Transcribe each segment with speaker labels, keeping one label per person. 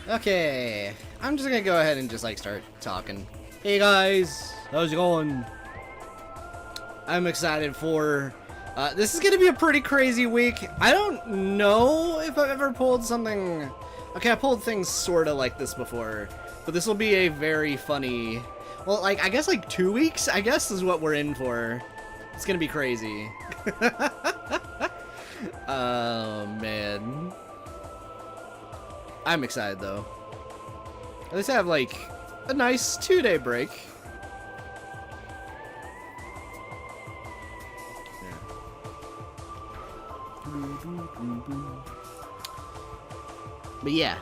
Speaker 1: Okay, I'm just gonna go ahead and just like start talking. Hey guys, how's it going? I'm excited for, this is gonna be a pretty crazy week. I don't know if I've ever pulled something, okay, I pulled things sorta like this before, but this will be a very funny, well, like, I guess like 2 weeks, I guess is what we're in for. It's gonna be crazy. Oh, man. I'm excited, though. At least I have, like, a nice 2-day break. Yeah. But yeah,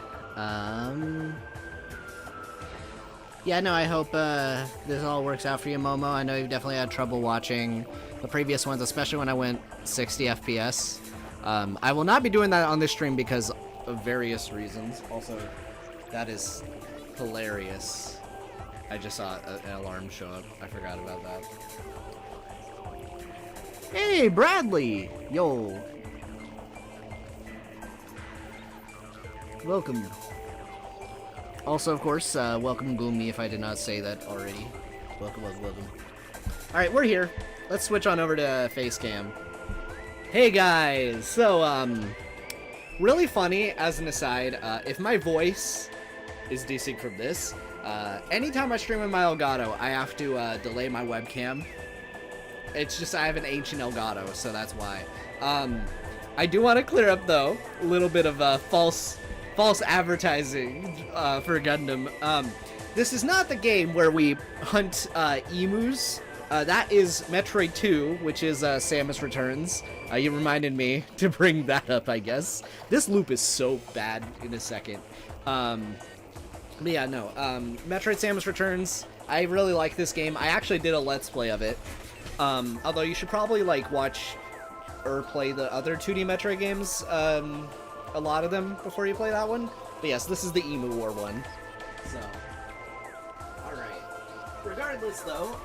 Speaker 1: yeah, no, I hope this all works out for you, Momo. I know you've definitely had trouble watching the previous ones, especially when I went 60 FPS. I will not be doing that on this stream because of various reasons. Also, that is hilarious. I just saw an alarm show up. I forgot about that. Hey, Bradley! Yo. Welcome. Also, of course, welcome Gloomy if I did not say that already. Welcome, welcome, welcome. Alright, we're here. Let's switch on over to Facecam. Hey guys! So, really funny, as an aside, if my voice is desynced from this, anytime I stream with my Elgato, I have to delay my webcam. It's just I have an ancient Elgato, so that's why. I do want to clear up, though, a little bit of false advertising for Gundam. This is not the game where we hunt emus. That is Metroid 2, which is Samus Returns. You reminded me to bring that up, I guess. This loop is so bad in a second. But yeah, no. Metroid Samus Returns. I really like this game. I actually did a Let's Play of it. Although you should probably like watch or play the other 2D Metroid games. A lot of them before you play that one. But yes, this is the Emu War one. So, alright. Regardless though,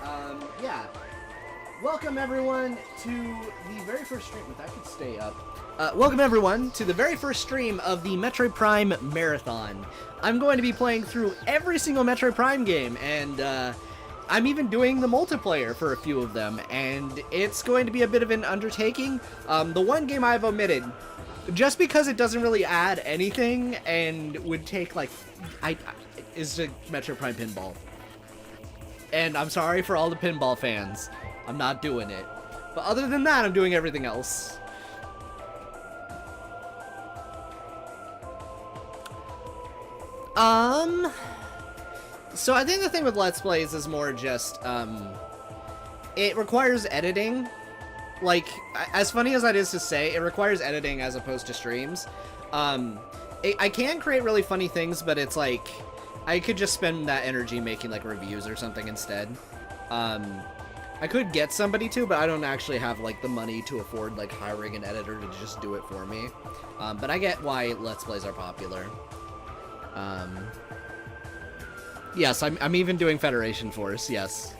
Speaker 1: yeah. Welcome everyone to the very first stream, if I could stay up. Welcome everyone to the very first stream of the Metroid Prime Marathon. I'm going to be playing through every single Metroid Prime game, and I'm even doing the multiplayer for a few of them, and it's going to be a bit of an undertaking. The one game I've omitted, just because it doesn't really add anything and would take like, is the Metroid Prime Pinball. And I'm sorry for all the pinball fans. I'm not doing it. But other than that, I'm doing everything else. So I think the thing with Let's Plays is more just, it requires editing. Like, as funny as that is to say, it requires editing as opposed to streams. I can create really funny things, but it's like, I could just spend that energy making, like, reviews or something instead. I could get somebody to, but I don't actually have, like, the money to afford, like, hiring an editor to just do it for me. But I get why Let's Plays are popular. Yes, I'm even doing Federation Force, yes.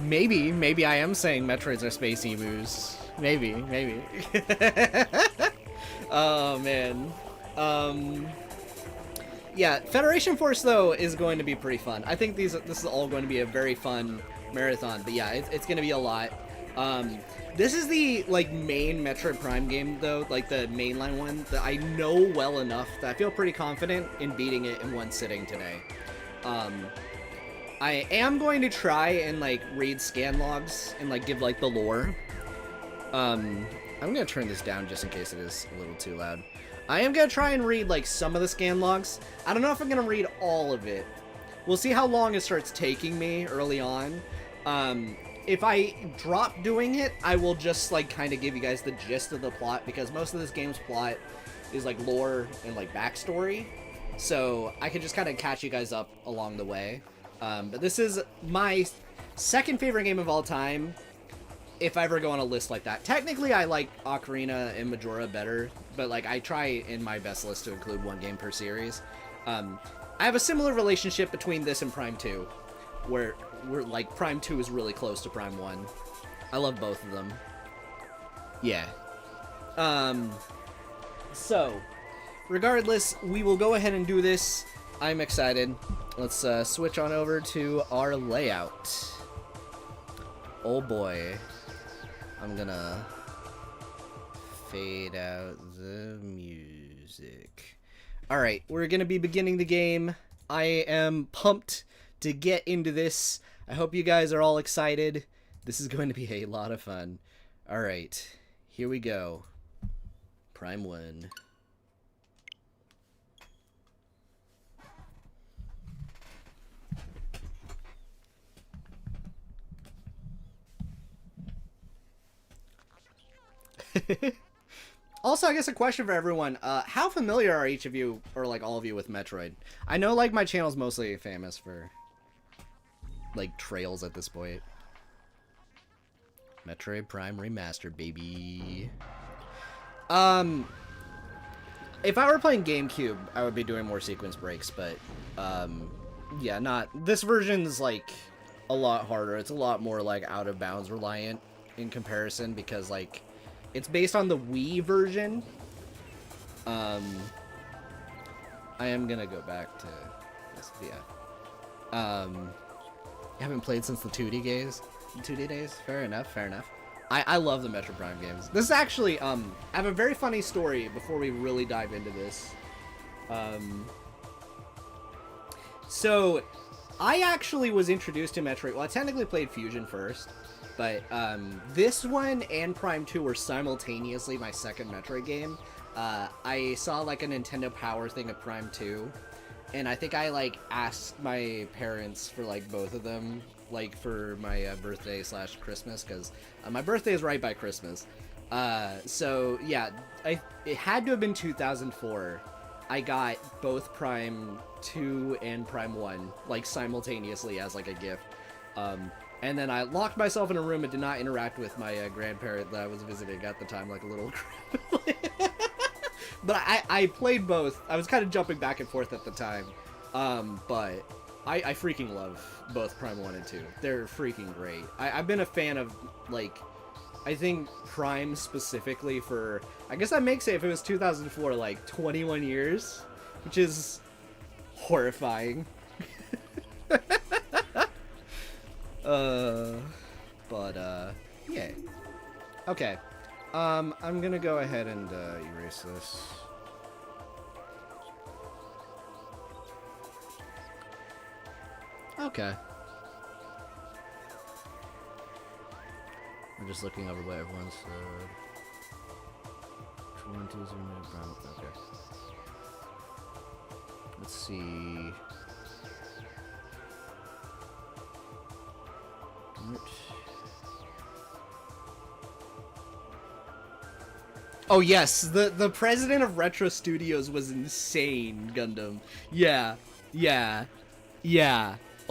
Speaker 1: Maybe I am saying Metroids are space emus. Maybe. Oh, man. Yeah, Federation Force, though, is going to be pretty fun. I think this is all going to be a very fun marathon, but yeah, it's going to be a lot. This is the, like, main Metroid Prime game, though, like, the mainline one, that I know well enough that I feel pretty confident in beating it in one sitting today. I am going to try and, like, read scan logs and, like, give, like, the lore. I'm gonna turn this down just in case it is a little too loud. I am gonna try and read, like, some of the scan logs. I don't know if I'm gonna read all of it. We'll see how long it starts taking me early on. If I drop doing it, I will just, like, kind of give you guys the gist of the plot, because most of this game's plot is, like, lore and, like, backstory. So I can just kind of catch you guys up along the way. But this is my second favorite game of all time, if I ever go on a list like that. Technically, I like Ocarina and Majora better, but, like, I try in my best list to include one game per series. I have a similar relationship between this and Prime 2, where we're like Prime 2 is really close to Prime 1. I love both of them. Yeah. So, regardless, we will go ahead and do this. I'm excited. Let's switch on over to our layout. Oh boy. I'm gonna fade out the music. Alright, we're gonna be beginning the game. I am pumped to get into this. I hope you guys are all excited. This is going to be a lot of fun. Alright, here we go. Prime 1. Also, I guess a question for everyone. How familiar are each of you, or like all of you, with Metroid? I know like my channel's mostly famous for like trails at this point. Metroid Prime Remastered, baby. If I were playing GameCube, I would be doing more sequence breaks, but yeah, not this version's like a lot harder. It's a lot more like out of bounds reliant in comparison because like it's based on the Wii version. I am gonna go back to this, yeah. I haven't played since the 2D days. 2D days? Fair enough, fair enough. I love the Metroid Prime games. This is actually, I have a very funny story before we really dive into this. So, I actually was introduced to Metroid, well, I technically played Fusion first, but this one and Prime 2 were simultaneously my second Metroid game. I saw like a Nintendo Power thing at Prime 2, and I think I like asked my parents for like both of them, like for my birthday / Christmas, because my birthday is right by Christmas. So yeah, it had to have been 2004. I got both Prime 2 and Prime 1 like simultaneously as like a gift. And then I locked myself in a room and did not interact with my grandparent that I was visiting at the time, like a little But I played both. I was kind of jumping back and forth at the time. But I freaking love both Prime 1 and 2. They're freaking great. I've been a fan of, like, I think Prime specifically for, I guess that makes it, if it was 2004, like 21 years, which is horrifying. Yeah. Okay. I'm gonna go ahead and erase this. Okay. I'm just looking over what everyone said. Okay. Let's see. Oh yes, the president of Retro Studios was insane, Gundam. Yeah.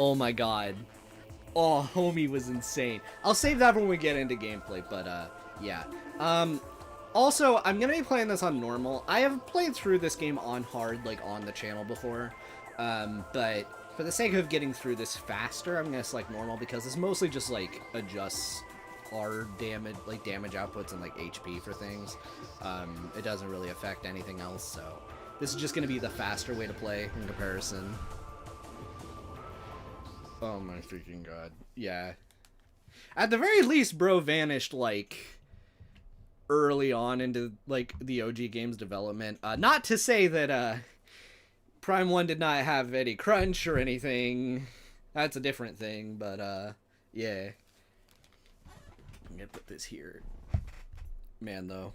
Speaker 1: Oh my god. Oh, homie was insane. I'll save that when we get into gameplay, but yeah. Also, I'm gonna be playing this on normal. I have played through this game on hard, like on the channel before, but for the sake of getting through this faster, I'm gonna select normal because this mostly just like adjusts our damage, like damage outputs and like HP for things. It doesn't really affect anything else, so this is just gonna be the faster way to play in comparison. Oh my freaking god. Yeah. At the very least, bro vanished, like, early on into, like, the OG game's development. Not to say that, Prime 1 did not have any crunch or anything. That's a different thing, but, yeah. I'm gonna put this here. Man, though.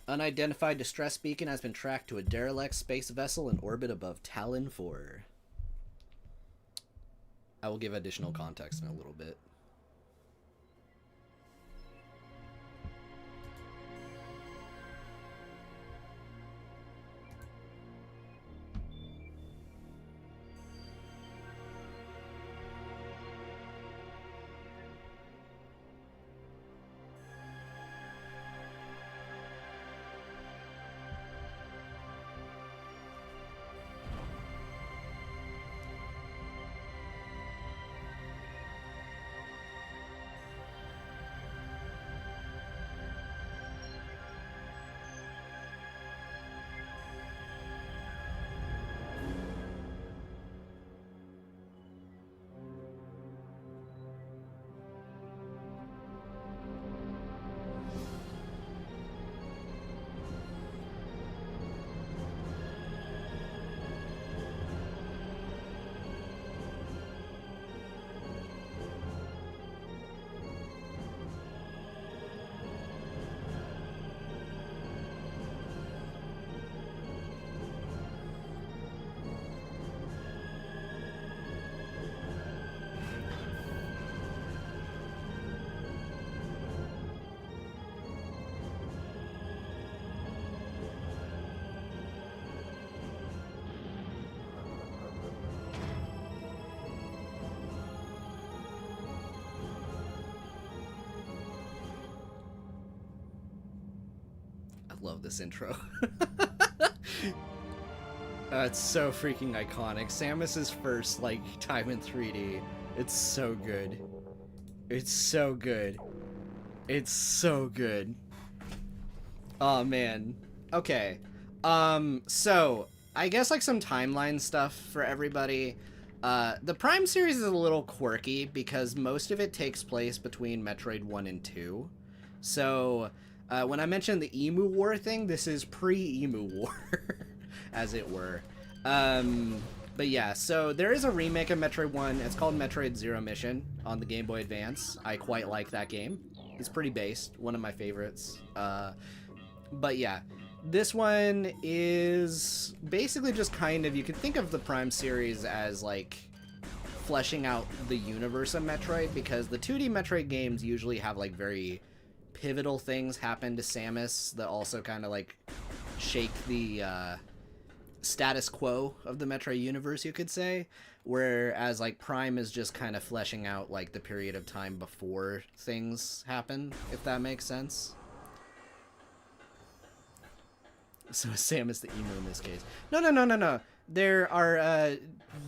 Speaker 1: Unidentified distress beacon has been tracked to a derelict space vessel in orbit above Tallon 4. I will give additional context in a little bit. love this intro. It's so freaking iconic. Samus's first, like, time in 3D. It's so good. It's so good. It's so good. Oh, man. Okay. So, I guess, like, some timeline stuff for everybody. The Prime series is a little quirky because most of it takes place between Metroid 1 and 2. So, when I mentioned the Emu War thing, this is pre-Emu War, as it were. But yeah, so there is a remake of Metroid 1. It's called Metroid Zero Mission on the Game Boy Advance. I quite like that game. It's pretty based, one of my favorites. But yeah, this one is basically just kind of, you could think of the Prime series as like fleshing out the universe of Metroid, because the 2D Metroid games usually have like very pivotal things happen to Samus that also kind of like shake the status quo of the Metroid universe, you could say, whereas like Prime is just kind of fleshing out like the period of time before things happen, if that makes sense. So Samus the emu in this case. No. There are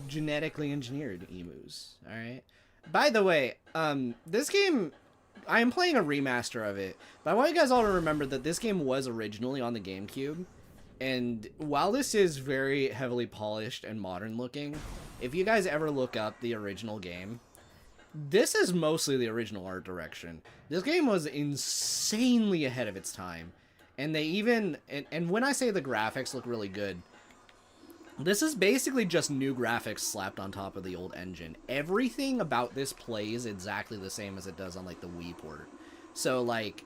Speaker 1: genetically engineered emus, alright? By the way, this game, I am playing a remaster of it, but I want you guys all to remember that this game was originally on the GameCube. And while this is very heavily polished and modern looking, if you guys ever look up the original game, this is mostly the original art direction. This game was insanely ahead of its time. And they even, and when I say the graphics look really good, this is basically just new graphics slapped on top of the old engine. Everything about this plays exactly the same as it does on like the Wii port. So like,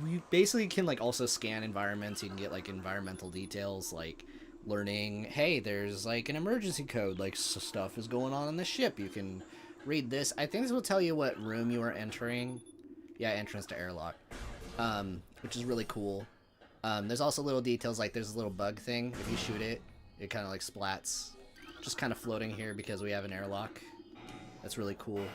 Speaker 1: we basically can like also scan environments. You can get like environmental details, like learning, hey, there's like an emergency code, like stuff is going on the ship. You can read this. I think this will tell you what room you are entering. Yeah, entrance to airlock, which is really cool. There's also little details, like there's a little bug thing. If you shoot it, it kind of like splats, just kind of floating here because we have an airlock. That's really cool.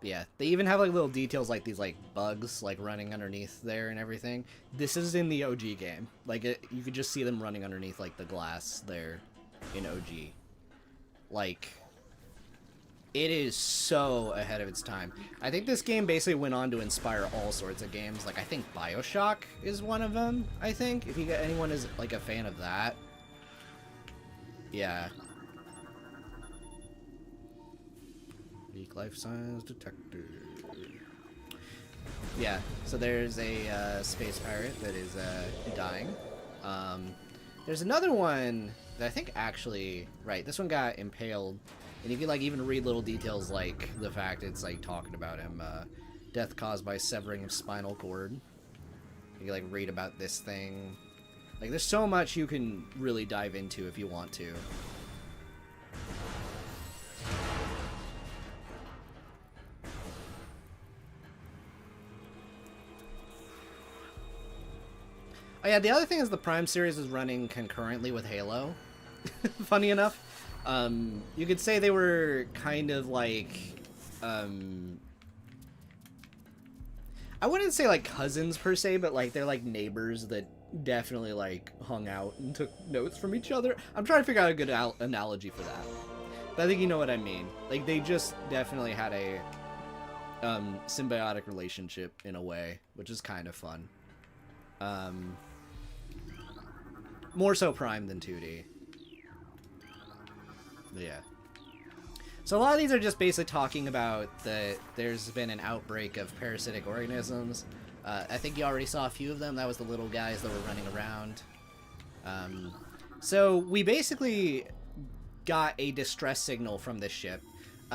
Speaker 1: Yeah, they even have like little details like these like bugs like running underneath there and everything. This is in the OG game. Like you could just see them running underneath like the glass there in OG. Like, it is so ahead of its time. I think this game basically went on to inspire all sorts of games. Like I think BioShock is one of them, I think. If anyone is like a fan of that. Yeah. Weak life science detector. Yeah, so there's a space pirate that is dying. There's another one that I think actually, right, this one got impaled. And you can like even read little details like the fact it's like talking about him, death caused by severing of spinal cord. You can like read about this thing. Like there's so much you can really dive into if you want to. Oh yeah, the other thing is the Prime series is running concurrently with Halo. Funny enough. You could say they were kind of like, I wouldn't say like cousins per se, but like they're like neighbors that definitely like hung out and took notes from each other. I'm trying to figure out a good analogy for that, but I think you know what I mean. Like they just definitely had a symbiotic relationship in a way, which is kind of fun. More so Prime than 2D. Yeah. So a lot of these are just basically talking about that there's been an outbreak of parasitic organisms. I think you already saw a few of them. That was the little guys that were running around. So we basically got a distress signal from this ship.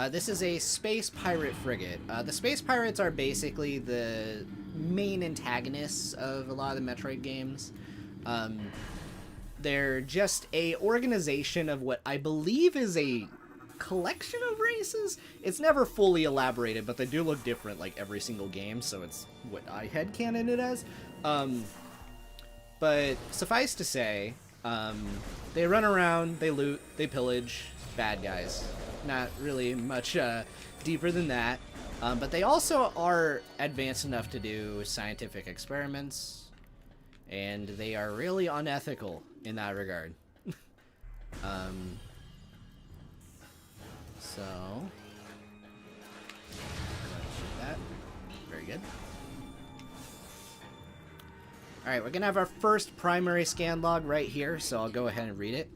Speaker 1: This is a space pirate frigate. The space pirates are basically the main antagonists of a lot of the Metroid games. They're just a organization of what I believe is a collection of races. It's never fully elaborated, but they do look different like every single game, so it's what I headcanon it as. But suffice to say, they run around, they loot, they pillage, bad guys. Not really much deeper than that. But they also are advanced enough to do scientific experiments, and they are really unethical in that regard. So, shoot that. Very good. Alright, we're gonna have our first primary scan log right here, so I'll go ahead and read it.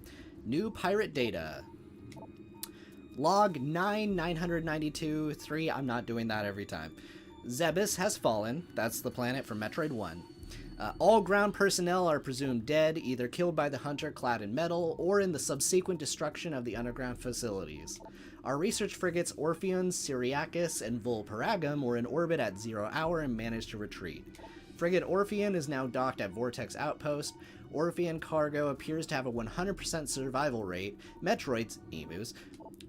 Speaker 1: New pirate data. Log 9,992-3. I'm not doing that every time. Zebes has fallen. That's the planet from Metroid 1. All ground personnel are presumed dead, either killed by the hunter clad in metal or in the subsequent destruction of the underground facilities. Our research frigates Orpheon, Syriacus, and Volparagum were in orbit at 0 hour and managed to retreat. Frigate Orpheon is now docked at Vortex Outpost. Orpheon cargo appears to have a 100% survival rate. Metroids, emus,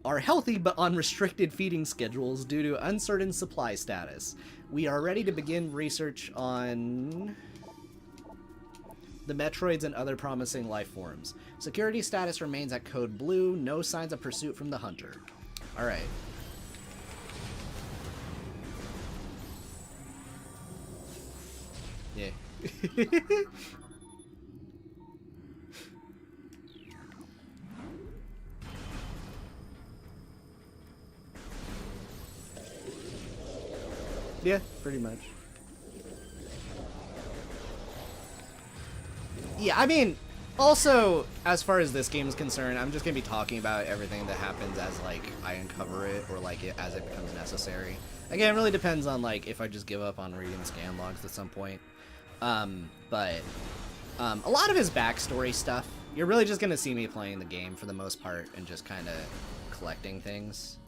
Speaker 1: are healthy but on restricted feeding schedules due to uncertain supply status. We are ready to begin research on the Metroids and other promising life forms. Security status remains at code blue. No signs of pursuit from the hunter. Alright. Yeah. Yeah, pretty much. Yeah, I mean, also, as far as this game is concerned, I'm just going to be talking about everything that happens as, like, I uncover it or, like, as it becomes necessary. Again, it really depends on, like, if I just give up on reading scan logs at some point. But a lot of his backstory stuff, you're really just going to see me playing the game for the most part and just kind of collecting things.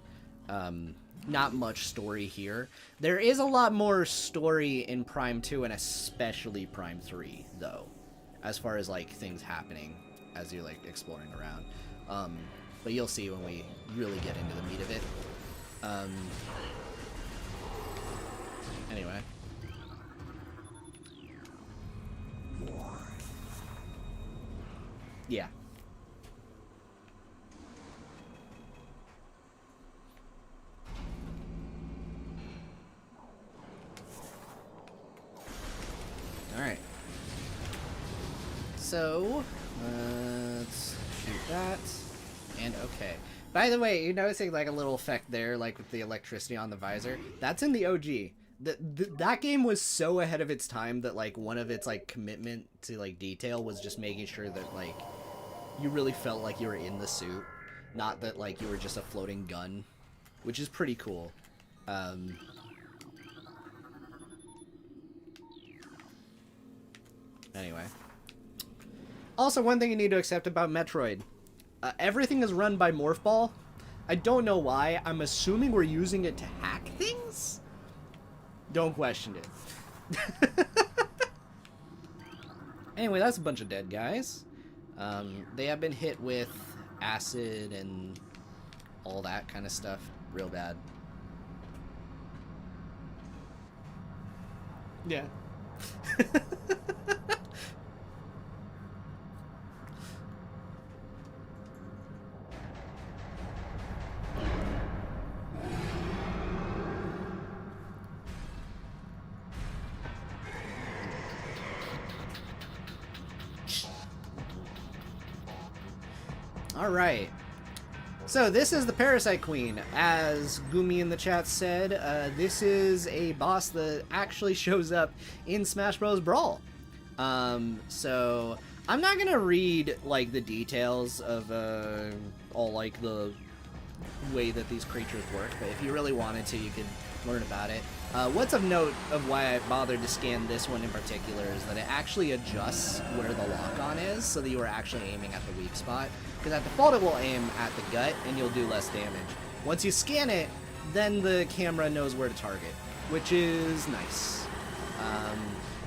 Speaker 1: Not much story here. There is a lot more story in Prime 2 and especially Prime 3, though, as far as, like, things happening as you're, like, exploring around. But you'll see when we really get into the meat of it. Anyway. Yeah. Alright. So, let's shoot that. And okay. By the way, you're noticing like a little effect there, like with the electricity on the visor. That's in the OG. That game was so ahead of its time that like one of its like commitment to like detail was just making sure that like you really felt like you were in the suit, not that like you were just a floating gun, which is pretty cool. Anyway. Also, one thing you need to accept about Metroid. Everything is run by Morph Ball. I don't know why. I'm assuming we're using it to hack things? Don't question it. Anyway, that's a bunch of dead guys. They have been hit with acid and all that kind of stuff. Real bad. Yeah. Alright, so this is the Parasite Queen. As Gumi in the chat said, this is a boss that actually shows up in Smash Bros. Brawl. So I'm not gonna read like the details of all like the way that these creatures work, but if you really wanted to, you could learn about it. What's of note of why I bothered to scan this one in particular is that it actually adjusts where the lock-on is, so that you are actually aiming at the weak spot. Because at default it will aim at the gut, and you'll do less damage. Once you scan it, then the camera knows where to target, which is nice.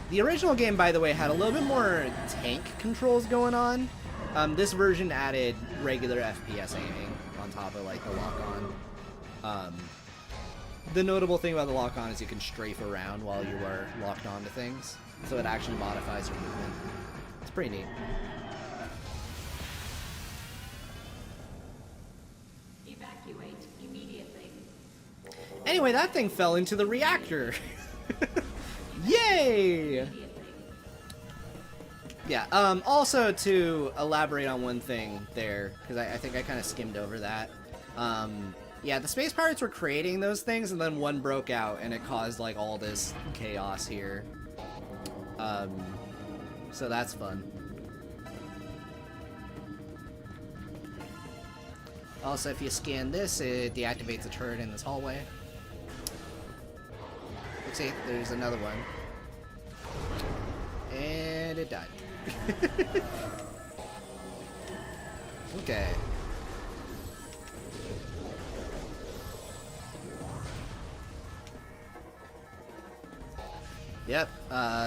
Speaker 1: The original game, by the way, had a little bit more tank controls going on. This version added regular FPS aiming on top of like the lock-on. The notable thing about the lock-on is you can strafe around while you are locked onto things, so it actually modifies your movement. It's pretty neat. Anyway, that thing fell into the reactor. Yay! Yeah, also to elaborate on one thing there, because I think I kind of skimmed over that. Yeah, the Space Pirates were creating those things, and then one broke out, and it caused, like, all this chaos here. So that's fun. Also, if you scan this, it deactivates a turret in this hallway. Let's see, there's another one. And it died. Okay. Yep,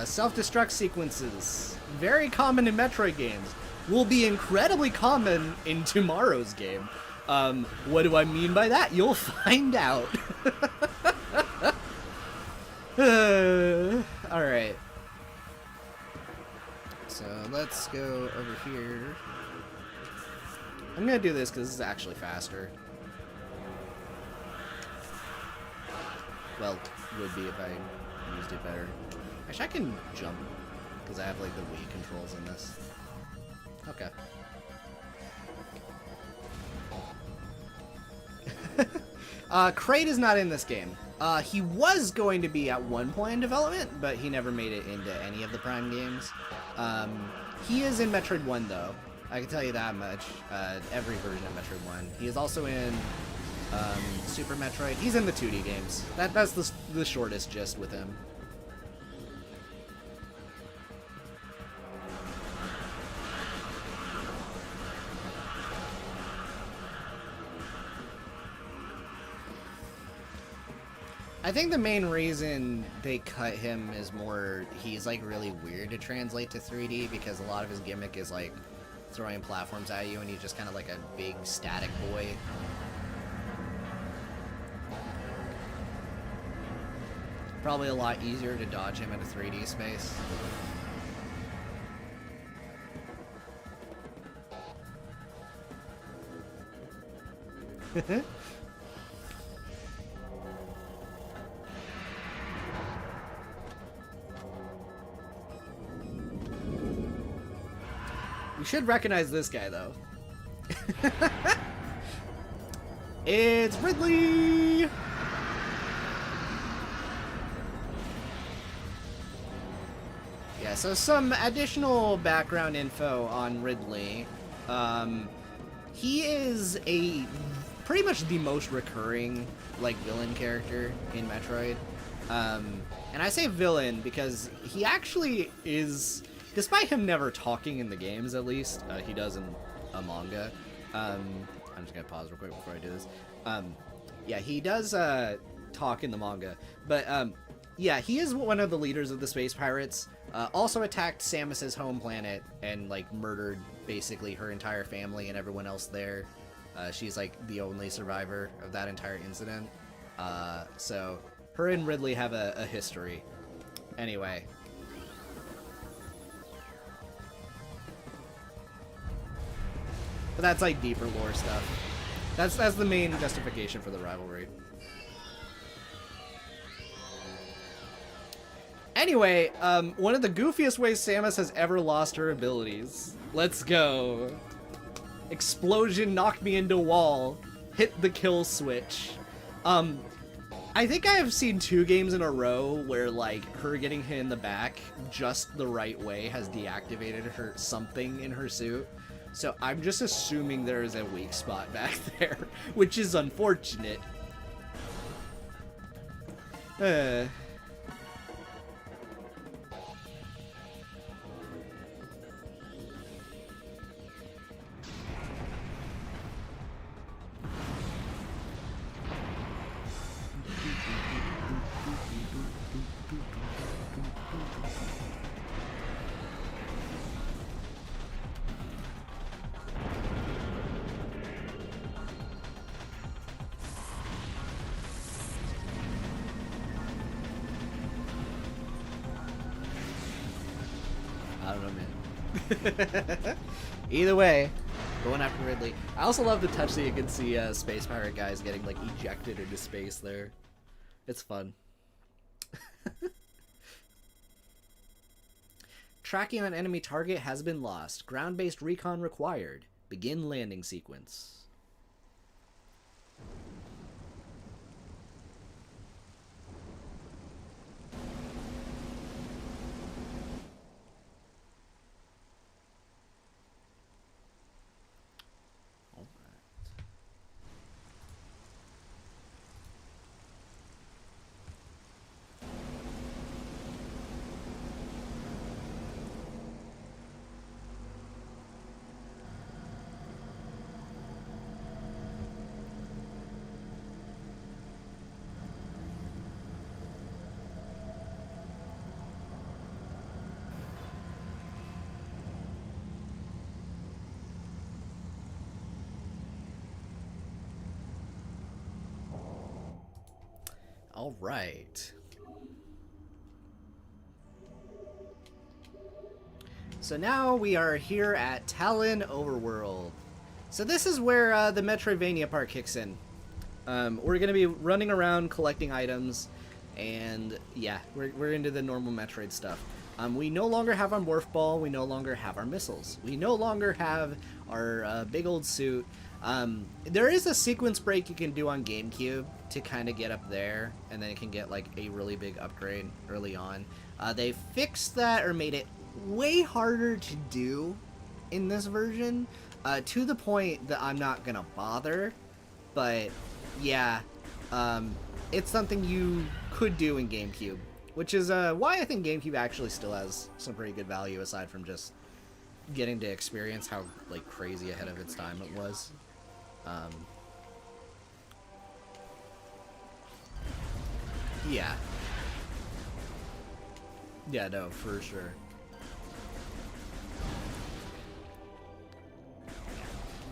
Speaker 1: self-destruct sequences. Very common in Metroid games. Will be incredibly common in tomorrow's game. What do I mean by that? You'll find out. Alright. So let's go over here. I'm gonna do this because this is actually faster. Well, would be if I used it better. Actually, I can jump because I have like the Wii controls in this. Okay. Kraid is not in this game. He was going to be at one point in development, but he never made it into any of the Prime games. He is in Metroid 1, though. I can tell you that much. Every version of Metroid 1. He is also in Super Metroid. He's in the 2D games. That's the shortest gist with him. I think the main reason they cut him is more he's like really weird to translate to 3D because a lot of his gimmick is like throwing platforms at you and he's just kind of like a big static boy. Probably a lot easier to dodge him in a 3D space. You should recognize this guy, though. It's Ridley! Yeah, so some additional background info on Ridley. He is pretty much the most recurring, like, villain character in Metroid. And I say villain because he actually is... Despite him never talking in the games, at least, he does in a manga. I'm just gonna pause real quick before I do this. Yeah, he does talk in the manga. But, yeah, he is one of the leaders of the Space Pirates. Also attacked Samus's home planet and, like, murdered, basically, her entire family and everyone else there. She's, like, the only survivor of that entire incident. So, her and Ridley have a history. Anyway... But that's like deeper lore stuff. That's the main justification for the rivalry. Anyway, one of the goofiest ways Samus has ever lost her abilities. Let's go. Explosion knocked me into wall. Hit the kill switch. I think I have seen 2 games in a row where like her getting hit in the back just the right way has deactivated her something in her suit. So I'm just assuming there is a weak spot back there, which is unfortunate. I don't know, man. Either way, going after Ridley. I also love the touch that you can see Space Pirate guys getting like ejected into space there. It's fun. Tracking on enemy target has been lost. Ground-based recon required. Begin landing sequence. All right. So now we are here at Tallon Overworld. So this is where the Metroidvania part kicks in. We're going to be running around collecting items, and yeah, we're into the normal Metroid stuff. We no longer have our morph ball, we no longer have our missiles, we no longer have our big old suit. There is a sequence break you can do on Gamecube to kind of get up there, and then it can get like a really big upgrade early on. They fixed that or made it way harder to do in this version, to the point that I'm not gonna bother, but yeah, it's something you could do in Gamecube, which is why I think Gamecube actually still has some pretty good value aside from just getting to experience how like crazy ahead of its time it was. Yeah. Yeah, no, for sure.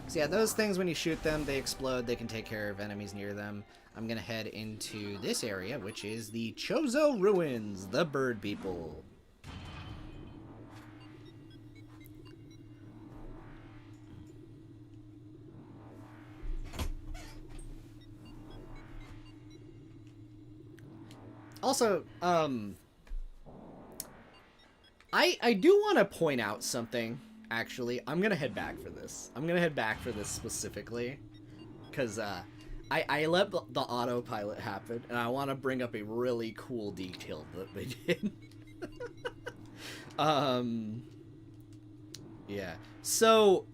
Speaker 1: So yeah, those things, when you shoot them, they explode. They can take care of enemies near them. I'm gonna head into this area, which is the Chozo Ruins, the bird people. Also, I do want to point out something, actually. I'm going to head back for this. I'm going to head back for this specifically, because I let the autopilot happen, and I want to bring up a really cool detail that they did. Yeah. So,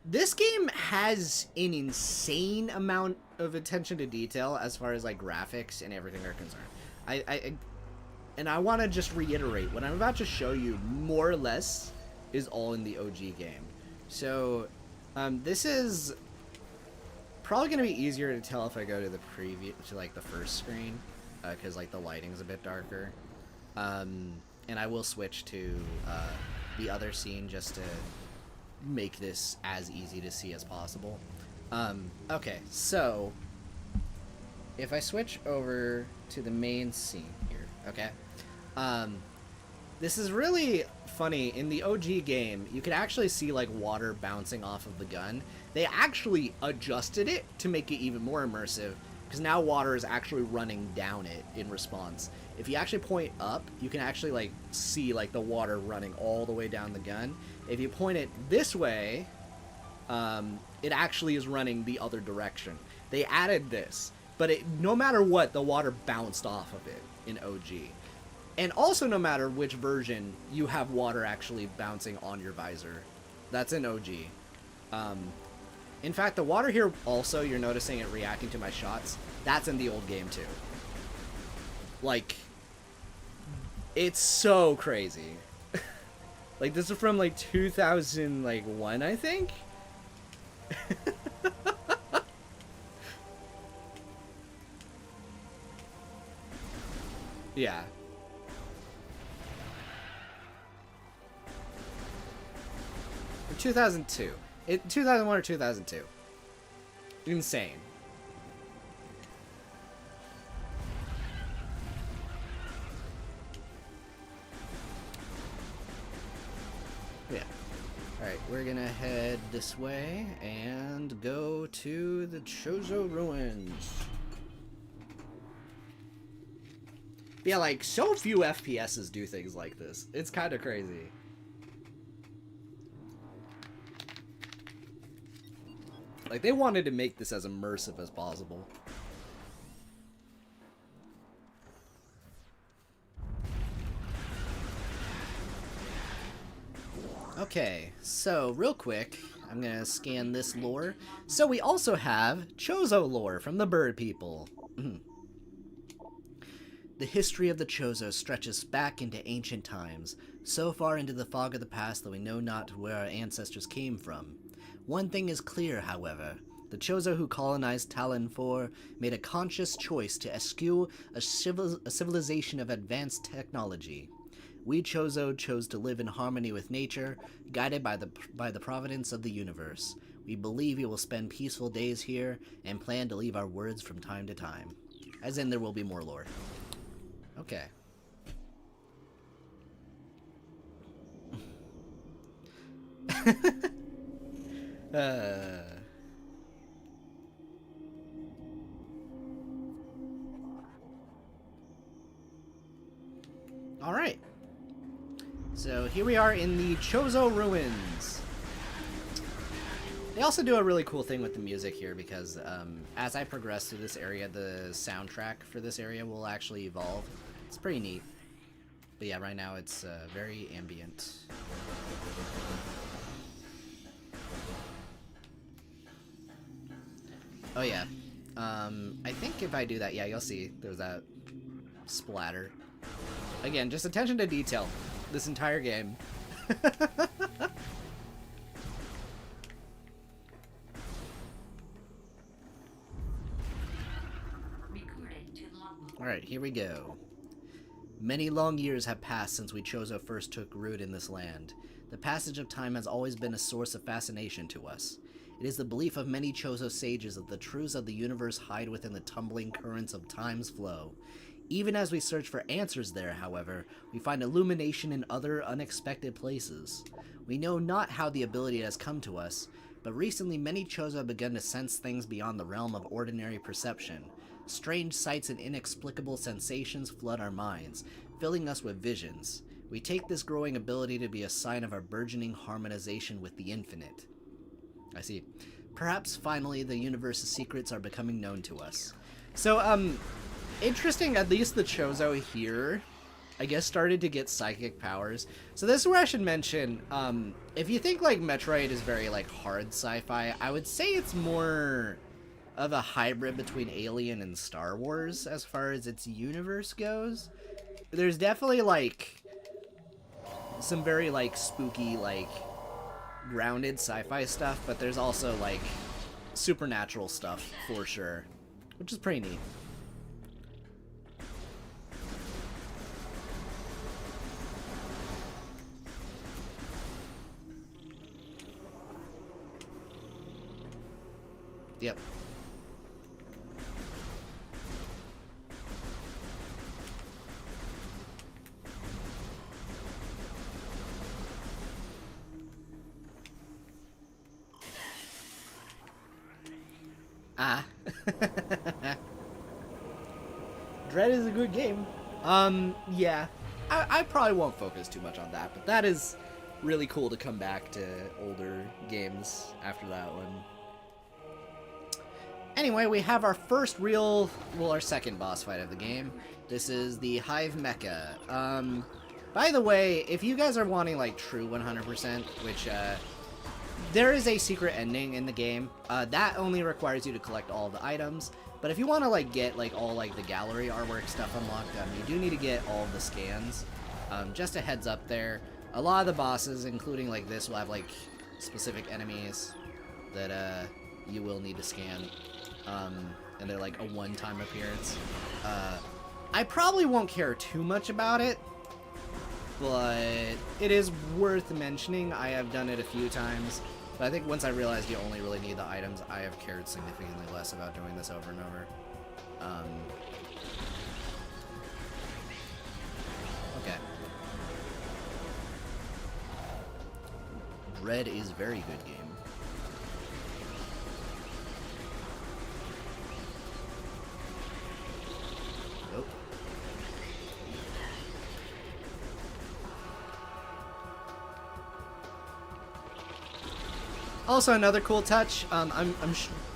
Speaker 1: this game has an insane amount of attention to detail as far as like graphics and everything are concerned. And I want to just reiterate, what I'm about to show you more or less is all in the OG game. So this is probably going to be easier to tell if I go to the preview, to like the first screen, because like the lighting's a bit darker. And I will switch to the other scene just to make this as easy to see as possible. Okay, so if I switch over to the main scene here, okay, this is really funny. In the OG game, you could actually see like water bouncing off of the gun. They actually adjusted it to make it even more immersive, because now water is actually running down it in response. If you actually point up, you can actually like see like the water running all the way down the gun. If you point it this way, it actually is running the other direction. They added this, but no matter what, the water bounced off of it in OG. And also, no matter which version, you have water actually bouncing on your visor. That's in OG. In fact, the water here also, you're noticing it reacting to my shots. That's in the old game too. Like, it's so crazy. Like, this is from like 2001, I think? Yeah. Or 2002. 2001 or 2002. Insane. Yeah. Alright, we're gonna head this way and go to the Chozo Ruins. Yeah, like, so few FPSs do things like this. It's kind of crazy. Like, they wanted to make this as immersive as possible. Okay, so real quick, I'm gonna scan this lore. So we also have Chozo lore from the bird people. The history of the Chozo stretches back into ancient times, so far into the fog of the past that we know not where our ancestors came from. One thing is clear, however. The Chozo who colonized Tallon 4 made a conscious choice to eschew a civilization of advanced technology. We Chozo chose to live in harmony with nature, guided by the providence of the universe. We believe we will spend peaceful days here, and plan to leave our words from time to time. As in, there will be more lore. Okay. Alright. So here we are in the Chozo Ruins. They also do a really cool thing with the music here because as I progress through this area, the soundtrack for this area will actually evolve. It's pretty neat. But yeah, right now it's very ambient. Oh yeah. I think if I do that, yeah, you'll see there's that splatter. Again, just attention to detail this entire game. Alright, here we go. Many long years have passed since we Chozo first took root in this land. The passage of time has always been a source of fascination to us. It is the belief of many Chozo sages that the truths of the universe hide within the tumbling currents of time's flow. Even as we search for answers there, however, we find illumination in other unexpected places. We know not how the ability has come to us, but recently many Chozo have begun to sense things beyond the realm of ordinary perception. Strange sights and inexplicable sensations flood our minds, filling us with visions. We take this growing ability to be a sign of our burgeoning harmonization with the infinite. I see. Perhaps finally the universe's secrets are becoming known to us. So, interesting, at least the Chozo here, I guess, started to get psychic powers. So this is where I should mention, if you think, like, Metroid is very, like, hard sci-fi, I would say it's more of a hybrid between Alien and Star Wars as far as its universe goes. There's definitely, like, some very, like, spooky, like, grounded sci-fi stuff, but there's also, like, supernatural stuff, for sure, which is pretty neat. Yep. Ah. Dread is a good game. Yeah. I probably won't focus too much on that, but that is really cool to come back to older games after that one. Anyway, we have our first real, well, our second boss fight of the game. This is the Hive Mecha. By the way, if you guys are wanting, like, true 100%, which, there is a secret ending in the game. That only requires you to collect all the items. But if you want to, like, get, like, all, like, the gallery artwork stuff unlocked, you do need to get all of the scans. Just a heads up there. A lot of the bosses, including, like, this, will have, like, specific enemies that, you will need to scan. And they're, like, a one-time appearance. I probably won't care too much about it, but it is worth mentioning. I have done it a few times, but I think once I realized you only really need the items, I have cared significantly less about doing this over and over. Okay. Dread is very good game. Also, another cool touch,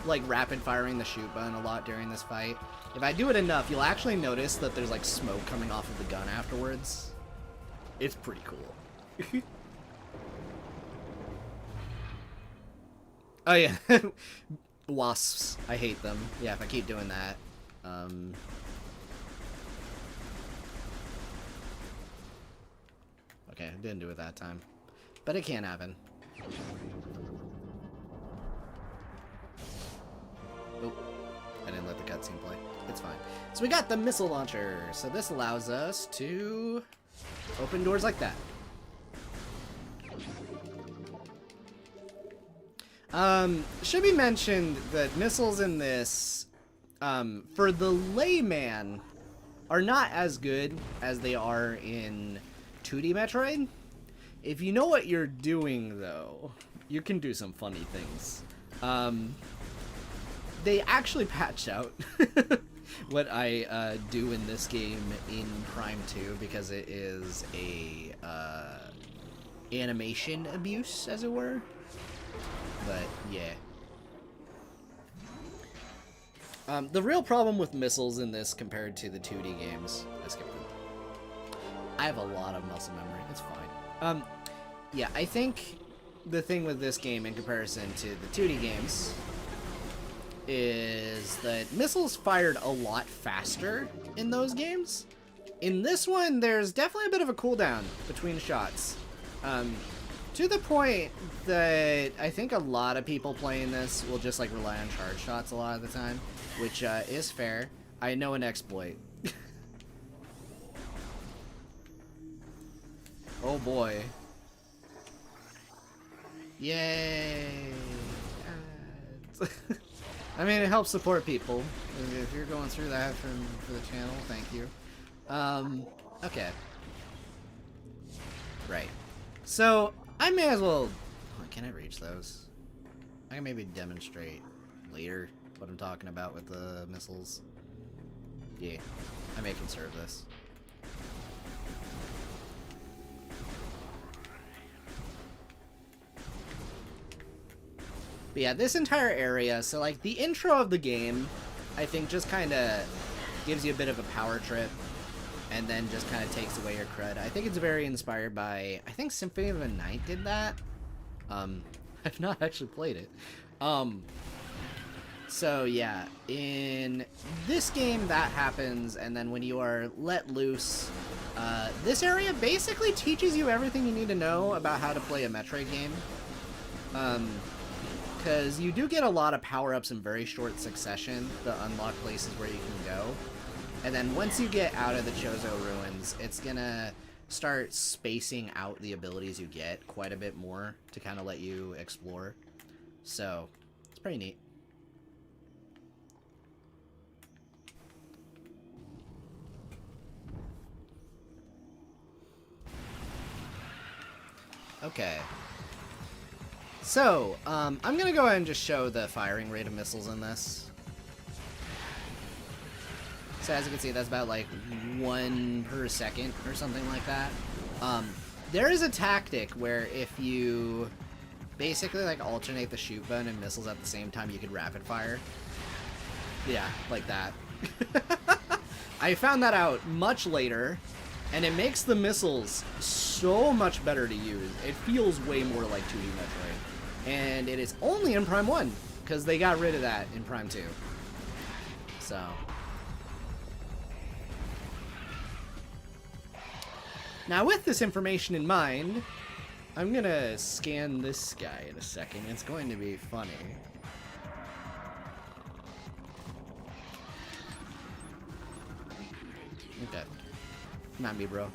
Speaker 1: like rapid firing the shoot button a lot during this fight. If I do it enough, you'll actually notice that there's like smoke coming off of the gun afterwards. It's pretty cool. Oh yeah, wasps. I hate them. Yeah, if I keep doing that. Okay, I didn't do it that time. But it can happen. Oh, I didn't let the cutscene play. It's fine. So we got the missile launcher. So this allows us to open doors like that. Should be mentioned that missiles in this, for the layman, are not as good as they are in 2D Metroid. If you know what you're doing, though, you can do some funny things. They actually patched out what I do in this game in Prime 2 because it is a animation abuse, as it were. But yeah. The real problem with missiles in this compared to the 2D games, I skipped it. I have a lot of muscle memory. It's fine. Yeah, I think the thing with this game in comparison to the 2D games is that missiles fired a lot faster in those games. In this one, there's definitely a bit of a cooldown between shots. To the point that I think a lot of people playing this will just like rely on charge shots a lot of the time, which is fair. I know an exploit. Oh boy. Yay! I mean, it helps support people. If you're going through that for the channel, thank you. Okay. Right. So, I may as well... Oh, can I reach those? I can maybe demonstrate later what I'm talking about with the missiles. Yeah, I may conserve this. But yeah, this entire area, so like the intro of the game, I think just kind of gives you a bit of a power trip and then just kind of takes away your cred. I think it's very inspired by, I think Symphony of the Night did that. I've not actually played it. So yeah, in this game that happens, and then when you are let loose, this area basically teaches you everything you need to know about how to play a Metroid game. Because you do get a lot of power-ups in very short succession that unlock places where you can go. And then once you get out of the Chozo Ruins, it's gonna start spacing out the abilities you get quite a bit more to kind of let you explore. So, it's pretty neat. Okay. So, I'm gonna go ahead and just show the firing rate of missiles in this. So as you can see, that's about like 1 per second or something like that. There is a tactic where if you basically like alternate the shoot button and missiles at the same time, you could rapid fire. Yeah, like that. I found that out much later, and it makes the missiles so much better to use. It feels way more like 2D Metroid. And it is only in Prime 1, because they got rid of that in Prime 2. So. Now, with this information in mind, I'm going to scan this guy in a second. It's going to be funny. Okay. Not me, bro.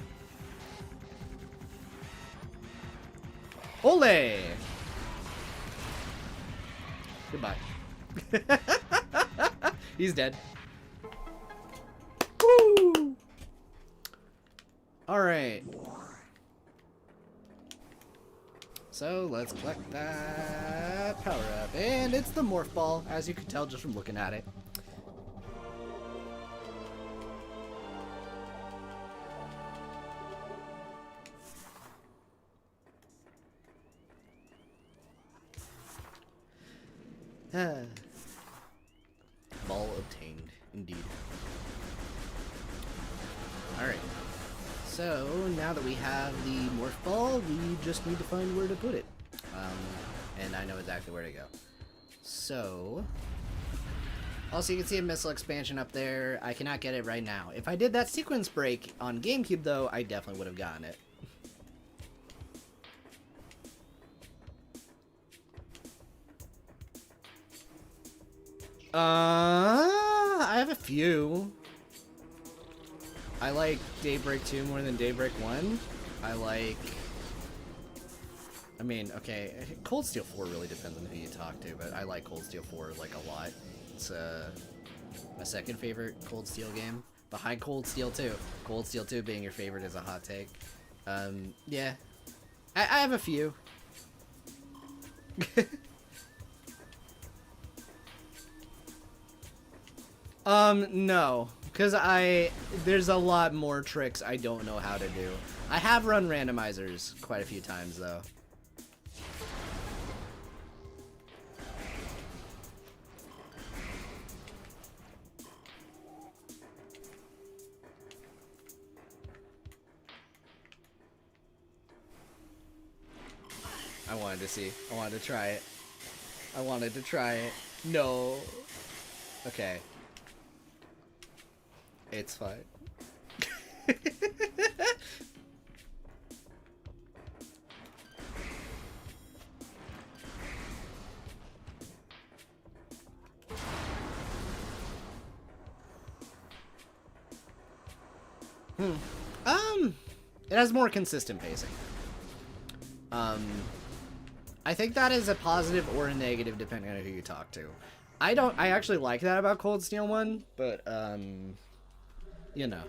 Speaker 1: Ole! Goodbye. He's dead. Woo! Alright. So, let's collect that power up. And it's the Morph Ball, as you can tell just from looking at it. Ball obtained, indeed. Alright. So, now that we have the morph ball, we just need to find where to put it. And I know exactly where to go. So... Also, you can see a missile expansion up there. I cannot get it right now. If I did that sequence break on GameCube, though, I definitely would have gotten it. I have a few. I like Daybreak 2 more than Daybreak 1. I mean, okay, Cold Steel 4 really depends on who you talk to, but I like Cold Steel 4 like a lot. It's my second favorite Cold Steel game, behind Cold Steel 2. Cold Steel 2 being your favorite is a hot take. Yeah, I have a few. No, because there's a lot more tricks I don't know how to do. I have run randomizers quite a few times, though. I wanted to see. I wanted to try it. I wanted to try it. No. Okay. It's fine. It has more consistent pacing. I think that is a positive or a negative depending on who you talk to. I actually like that about Cold Steel 1, but, you know.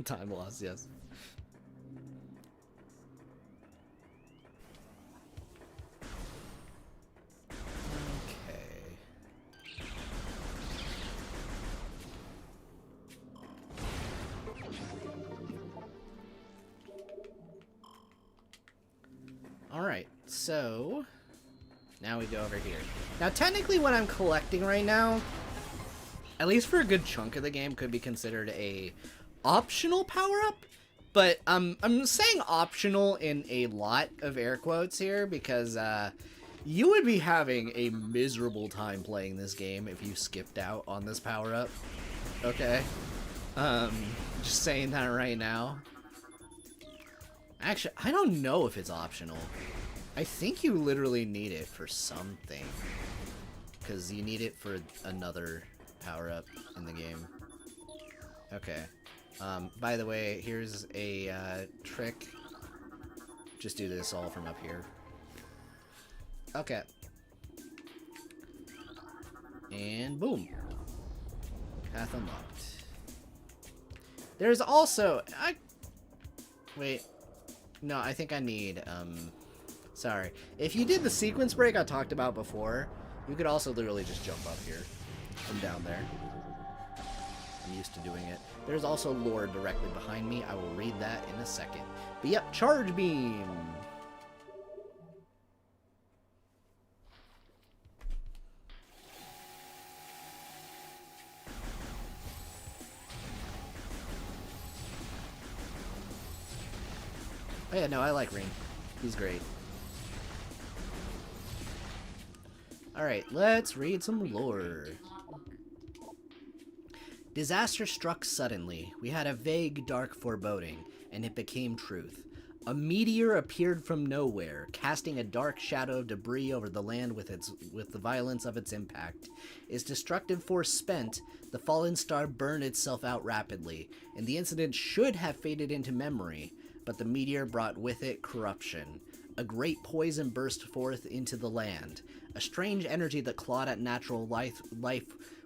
Speaker 1: Time loss, yes. Alright, so now we go over here. Now, technically what I'm collecting right now, at least for a good chunk of the game, could be considered a optional power-up, but I'm saying optional in a lot of air quotes here because you would be having a miserable time playing this game if you skipped out on this power-up, okay? Just saying that right now. Actually, I don't know if it's optional. I think you literally need it for something. Because you need it for another power-up in the game. Okay. By the way, here's a trick. Just do this all from up here. Okay. And boom. Path unlocked. There's also... Wait. No, I think I need, sorry. If you did the sequence break I talked about before, you could also literally just jump up here from down there. I'm used to doing it. There's also lore directly behind me. I will read that in a second. But yep, Charge Beam! Oh yeah, no, I like Ring. He's great. Alright, let's read some lore. Disaster struck suddenly. We had a vague, dark foreboding, and it became truth. A meteor appeared from nowhere, casting a dark shadow of debris over the land with the violence of its impact. Its destructive force spent, the fallen star burned itself out rapidly, and the incident should have faded into memory, but the meteor brought with it corruption. A great poison burst forth into the land, a strange energy that clawed at natural life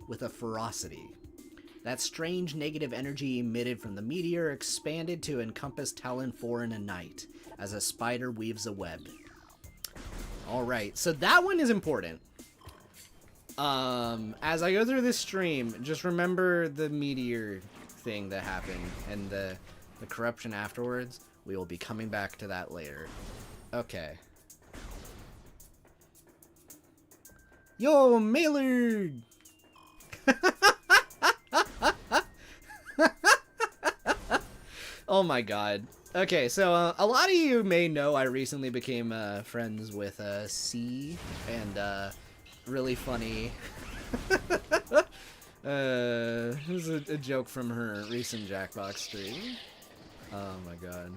Speaker 1: with a ferocity. That strange negative energy emitted from the meteor expanded to encompass Tallon 4 in a night, as a spider weaves a web. Alright, so that one is important. As I go through this stream, just remember the meteor thing that happened, and the the corruption afterwards. We will be coming back to that later. Okay. Yo, Maylard! Oh my god. Okay, so a lot of you may know I recently became friends with C, and really funny. This is a joke from her recent Jackbox stream. Oh my god.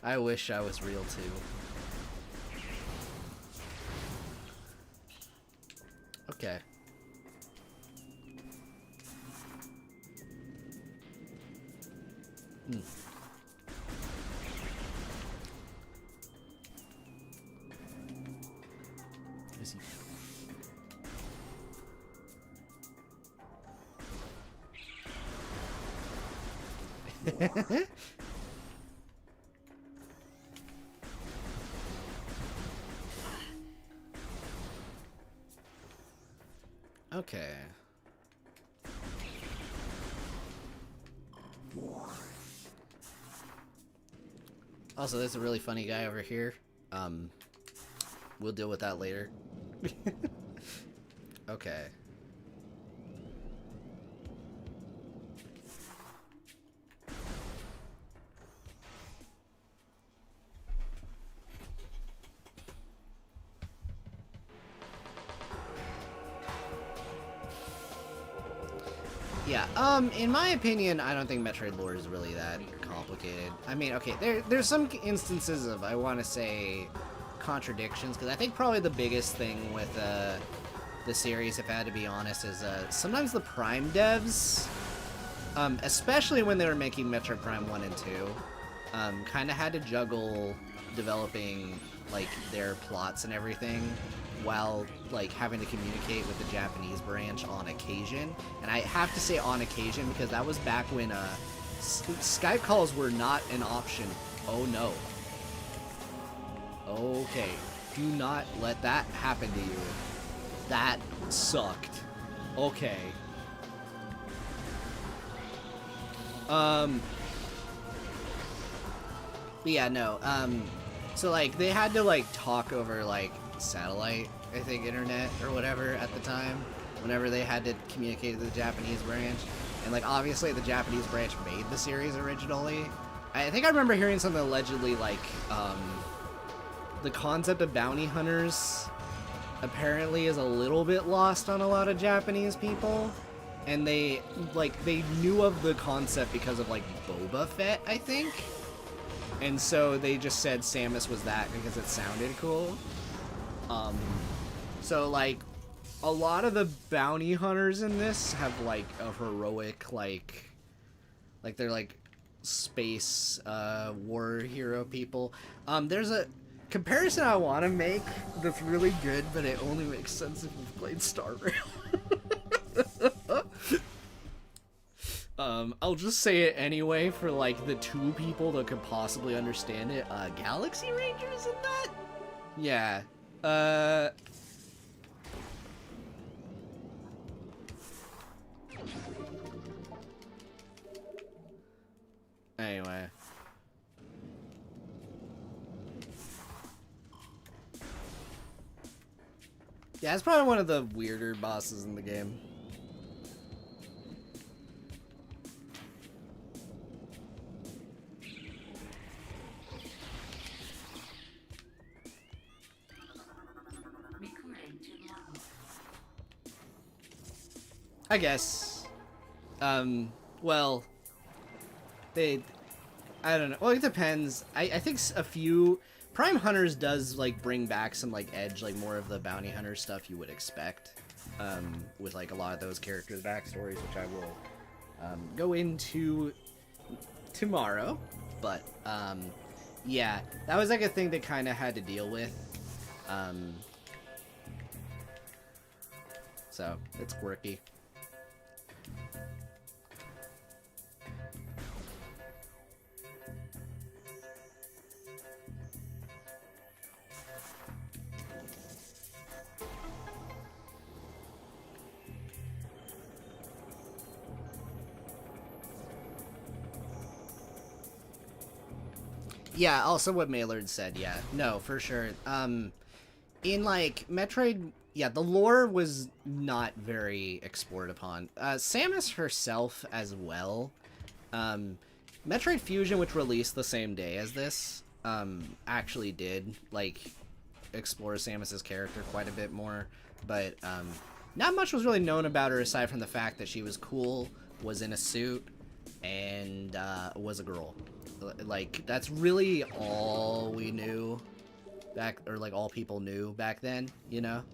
Speaker 1: I wish I was real too. Okay. Is he... Okay. Also, there's a really funny guy over here. We'll deal with that later. Okay. Yeah, in my opinion, I don't think Metroid lore is really that complicated. I mean, okay, there's some instances of, I want to say, contradictions, because I think probably the biggest thing with the series, if I had to be honest, is sometimes the Prime devs, especially when they were making Metroid Prime 1 and 2, kind of had to juggle developing, like, their plots and everything, while, like, having to communicate with the Japanese branch on occasion. And I have to say on occasion because that was back when Skype calls were not an option. Oh no. Okay. Do not let that happen to you. That sucked. Okay. But yeah, no. So, like, they had to, like, talk over, like, satellite, I think, internet or whatever at the time, whenever they had to communicate with the Japanese branch. And, like, obviously the Japanese branch made the series originally. I think I remember hearing something allegedly like, the concept of bounty hunters apparently is a little bit lost on a lot of Japanese people. And they knew of the concept because of, like, Boba Fett, I think. And so they just said Samus was that because it sounded cool. So, like, a lot of the bounty hunters in this have, like, a heroic, like they're, like, space, war hero people. There's a comparison I want to make that's really good, but it only makes sense if you've played Star Rail. I'll just say it anyway for, like, the two people that could possibly understand it. Galaxy Rangers in that? Yeah. Anyway. Yeah, it's probably one of the weirder bosses in the game. I guess. Well, I don't know. Well, it depends. I think a few Prime Hunters does, like, bring back some, like, edge, like, more of the bounty hunter stuff you would expect, with, like, a lot of those characters' backstories, which I will, go into tomorrow. But, yeah, that was, like, a thing that kind of had to deal with. So, it's quirky. Yeah, also what Maylard said, yeah. No, for sure. In, like, Metroid, yeah, the lore was not very explored upon. Samus herself as well. Metroid Fusion, which released the same day as this, actually did, like, explore Samus's character quite a bit more. But, not much was really known about her aside from the fact that she was cool, was in a suit, and, was a girl. Like, that's really all we knew back, or like all people knew back then, you know?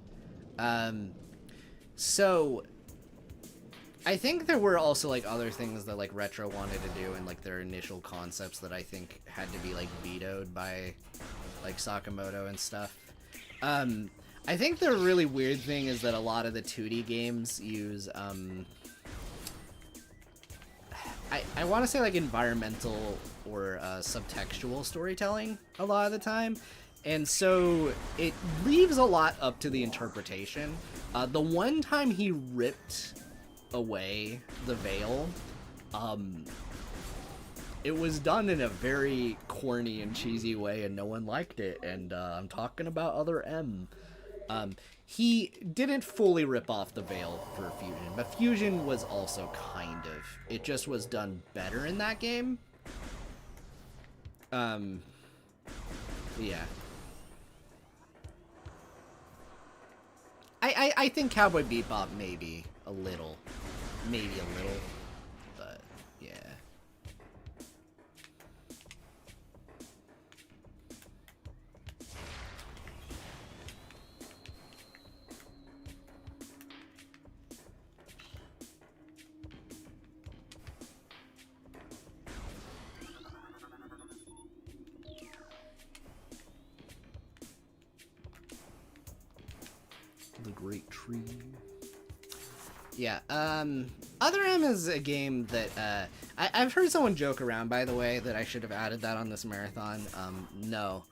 Speaker 1: So I think there were also like other things that like Retro wanted to do and like their initial concepts that I think had to be like vetoed by like Sakamoto and stuff. I think the really weird thing is that a lot of the 2D games use I want to say like environmental or subtextual storytelling a lot of the time, and so it leaves a lot up to the interpretation. The one time he ripped away the veil, it was done in a very corny and cheesy way, and no one liked it, and I'm talking about other M. He didn't fully rip off the veil for Fusion, but Fusion was also kind of. It just was done better in that game. Yeah. I think Cowboy Bebop maybe a little. But, yeah. The Great Tree. Yeah, Other M is a game that, I've heard someone joke around, by the way, that I should have added that on this marathon. No.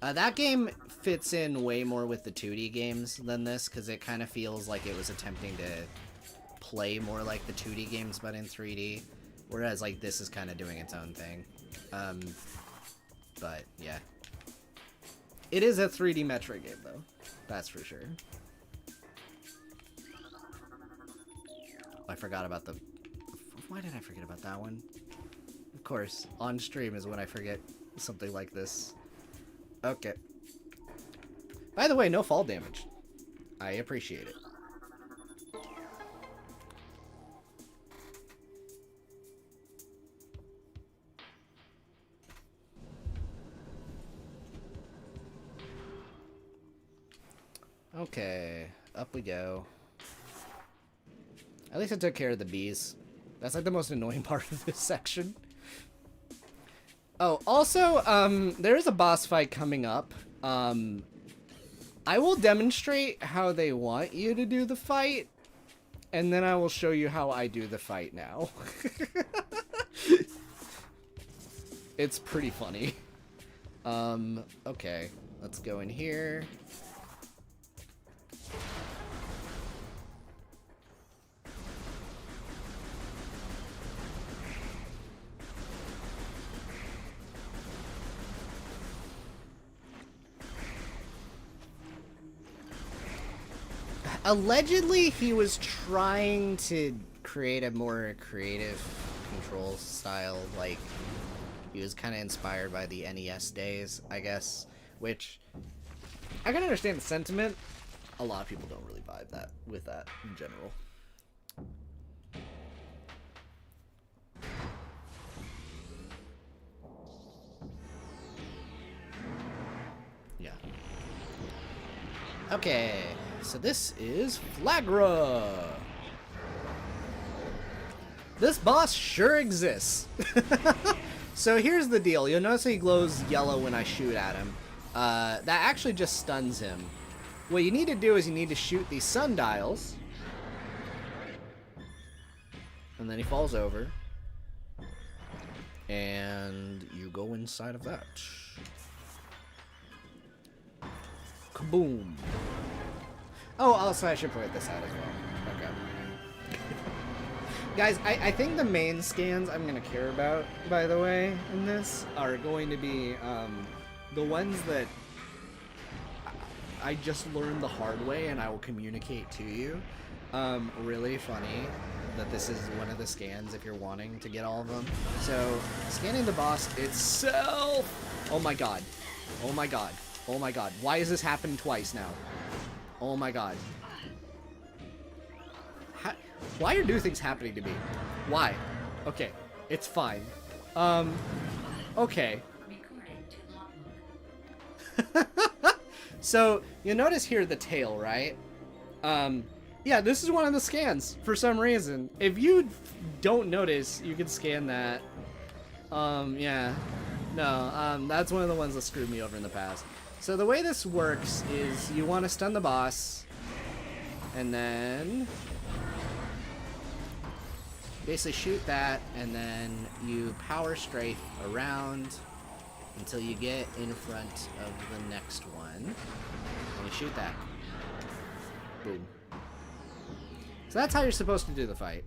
Speaker 1: That game fits in way more with the 2D games than this, because it kind of feels like it was attempting to play more like the 2D games, but in 3D, whereas, like, this is kind of doing its own thing. But, yeah. It is a 3D Metroid game, though. That's for sure. I forgot about the... Why did I forget about that one? Of course, on stream is when I forget something like this. Okay. By the way, no fall damage. I appreciate it. Okay, up we go. At least I took care of the bees. That's like the most annoying part of this section. Oh, also, there is a boss fight coming up. I will demonstrate how they want you to do the fight, and then I will show you how I do the fight now. It's pretty funny. Okay, let's go in here. Allegedly, he was trying to create a more creative control style, like, he was kind of inspired by the NES days, I guess, which, I can understand the sentiment. A lot of people don't really vibe with that in general. Yeah. Okay. So this is Flagra. This boss sure exists. So here's the deal. You'll notice he glows yellow when I shoot at him. That actually just stuns him. What you need to do is you need to shoot these sundials. And then he falls over. And you go inside of that. Kaboom. Oh, also I should point this out as well. Okay. Guys, I think the main scans I'm going to care about, by the way, in this are going to be the ones that I just learned the hard way and I will communicate to you. Really funny that this is one of the scans if you're wanting to get all of them. So, scanning the boss itself. Oh my god. Oh my god. Oh my god. Why is this happening twice now? Oh my god. Why are new things happening to me? Why? Okay. It's fine. Okay. So, you notice here the tail, right? Yeah, this is one of the scans for some reason. If you don't notice, you can scan that. Yeah. No, that's one of the ones that screwed me over in the past. So the way this works is you want to stun the boss, and then basically shoot that, and then you power strafe around until you get in front of the next one, and you shoot that. Boom. So that's how you're supposed to do the fight.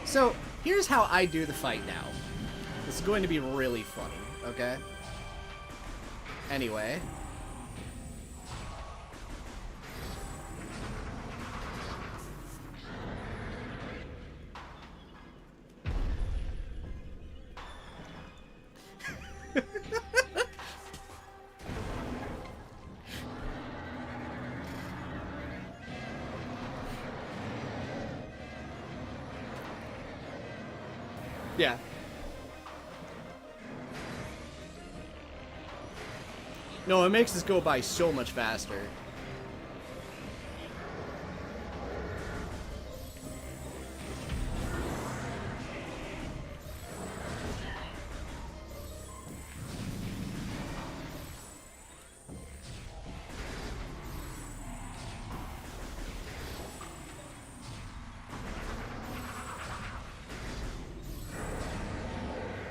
Speaker 1: So, here's how I do the fight now. This is going to be really funny, okay? Anyway. Yeah. No, it makes this go by so much faster.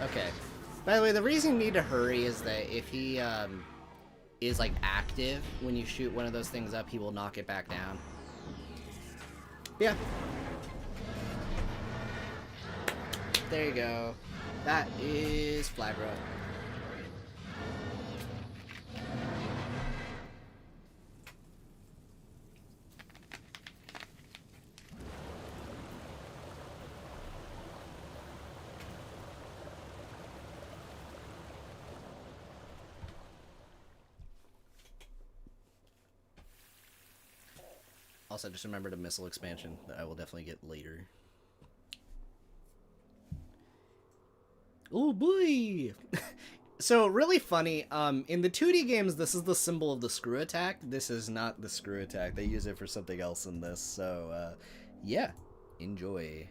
Speaker 1: Okay. By the way, the reason you need to hurry is that if he is like active when you shoot one of those things up, he will knock it back down. Yeah. There you go. That is Flabro. Also, just remembered a missile expansion that I will definitely get later. Oh boy! So, really funny, in the 2D games, this is the symbol of the screw attack. This is not the screw attack. They use it for something else in this, so, yeah. Enjoy.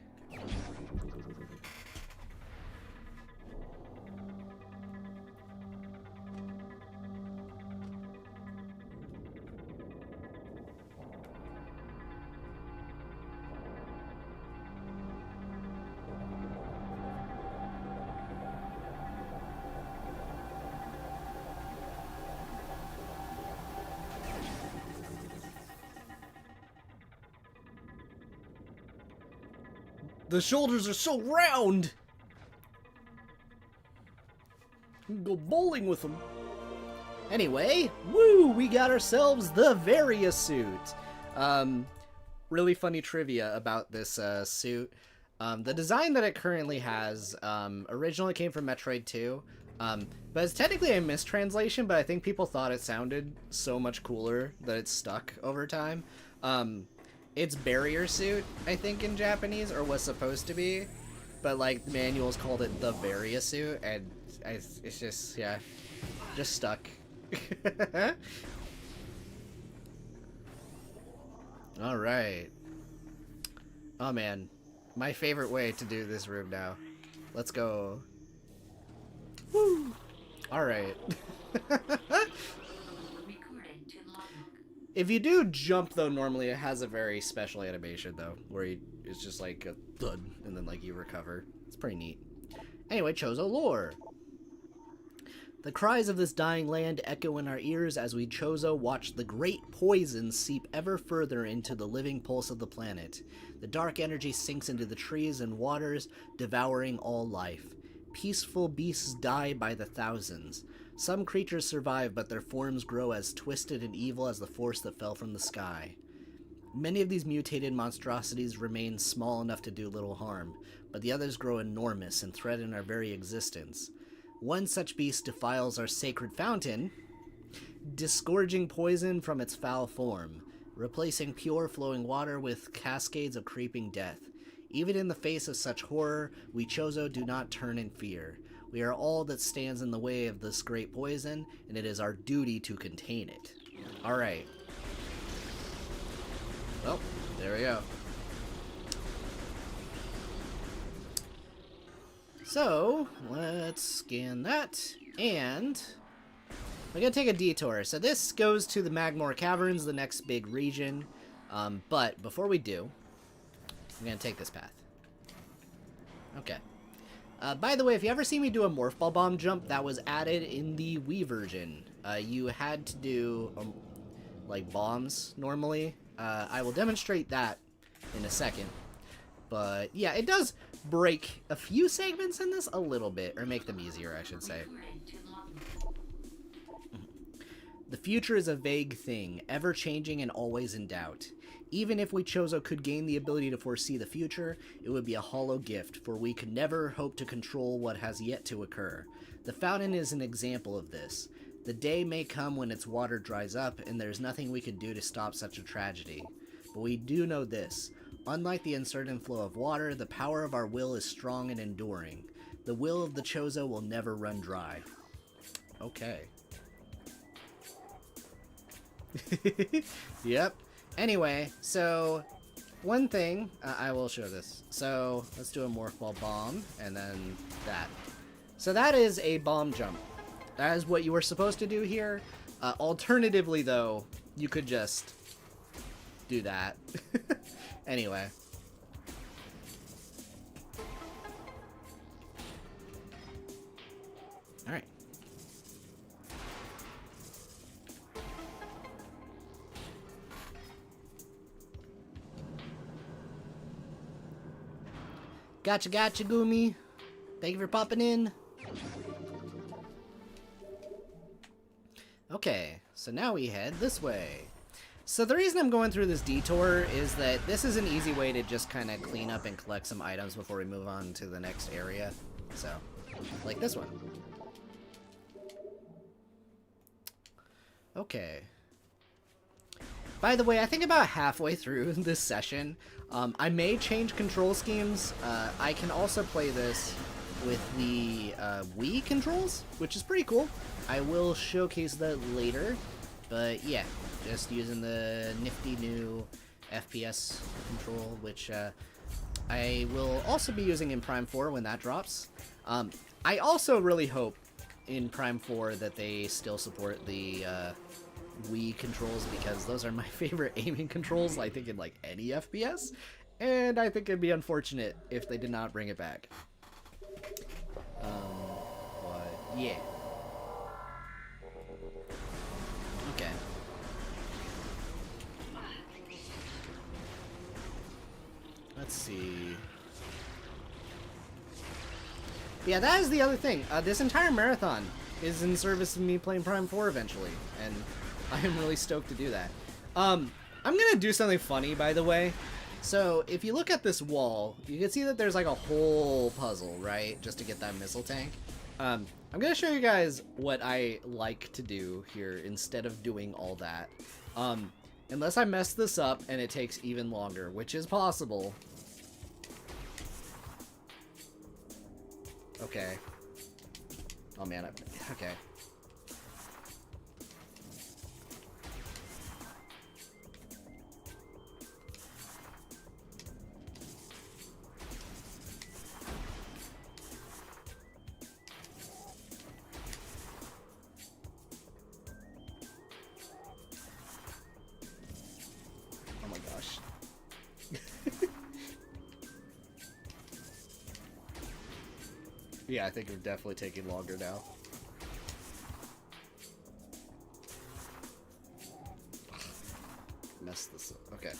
Speaker 1: The shoulders are so round! You can go bowling with them. Anyway, woo! We got ourselves the Varia suit. Really funny trivia about this suit. The design that it currently has originally came from Metroid 2. But it's technically a mistranslation, but I think people thought it sounded so much cooler that it stuck over time. It's barrier suit, I think, in Japanese, or was supposed to be, but like the manuals called it the Varia suit, and it's just, yeah, just stuck. All right. Oh man, my favorite way to do this room now. Let's go. Woo! Alright. If you do jump, though, normally it has a very special animation, though, where it's just like a thud, and then, like, you recover. It's pretty neat. Anyway, Chozo lore. The cries of this dying land echo in our ears as we Chozo watch the great poison seep ever further into the living pulse of the planet. The dark energy sinks into the trees and waters, devouring all life. Peaceful beasts die by the thousands. Some creatures survive, but their forms grow as twisted and evil as the force that fell from the sky. Many of these mutated monstrosities remain small enough to do little harm, but the others grow enormous and threaten our very existence. One such beast defiles our sacred fountain, disgorging poison from its foul form, replacing pure flowing water with cascades of creeping death. Even in the face of such horror, we Chozo do not turn in fear. We are all that stands in the way of this great poison, and it is our duty to contain it. Alright. Well, there we go. So, let's scan that, and we're gonna take a detour. So this goes to the Magmoor Caverns, the next big region, but before we do, I'm gonna take this path. Okay. By the way, if you ever see me do a Morph Ball Bomb jump, that was added in the Wii version. You had to do, like, bombs normally. I will demonstrate that in a second. But, yeah, it does break a few segments in this a little bit, or make them easier, I should say. The future is a vague thing, ever-changing and always in doubt. Even if we Chozo could gain the ability to foresee the future, it would be a hollow gift, for we could never hope to control what has yet to occur. The fountain is an example of this. The day may come when its water dries up, and there's nothing we could do to stop such a tragedy. But we do know this. Unlike the uncertain flow of water, the power of our will is strong and enduring. The will of the Chozo will never run dry. Okay. Yep. Anyway, so one thing, I will show this. So let's do a Morph Ball Bomb, and then that. So that is a bomb jump. That is what you were supposed to do here. Alternatively, though, you could just do that. Anyway. Alright. Gotcha, gotcha, Gumi. Thank you for popping in. Okay, so now we head this way. So the reason I'm going through this detour is that this is an easy way to just kind of clean up and collect some items before we move on to the next area. So, like this one. Okay. By the way, I think about halfway through this session, I may change control schemes. I can also play this with the Wii controls, which is pretty cool. I will showcase that later, but yeah, just using the nifty new FPS control, which I will also be using in Prime 4 when that drops. I also really hope in Prime 4 that they still support the Wii controls, because those are my favorite aiming controls, I think, in like any FPS, and I think it'd be unfortunate if they did not bring it back. But yeah. Okay. Let's see. Yeah, that is the other thing. This entire marathon is in service of me playing Prime 4 eventually, and I am really stoked to do that. I'm gonna do something funny, by the way. So, if you look at this wall, you can see that there's like a whole puzzle, right? Just to get that missile tank. I'm gonna show you guys what I like to do here instead of doing all that. Unless I mess this up and it takes even longer, which is possible. Okay. Oh man, okay. Yeah, I think we're definitely taking longer now. Mess this up. Okay.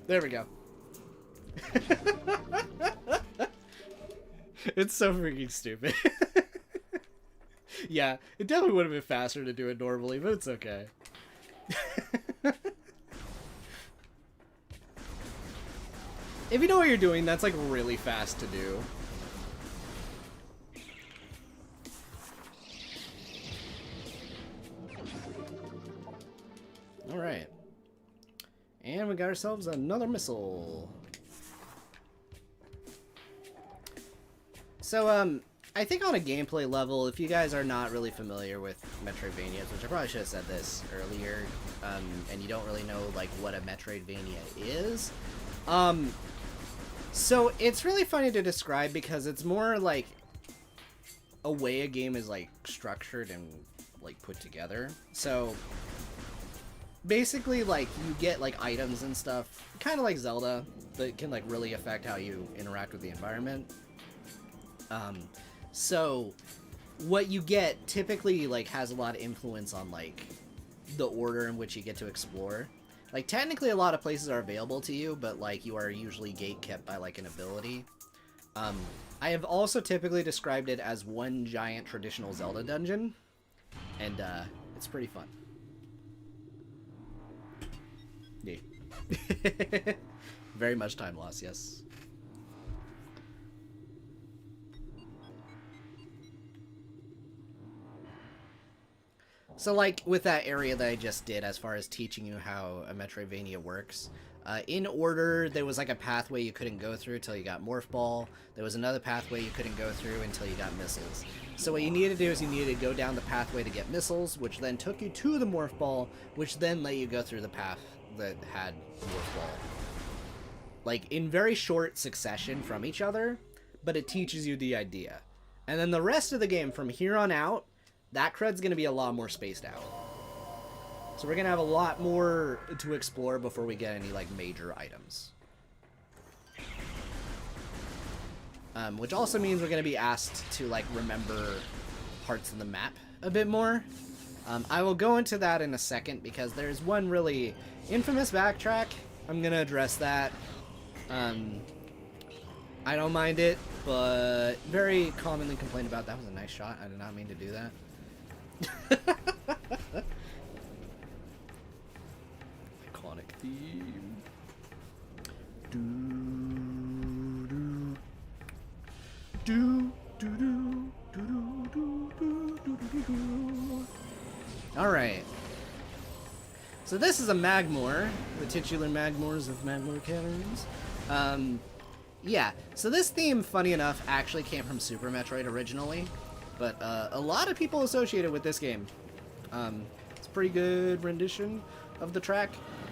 Speaker 1: There we go. It's so freaking stupid. Yeah, it definitely would have been faster to do it normally, but it's okay. If you know what you're doing, that's like really fast to do. Alright. And we got ourselves another missile. So, I think on a gameplay level, if you guys are not really familiar with Metroidvanias, which I probably should have said this earlier, and you don't really know, like, what a Metroidvania is, so it's really funny to describe because it's more like a way a game is, like, structured and, like, put together. So basically, like, you get, like, items and stuff, kind of like Zelda, that can, like, really affect how you interact with the environment. So what you get typically, like, has a lot of influence on, like, the order in which you get to explore. Like, technically a lot of places are available to you, but, like, you are usually gate-kept by, like, an ability. I have also typically described it as one giant traditional Zelda dungeon, and, it's pretty fun. Yeah. Very much time loss, yes. So, like, with that area that I just did, as far as teaching you how a Metroidvania works, in order, there was, like, a pathway you couldn't go through until you got Morph Ball. There was another pathway you couldn't go through until you got Missiles. So what you needed to do is you needed to go down the pathway to get Missiles, which then took you to the Morph Ball, which then let you go through the path that had Morph Ball. Like, in very short succession from each other, but it teaches you the idea. And then the rest of the game, from here on out, that crud's going to be a lot more spaced out. So we're going to have a lot more to explore before we get any, like, major items. Which also means we're going to be asked to, like, remember parts of the map a bit more. I will go into that in a second because there's one really infamous backtrack. I'm going to address that. I don't mind it, but very commonly complained about. That was a nice shot. I did not mean to do that. Iconic theme. Alright. So this is a Magmor, the titular Magmors of Magmor Caverns. Yeah, so this theme, funny enough, actually came from Super Metroid originally, but a lot of people associated with this game. It's a pretty good rendition of the track.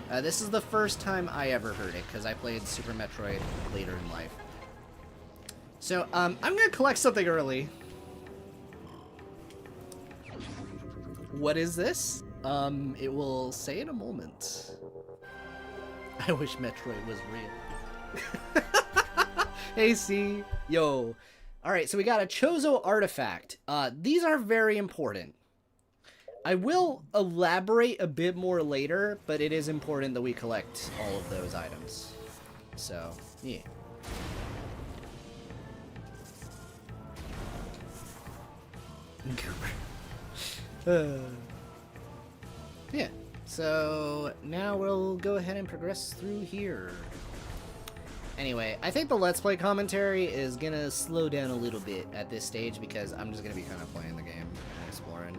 Speaker 1: This is the first time I ever heard it, because I played Super Metroid later in life. So, I'm gonna collect something early. What is this? It will say in a moment. I wish Metroid was real. Hey, C. Yo. Alright, so we got a Chozo artifact. These are very important. I will elaborate a bit more later, but it is important that we collect all of those items. So, yeah. Yeah, so now we'll go ahead and progress through here. Anyway, I think the Let's Play commentary is gonna slow down a little bit at this stage because I'm just gonna be kind of playing the game and exploring.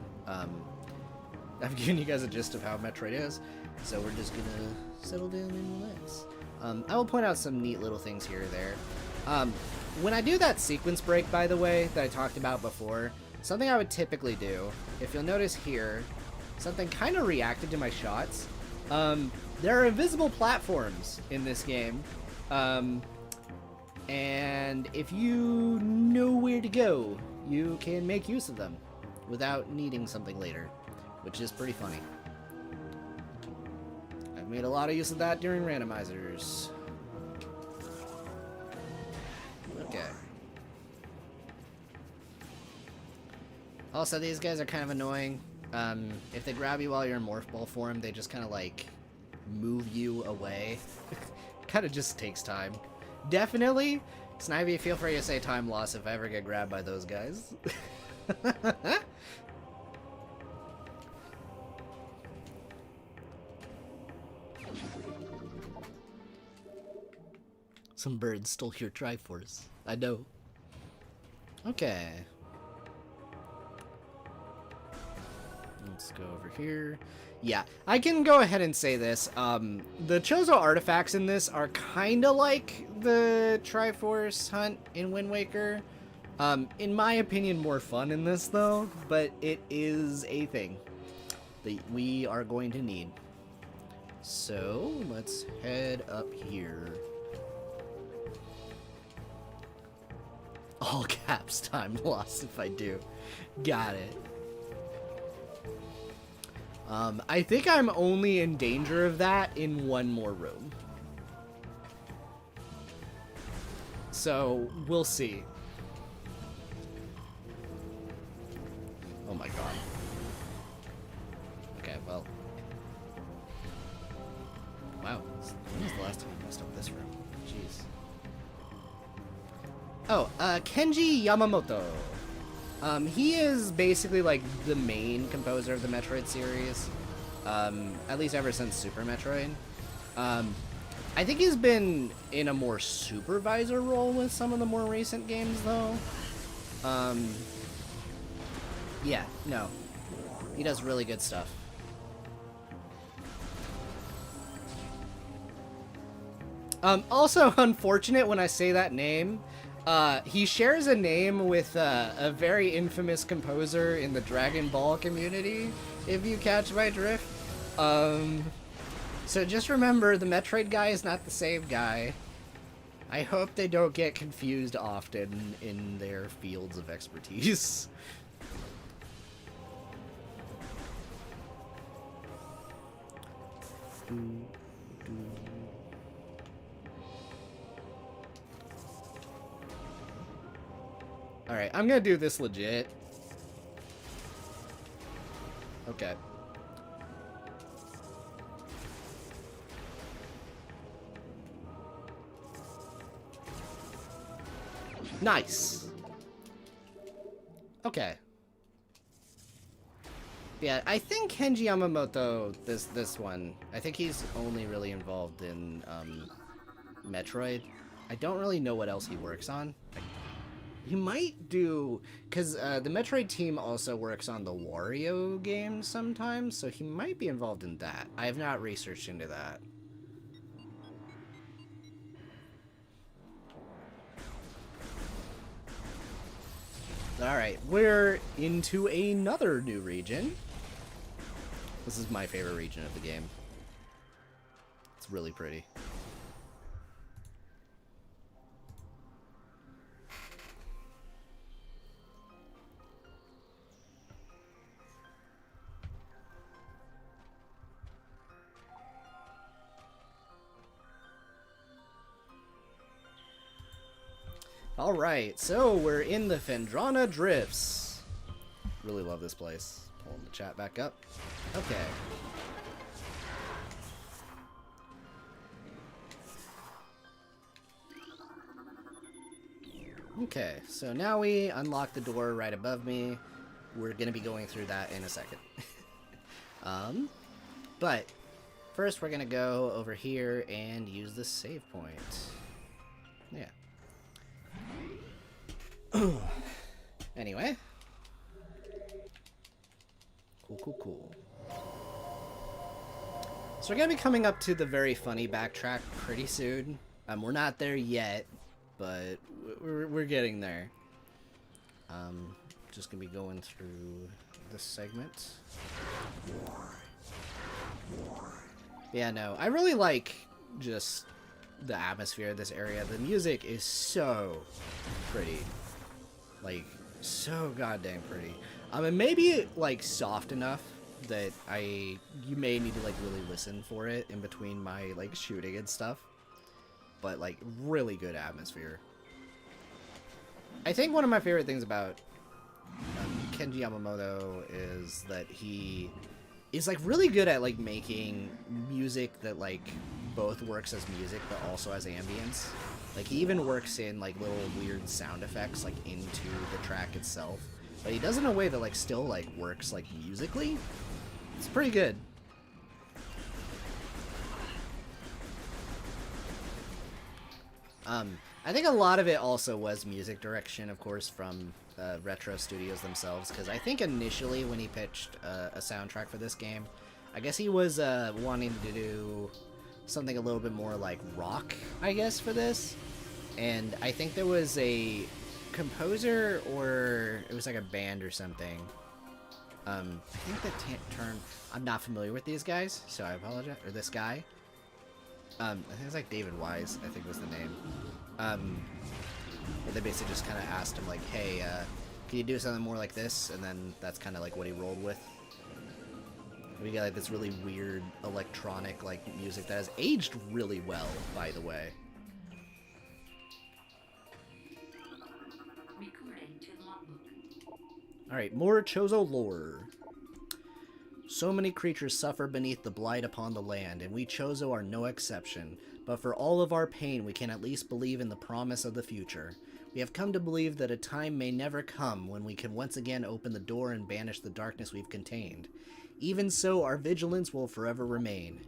Speaker 1: I've given you guys a gist of how Metroid is, so we're just gonna settle down and relax. I will point out some neat little things here or there. When I do that sequence break, by the way, that I talked about before, something I would typically do, if you'll notice here, something kind of reacted to my shots. There are invisible platforms in this game, and if you know where to go, you can make use of them without needing something later, which is pretty funny. Made a lot of use of that during randomizers. Okay. Also, these guys are kind of annoying. If they grab you while you're in morph ball form, they just kind of like move you away. Kind of just takes time. Definitely, Snivy, feel free to say time loss if I ever get grabbed by those guys. Some birds stole your Triforce. I know. Okay. Let's go over here. Yeah, I can go ahead and say this. The Chozo artifacts in this are kind of like the Triforce hunt in Wind Waker. In my opinion, more fun in this, though. But it is a thing that we are going to need. So, let's head up here. All caps, time loss if I do. Got it. I think I'm only in danger of that in one more room. So, we'll see. Oh my god. Okay, well. Wow, when was the last time I messed up this room? Jeez. Oh, Kenji Yamamoto. He is basically like the main composer of the Metroid series, at least ever since Super Metroid. I think he's been in a more supervisor role with some of the more recent games, though. Yeah, no. He does really good stuff. Also unfortunate when I say that name. He shares a name with a very infamous composer in the Dragon Ball community, if you catch my drift. So just remember, the Metroid guy is not the same guy. I hope they don't get confused often in their fields of expertise. Alright, I'm gonna do this legit. Okay. Nice. Okay. Yeah, I think Kenji Yamamoto, this one, I think he's only really involved in Metroid. I don't really know what else he works on. He might do, because the Metroid team also works on the Wario games sometimes, so he might be involved in that. I have not researched into that. Alright, we're into another new region. This is my favorite region of the game. It's really pretty. Alright, so we're in the Phendrana Drifts. Really love this place. Pulling the chat back up. Okay. Okay, so now we unlock the door right above me. We're gonna be going through that in a second. But first we're gonna go over here and use the save point. Yeah. Anyway. Cool. So we're gonna be coming up to the very funny backtrack pretty soon. We're not there yet, but we're getting there. Just gonna be going through this segment. Yeah, no, I really like just the atmosphere of this area. The music is so pretty. Like, so goddamn pretty. And maybe, like, soft enough that you may need to like really listen for it in between my like shooting and stuff, but like really good atmosphere. I think one of my favorite things about Kenji Yamamoto is that he is like really good at like making music that like both works as music but also as ambience. Like he even works in like little weird sound effects like into the track itself, but he does it in a way that like still like works like musically. It's pretty good. I think a lot of it also was music direction, of course, from Retro Studios themselves, because I think initially when he pitched a soundtrack for this game, I guess he was wanting to do something a little bit more like rock, I guess, for this. And I think there was a composer, or it was like a band or something. I think the term, I'm not familiar with these guys, so I apologize, or this guy. I think it's like David Wise, I think was the name. They basically just kind of asked him like, hey, can you do something more like this? And then that's kind of like what he rolled with. We got like this really weird electronic like music that has aged really well, by the way. Alright, more Chozo lore. So many creatures suffer beneath the blight upon the land, and we Chozo are no exception. But for all of our pain, we can at least believe in the promise of the future. We have come to believe that a time may never come when we can once again open the door and banish the darkness we've contained. Even so, our vigilance will forever remain.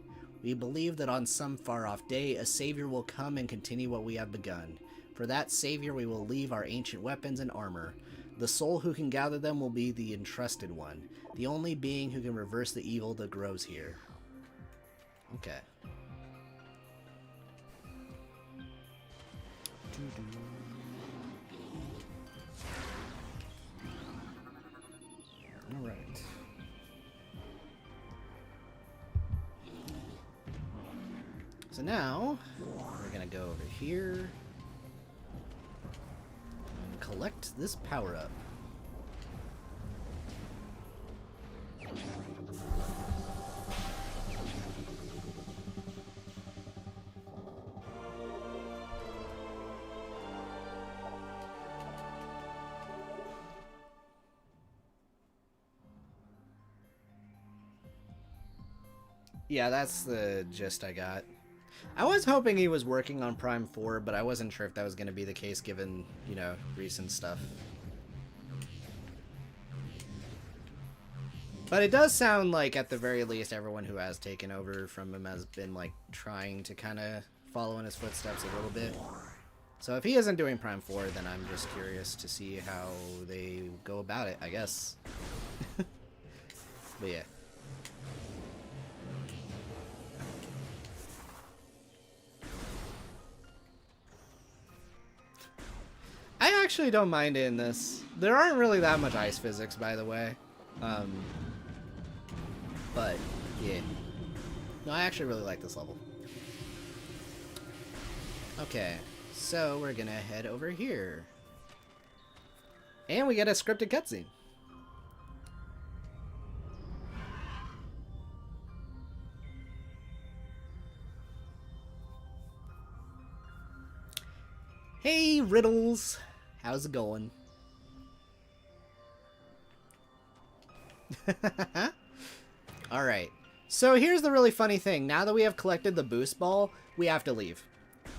Speaker 1: We believe that on some far-off day, a savior will come and continue what we have begun. For that savior, we will leave our ancient weapons and armor. The soul who can gather them will be the entrusted one, the only being who can reverse the evil that grows here. Okay. Alright. So now, we're gonna go over here and collect this power-up. Yeah, that's the gist I got. I was hoping he was working on Prime 4, but I wasn't sure if that was going to be the case given, you know, recent stuff. But it does sound like, at the very least, everyone who has taken over from him has been, like, trying to kind of follow in his footsteps a little bit. So if he isn't doing Prime 4, then I'm just curious to see how they go about it, I guess. But yeah. I actually don't mind it in this. There aren't really that much ice physics, by the way. But, yeah. No, I actually really like this level. Okay, so we're gonna head over here. And we get a scripted cutscene. Hey, Riddles! How's it going? Alright, so here's the really funny thing. Now that we have collected the boost ball, we have to leave.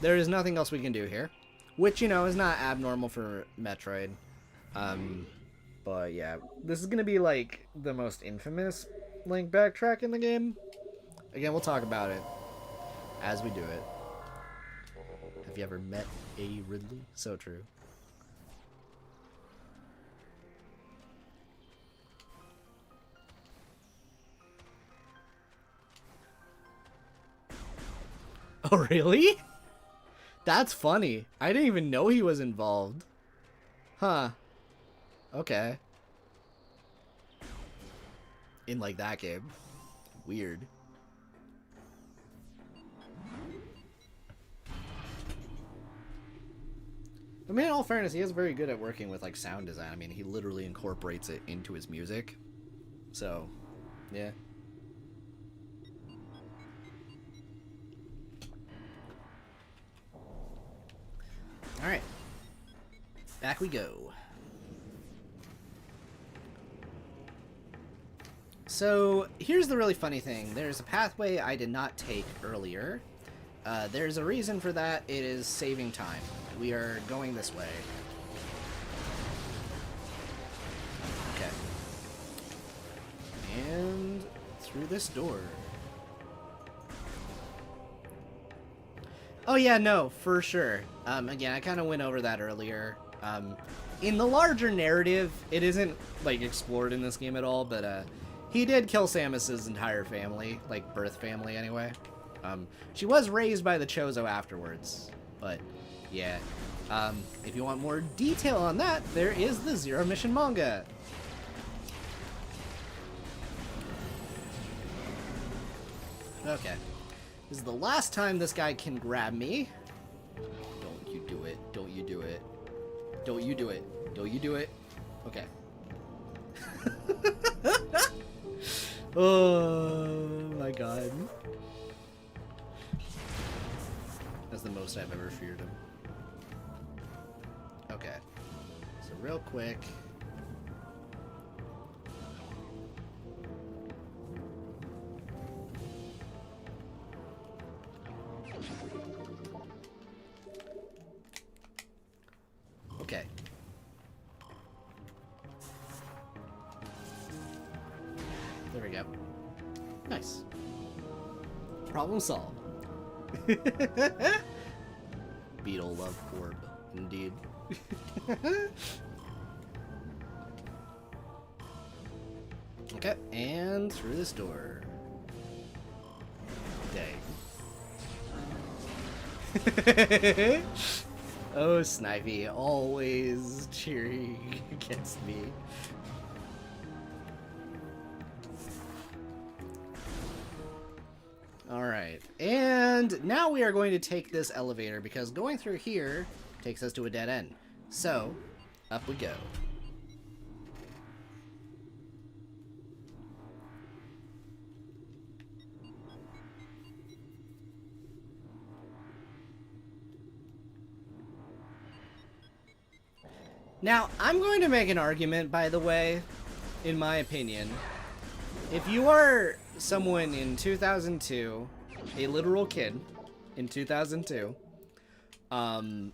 Speaker 1: There is nothing else we can do here. Which, you know, is not abnormal for Metroid. But yeah, this is gonna be like the most infamous Link backtrack in the game. Again, we'll talk about it as we do it. Have you ever met a Ridley? So true. Oh, really? That's funny. I didn't even know he was involved. Huh. Okay. In, like, that game. Weird. I mean, in all fairness, he is very good at working with, like, sound design. I mean, he literally incorporates it into his music. So, Yeah. Alright. Back we go. So, here's the really funny thing. There's a pathway I did not take earlier. There's a reason for that. It is saving time. We are going this way. Okay. And through this door. Oh yeah, no, for sure. Again, I kind of went over that earlier. In the larger narrative, it isn't, like, explored in this game at all, but, he did kill Samus's entire family, like, birth family anyway. She was raised by the Chozo afterwards, but, yeah. If you want more detail on that, there is the Zero Mission manga. Okay. This is the last time this guy can grab me. Don't you do it. Don't you do it. Don't you do it. Don't you do it. Okay. Oh my god. That's the most I've ever feared him. Okay. So real quick. Okay. There we go. Nice. Problem solved. Beetle love orb, indeed. Okay, and through this door. Dang. Oh, Snivy, always cheering against me. Alright, and now we are going to take this elevator because going through here takes us to a dead end. So, up we go. Now, I'm going to make an argument, by the way, in my opinion. If you are someone in 2002, a literal kid in 2002,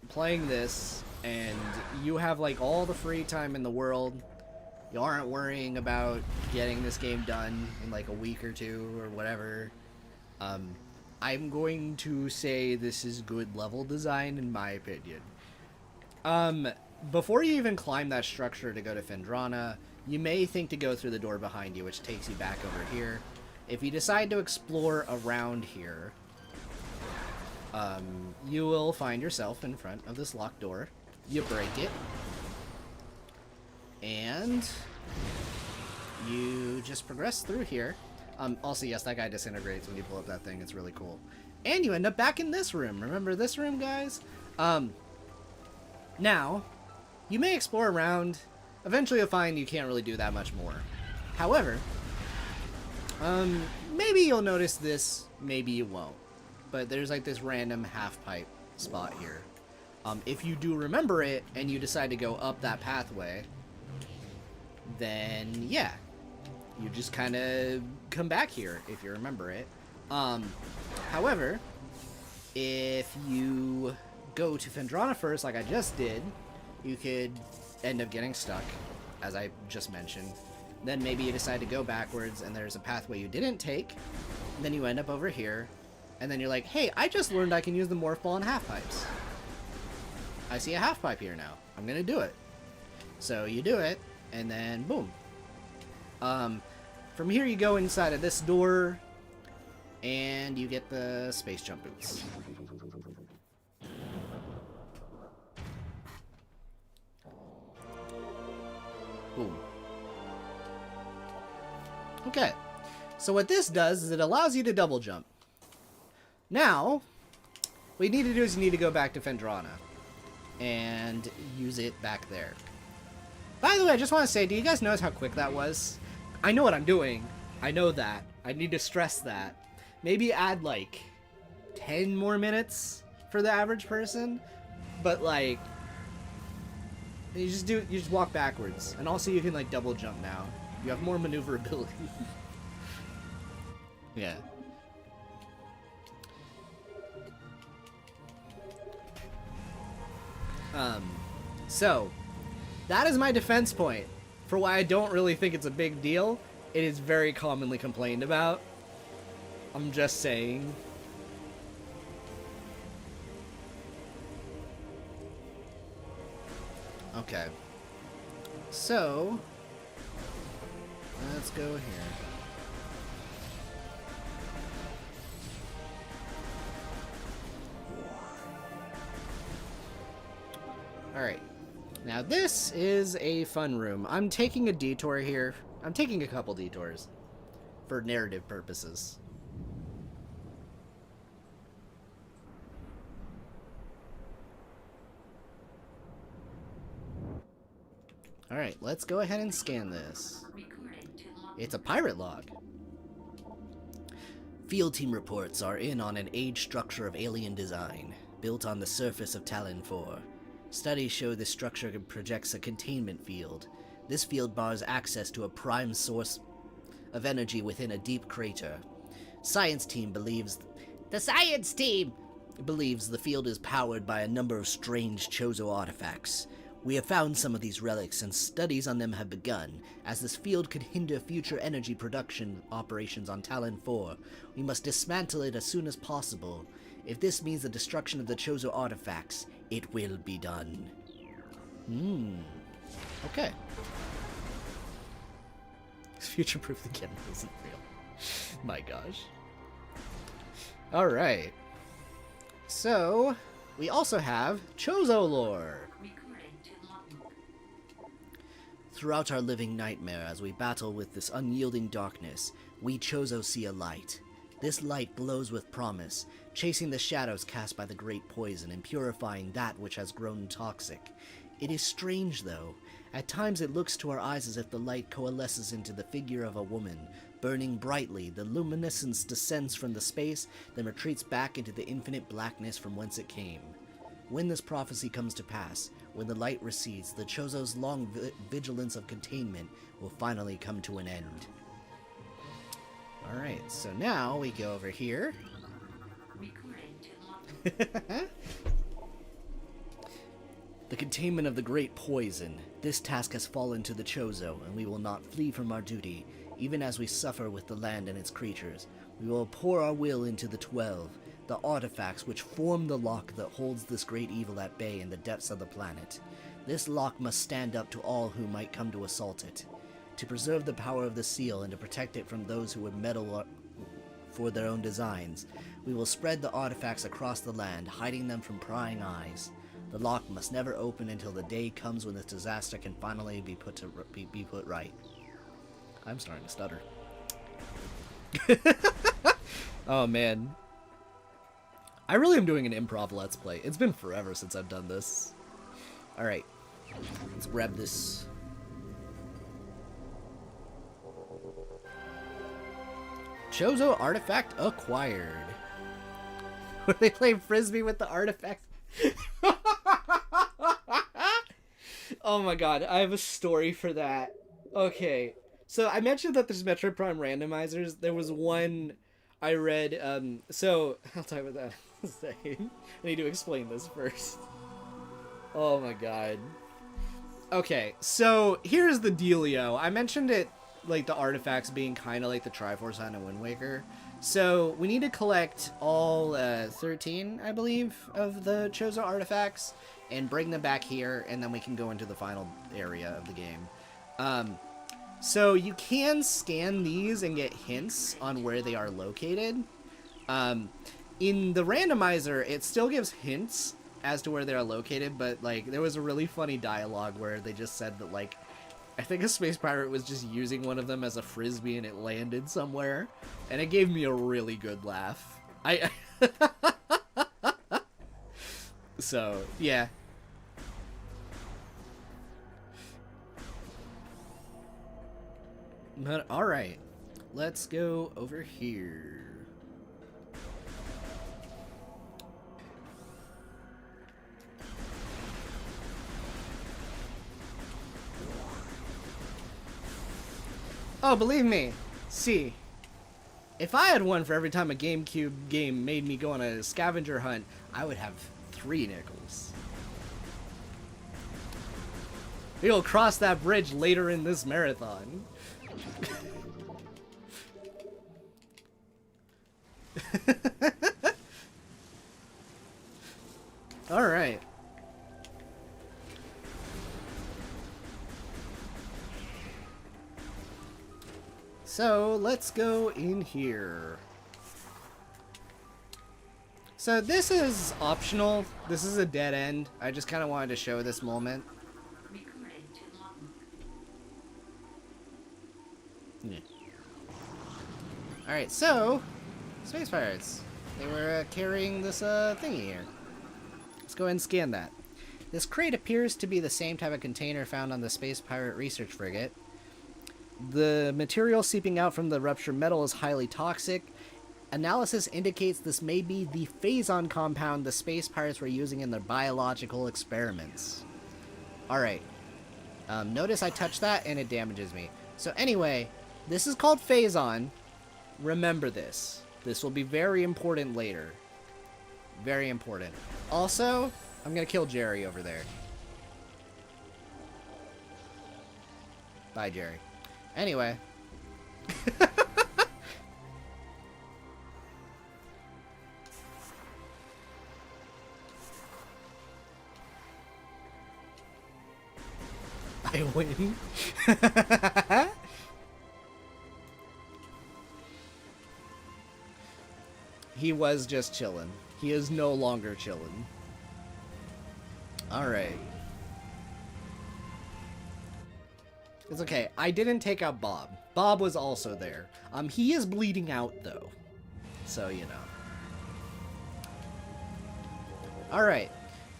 Speaker 1: playing this, and you have, like, all the free time in the world, you aren't worrying about getting this game done in, like, a week or two or whatever, I'm going to say this is good level design, in my opinion. Before you even climb that structure to go to Phendrana, you may think to go through the door behind you, which takes you back over here. If you decide to explore around here, you will find yourself in front of this locked door. You break it, and you just progress through here. Also, yes, that guy disintegrates when you pull up that thing. It's really cool. And you end up back in this room. Remember this room, guys? Now, you may explore around. Eventually you'll find you can't really do that much more. However, maybe you'll notice this, maybe you won't. But there's like this random half-pipe spot here. If you do remember it, and you decide to go up that pathway, then yeah, you just kind of come back here if you remember it. However, if you go to Phendrana first, like I just did, you could end up getting stuck, as I just mentioned. Then maybe you decide to go backwards, and there's a pathway you didn't take, and then you end up over here, and then you're like, hey, I just learned I can use the morph ball and half pipes. I see a half pipe here now. I'm gonna do it. So you do it, and then boom. From here you go inside of this door, and you get the space jump boots. Boom. Okay, so what this does is it allows you to double jump. Now, what you need to do is you need to go back to Phendrana and use it back there. By the way, I just want to say, do you guys notice how quick that was? I know what I'm doing, I know that. I need to stress that. Maybe add like 10 more minutes for the average person, but like you just walk backwards, and also you can like double jump now. You have more maneuverability. Yeah. So that is my defense point for why I don't really think it's a big deal. It is very commonly complained about. I'm just saying. Okay. So, let's go here. Alright. Now this is a fun room. I'm taking a detour here. I'm taking a couple detours for narrative purposes. Alright, let's go ahead and scan this. It's a pirate log. Field team reports are in on an age structure of alien design, built on the surface of Tallon 4. Studies show this structure projects a containment field. This field bars access to a prime source of energy within a deep crater. The science team believes the field is powered by a number of strange Chozo artifacts. We have found some of these relics, and studies on them have begun. As this field could hinder future energy production operations on Tallon 4, we must dismantle it as soon as possible. If this means the destruction of the Chozo artifacts, it will be done. Okay. Future-proof the camera isn't real. My gosh. Alright. So, we also have Chozo lore. Throughout our living nightmare, as we battle with this unyielding darkness, we Chozo see a light. This light glows with promise, chasing the shadows cast by the great poison and purifying that which has grown toxic. It is strange, though. At times it looks to our eyes as if the light coalesces into the figure of a woman. Burning brightly, the luminescence descends from the space, then retreats back into the infinite blackness from whence it came. When this prophecy comes to pass, when the light recedes, the Chozo's long vigilance of containment will finally come to an end. Alright, so now we go over here. The containment of the great poison. This task has fallen to the Chozo, and we will not flee from our duty, even as we suffer with the land and its creatures. We will pour our will into the 12, the artifacts which form the lock that holds this great evil at bay in the depths of the planet. This lock must stand up to all who might come to assault it. To preserve the power of the seal and to protect it from those who would meddle for their own designs, we will spread the artifacts across the land, hiding them from prying eyes. The lock must never open until the day comes when this disaster can finally be put right. I'm starting to stutter. Oh man. I really am doing an improv Let's Play. It's been forever since I've done this. Alright. Let's grab this. Chozo artifact acquired. Were they playing frisbee with the artifact? Oh my god, I have a story for that. Okay, so I mentioned that there's Metroid Prime randomizers. There was one I read, so I'll talk about that in a second. I need to explain this first. Oh my god. Okay, so here's the dealio. I mentioned it, like the artifacts being kind of like the Triforce Hunt and Wind Waker. So we need to collect all 13, I believe, of the Chozo artifacts and bring them back here, and then we can go into the final area of the game. So you can scan these and get hints on where they are located. In the randomizer, it still gives hints as to where they are located, but like there was a really funny dialogue where they just said that like I think a space pirate was just using one of them as a frisbee and it landed somewhere, and it gave me a really good laugh. So yeah. But all right, let's go over here. Oh, believe me, see, if I had one for every time a GameCube game made me go on a scavenger hunt, I would have 3 nickels. We'll cross that bridge later in this marathon. All right. So let's go in here. So this is optional. This is a dead end. I just kind of wanted to show this moment. Yeah. Alright, so Space Pirates. They were carrying this thingy here. Let's go ahead and scan that. This crate appears to be the same type of container found on the Space Pirate Research Frigate. The material seeping out from the ruptured metal is highly toxic. Analysis indicates this may be the phazon compound the Space Pirates were using in their biological experiments. Alright. Notice I touched that and it damages me. So anyway, this is called phazon. Remember this. This will be very important later. Very important. Also, I'm gonna kill Jerry over there. Bye, Jerry. Anyway. I win. He was just chilling. He is no longer chilling. Alright. It's okay. I didn't take out Bob. Bob was also there. He is bleeding out, though. So, you know. Alright.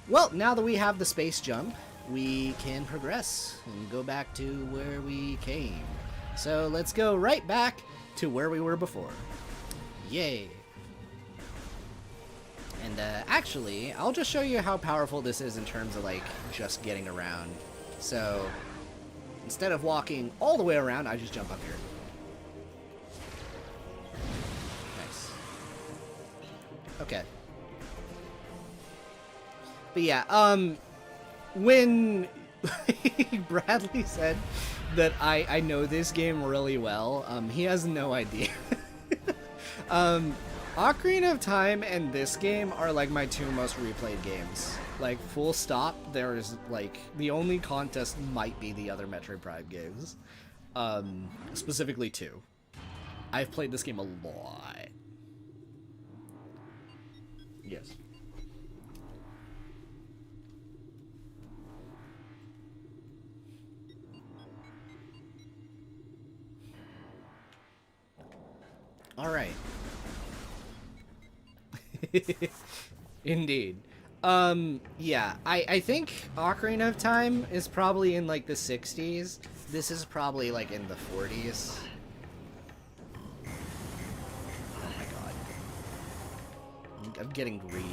Speaker 1: Well, now that we have the space jump, we can progress and go back to where we came. So, let's go right back to where we were before. Yay. And, actually, I'll just show you how powerful this is in terms of, like, just getting around. So, instead of walking all the way around, I just jump up here. Nice. Okay. But yeah, when Bradley said that I know this game really well, he has no idea. Ocarina of Time and this game are like my 2 most replayed games. Like, full stop, there's like, the only contest might be the other Metroid Prime games. Specifically 2. I've played this game a lot. Yes. Alright. Indeed. Yeah, I think Ocarina of Time is probably in, like, the 60s. This is probably, like, in the 40s. Oh my god. I'm getting greedy.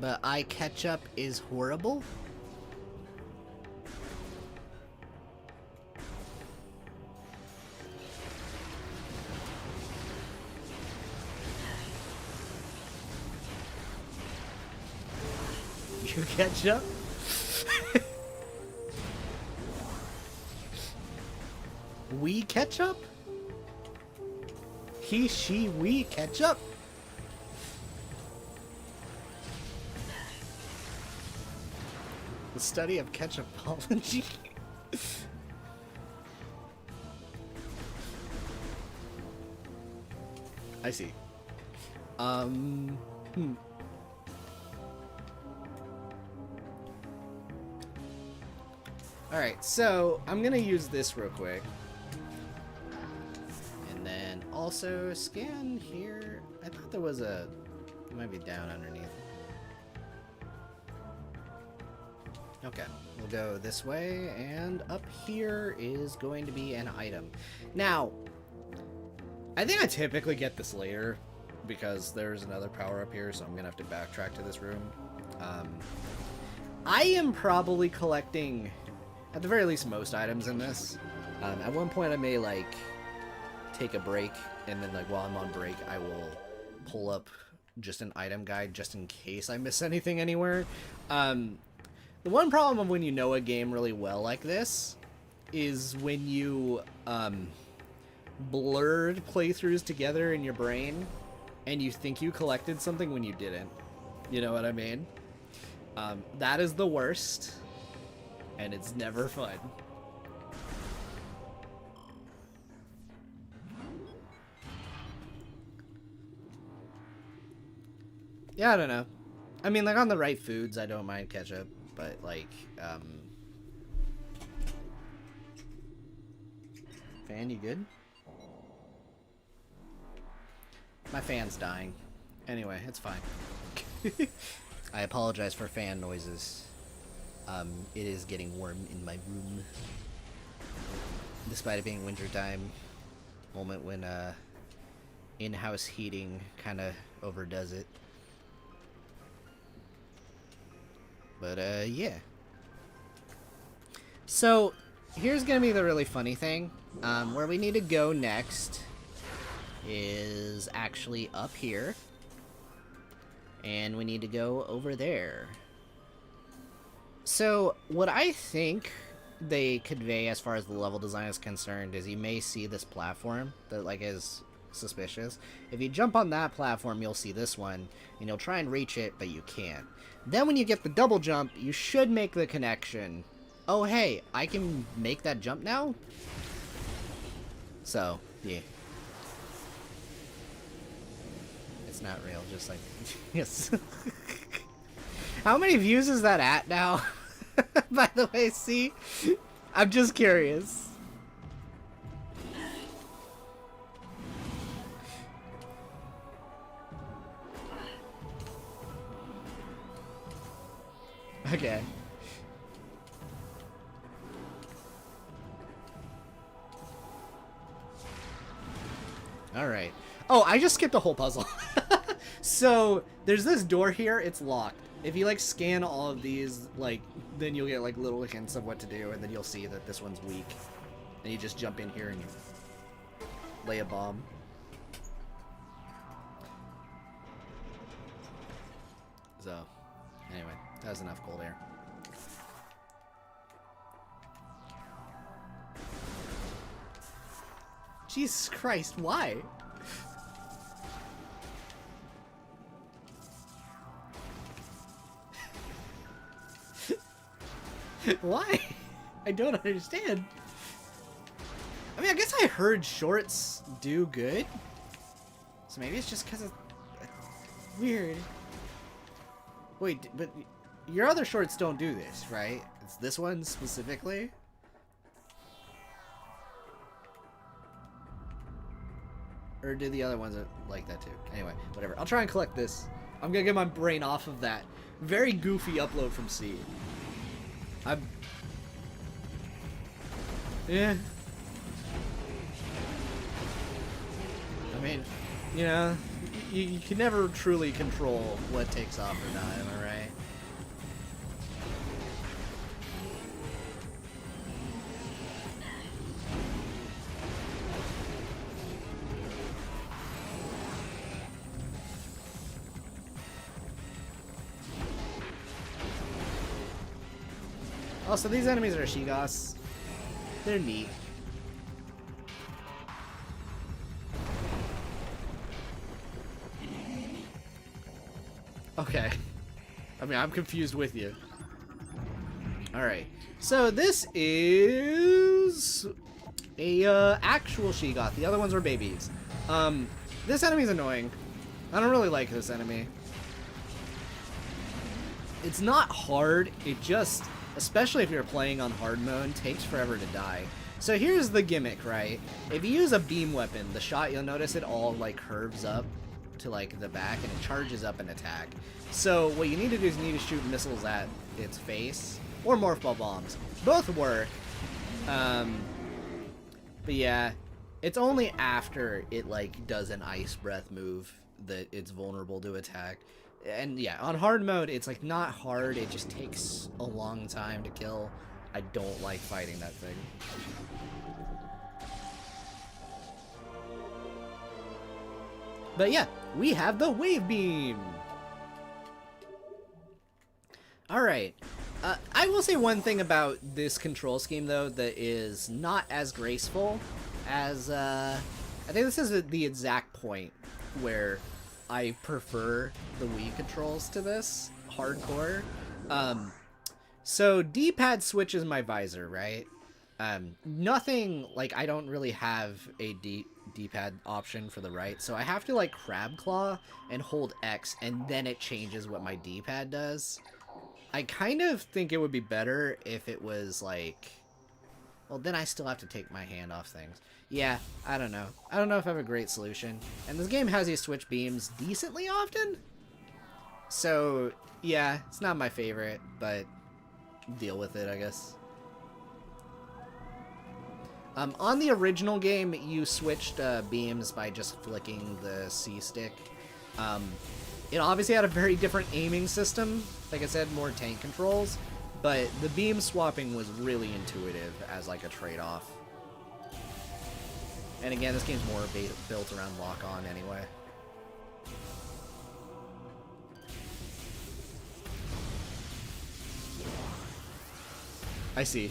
Speaker 1: But I catch up is horrible? You catch up? We catch up? He, she, we catch up? The study of ketchupology. I see. Alright, so I'm gonna use this real quick. And then also scan here. I thought there was a... It might be down underneath. Okay, we'll go this way, and up here is going to be an item. Now, I think I typically get this later, because there's another power up here, so I'm gonna have to backtrack to this room. I am probably collecting, at the very least, most items in this. At one point I may, like, take a break, and then, like, while I'm on break, I will pull up just an item guide just in case I miss anything anywhere. The one problem of when you know a game really well like this is when you blurred playthroughs together in your brain and you think you collected something when you didn't. You know what I mean? That is the worst, and it's never fun. Yeah, I don't know. I mean, like, on the right foods, I don't mind ketchup, but, like, Fan, you good? My fan's dying. Anyway, it's fine. I apologize for fan noises. It is getting warm in my room. Despite it being wintertime. Moment when, in-house heating kind of overdoes it. But, yeah. So, here's gonna be the really funny thing. Where we need to go next is actually up here. And we need to go over there. So, what I think they convey as far as the level design is concerned is you may see this platform that, like, is suspicious. If you jump on that platform, you'll see this one, and you'll try and reach it, but you can't. Then when you get the double jump, you should make the connection. Oh, hey, I can make that jump now? So, yeah. It's not real, just like... yes. How many views is that at now? By the way, see? I'm just curious. Okay. Alright. Oh, I just skipped the whole puzzle. So, there's this door here, it's locked. If you, like, scan all of these, like, then you'll get, like, little hints of what to do, and then you'll see that this one's weak. And you just jump in here and you lay a bomb. So, anyway, that was enough cold air. Jesus Christ, why? Why? I don't understand. I mean, I guess I heard shorts do good. So maybe it's just because it's weird. Wait, but your other shorts don't do this, right? It's this one specifically? Or do the other ones like that too? Anyway, whatever. I'll try and collect this. I'm gonna get my brain off of that very goofy upload from C. Yeah. I mean, you know, you can never truly control what takes off or not, am I right? Oh, so these enemies are Shigas. They're neat. Okay. I mean, I'm confused with you. Alright. So this is a actual Shigoth. The other ones are babies. This enemy's annoying. I don't really like this enemy. It's not hard, it just especially if you're playing on hard mode, takes forever to die. So here's the gimmick, right? If you use a beam weapon, the shot, you'll notice it all like curves up to like the back and it charges up an attack. So what you need to do is you need to shoot missiles at its face or morph ball bombs. Both work. But yeah, it's only after it like does an ice breath move that it's vulnerable to attack. And yeah, on hard mode, it's like not hard, it just takes a long time to kill. I don't like fighting that thing. But yeah, we have the wave beam. Alright. I will say one thing about this control scheme, though, that is not as graceful as, I think this is the exact point where I prefer the Wii controls to this, hardcore. So D-pad switches my visor, right? Nothing, like, I don't really have a D-pad option for the right, so I have to, like, crab claw and hold X, and then it changes what my D-pad does. I kind of think it would be better if it was, like... Well, then I still have to take my hand off things. Yeah, I don't know. I don't know if I have a great solution. And this game has you switch beams decently often. So, yeah, it's not my favorite, but deal with it, I guess. On the original game, you switched beams by just flicking the C stick. It obviously had a very different aiming system. Like I said, more tank controls. But the beam swapping was really intuitive as like a trade-off. And again, this game's more built around lock-on anyway. I see.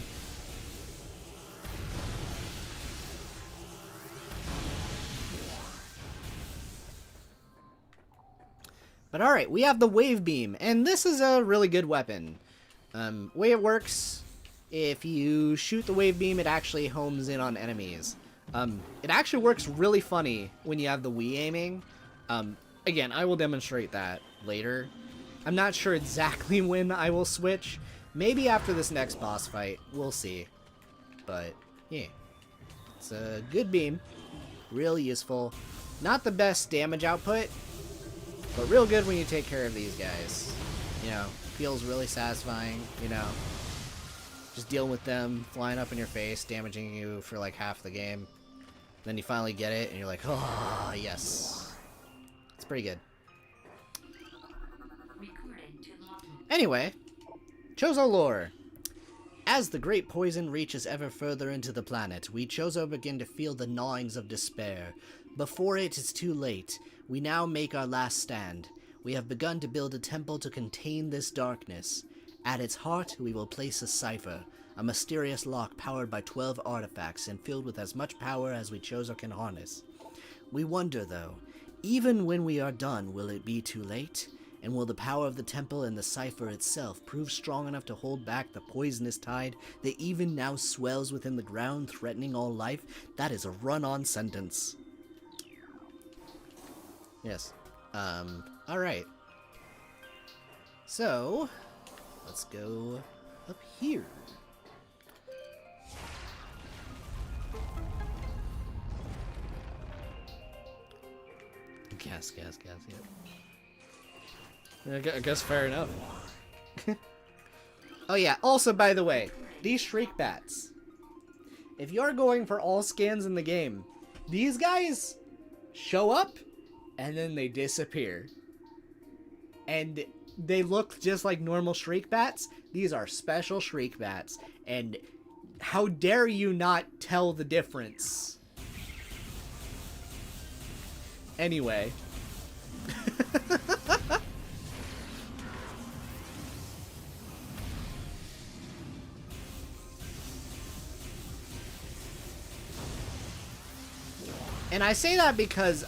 Speaker 1: But alright, we have the wave beam, and this is a really good weapon. Way it works, if you shoot the wave beam, it actually homes in on enemies. It actually works really funny when you have the Wii aiming. Again, I will demonstrate that later. I'm not sure exactly when I will switch. Maybe after this next boss fight. We'll see. But, yeah. It's a good beam. Real useful. Not the best damage output, but real good when you take care of these guys. You know, feels really satisfying, you know. Just dealing with them, flying up in your face, damaging you for like half the game. Then you finally get it, and you're like, oh, yes. It's pretty good. Anyway, Chozo lore. As the great poison reaches ever further into the planet, we Chozo begin to feel the gnawings of despair. Before it is too late, we now make our last stand. We have begun to build a temple to contain this darkness. At its heart, we will place a cipher, a mysterious lock powered by 12 artifacts and filled with as much power as we Chozo can harness. We wonder, though, even when we are done, will it be too late? And will the power of the temple and the cipher itself prove strong enough to hold back the poisonous tide that even now swells within the ground, threatening all life? That is a run-on sentence. Yes. Alright. So, let's go up here. Gas, yeah. I guess fair enough. Oh yeah, also by the way, these Shriek Bats. If you're going for all scans in the game, these guys show up and then they disappear. And they look just like normal Shriek Bats. These are special Shriek Bats. And how dare you not tell the difference? Anyway. And I say that because,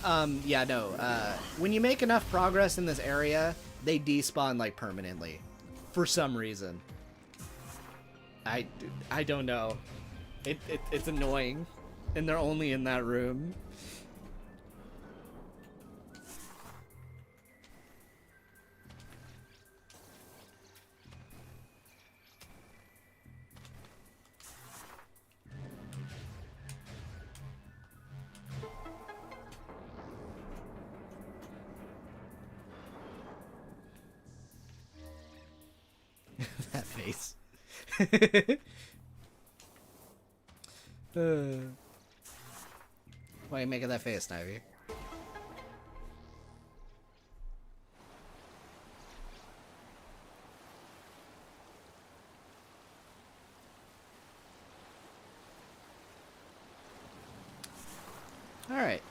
Speaker 1: when you make enough progress in this area, they despawn, like, permanently. For some reason. I don't know. It's annoying. And they're only in that room. face. Why are you making that face, Snivy? Alright.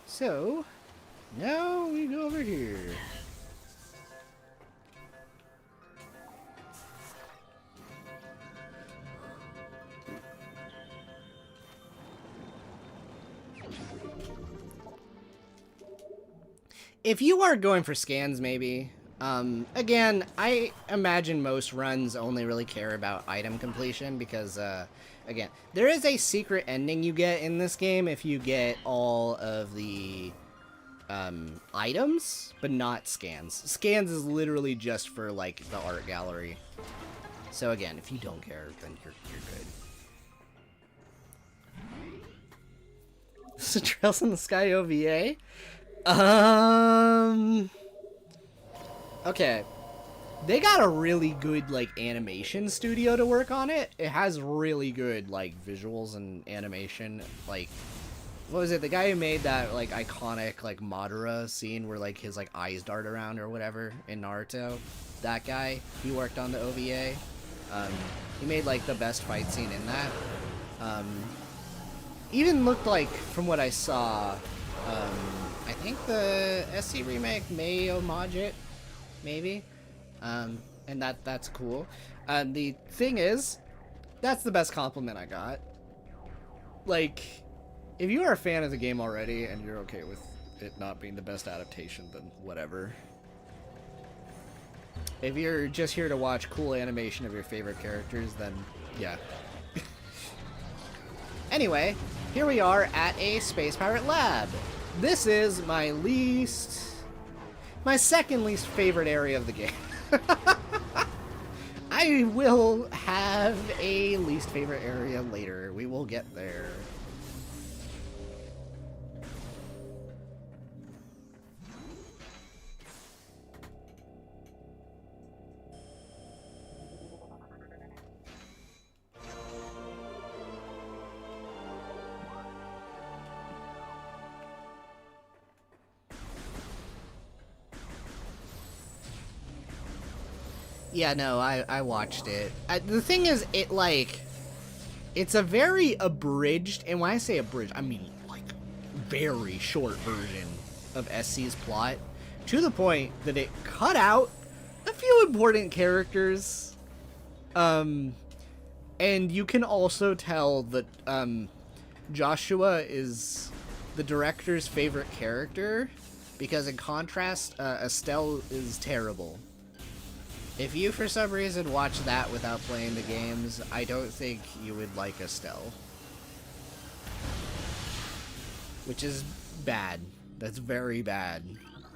Speaker 1: So, now we go over here. If you are going for scans, maybe. Again, I imagine most runs only really care about item completion because, again, there is a secret ending you get in this game if you get all of the items, but not scans. Scans is literally just for, like, the art gallery. So, again, if you don't care, then you're good. This is Trails in the Sky OVA? Okay. They got a really good, like, animation studio to work on it. It has really good, like, visuals and animation. Like, what was it? The guy who made that, like, iconic, like, Madara scene where, like, his, like, eyes dart around or whatever in Naruto. That guy, he worked on the OVA. He made, like, the best fight scene in that. Even looked like, from what I saw, I think the SC remake may homage it, maybe, and that's cool. The thing is, that's the best compliment I got. Like, if you are a fan of the game already and you're okay with it not being the best adaptation, then whatever. If you're just here to watch cool animation of your favorite characters, then yeah. Anyway, here we are at a Space Pirate Lab. This is my second least favorite area of the game. I will have a least favorite area later. We will get there. Yeah, no, I watched it. The thing is, it's a very abridged, and when I say abridged, I mean, like, very short version of SC's plot, to the point that it cut out a few important characters, and you can also tell that, Joshua is the director's favorite character, because in contrast, Estelle is terrible. If you, for some reason, watch that without playing the games, I don't think you would like Estelle. Which is bad. That's very bad.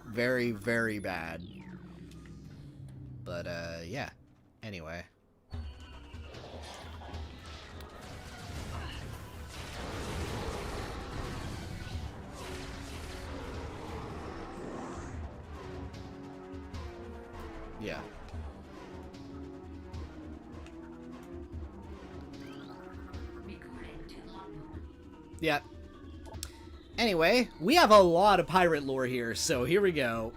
Speaker 1: Very, very bad. But, yeah. Anyway. Yeah. Yeah. Anyway, we have a lot of pirate lore here, so here we go.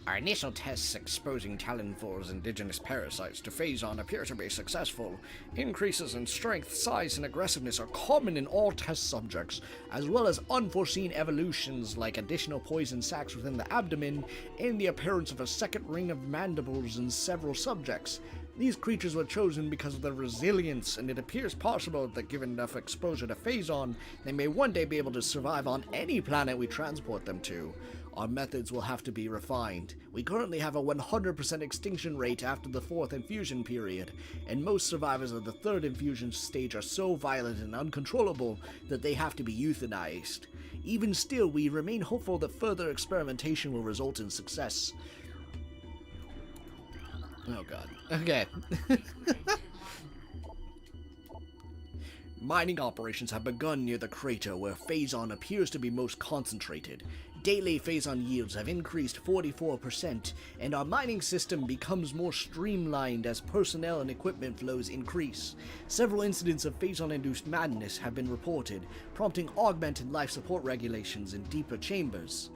Speaker 1: Our initial tests exposing Tallon 4's indigenous parasites to Phazon appear to be successful. Increases in strength, size, and aggressiveness are common in all test subjects, as well as unforeseen evolutions like additional poison sacs within the abdomen and the appearance of a second ring of mandibles in several subjects. These creatures were chosen because of their resilience, and it appears possible that given enough exposure to Phazon, they may one day be able to survive on any planet we transport them to. Our methods will have to be refined. We currently have a 100% extinction rate after the 4th infusion period, and most survivors of the 3rd infusion stage are so violent and uncontrollable that they have to be euthanized. Even still, we remain hopeful that further experimentation will result in success. Oh god. Okay.
Speaker 2: Mining operations have begun near the crater where Phazon appears to be most concentrated. Daily Phazon yields have increased 44%, and our mining system becomes more streamlined as personnel and equipment flows increase. Several incidents of Phazon-induced madness have been reported, prompting augmented life support regulations in deeper chambers.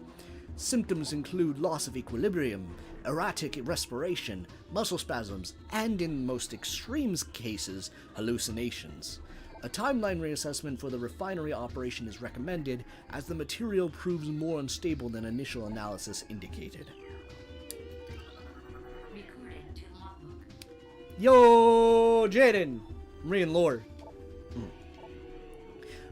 Speaker 2: Symptoms include loss of equilibrium, erratic respiration, muscle spasms, and in most extreme cases, hallucinations. A timeline reassessment for the refinery operation is recommended as the material proves more unstable than initial analysis indicated.
Speaker 3: Recording to logbook.
Speaker 1: Yo, Jaden! Marine lore.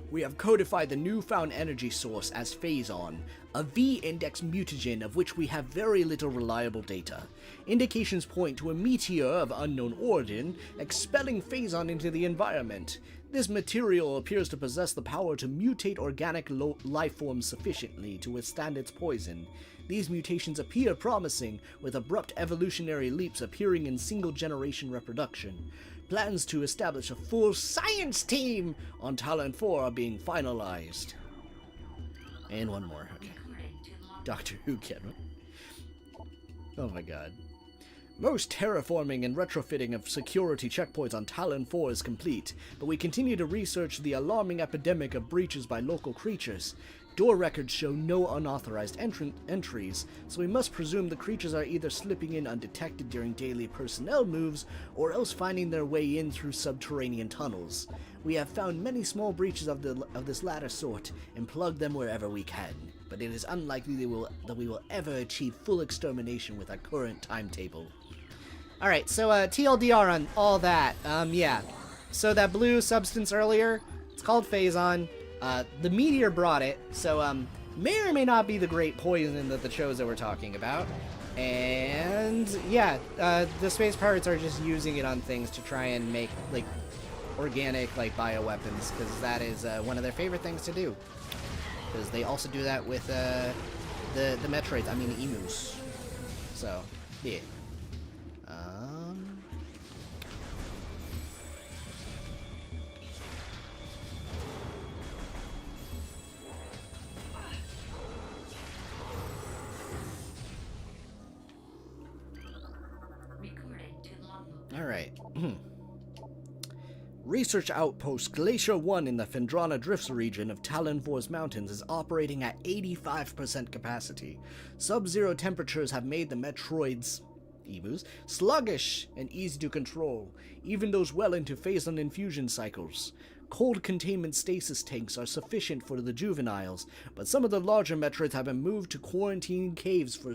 Speaker 2: We have codified the newfound energy source as Phazon, a V-index mutagen of which we have very little reliable data. Indications point to a meteor of unknown origin expelling Phazon into the environment. This material appears to possess the power to mutate organic life forms sufficiently to withstand its poison. These mutations appear promising, with abrupt evolutionary leaps appearing in single-generation reproduction. Plans to establish a full science team on Tallon 4 are being finalized. And one more. Okay. Doctor Who camera. Oh my god. Most terraforming and retrofitting of security checkpoints on Tallon 4 is complete, but we continue to research the alarming epidemic of breaches by local creatures. Door records show no unauthorized entries, so we must presume the creatures are either slipping in undetected during daily personnel moves, or else finding their way in through subterranean tunnels. We have found many small breaches of this latter sort, and plugged them wherever we can, but it is unlikely that we will ever achieve full extermination with our current timetable.
Speaker 1: Alright, so TLDR on all that. Yeah. So that blue substance earlier, it's called Phazon. The meteor brought it, so may or may not be the great poison that the Chozo were talking about. And yeah, the space pirates are just using it on things to try and make like organic like bioweapons, because that is one of their favorite things to do. Because they also do that with the Metroids, I mean the emus. So yeah.
Speaker 2: Alright. Research Outpost Glacier 1 in the Phendrana Drifts region of Tallon 4's mountains is operating at 85% capacity. Sub-zero temperatures have made the Metroids, emus, sluggish and easy to control, even those well into Phazon infusion cycles. Cold containment stasis tanks are sufficient for the juveniles, but some of the larger Metroids have been moved to quarantine caves for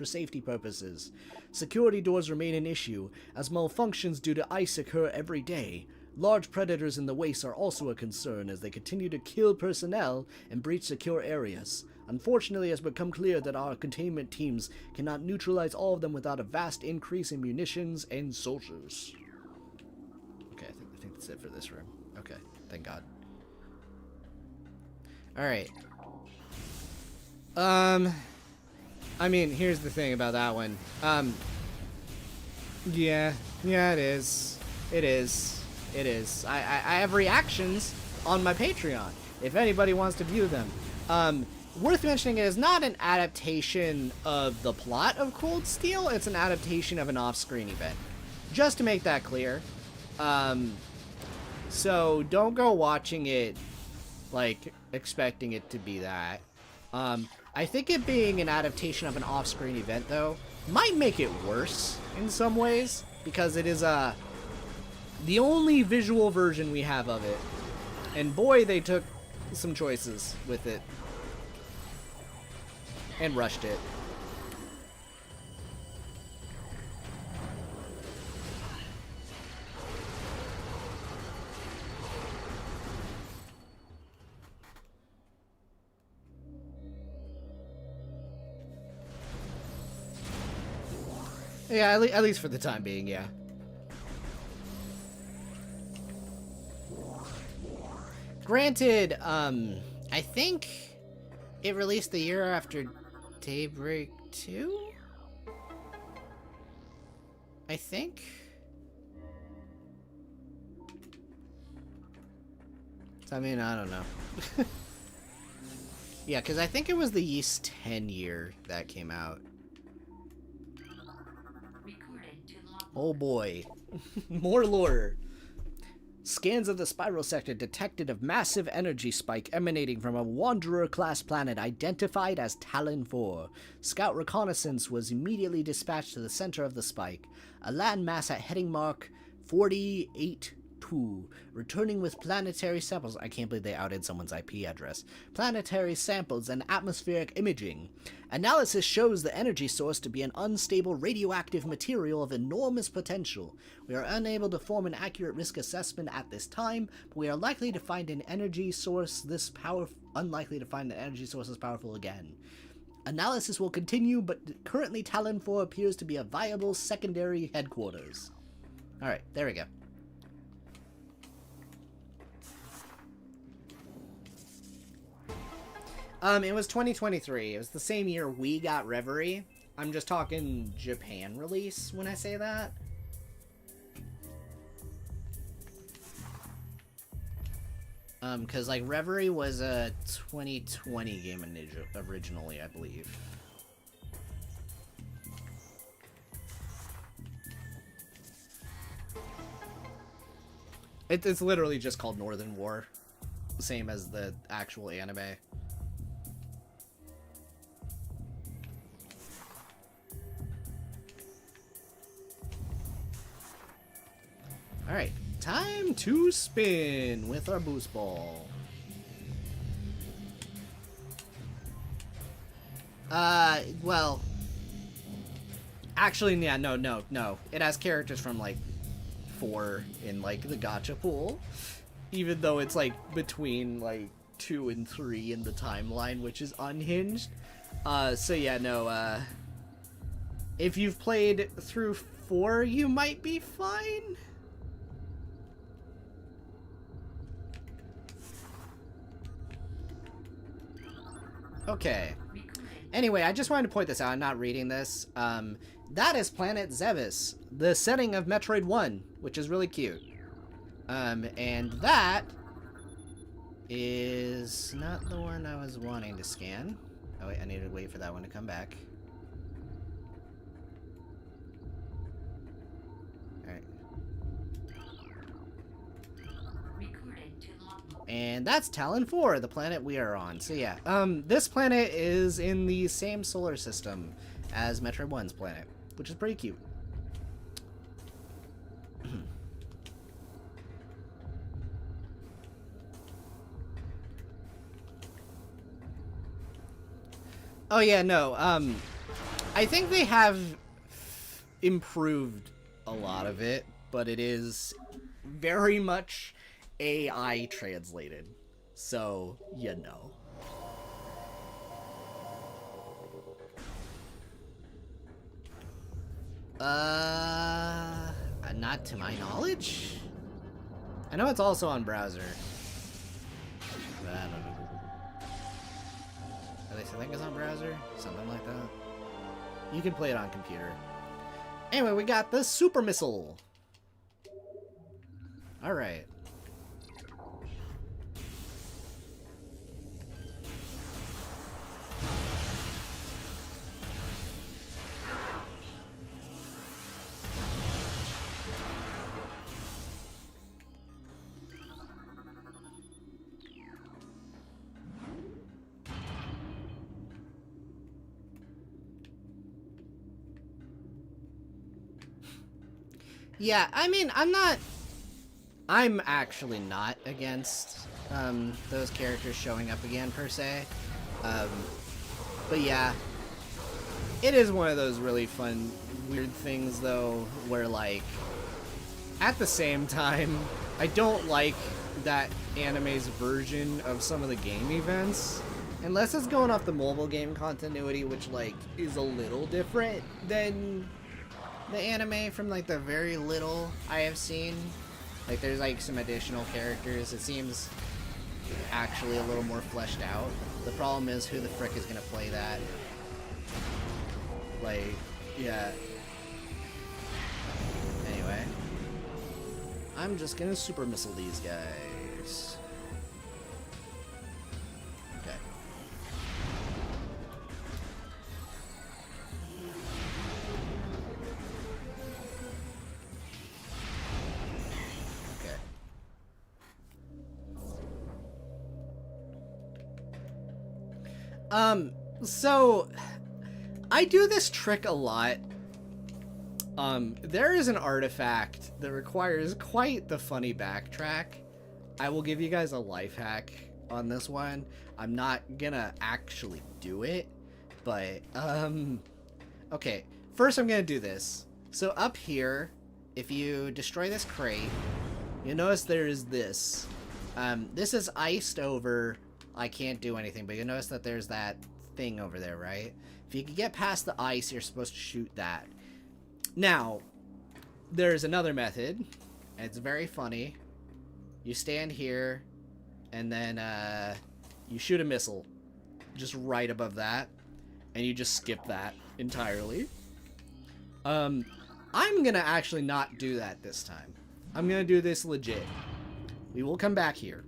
Speaker 2: safety purposes. Security doors remain an issue, as malfunctions due to ice occur every day. Large predators in the wastes are also a concern as they continue to kill personnel and breach secure areas. Unfortunately, it has become clear that our containment teams cannot neutralize all of them without a vast increase in munitions and soldiers. Okay, I think that's it for this room. Okay, thank God.
Speaker 1: Alright. I mean, here's the thing about that one. Yeah, it is. It is. I have reactions on my Patreon, if anybody wants to view them. Worth mentioning, it is not an adaptation of the plot of Cold Steel, it's an adaptation of an off-screen event. Just to make that clear. So don't go watching it, like, expecting it to be that. I think it being an adaptation of an off-screen event, though, might make it worse in some ways, because it is, the only visual version we have of it. And boy, they took some choices with it. And rushed it. Yeah, at least for the time being, yeah. Granted, I think it released the year after Daybreak 2? I think? I mean, I don't know. Yeah, because I think it was the Yeast 10 year that came out.
Speaker 3: Recorded to logbook.
Speaker 1: Oh boy.
Speaker 2: More lore. Scans of the spiral sector detected a massive energy spike emanating from a Wanderer-class planet identified as Tallon 4. Scout reconnaissance was immediately dispatched to the center of the spike, a landmass at heading mark 482, returning with planetary samples. I can't believe they outed someone's IP address. Planetary samples and atmospheric imaging. Analysis shows the energy source to be an unstable radioactive material of enormous potential. We are unable to form an accurate risk assessment at this time, but we are likely to find an energy source unlikely to find an energy source as powerful again. Analysis will continue, but currently Tallon 4 appears to be a viable secondary headquarters. Alright, there we go.
Speaker 1: It was 2023. It was the same year we got Reverie. I'm just talking Japan release when I say that. Because, like, Reverie was a 2020 game originally, I believe. It's literally just called Northern War. Same as the actual anime. Alright, time to spin with our boost ball. Well... Actually, yeah, no. It has characters from, like, 4 in, like, the gacha pool. Even though it's, like, between, like, 2 and 3 in the timeline, which is unhinged. So yeah, no, if you've played through 4, you might be fine. Okay. Anyway, I just wanted to point this out. I'm not reading this. That is Planet Zevis, the setting of Metroid 1, which is really cute. And that is not the one I was wanting to scan. Oh wait, I need to wait for that one to come back. Alright. And that's Tallon 4, the planet we are on. So yeah, this planet is in the same solar system as Metroid 1's planet, which is pretty cute. Oh yeah, no, I think they have improved a lot of it, but it is very much AI translated, so you know. Not to my knowledge. I know it's also on browser, but I don't know. At least I think it's on browser, something like that. You can play it on computer. Anyway, we got the super missile. All right. Yeah, I mean, I'm actually not against those characters showing up again, per se. But yeah, it is one of those really fun, weird things, though, where, like, at the same time, I don't like that anime's version of some of the game events. Unless it's going off the mobile game continuity, which, like, is a little different than the anime from, like, the very little I have seen. Like, there's, like, some additional characters. It seems actually a little more fleshed out. The problem is, who the frick is gonna play that? Like, yeah. Anyway. I'm just gonna super missile these guys. So I do this trick a lot. There is an artifact that requires quite the funny backtrack. I will give you guys a life hack on this one. I'm not gonna actually do it, but, okay. First I'm gonna do this. So up here, if you destroy this crate, you'll notice there is this. This is iced over. I can't do anything, but you'll notice that there's that thing over there, right? If you can get past the ice, you're supposed to shoot that. Now, there's another method, and it's very funny. You stand here, and then you shoot a missile just right above that, and you just skip that entirely. I'm gonna actually not do that this time. I'm gonna do this legit. We will come back here.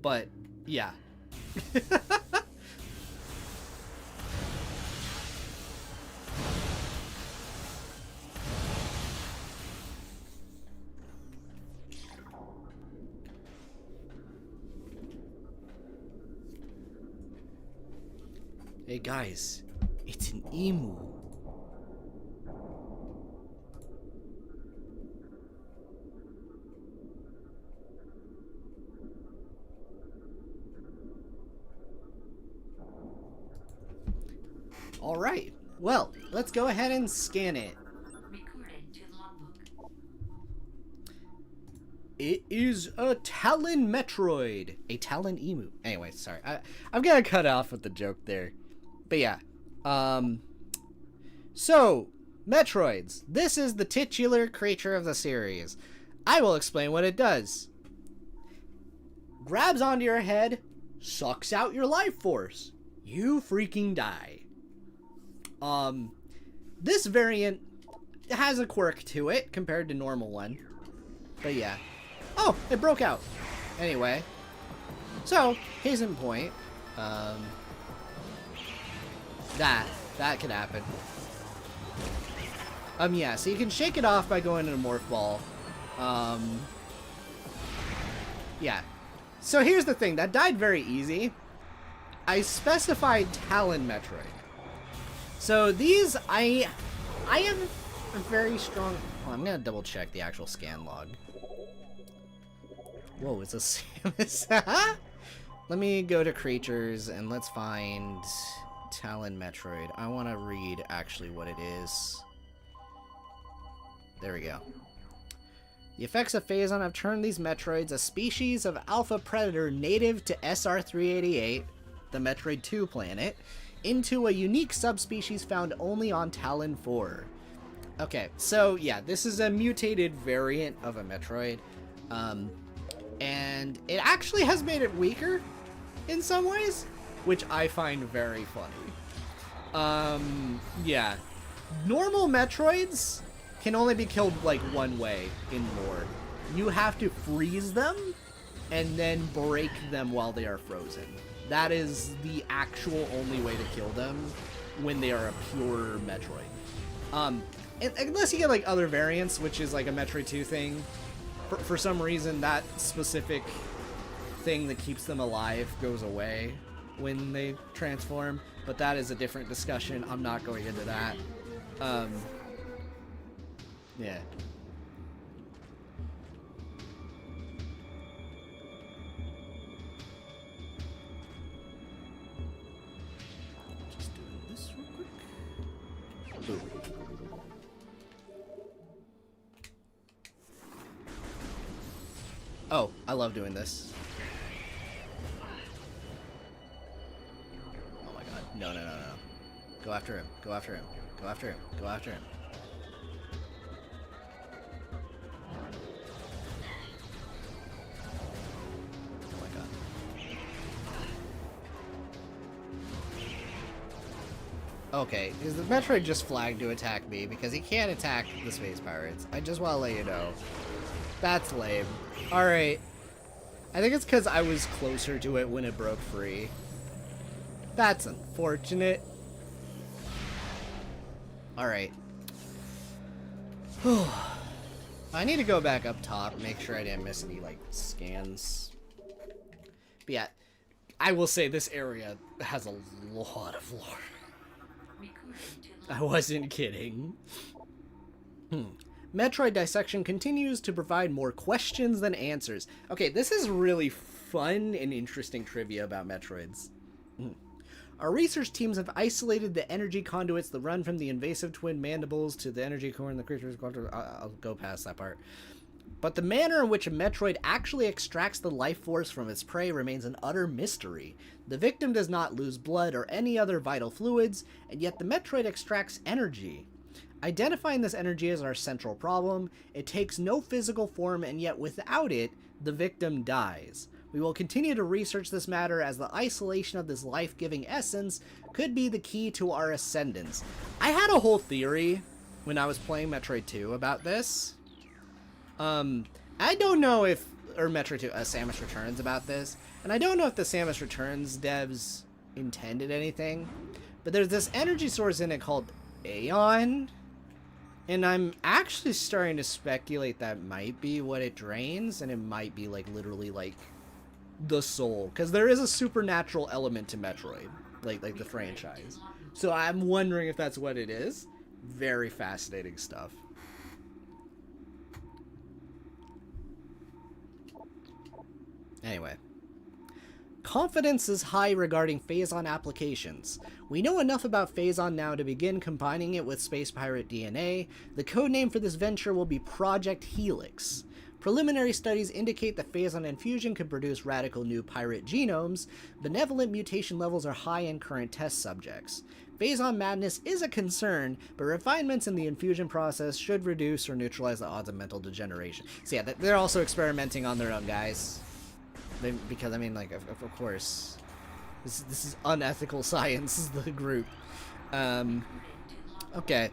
Speaker 1: But, yeah. Hey guys, it's an emu. Alright, well, let's go ahead and scan it.
Speaker 3: Recorded to logbook.
Speaker 1: It is a Tallon Metroid. A Tallon emu. Anyway, sorry. I'm gonna cut off with the joke there. But yeah. So, Metroids. This is the titular creature of the series. I will explain what it does. Grabs onto your head, sucks out your life force. You freaking die. This variant has a quirk to it compared to normal one. But yeah. Oh, it broke out. Anyway. So, case in point, that could happen. Yeah, so you can shake it off by going into Morph Ball. Yeah. So here's the thing, that died very easy. I specified Tallon Metroid. So these, I have a very strong... Oh, I'm gonna double check the actual scan log. Whoa, it's a Samus. Let me go to creatures and let's find Tallon Metroid. I want to read actually what it is. There we go. The effects of Phazon have turned these Metroids, a species of alpha predator native to SR-388, the Metroid 2 planet, into a unique subspecies found only on Tallon 4. Okay, so yeah, this is a mutated variant of a Metroid. And it actually has made it weaker in some ways, which I find very funny. Yeah. Normal Metroids can only be killed like one way in lore. You have to freeze them and then break them while they are frozen. That is the actual only way to kill them when they are a pure Metroid. Unless you get like other variants, which is like a Metroid 2 thing. For some reason, that specific thing that keeps them alive goes away when they transform, but that is a different discussion. I'm not going into that. Yeah. Just doing this real quick. Ooh. Oh, I love doing this. Oh my god. No, no, no, no. Go after him. Go after him. Go after him. Go after him. Oh my god. Okay, is the Metroid just flagged to attack me because he can't attack the Space Pirates? I just want to let you know. That's lame. Alright. I think it's because I was closer to it when it broke free. That's unfortunate. Alright. I need to go back up top, make sure I didn't miss any, like, scans. But yeah.
Speaker 2: I will say this area has a lot of lore.
Speaker 3: Recording to
Speaker 2: I
Speaker 3: logbook.
Speaker 2: wasn't kidding. Metroid Dissection continues to provide more questions than answers. Okay, this is really fun and interesting trivia about Metroids. Our research teams have isolated the energy conduits that run from the invasive twin mandibles to the energy core in the creature's... I'll go past that part. But the manner in which a Metroid actually extracts the life force from its prey remains an utter mystery. The victim does not lose blood or any other vital fluids, and yet the Metroid extracts energy. Identifying this energy is our central problem. It takes no physical form, and yet without it, the victim dies. We will continue to research this matter as the isolation of this life-giving essence could be the key to our ascendance. I had a whole theory when I was playing Metroid 2 about this. I don't know if, or Metroid 2, Samus Returns about this, and I don't know if the Samus Returns devs intended anything, but there's this energy source in it called Aeon, and I'm actually starting to speculate that might be what it drains, and it might be, like, literally, like, the soul, because there is a supernatural element to Metroid, like the franchise, so I'm wondering if that's what it is. Very fascinating stuff. Anyway. Confidence is high regarding Phazon applications. We know enough about Phazon now to begin combining it with Space Pirate DNA. The codename for this venture will be Project Helix. Preliminary studies indicate that Phazon infusion could produce radical new pirate genomes. Benevolent mutation levels are high in current test subjects. Phazon madness is a concern, but refinements in the infusion process should reduce or neutralize the odds of mental degeneration. So yeah, they're also experimenting on their own, guys. Because, I mean, like, of course, this is unethical science, the group. Okay.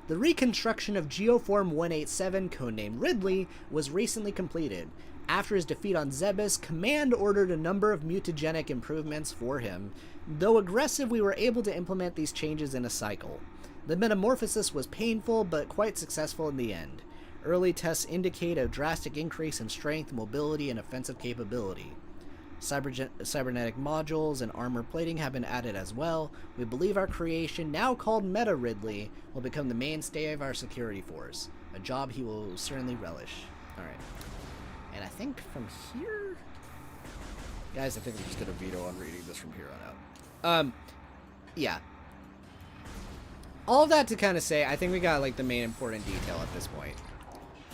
Speaker 2: The reconstruction of Geoform 187, codenamed Ridley, was recently completed. After his defeat on Zebes, Command ordered a number of mutagenic improvements for him. Though aggressive, we were able to implement these changes in a cycle. The metamorphosis was painful, but quite successful in the end. Early tests indicate a drastic increase in strength, mobility, and offensive capability. Cybernetic modules and armor plating have been added as well. We believe our creation, now called Meta Ridley, will become the mainstay of our security force, a job he will certainly relish. Alright. And I think from here... Guys, I think I'm just going to veto on reading this from here on out. Yeah. All of that to kind of say, I think we got, like, the main important detail at this point.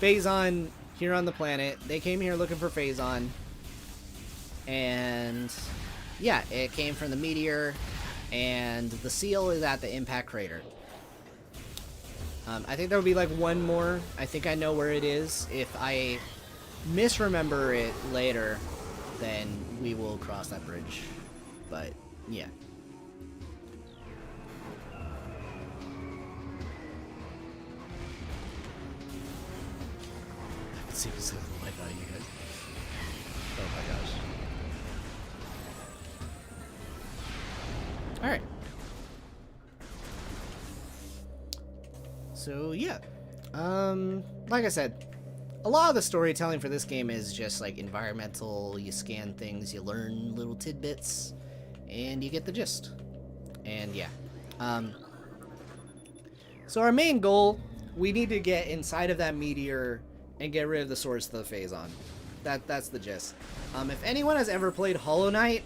Speaker 2: Phazon here on the planet. They came here looking for Phazon. And yeah, it came from the meteor, and the seal is at the impact crater. I think there will be like one more. I think I know where it is. If I misremember it later, then we will cross that bridge. But yeah. Let's see if it's the light out of you guys. Oh my gosh. Alright. So, yeah. Like I said, a lot of the storytelling for this game is just, like, environmental. You scan things, you learn little tidbits, and you get the gist. And, yeah. So our main goal, we need to get inside of that meteor and get rid of the source of the Phazon. That's the gist. If anyone has ever played Hollow Knight,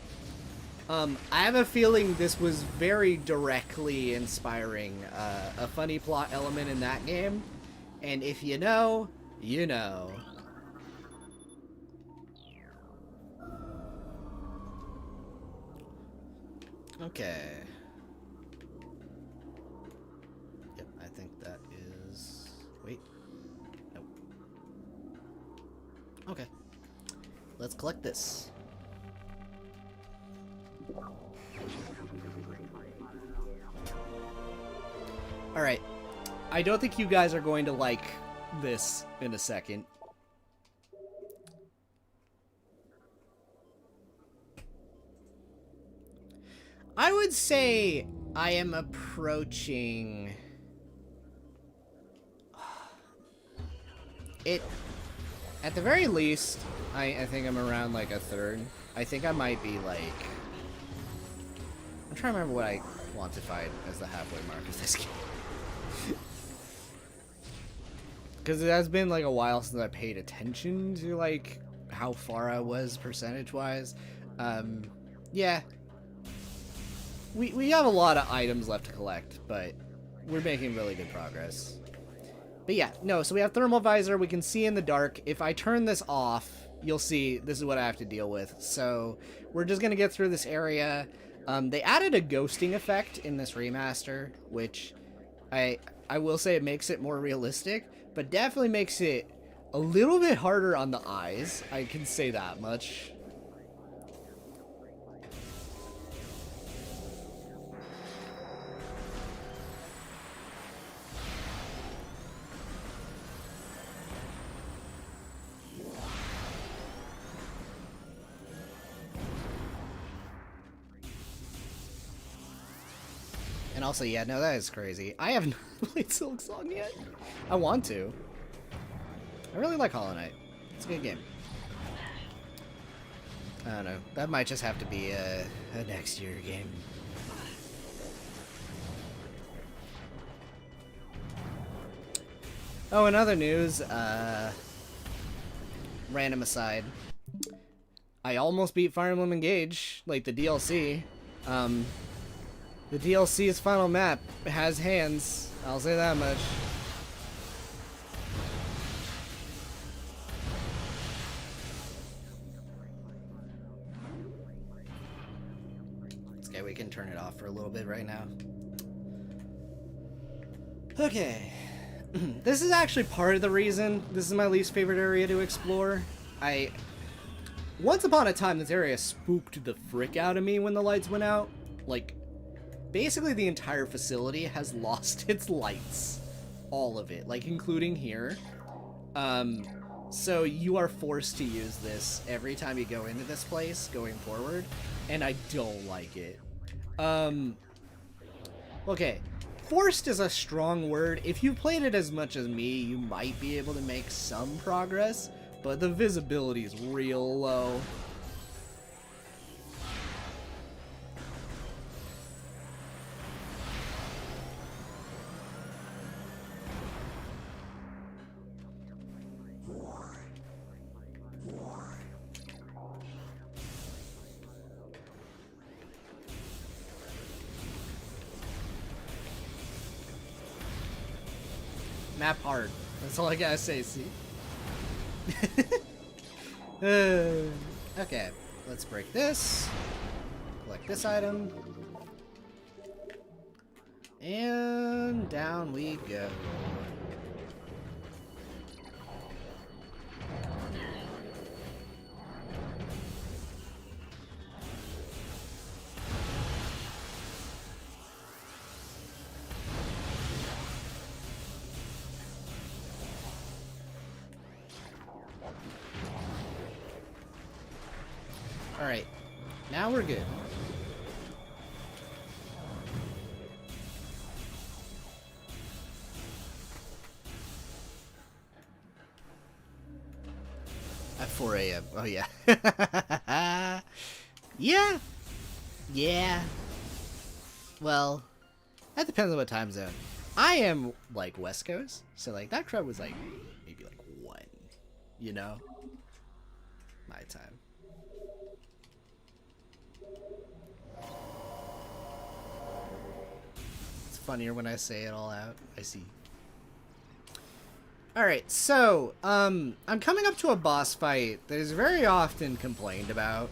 Speaker 2: I have a feeling this was very directly inspiring a funny plot element in that game. And if you know, you know. Okay. Yep, I think that is... Wait. Nope. Okay. Let's collect this. Alright. I don't think you guys are going to like this in a second. I would say I am approaching it. At the very least, I think I'm around like a third
Speaker 1: I think I might be like... I'm trying to remember what I quantified as the halfway mark of this game. Because it has been like a while since I paid attention to like how far I was percentage-wise. Yeah. We have a lot of items left to collect, but we're making really good progress. But yeah, no, so we have thermal visor, we can see in the dark. If I turn this off, you'll see this is what I have to deal with. So we're just gonna get through this area. They added a ghosting effect in this remaster, which I will say it makes it more realistic, but definitely makes it a little bit harder on the eyes. I can say that much. And also, yeah, no, that is crazy. I haven't played Silk Song yet. I want to. I really like Hollow Knight. It's a good game. I don't know. That might just have to be a next year game. Oh, in other news, random aside. I almost beat Fire Emblem Engage, like the DLC. The DLC's final map has hands. I'll say that much. Okay, we can turn it off for a little bit right now. Okay. This is actually part of the reason this is my least favorite area to explore. Once upon a time, this area spooked the frick out of me when the lights went out. Like, basically the entire facility has lost its lights. All of it, like including here. So you are forced to use this every time you go into this place going forward, and I don't like it. Okay, forced is a strong word. If you played it as much as me, you might be able to make some progress, but the visibility is real low. Map hard. That's all I gotta say, see? Okay, let's break this. Collect this item. And down we go. Alright, now we're good. At 4 a.m. Oh, yeah. Yeah. Yeah. Well, that depends on what time zone. I am, like, West Coast, so, like, that crowd was, like, maybe, like, 1, you know? My time. Funnier when I say it all out. I see. Alright, so, I'm coming up to a boss fight that is very often complained about.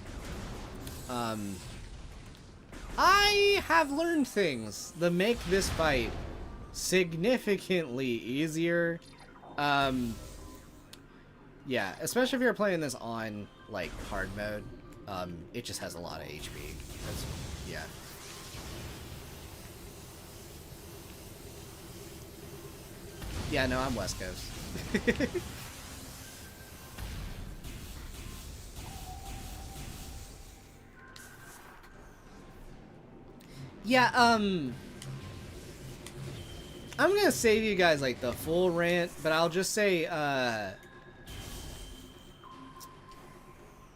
Speaker 1: I have learned things that make this fight significantly easier. Yeah, especially if you're playing this on, like, hard mode. It just has a lot of HP. Yeah. Yeah, no, I'm West Coast. Yeah, I'm gonna save you guys, like, the full rant, but I'll just say,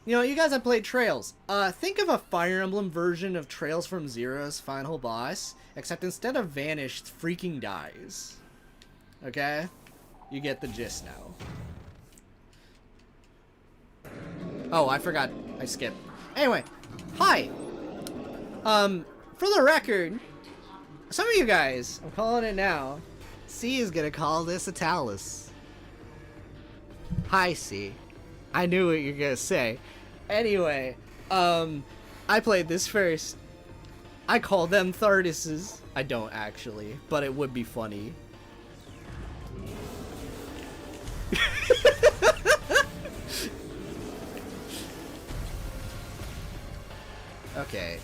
Speaker 1: You know, you guys have played Trails. Think of a Fire Emblem version of Trails from Zero's final boss, except instead of vanished, freaking dies. Okay? You get the gist now. Oh, I forgot. I skipped. Anyway, hi! For the record, some of you guys, I'm calling it now, C is gonna call this a Talus. Hi, C. I knew what you were gonna say. Anyway, I played this first. I call them Thardises. I don't actually, but it would be funny. Okay.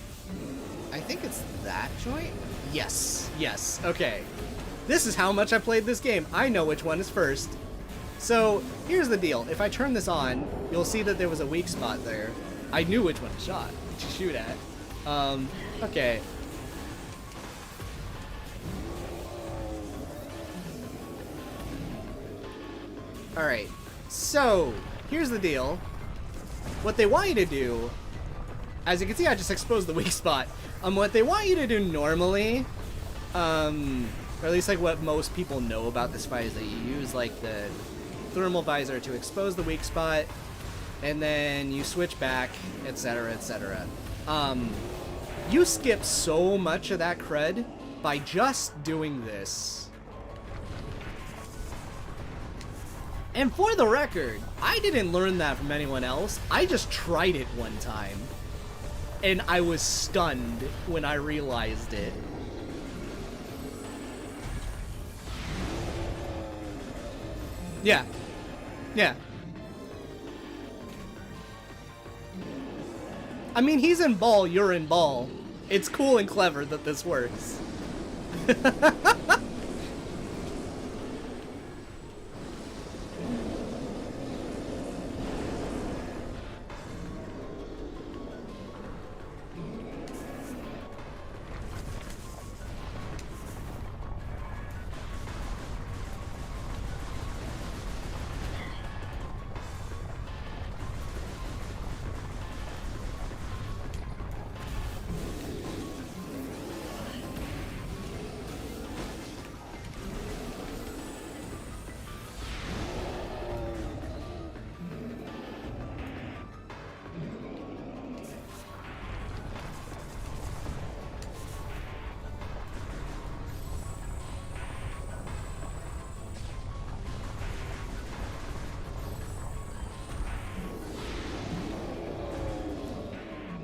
Speaker 1: I think it's that joint? Yes, yes, okay. This is how much I played this game. I know which one is first. So, here's the deal. If I turn this on, you'll see that there was a weak spot there. I knew which one to shoot at. Okay. Alright, so, here's the deal. What they want you to do, as you can see, I just exposed the weak spot. What they want you to do normally, or at least like what most people know about this fight, is that you use like the thermal visor to expose the weak spot, and then you switch back, etc., etc. You skip so much of that crud by just doing this. And for the record, I didn't learn that from anyone else. I just tried it one time. And I was stunned when I realized it. Yeah. Yeah. I mean, he's in ball, you're in ball. It's cool and clever that this works.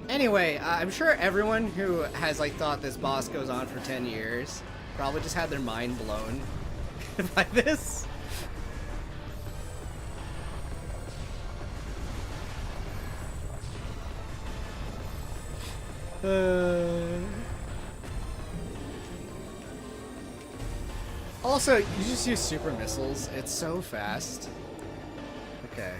Speaker 1: Anyway, I'm sure everyone who has like thought this boss goes on for 10 years probably just had their mind blown by this. Also, you just use super missiles. It's so fast. Okay.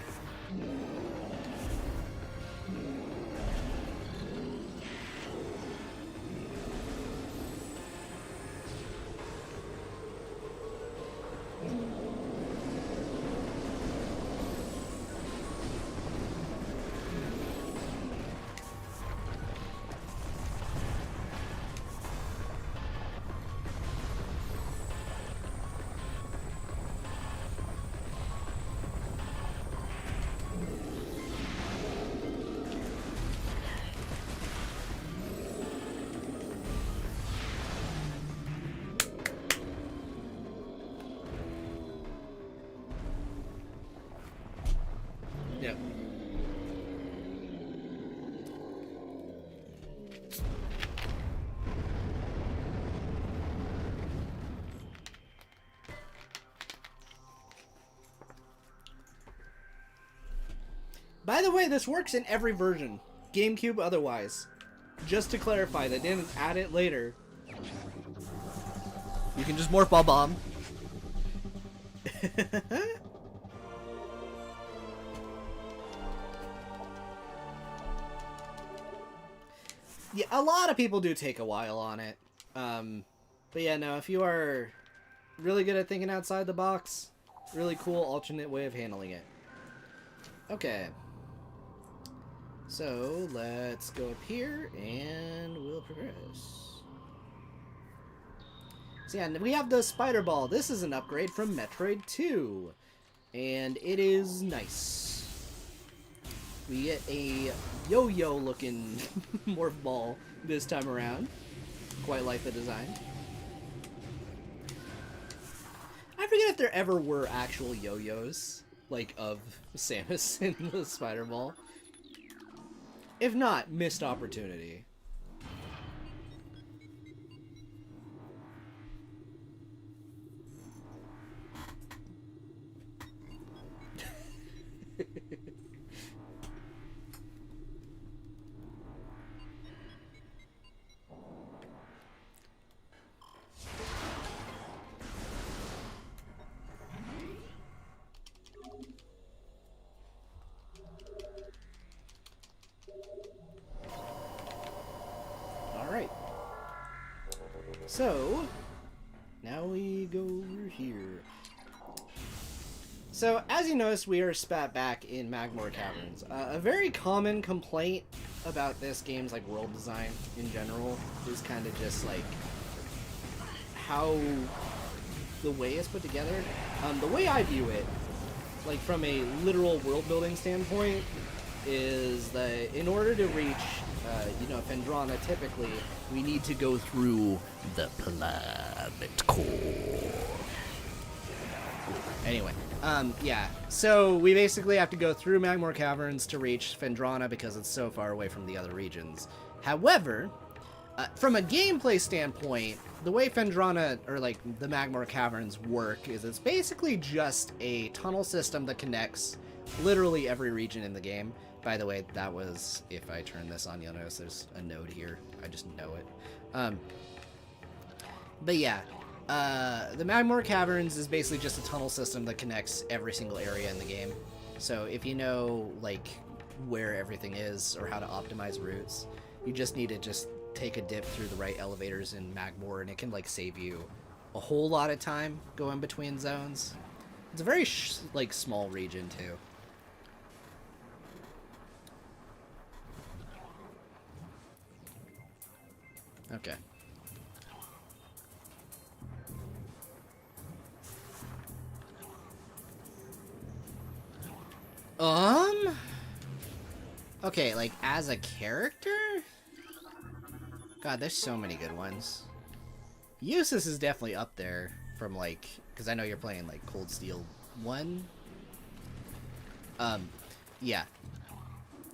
Speaker 1: Yep. By the way, this works in every version. GameCube otherwise. Just to clarify, they didn't add it later. You can just morph ball bomb. Yeah, a lot of people do take a while on it. But yeah, no, if you are really good at thinking outside the box, really cool alternate way of handling it. Okay. So let's go up here and we'll progress. So yeah, we have the spider ball. This is an upgrade from Metroid 2. And it is nice. We get a yo-yo looking morph ball this time around. Quite like the design. I forget if there ever were actual yo-yos, like, of Samus in the spider ball. If not, missed opportunity. Alright. So, now we go over here. So, as you notice, we are spat back in Magmore Caverns. A very common complaint about this game's like world design in general is kind of just like how the way it's put together. The way I view it, like from a literal world building standpoint, is that in order to reach, Phendrana, typically we need to go through the planet core. Anyway, yeah. So we basically have to go through Magmore Caverns to reach Phendrana because it's so far away from the other regions. However, from a gameplay standpoint, the way Phendrana, or like the Magmore Caverns work is it's basically just a tunnel system that connects literally every region in the game. By the way, that was, if I turn this on, you'll notice there's a node here. I just know it. But yeah, the Magmore Caverns is basically just a tunnel system that connects every single area in the game. So if you know, like, where everything is or how to optimize routes, you just need to just take a dip through the right elevators in Magmore, and it can, like, save you a whole lot of time going between zones. It's a very, small region, too. Okay. Okay, like, as a character? God, there's so many good ones. Eustace is definitely up there from, like, because I know you're playing, like, Cold Steel 1. Yeah.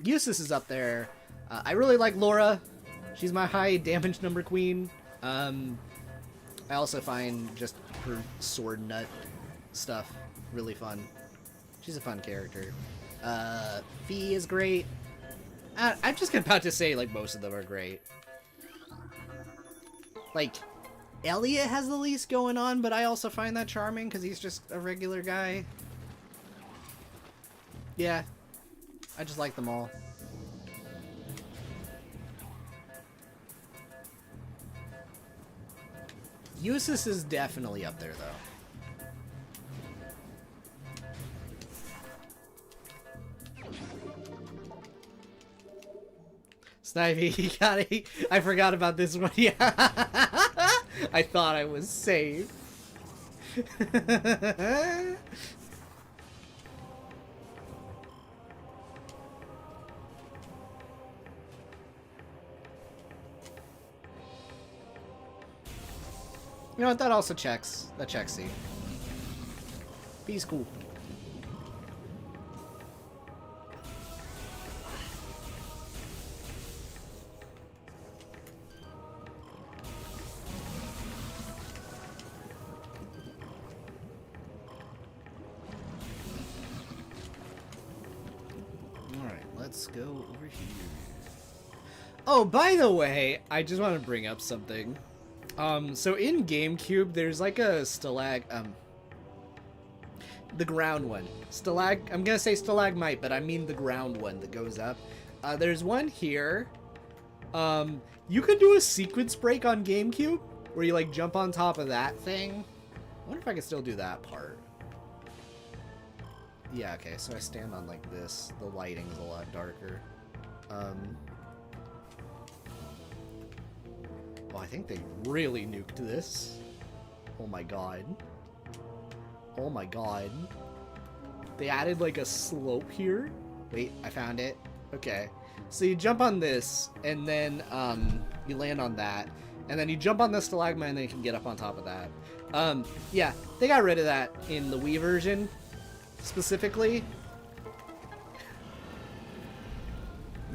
Speaker 1: Eustace is up there. I really like Laura. She's my high damage number queen. I also find just her sword nut stuff really fun. She's a fun character. Fee is great. I'm just about to say, like, most of them are great. Like, Elliot has the least going on, but I also find that charming because he's just a regular guy. Yeah. I just like them all. Eustace is definitely up there, though. Snivy, you got it. I forgot about this one. Yeah. I thought I was safe. You know what? That also checks. That checks C. B's cool. Alright, let's go over here. Oh, by the way, I just want to bring up something. So in GameCube, there's like a the ground one. I'm gonna say stalagmite, but I mean the ground one that goes up. There's one here. You could do a sequence break on GameCube, where you like jump on top of that thing. I wonder if I can still do that part. Yeah, okay, so I stand on like this. The lighting's a lot darker.
Speaker 2: Oh, I think they really nuked this. Oh my god. Oh my god. They added like a slope here.
Speaker 1: Wait, I found it.
Speaker 2: Okay. So you jump on this, and then you land on that. And then you jump on the stalagmite, and then you can get up on top of that. Yeah, they got rid of that in the Wii version, specifically.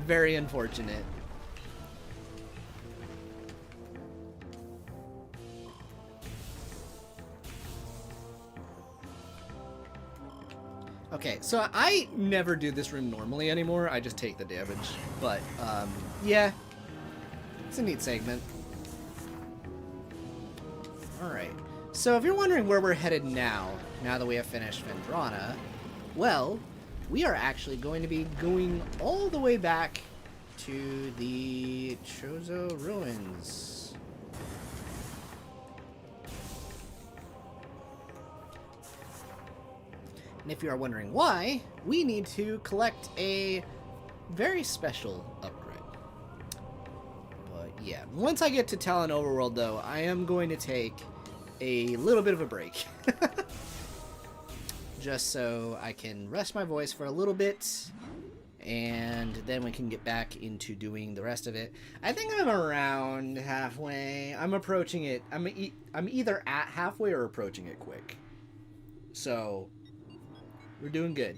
Speaker 2: Very unfortunate.
Speaker 1: Okay, so
Speaker 2: I never do this room normally anymore. I just take the damage. But, yeah. It's a neat segment.
Speaker 1: Alright. So if you're wondering where we're headed now that we have finished Vendrana, well, we are actually going to be going all the way back to the Chozo Ruins. And if you are wondering why, we need to collect a very special upgrade. But yeah, once I get to Tallon Overworld though, I am going to take a little bit of a break. Just so I can rest my voice for a little bit, and then we can get back into doing the rest of it. I think I'm around halfway. I'm approaching it. I'm either at halfway or approaching it quick. So we're doing good.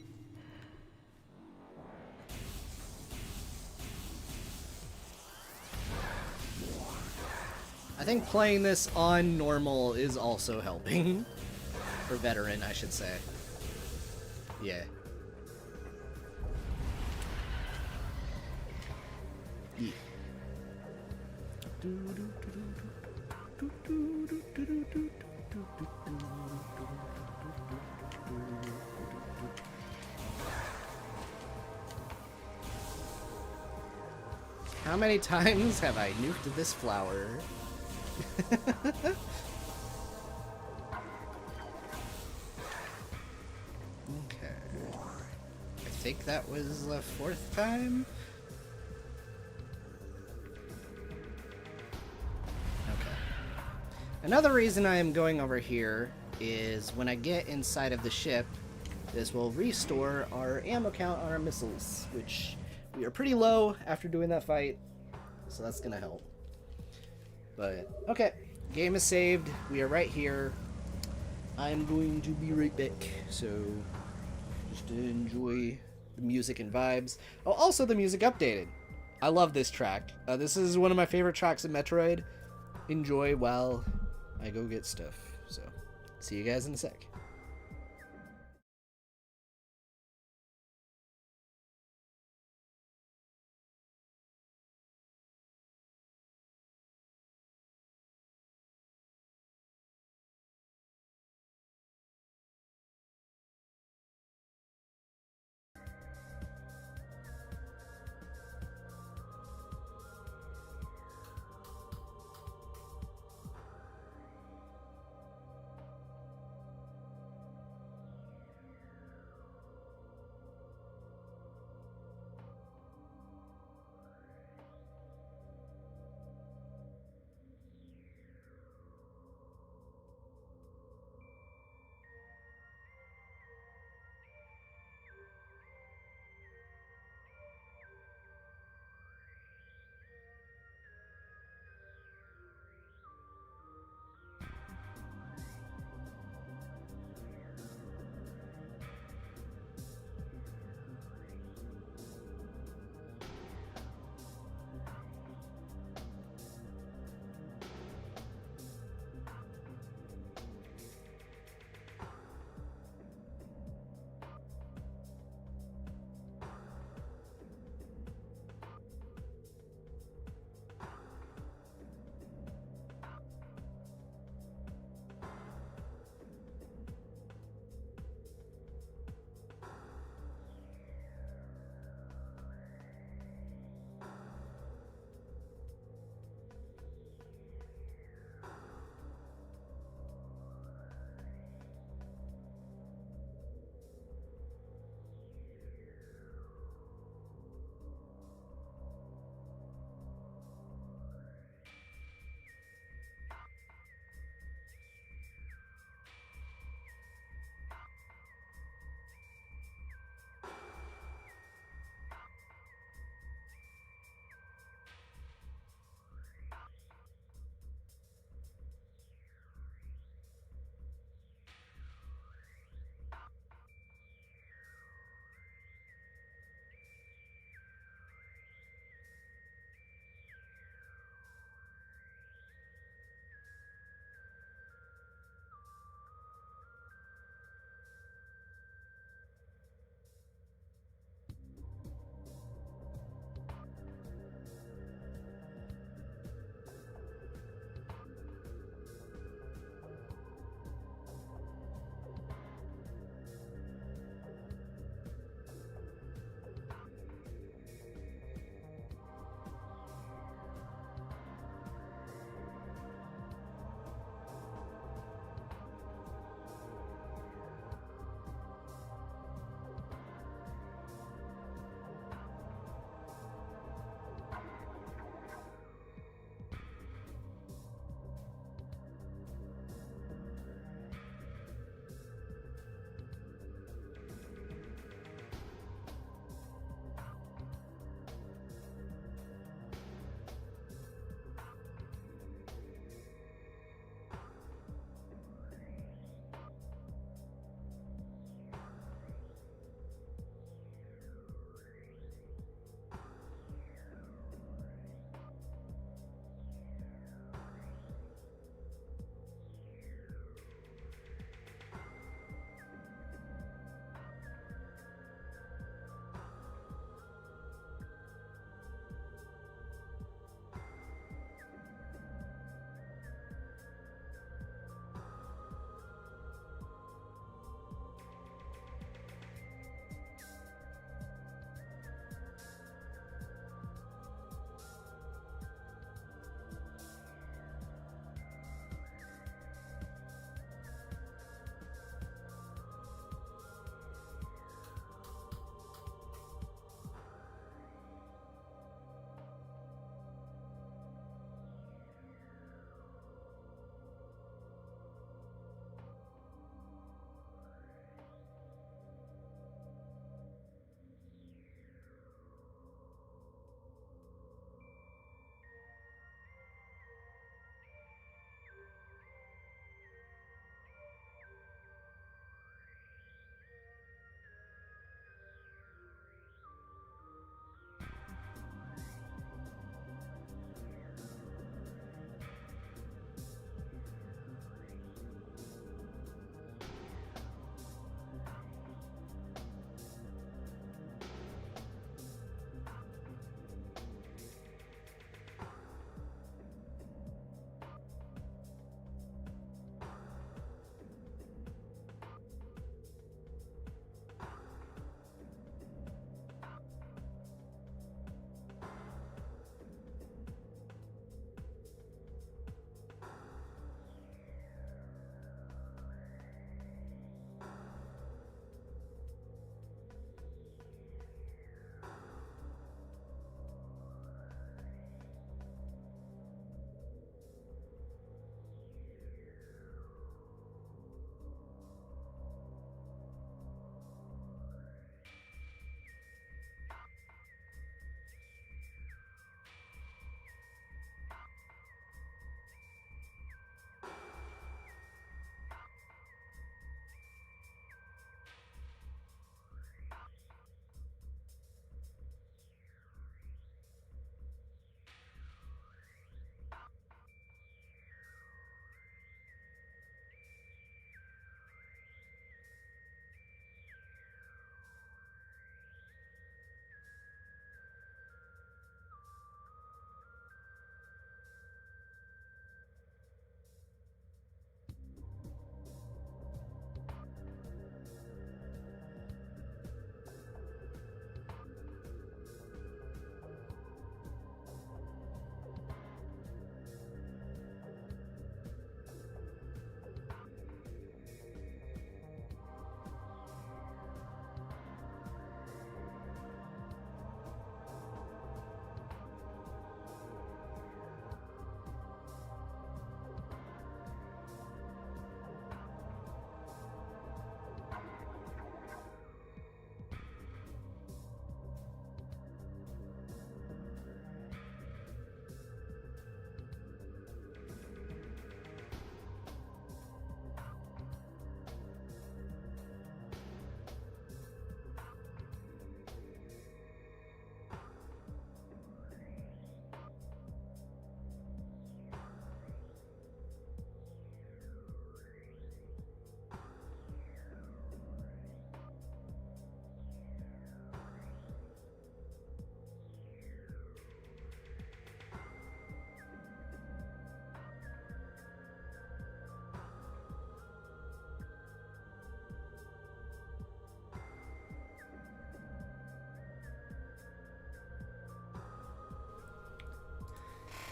Speaker 1: I think playing this on normal is also helping. For veteran, I should say. Yeah. Yeah. How many times have I nuked this flower? Okay. I think that was the 4th time? Okay. Another reason I am going over here is when I get inside of the ship, this will restore our ammo count on our missiles, which we are pretty low after doing that fight, so that's gonna help. But, okay. Game is saved. We are right here. I'm going to be right back, so just enjoy the music and vibes. Oh, also the music updated. I love this track. This is one of my favorite tracks in Metroid. Enjoy while I go get stuff. So, see you guys in a sec.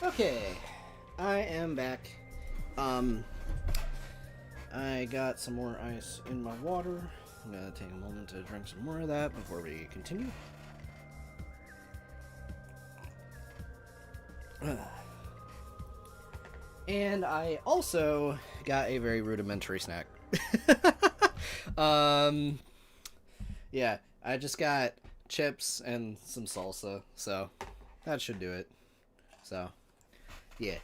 Speaker 1: Okay, I am back. I got some more ice in my water. I'm gonna take a moment to drink some more of that before we continue. And I also got a very rudimentary snack. Yeah, I just got chips and some salsa, so that should do it. So, yeah.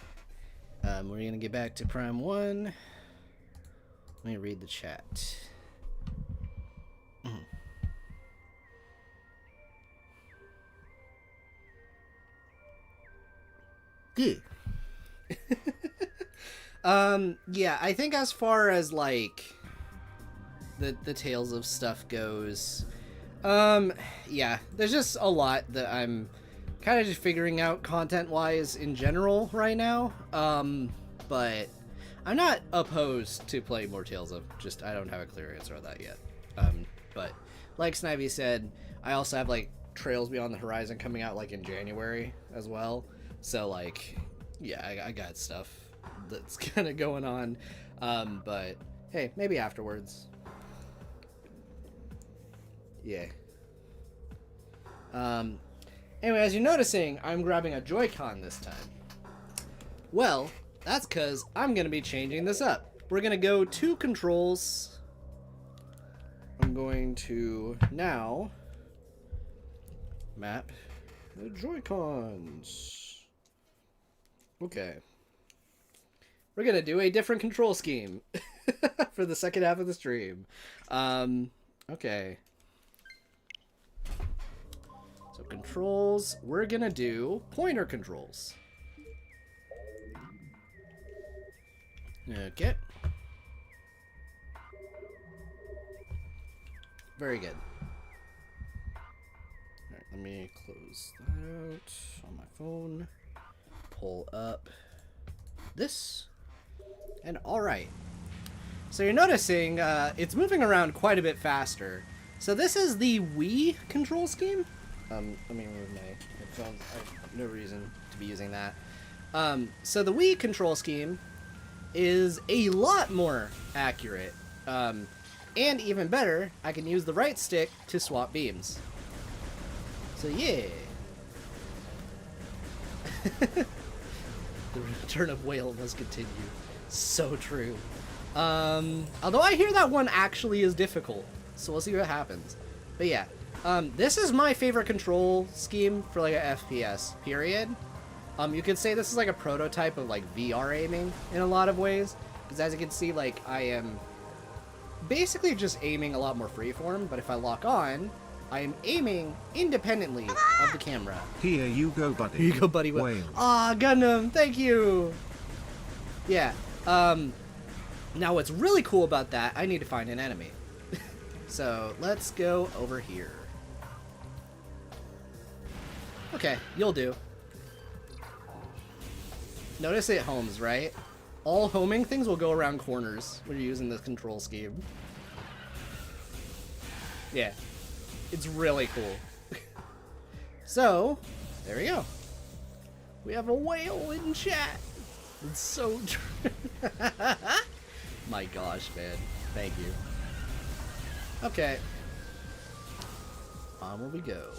Speaker 1: We're gonna get back to Prime 1. Let me read the chat. Good. Yeah, I think as far as like the Tales of stuff goes, yeah, there's just a lot that I'm kind of just figuring out content-wise in general right now. But I'm not opposed to play more Tales of, just I don't have a clear answer on that yet. But like Snivy said, I also have like Trails Beyond the Horizon coming out like in January as well. So like, yeah, I got stuff that's kind of going on. But hey, maybe afterwards. Yeah. Anyway, as you're noticing, I'm grabbing a Joy-Con this time. Well, that's because I'm going to be changing this up. We're going to go to controls. I'm going to now map the Joy-Cons. Okay. We're going to do a different control scheme for the second half of the stream. Okay. So controls, we're going to do pointer controls. Okay. Very good. Alright, let me close that out on my phone. Pull up this. And alright. So you're noticing it's moving around quite a bit faster. So this is the Wii control scheme. Let me remove my headphones. I have no reason to be using that. So the Wii control scheme is a lot more accurate. And even better, I can use the right stick to swap beams. So yeah. The return of Whale must continue. So true. Although I hear that one actually is difficult. So we'll see what happens. But yeah. This is my favorite control scheme for like a FPS, period. You could say this is like a prototype of like VR aiming in a lot of ways. Because as you can see, like I am basically just aiming a lot more freeform, but if I lock on, I am aiming independently of the camera.
Speaker 4: Here you go, buddy.
Speaker 1: Here you go, buddy.
Speaker 4: Whale.
Speaker 1: Ah, Gundam, thank you. Yeah. Now what's really cool about that, I need to find an enemy. So let's go over here. Okay, you'll do. Notice it homes, right? All homing things will go around corners when you're using this control scheme. Yeah. It's really cool. So, there we go. We have a whale in chat. It's so true. My gosh, man. Thank you. Okay. On will we go.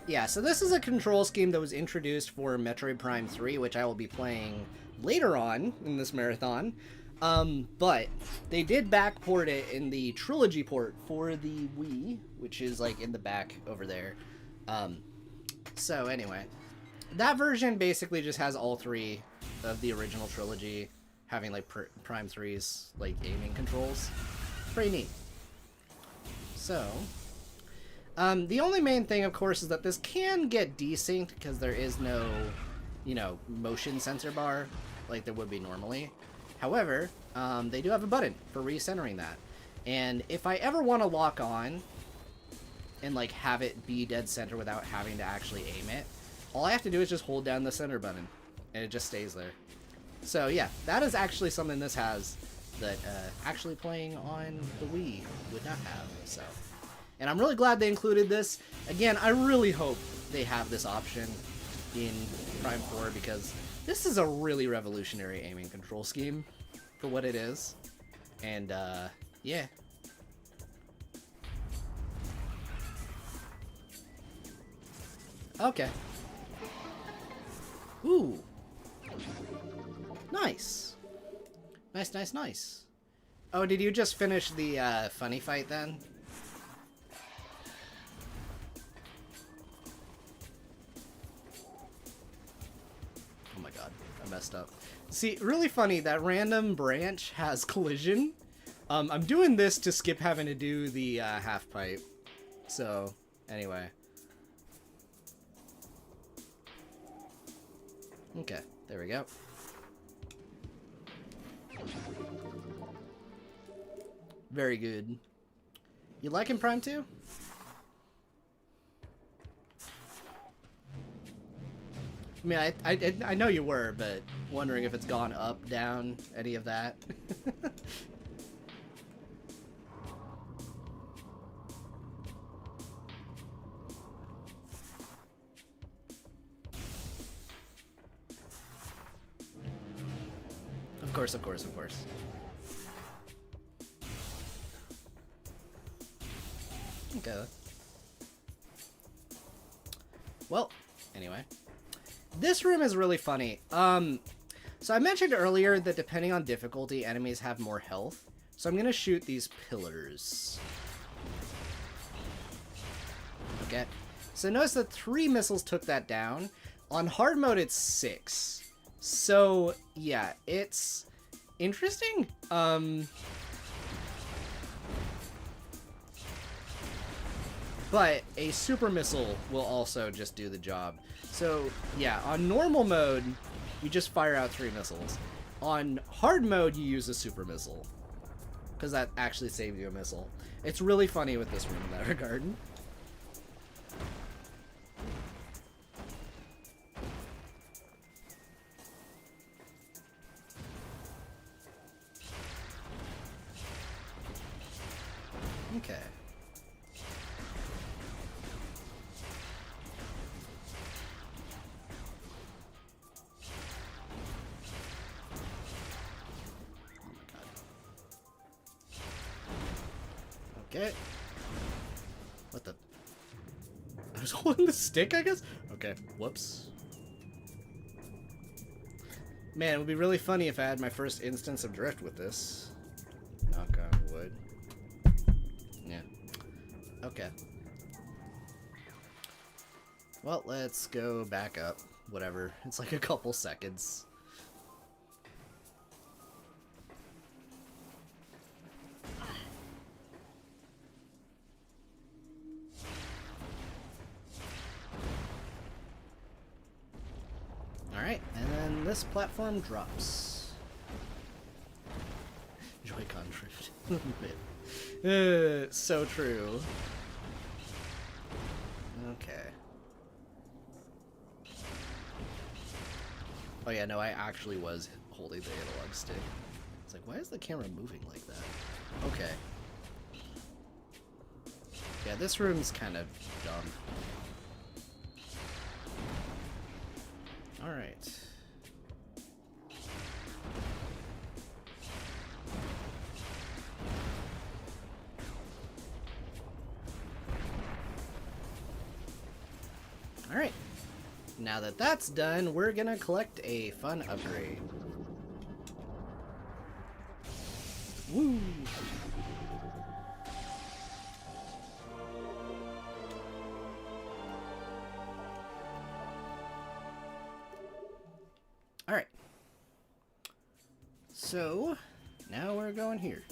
Speaker 1: Yeah, so this is a control scheme that was introduced for Metroid Prime 3, which I will be playing later on in this marathon. But they did backport it in the trilogy port for the Wii, which is like in the back over there. So anyway, that version basically just has all three of the original trilogy having like Prime 3's like aiming controls. Pretty neat. So, the only main thing, of course, is that this can get desynced because there is no, you know, motion sensor bar like there would be normally. However, they do have a button for recentering that. And if I ever want to lock on and like have it be dead center without having to actually aim it, all I have to do is just hold down the center button and it just stays there. So yeah, that is actually something this has that actually playing on the Wii would not have. So, and I'm really glad they included this. Again, I really hope they have this option in Prime 4, because this is a really revolutionary aiming control scheme for what it is. And, yeah. Okay. Ooh. Nice. Nice, nice, nice. Oh, did you just finish the, funny fight then? Oh my god, I messed up. See, really funny, that random branch has collision. I'm doing this to skip having to do the, half pipe. So, anyway. Okay, there we go. Very good. You liking Prime 2? I mean, I know you were, but wondering if it's gone up, down, any of that. Of course, of course, of course. Okay. Well, anyway. This room is really funny. So I mentioned earlier that depending on difficulty, enemies have more health. So I'm gonna shoot these pillars. Okay. So notice that 3 missiles took that down. On hard mode, it's 6. So, yeah, it's interesting. But a super missile will also just do the job. So, yeah, on normal mode, you just fire out 3 missiles. On hard mode, you use a super missile, because that actually saves you a missile. It's really funny with this room in that regard. Okay. Okay. What the? I was holding the stick, I guess? Okay, whoops. Man, it would be really funny if I had my first instance of drift with this. Knock on wood. Yeah. Okay. Well, let's go back up. Whatever. It's like a couple seconds. Alright, and then this platform drops. Joy-Con drift. A little bit. So true. Okay. Oh yeah, no, I actually was holding the analog stick. It's like, why is the camera moving like that? Okay. Yeah, this room's kind of dumb. Alright. Alright. Now that that's done, we're gonna collect a fun upgrade. Woo! Alright. So, now we're going here.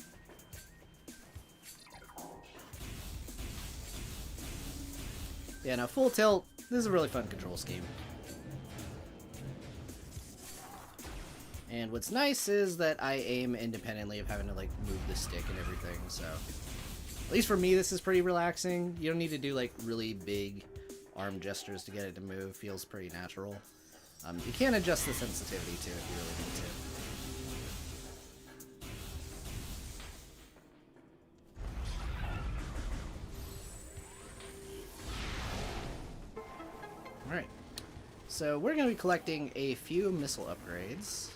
Speaker 1: Yeah, now full tilt, this is a really fun control scheme. And what's nice is that I aim independently of having to, like, move the stick and everything, so... At least for me, this is pretty relaxing. You don't need to do, like, really big arm gestures to get it to move. Feels pretty natural. You can adjust the sensitivity, too, if you really need to. So we're going to be collecting a few missile upgrades.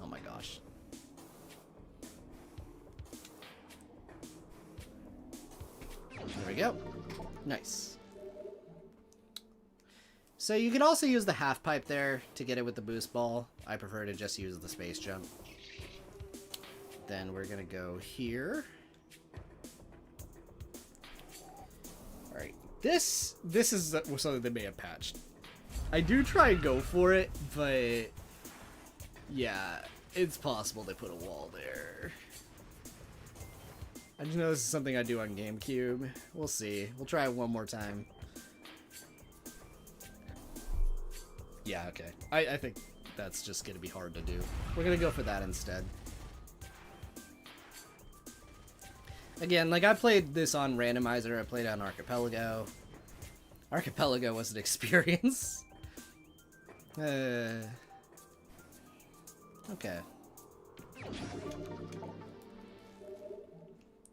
Speaker 1: Oh my gosh. There we go. Nice. So you can also use the half pipe there to get it with the boost ball. I prefer to just use the space jump. Then we're gonna go here. Alright. This is something they may have patched. I do try and go for it, but yeah, it's possible they put a wall there. I just know this is something I do on Gamecube. We'll see. We'll try it one more time. Yeah, okay. I think that's just going to be hard to do. We're going to go for that instead. Again, like I played this on Randomizer. I played it on Archipelago. Archipelago was an experience. Okay.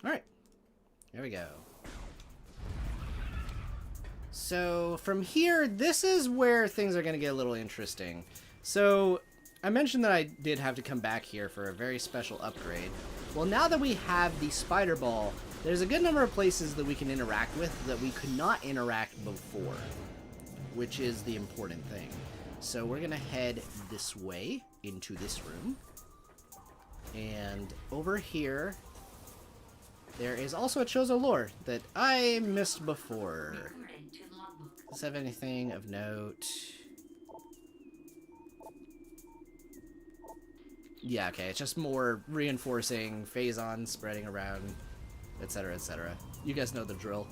Speaker 1: Alright. Here we go. So, from here, this is where things are going to get a little interesting. So, I mentioned that I did have to come back here for a very special upgrade. Well, now that we have the spider ball, there's a good number of places that we can interact with that we could not interact before, which is the important thing. So, we're going to head this way into this room. And over here, there is also a Chozo lore that I missed before. Does it have anything of note? Yeah, okay, it's just more reinforcing, phase-on, spreading around, etc., etc. You guys know the drill.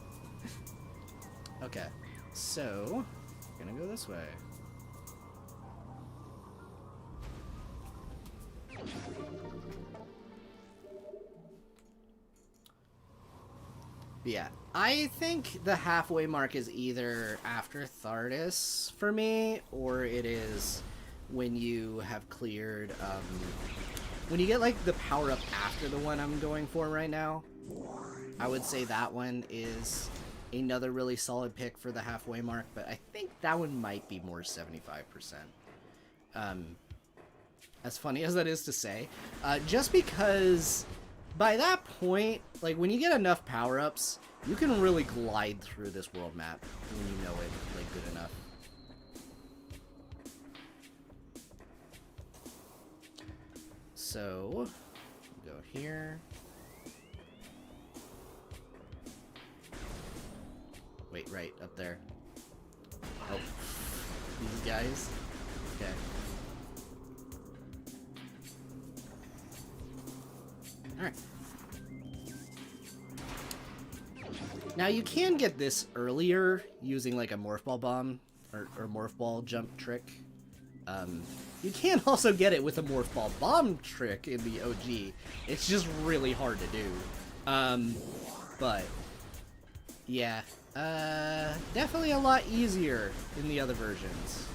Speaker 1: Okay, so, we're gonna go this way. Yeah, I think the halfway mark is either after Thardis for me, or it is when you have cleared, when you get like the power up after the one I'm going for right now. I would say that one is another really solid pick for the halfway mark, but I think that one might be more 75%. As funny as that is to say, just because by that point, like, when you get enough power-ups, you can really glide through this world map when you know it, like, good enough. So, go here. Wait, right, up there. Oh, these guys? Okay. Alright. Now you can get this earlier using like a morph ball bomb or morph ball jump trick. You can also get it with a morph ball bomb trick in the OG. It's just really hard to do. But yeah, definitely a lot easier in the other versions.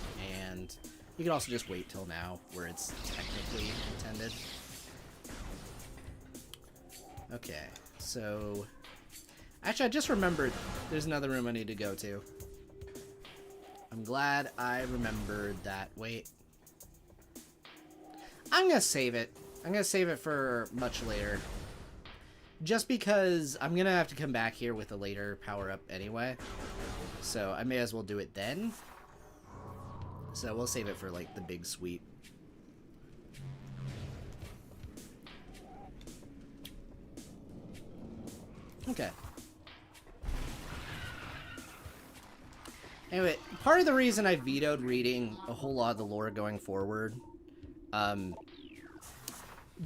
Speaker 1: And you can also just wait till now where it's technically intended. Okay, so actually I just remembered there's another room I need to go to. I'm glad I remembered that. Wait. I'm gonna save it. I'm gonna save it for much later. Just because I'm gonna have to come back here with a later power-up anyway. So I may as well do it then. So we'll save it for like the big sweep. Okay. Anyway, part of the reason I vetoed reading a whole lot of the lore going forward,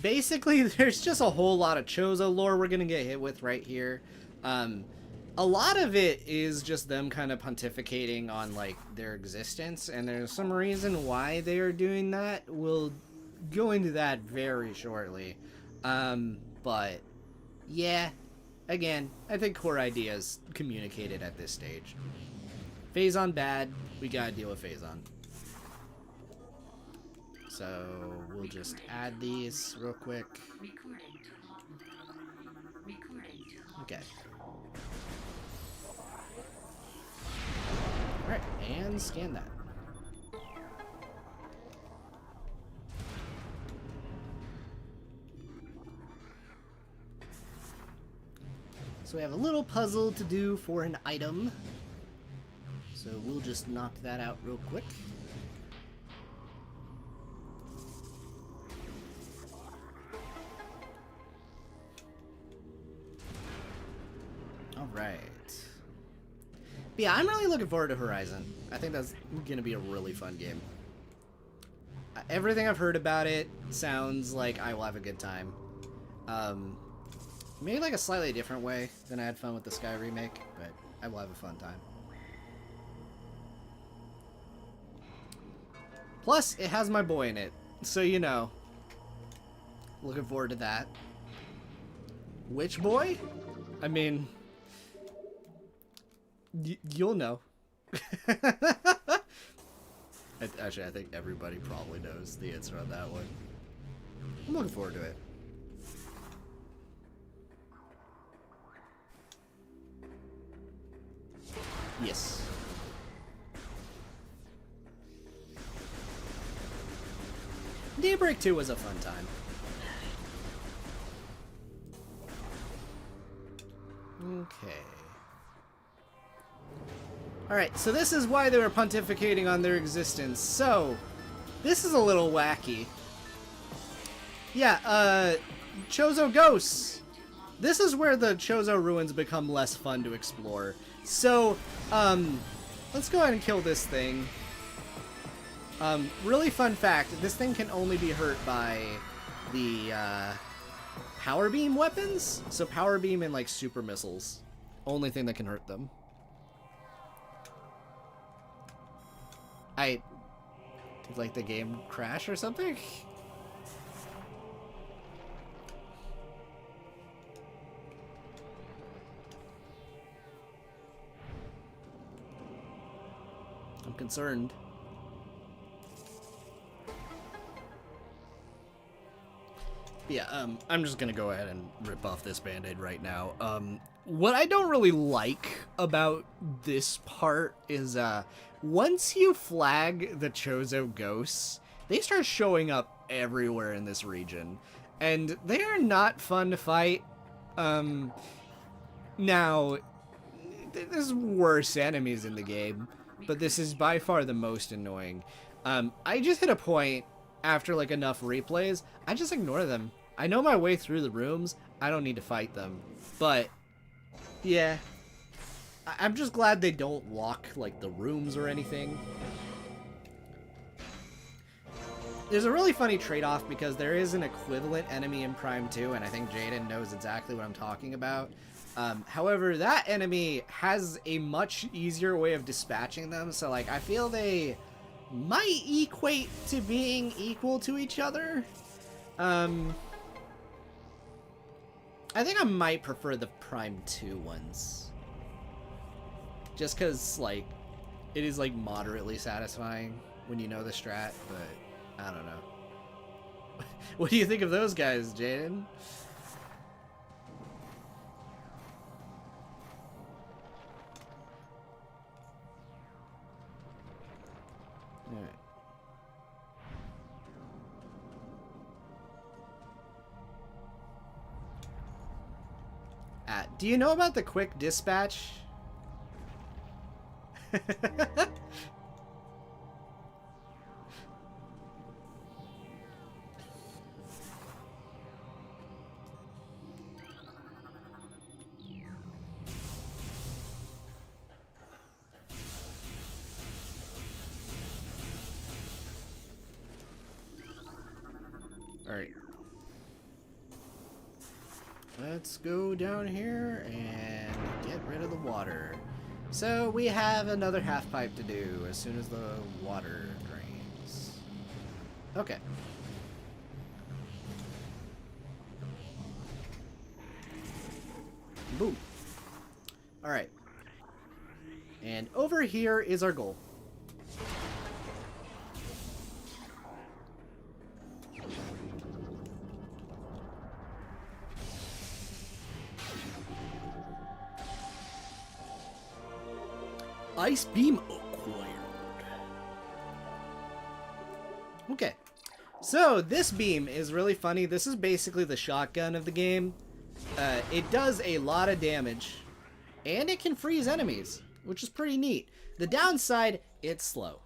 Speaker 1: basically there's just a whole lot of Chozo lore we're gonna get hit with right here. A lot of it is just them kind of pontificating on like their existence, and there's some reason why they are doing that. We'll go into that very shortly. But yeah. Again, I think core ideas communicated at this stage. Phase-on bad, we gotta deal with Phase-on. So, we'll just add these real quick. Okay. Alright, and scan that. So we have a little puzzle to do for an item. So we'll just knock that out real quick. Alright. But yeah, I'm really looking forward to Horizon. I think that's going to be a really fun game. Everything I've heard about it sounds like I will have a good time. Maybe like a slightly different way than I had fun with the Sky remake, but I will have a fun time. Plus, it has my boy in it, so you know. Looking forward to that. Which boy? I mean, you'll know. Actually, I think everybody probably knows the answer on that one. I'm looking forward to it. Yes. Daybreak 2 was a fun time. Okay. Alright, so this is why they were pontificating on their existence. So, this is a little wacky. Yeah, Chozo Ghosts. This is where the Chozo ruins become less fun to explore. So, let's go ahead and kill this thing. Really fun fact, this thing can only be hurt by the, power beam weapons. So power beam and, like, super missiles. Only thing that can hurt them. Did, like, the game crash or something? I'm concerned. Yeah, I'm just gonna go ahead and rip off this band-aid right now. What I don't really like about this part is, once you flag the Chozo ghosts, they start showing up everywhere in this region. And they are not fun to fight. Now, there's worse enemies in the game, but this is by far the most annoying. I just hit a point after like enough replays, I just ignore them. I know my way through the rooms. I don't need to fight them. But yeah, I'm just glad they don't lock like the rooms or anything. There's a really funny trade-off because there is an equivalent enemy in Prime 2, and I think Jaden knows exactly what I'm talking about. However, that enemy has a much easier way of dispatching them, so like I feel they might equate to being equal to each other. I think I might prefer the Prime 2 ones. Just because, like, it is, like, moderately satisfying when you know the strat, but I don't know. What do you think of those guys, Jaden? Alright. Do you know about the quick dispatch? Alright. Let's go down here and get rid of the water. So we have another half pipe to do as soon as the water drains. Okay. Boom. Alright. And over here is our goal. Ice Beam
Speaker 2: acquired.
Speaker 1: Okay. So, this beam is really funny. This is basically the shotgun of the game. It does a lot of damage, and it can freeze enemies, which is pretty neat. The downside, it's slow.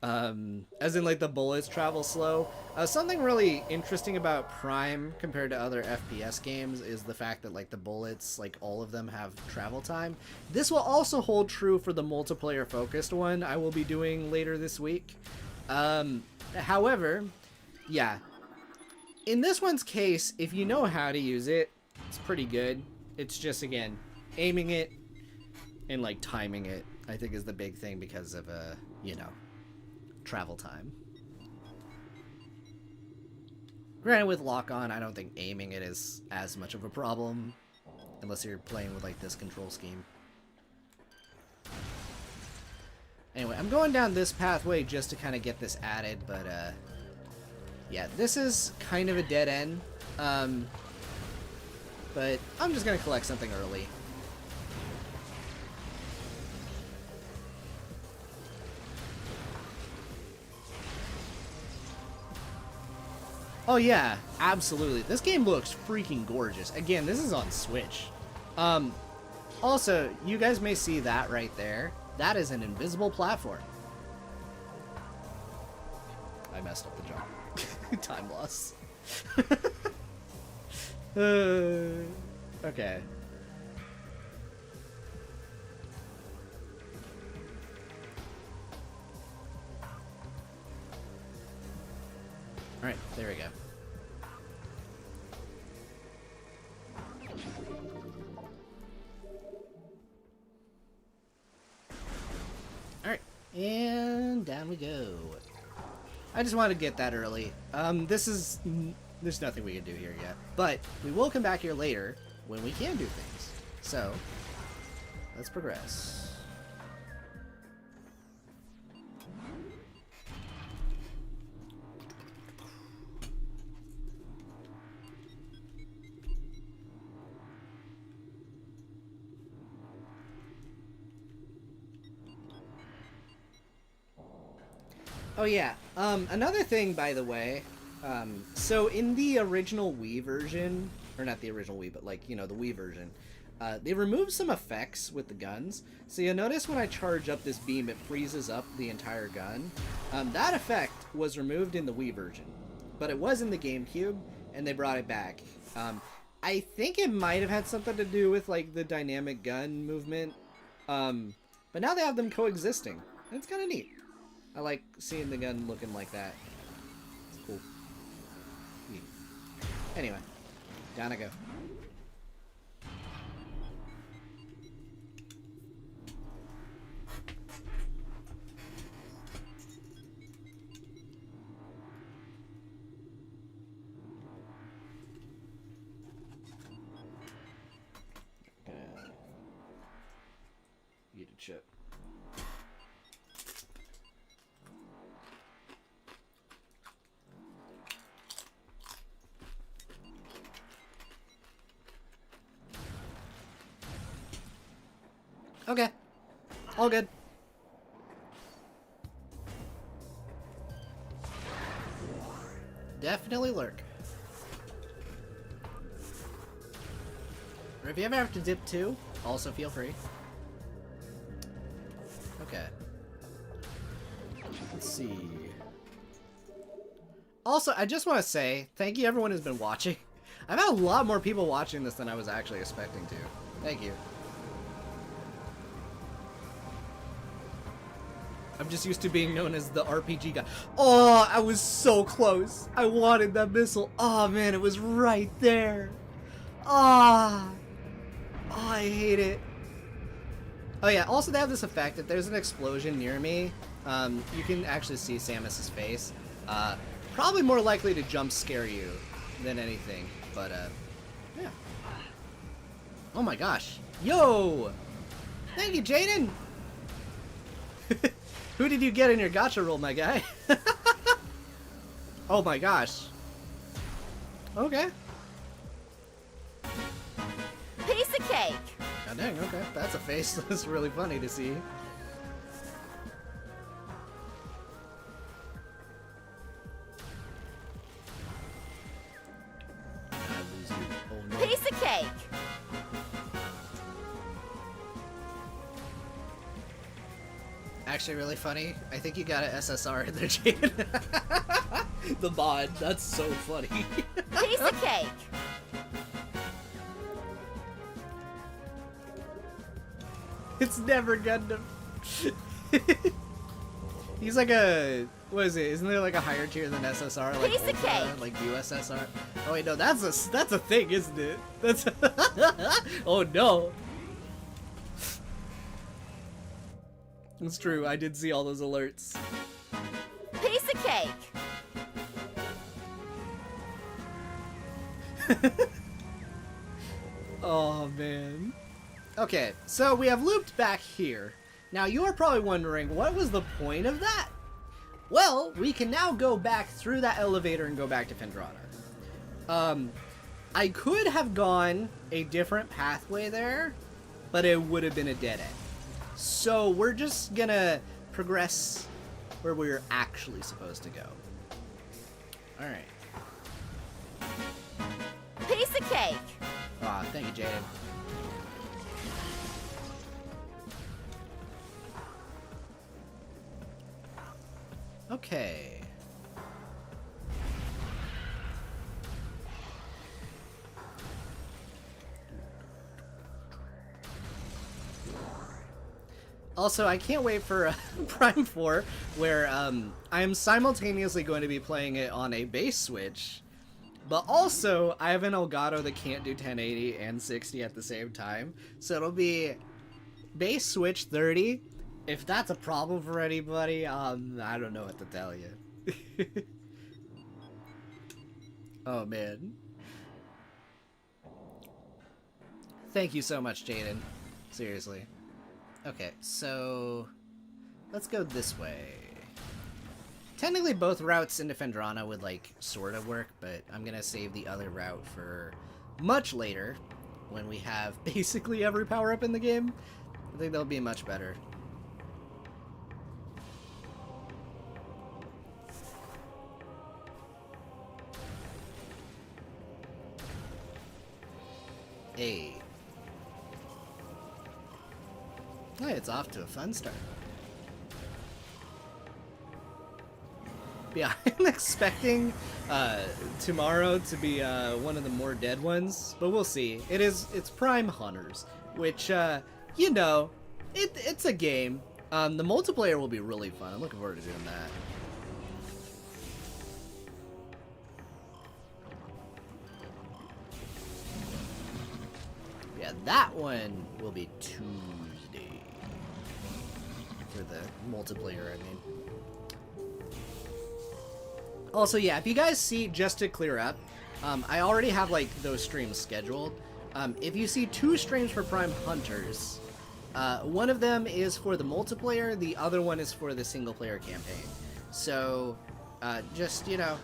Speaker 1: As in, like, the bullets travel slow. Something really interesting about Prime compared to other FPS games is the fact that, like, the bullets, like, all of them have travel time. This will also hold true for the multiplayer-focused one I will be doing later this week. However, yeah. In this one's case, if you know how to use it, it's pretty good. It's just, again, aiming it and, like, timing it, I think is the big thing because of, you know, travel time. Granted, with lock-on, I don't think aiming it is as much of a problem, unless you're playing with, like, this control scheme. Anyway, I'm going down this pathway just to kind of get this added, but, yeah, this is kind of a dead end, but I'm just going to collect something early. Oh yeah, absolutely. This game looks freaking gorgeous. Again, this is on Switch. Also, you guys may see that right there. That is an invisible platform. I messed up the jump. Time loss. Okay. Alright, there we go. Alright, and down we go. I just wanted to get that early. There's nothing we can do here yet, but we will come back here later when we can do things. So, let's progress. Oh yeah, another thing, by the way, so in the original Wii version, or not the original Wii, but, like, you know, the Wii version, they removed some effects with the guns. So you'll notice when I charge up this beam, it freezes up the entire gun. That effect was removed in the Wii version, but it was in the Gamecube, and they brought it back. I think it might have had something to do with, like, the dynamic gun movement, but now they have them coexisting, and it's kind of neat. I like seeing the gun looking like that. It's cool. Neat. Anyway, down I go. Eat a chip. Okay. All good. Definitely lurk. Or if you ever have to dip too, also feel free. Okay. Let's see. Also, I just want to say, thank you everyone who's been watching. I've had a lot more people watching this than I was actually expecting to. Thank you. I'm just used to being known as the RPG guy. Oh, I was so close. I wanted that missile. Oh man, it was right there. Ah. Oh, I hate it. Oh yeah, also they have this effect. If there's an explosion near me, you can actually see Samus's face. Probably more likely to jump scare you than anything, but yeah. Oh my gosh. Yo! Thank you, Jaden! Who did you get in your gacha roll, my guy? Oh my gosh. Okay.
Speaker 4: Piece of cake.
Speaker 1: God dang, okay. That's a face that's really funny to see. Actually, really funny. I think you got an SSR in there, Jade.
Speaker 2: The mod, that's so funny.
Speaker 4: Piece of cake.
Speaker 1: It's never Gundam. He's like a, what is it? Isn't there like a higher tier than SSR? Like
Speaker 4: Piece of
Speaker 1: Ultra,
Speaker 4: cake.
Speaker 1: like USSR? Oh wait, no, that's a thing, isn't it? That's oh no. It's true. I did see all those alerts.
Speaker 4: Piece of cake.
Speaker 1: Oh man. Okay, so we have looped back here. Now you're probably wondering, what was the point of that? Well, we can now go back through that elevator and go back to Phendrana. I could have gone a different pathway there, but it would have been a dead end. So we're just gonna progress where we're actually supposed to go. Alright.
Speaker 4: Piece of cake.
Speaker 1: Aw, thank you, Jaden. Okay. Also, I can't wait for Prime 4, where I am simultaneously going to be playing it on a base Switch, but also I have an Elgato that can't do 1080 and 60 at the same time, so it'll be base Switch 30. If that's a problem for anybody, I don't know what to tell you. Oh man. Thank you so much, Jaden. Seriously. Okay, so let's go this way. Technically both routes into Phendrana would like sort of work, but I'm gonna save the other route for much later when we have basically every power-up in the game. I think they'll be much better. Hey. Hey, it's off to a fun start. Yeah, I'm expecting tomorrow to be one of the more dead ones, but we'll see. It's Prime Hunters, which you know, it's a game. The multiplayer will be really fun. I'm looking forward to doing that. Yeah, that one will be Tuesday. For the multiplayer, I mean. Also, yeah, if you guys see, just to clear up, I already have, like, those streams scheduled. If you see 2 streams for Prime Hunters, one of them is for the multiplayer, the other one is for the single-player campaign. So, just, you know,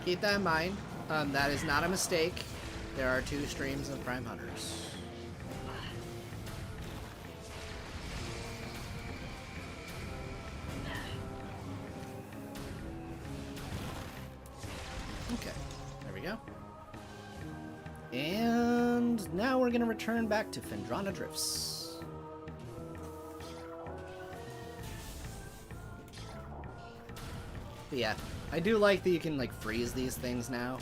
Speaker 1: keep that in mind. That is not a mistake. There are 2 streams of Prime Hunters. Okay, there we go. And now we're gonna return back to Phendrana Drifts. But yeah, I do like that you can like freeze these things now.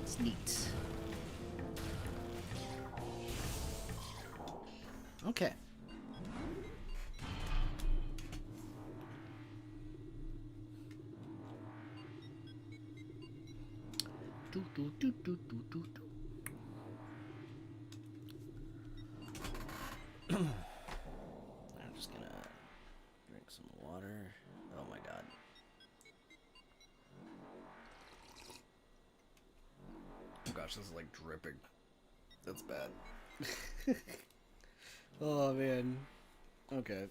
Speaker 1: It's neat. Okay. I'm just gonna drink some water. Oh my god. Oh gosh, this is like dripping. That's bad. Oh man. Okay.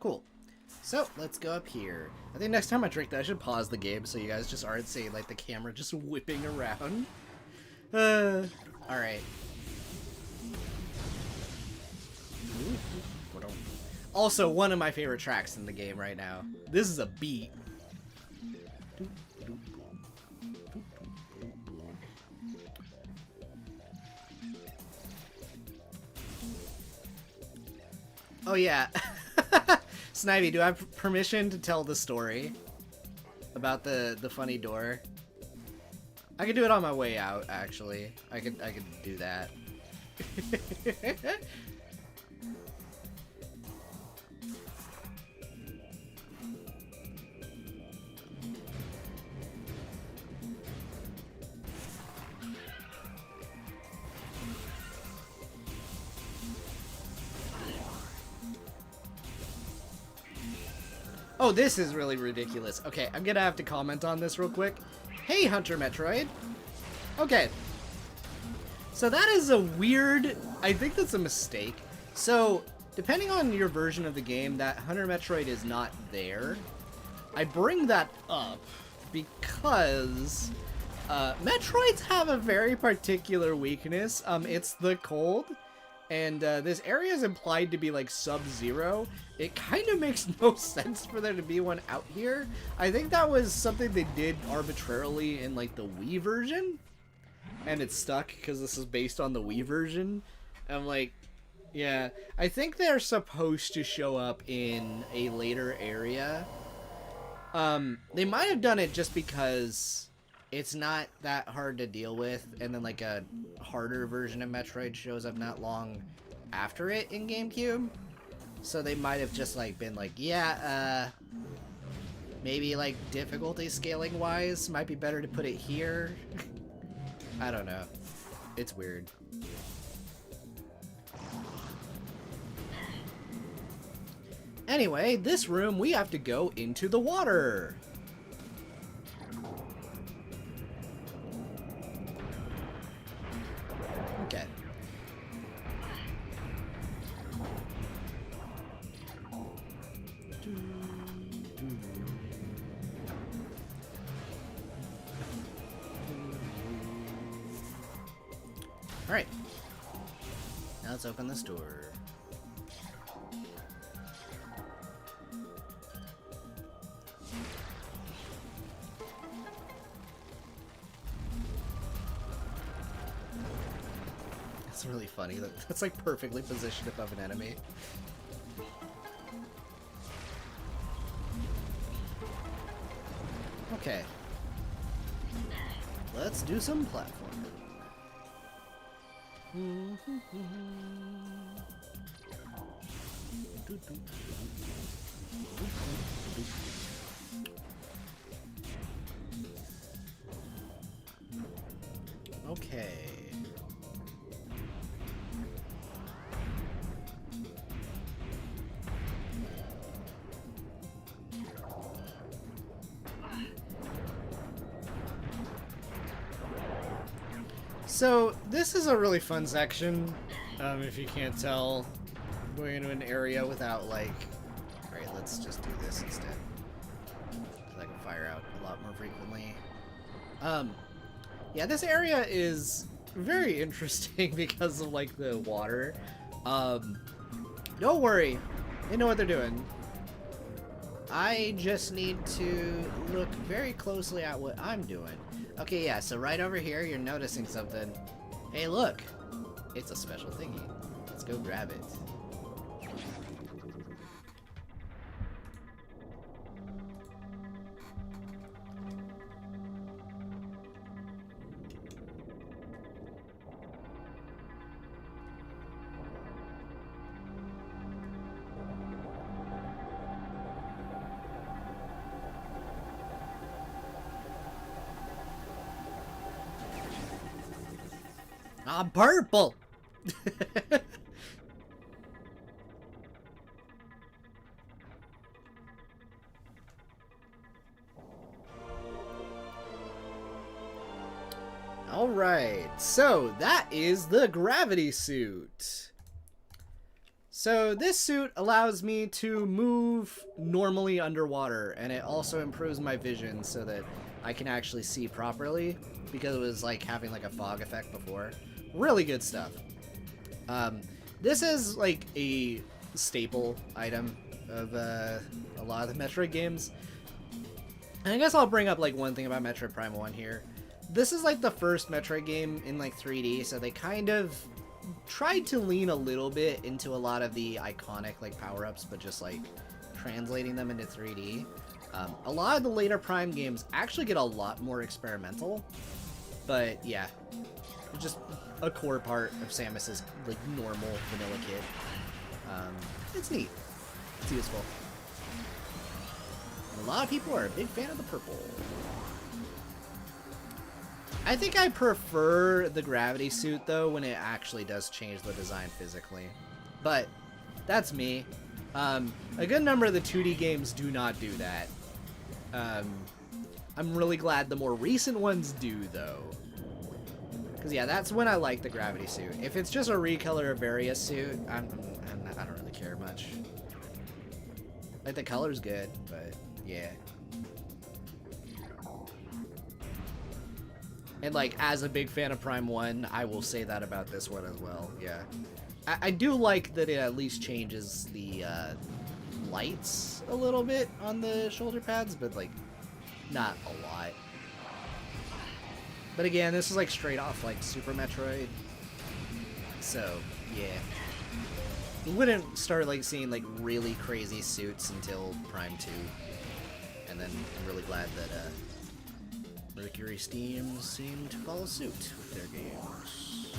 Speaker 1: Cool. So, let's go up here. I think next time I drink that, I should pause the game so you guys just aren't seeing, like, the camera just whipping around. Alright. Also, one of my favorite tracks in the game right now. This is a beat. Oh yeah. Snivy, do I have permission to tell the story about the funny door? I could do it on my way out, actually. I could do that. Oh, this is really ridiculous. Okay, I'm gonna have to comment on this real quick. Hey, Hunter Metroid. Okay. So that is a weird... I think that's a mistake. So, depending on your version of the game, that Hunter Metroid is not there. I bring that up because Metroids have a very particular weakness. It's the cold. And this area is implied to be like Sub-Zero. It kind of makes no sense for there to be one out here. I think that was something they did arbitrarily in like the Wii version. And it's stuck because this is based on the Wii version. I'm like, yeah. I think they're supposed to show up in a later area. They might have done it just because it's not that hard to deal with, and then like a harder version of Metroid shows up not long after it in GameCube. So they might have just like been like, yeah, maybe like difficulty scaling wise might be better to put it here. I don't know. It's weird. Anyway, this room we have to go into the water. Okay. Alright. Now let's open this door. It's really funny that that's like perfectly positioned above an enemy. Okay. Let's do some platforming. Okay. So, this is a really fun section, if you can't tell. Going into an area without, like... Alright, let's just do this instead. So I can fire out a lot more frequently. Yeah, this area is very interesting because of, like, the water. Don't worry. They know what they're doing. I just need to look very closely at what I'm doing. Okay, yeah, so right over here, you're noticing something. Hey, look! It's a special thingy. Let's go grab it. I'm purple! Alright, so that is the gravity suit. So this suit allows me to move normally underwater, and it also improves my vision so that I can actually see properly, because it was like having like a fog effect before. Really good stuff. This is like a staple item of a lot of the Metroid games. And I guess I'll bring up like one thing about Metroid Prime 1 here. This is like the first Metroid game in like 3D, so they kind of tried to lean a little bit into a lot of the iconic like power-ups, but just like translating them into 3D. A lot of the later Prime games actually get a lot more experimental, but yeah, it's just a core part of Samus's like normal vanilla kit. It's neat. It's useful. And a lot of people are a big fan of the purple. I think I prefer the gravity suit though when it actually does change the design physically, but that's me. A good number of the 2D games do not do that. I'm really glad the more recent ones do though, because yeah, that's when I like the gravity suit. If it's just a recolor of Various suit, I don't really care much. Like the color's good, but yeah. And like, as a big fan of Prime 1, I will say that about this one as well, yeah. I do like that it at least changes the lights a little bit on the shoulder pads, but like, not a lot. But again, this is like straight off like Super Metroid. So, yeah. We wouldn't start like seeing like really crazy suits until Prime 2. And then I'm really glad that Mercury Steam seem to follow suit with their games.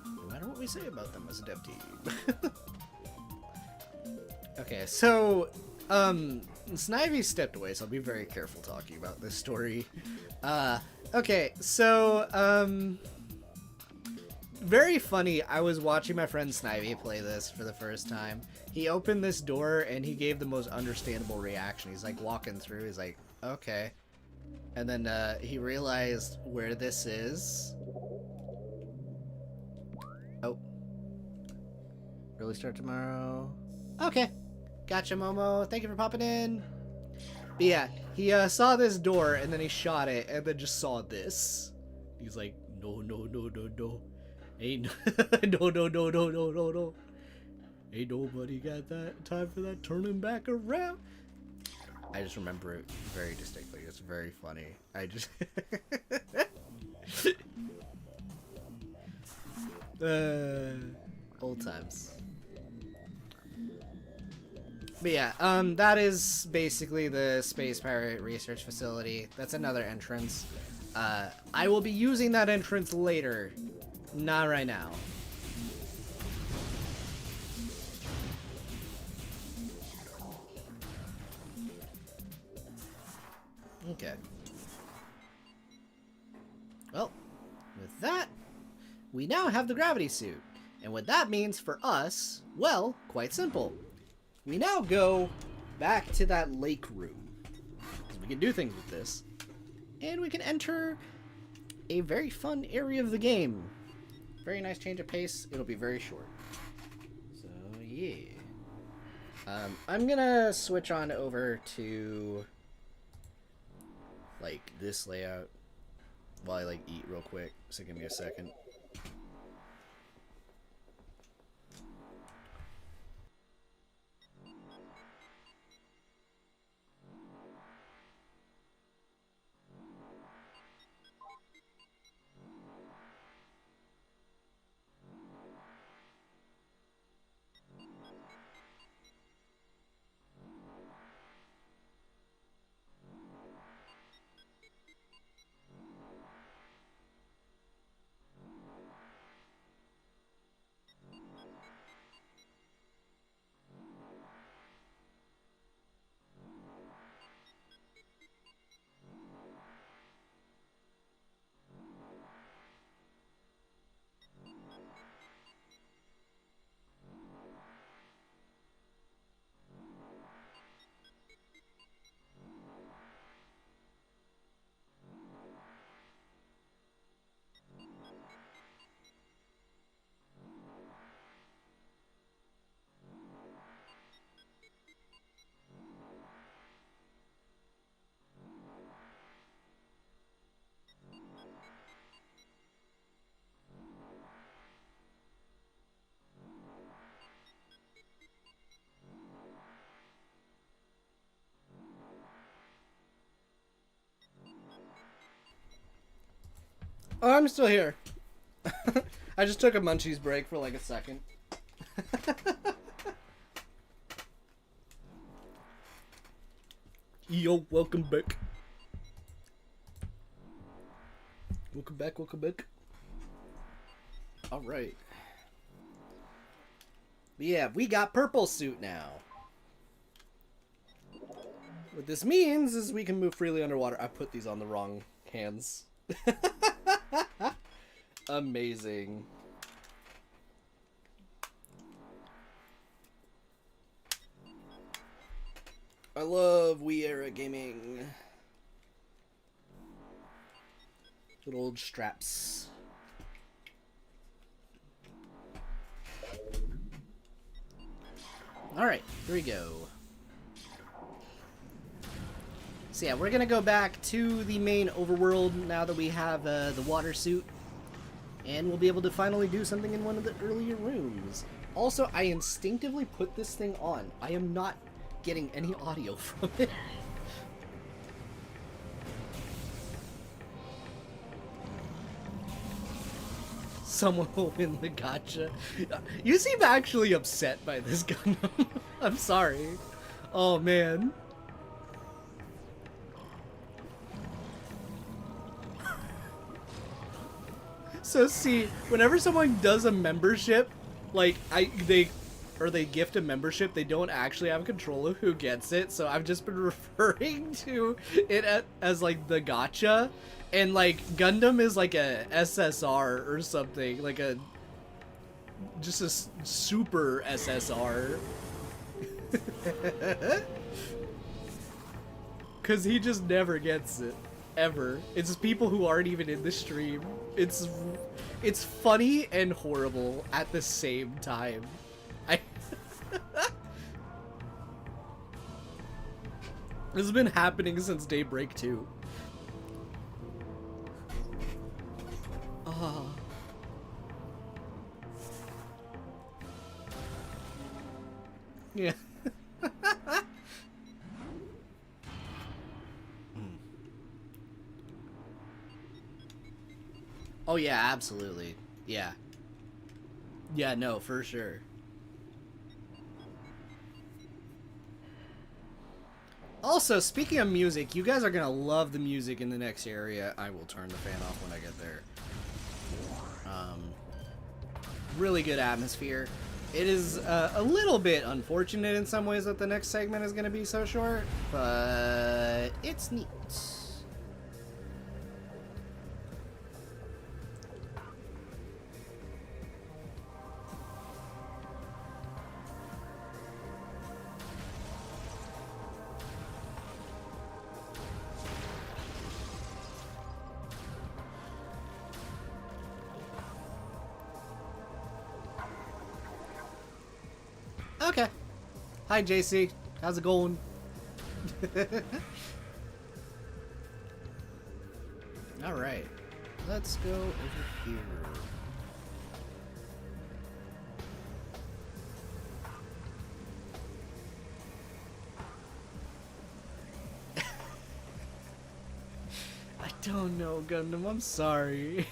Speaker 1: No matter what we say about them as a dev team. Okay, so, Snivy stepped away, so I'll be very careful talking about this story. Okay, so, very funny, I was watching my friend Snivy play this for the first time. He opened this door, and he gave the most understandable reaction. He's, like, walking through, he's like, okay. And then, he realized where this is. Oh. Really start tomorrow? Okay. Gotcha, Momo. Thank you for popping in. But yeah, he saw this door, and then he shot it, and then just saw this. He's like, no, no, no, no, no. Ain't no, no, no, no, no, no, no. Ain't nobody got that time for that turning back around. I just remember it very distinctly. It's very funny. I just... old times. But yeah, that is basically the Space Pirate Research Facility. That's another entrance. I will be using that entrance later. Not right now. Okay. Well, with that, we now have the gravity suit. And what that means for us, well, quite simple. We now go back to that lake room. Because we can do things with this. And we can enter a very fun area of the game. Very nice change of pace. It'll be very short. So, yeah. I'm gonna switch on over to like this layout while I like eat real quick, so give me a second. Oh, I'm still here. I just took a munchies break for like a second. Yo, welcome back. Welcome back, welcome back. Alright. Yeah, we got purple suit now. What this means is we can move freely underwater. I put these on the wrong hands. Amazing. I love Wii era gaming. Good old straps. Alright, here we go. So yeah, we're gonna go back to the main overworld now that we have the water suit. And we'll be able to finally do something in one of the earlier rooms. Also, I instinctively put this thing on. I am not getting any audio from it. Someone will win the gacha. You seem actually upset by this Gundam. I'm sorry. Oh man. So see, whenever someone does a membership, like they gift a membership, they don't actually have control of who gets it. So I've just been referring to it as like the gacha, and like Gundam is like a SSR or something, like just a super SSR. Cause he just never gets it. Ever. It's just people who aren't even in the stream. It's funny and horrible at the same time. This has been happening since Daybreak 2. Oh. Yeah. Oh yeah, absolutely. Yeah. Yeah, no, for sure. Also, speaking of music, you guys are gonna love the music in the next area. I will turn the fan off when I get there. Really good atmosphere. It is a little bit unfortunate in some ways that the next segment is gonna be so short, but it's neat. Okay. Hi, JC. How's it going? Alright. Let's go over here. I don't know, Gundam. I'm sorry.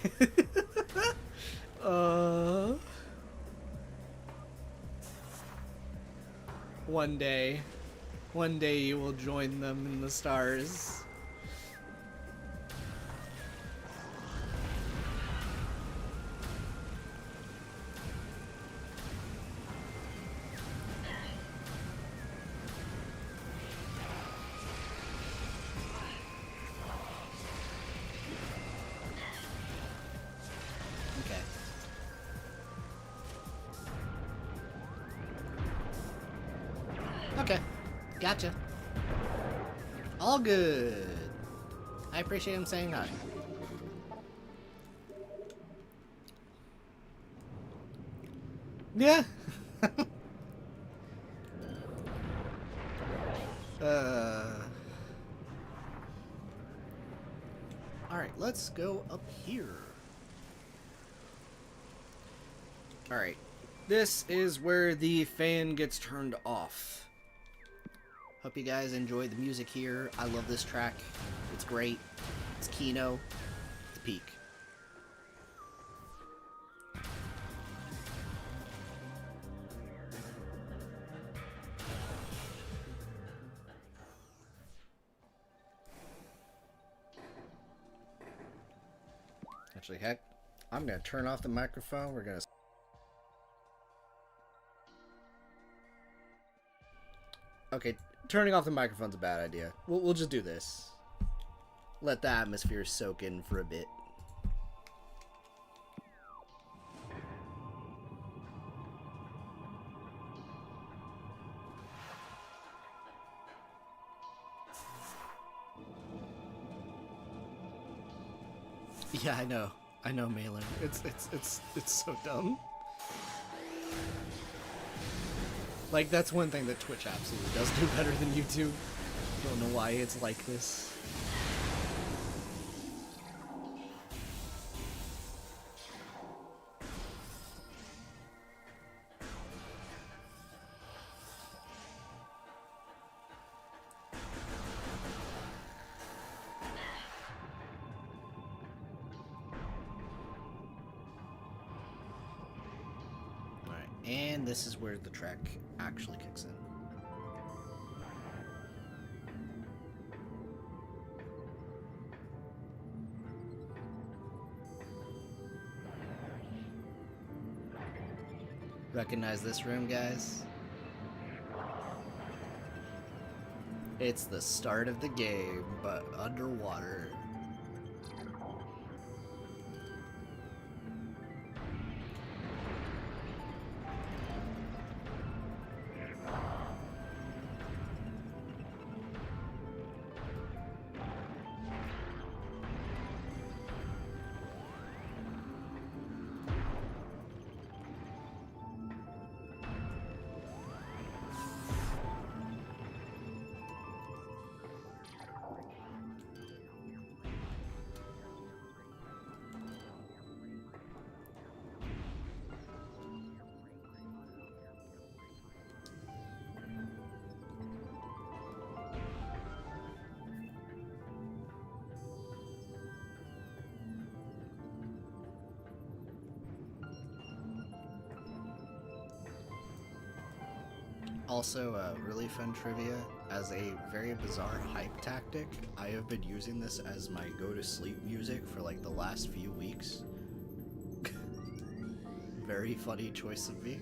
Speaker 1: One day you will join them in the stars. Okay. Okay. Gotcha. All good. I appreciate him saying hi. Yeah. Alright, let's go up here. Alright. This is where the fan gets turned off. Hope you guys enjoy the music here. I love this track. It's great. It's Kino. It's peak. Actually, heck, I'm gonna turn off the microphone. We're gonna... Okay, turning off the microphone's a bad idea. We'll just do this. Let the atmosphere soak in for a bit. Yeah, I know. I know, Malin. It's so dumb. Like, that's one thing that Twitch absolutely does do better than YouTube. Don't know why it's like this. And this is where the track actually kicks in. Recognize this room, guys? It's the start of the game, but underwater. Also, really fun trivia. As a very bizarre hype tactic, I have been using this as my go-to-sleep music for like the last few weeks. Very funny choice of me.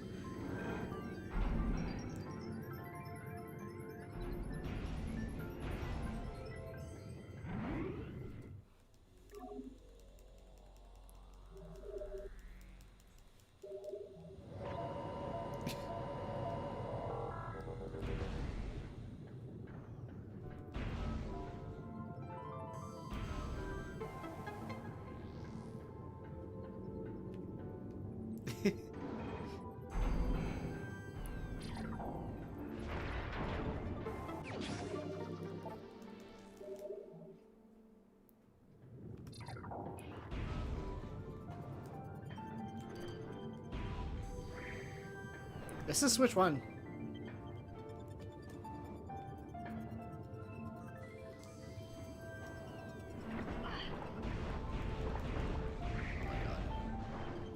Speaker 1: This is Switch 1.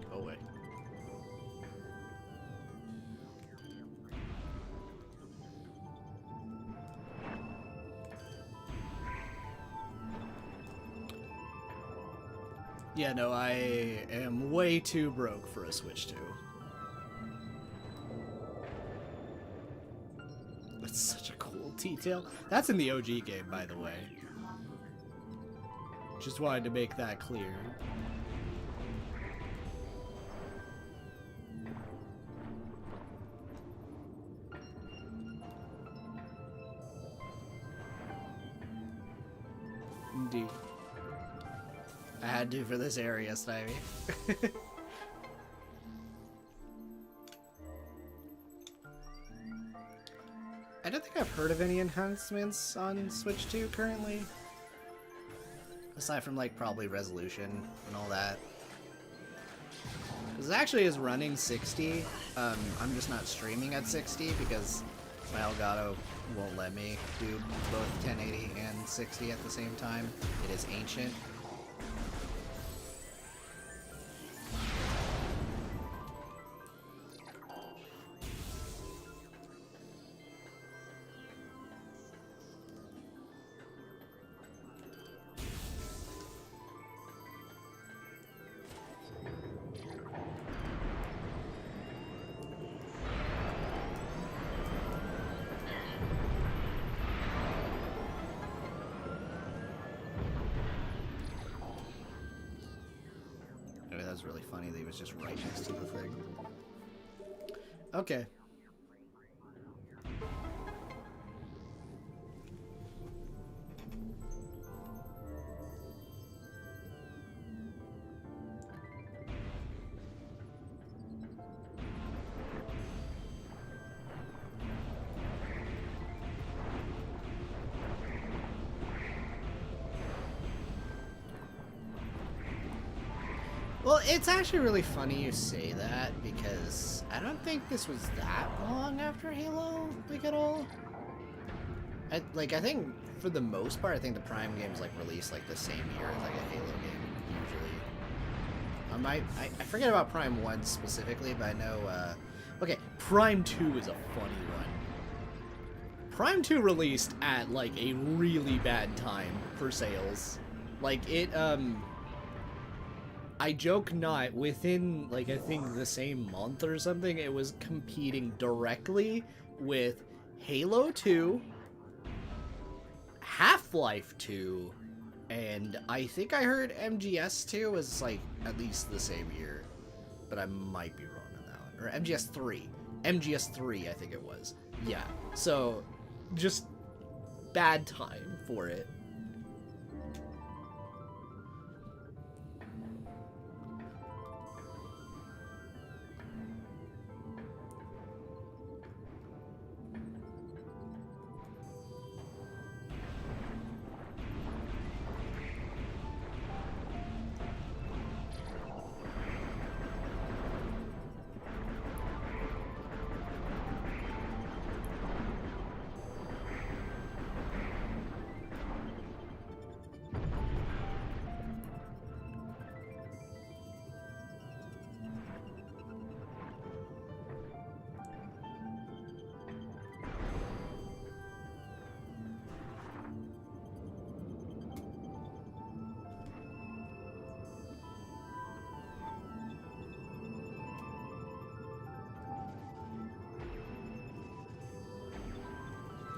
Speaker 1: Go away. Yeah, no, I am way too broke for a Switch 2. That's such a cool detail. That's in the OG game, by the way. Just wanted to make that clear. Indeed. I had to for this area, Snivy. I don't think I've heard of any enhancements on Switch 2 currently. Aside from, like, probably resolution and all that. Because it actually is running 60. I'm just not streaming at 60 because my Elgato won't let me do both 1080 and 60 at the same time. It is ancient. that was really funny that he was just right next to the thing. Okay. Well, it's actually really funny you say that, because I don't think this was that long after Halo, like, at all. I think, for the most part, I think the Prime games, like, released, like, the same year as, like, a Halo game, usually. I forget about Prime 1 specifically, but I know, okay, Prime 2 is a funny one. Prime 2 released at, like, a really bad time for sales. Like, it, I joke not, within, like, I think the same month or something, it was competing directly with Halo 2, Half-Life 2, and I think I heard MGS 2 was, like, at least the same year. But I might be wrong on that one. Or MGS 3. MGS 3, I think it was. Yeah. So, just bad time for it.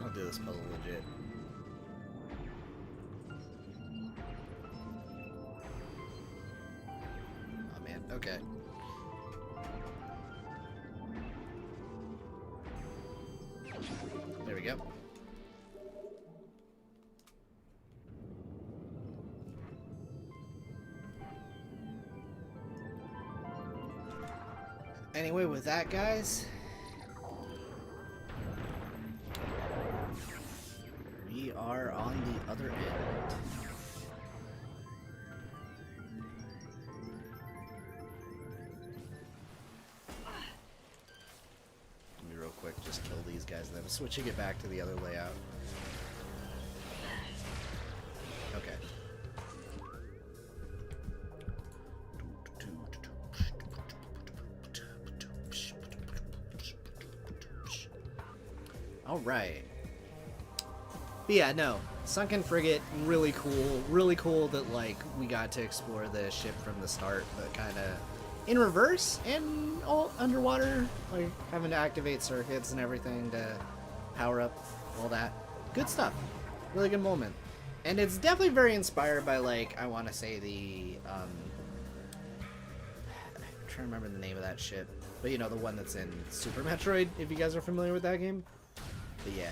Speaker 1: I'll do this puzzle legit. Oh man, okay. There we go. Anyway, with that, guys, we are on the other end. Let me real quick just kill these guys, and then I'm switching it back to the other layout. Okay. Alright. But yeah, no. Sunken Frigate, really cool. Really cool that, like, we got to explore the ship from the start, but kind of in reverse and all underwater, like, having to activate circuits and everything to power up all that. Good stuff. Really good moment. And it's definitely very inspired by, like, I want to say the, I'm trying to remember the name of that ship. But, you know, the one that's in Super Metroid, if you guys are familiar with that game. But yeah.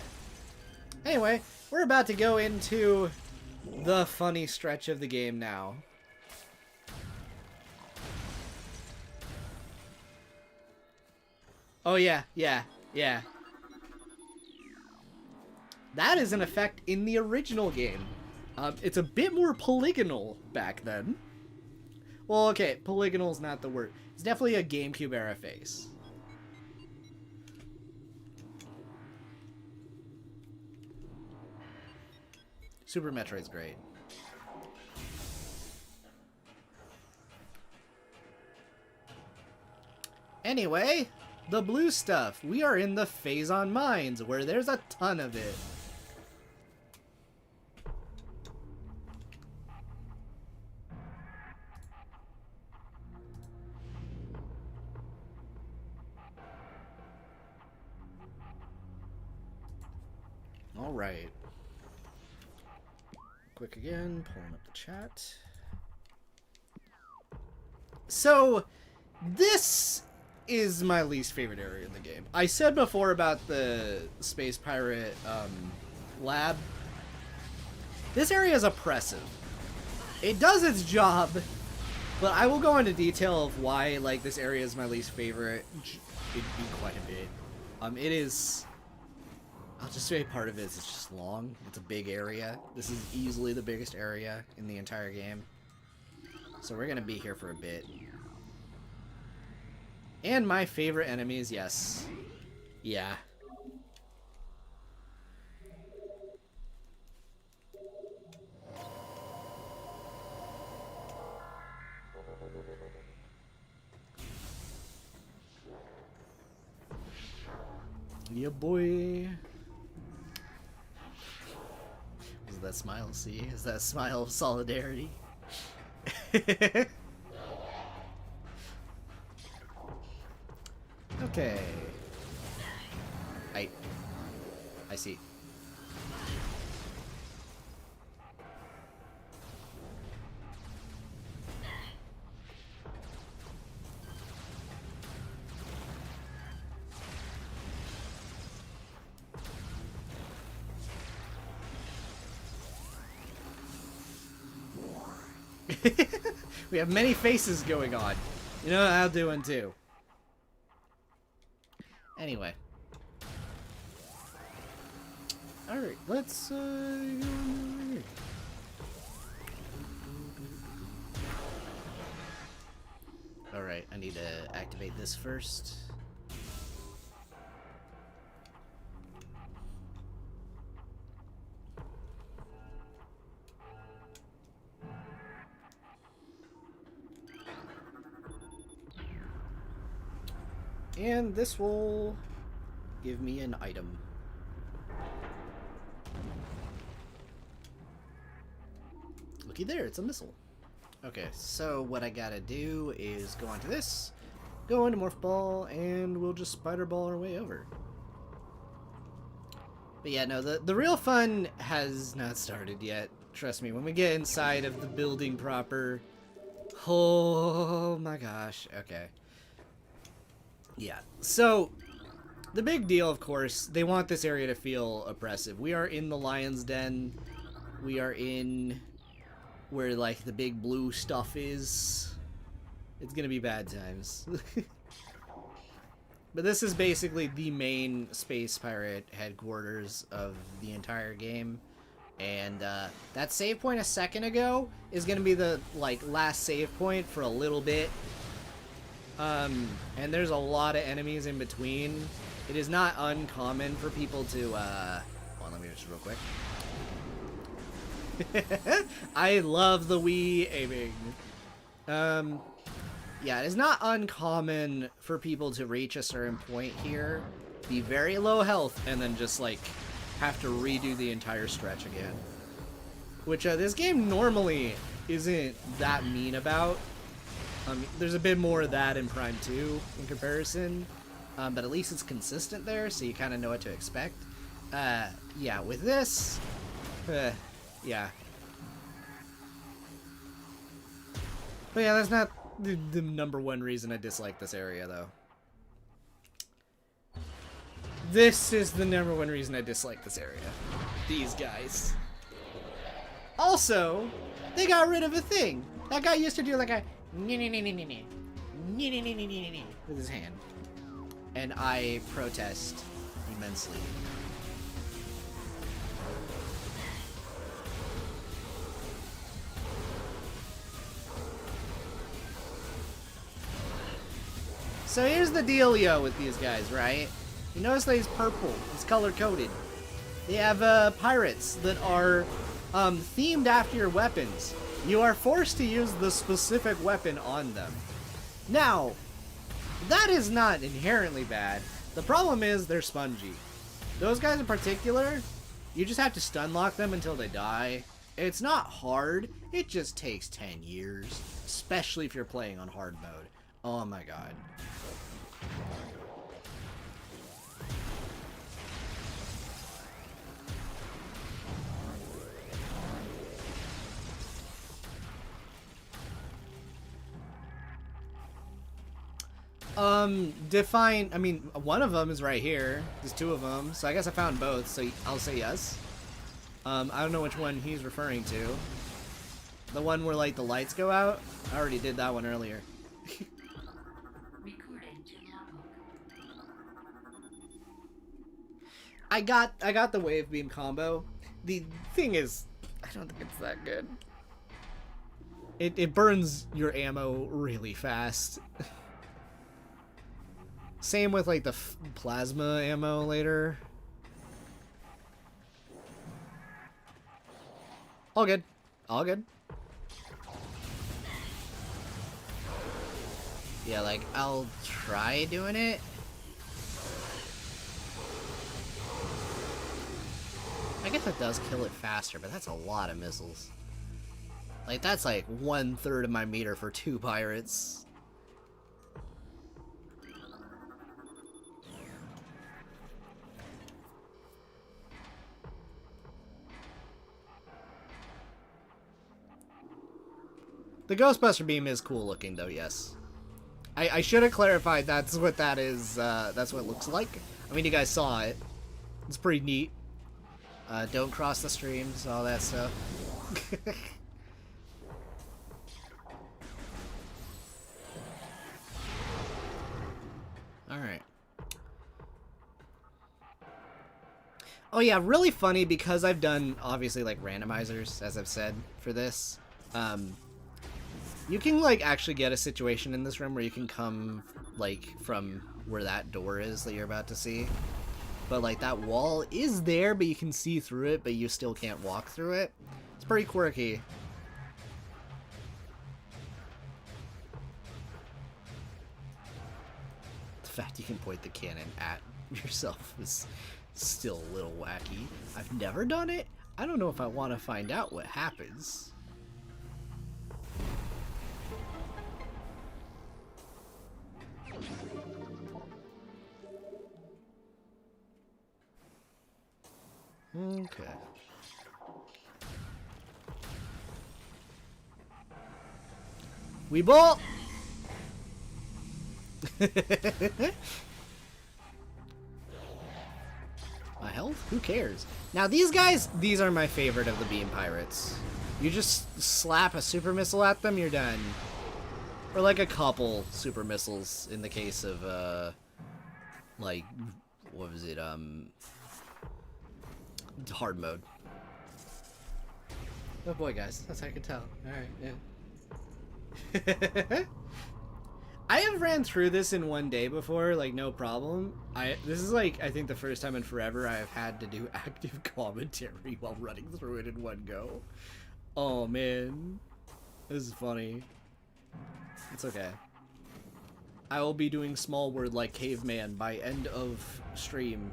Speaker 1: Anyway, we're about to go into the funny stretch of the game now. Oh yeah, yeah, yeah. That is an effect in the original game. It's a bit more polygonal back then. Well, okay, polygonal's not the word. It's definitely a GameCube era face. Super Metroid's great. Anyway, the blue stuff. We are in the Phazon Mines, where there's a ton of it. All right. Quick again, pulling up the chat. So, this is my least favorite area in the game. I said before about the Space Pirate lab. This area is oppressive. It does its job, but I will go into detail of why like this area is my least favorite. It'd be quite a bit. It is. I'll just say part of it is it's just long. It's a big area. This is easily the biggest area in the entire game. So we're gonna be here for a bit. And my favorite enemies, yes. Yeah. Yeah, boy. Is that smile? See? Is that smile of solidarity? Okay. I see. We have many faces going on. You know what I'm doing too. Anyway. Alright, let's go on over here. Alright, I need to activate this first. And this will give me an item. Looky there, it's a missile. Okay, so what I gotta do is go onto this, go into Morph Ball, and we'll just Spider Ball our way over. But yeah, no, the real fun has not started yet. Trust me, when we get inside of the building proper... Oh my gosh, okay. Yeah, so the big deal, of course, they want this area to feel oppressive. We are in the Lion's Den. We are in where, like, the big blue stuff is. It's gonna be bad times. But this is basically the main Space Pirate headquarters of the entire game. And that save point a second ago is gonna be the, like, last save point for a little bit. And there's a lot of enemies in between. It is not uncommon for people to, hold on, let me just real quick. I love the Wii aiming. Yeah, it is not uncommon for people to reach a certain point here, be very low health, and then just, like, have to redo the entire stretch again. Which, this game normally isn't that mean about. There's a bit more of that in Prime 2 in comparison, but at least it's consistent there, so you kind of know what to expect. Yeah, with this, yeah. But yeah, that's not the number one reason I dislike this area, though. This is the number one reason I dislike this area. These guys. Also, they got rid of a thing. That guy used to do like a with his hand, and I protest immensely. So here's the dealio with these guys, right? You notice that he's purple. He's color-coded. They have pirates that are themed after your weapons. You are forced to use the specific weapon on them. Now, that is not inherently bad. The problem is they're spongy. Those guys in particular, you just have to stun lock them until they die. It's not hard, it just takes 10 years. Especially if you're playing on hard mode. Oh my god. Define, I mean, one of them is right here. There's two of them, so I guess I found both, so I'll say yes. I don't know which one he's referring to. The one where, like, the lights go out? I already did that one earlier.
Speaker 3: Recording to logbook.
Speaker 1: I got the wave beam combo. The thing is, I don't think it's that good. It burns your ammo really fast. Same with like the plasma ammo later. All good. All good. Yeah, like, I'll try doing it. I guess it does kill it faster, but that's a lot of missiles. Like, that's like 1/3 of my meter for 2 pirates. The Ghostbuster beam is cool looking, though, yes. I should have clarified that's what that is, that's what it looks like. I mean, you guys saw it. It's pretty neat. Don't cross the streams, all that stuff. Alright. Oh yeah, really funny because I've done, obviously, like, randomizers, as I've said, for this. You can, like, actually get a situation in this room where you can come, like, from where that door is that you're about to see. But, like, that wall is there, but you can see through it, but you still can't walk through it. It's pretty quirky. The fact you can point the cannon at yourself is still a little wacky. I've never done it. I don't know if I want to find out what happens. Okay. We bolt! My health? Who cares? Now these guys, these are my favorite of the beam pirates. You just slap a super missile at them, you're done. Or like a couple super missiles in the case of, like, what was it, hard mode. Oh boy, guys, that's how I can tell. Alright, yeah. I have ran through this in one day before, like, no problem. This is, like, I think the first time in forever I have had to do active commentary while running through it in one go. Oh, man. This is funny. It's okay. I will be doing small word like caveman by end of stream.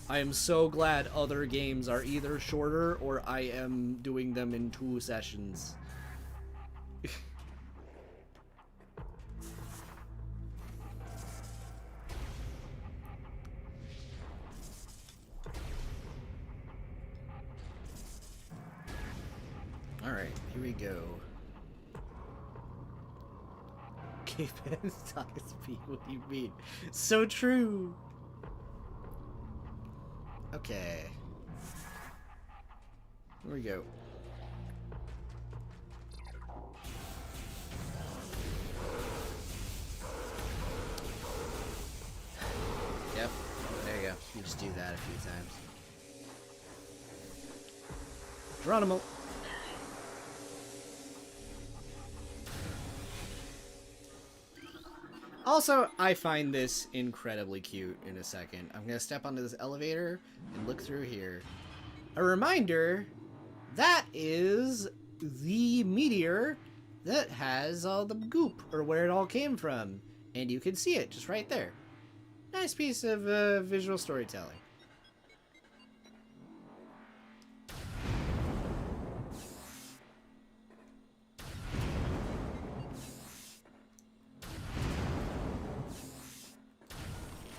Speaker 1: I am so glad other games are either shorter or I am doing them in 2 sessions. Alright, here we go. Caveman talk speed, what do you mean? So true! Okay. Here we go. Yep, there you go. You just do that a few times. Geronimo! Also, I find this incredibly cute in a second. I'm gonna step onto this elevator and look through here. A reminder, that is the meteor that has all the goop, or where it all came from. And you can see it just right there. Nice piece of visual storytelling.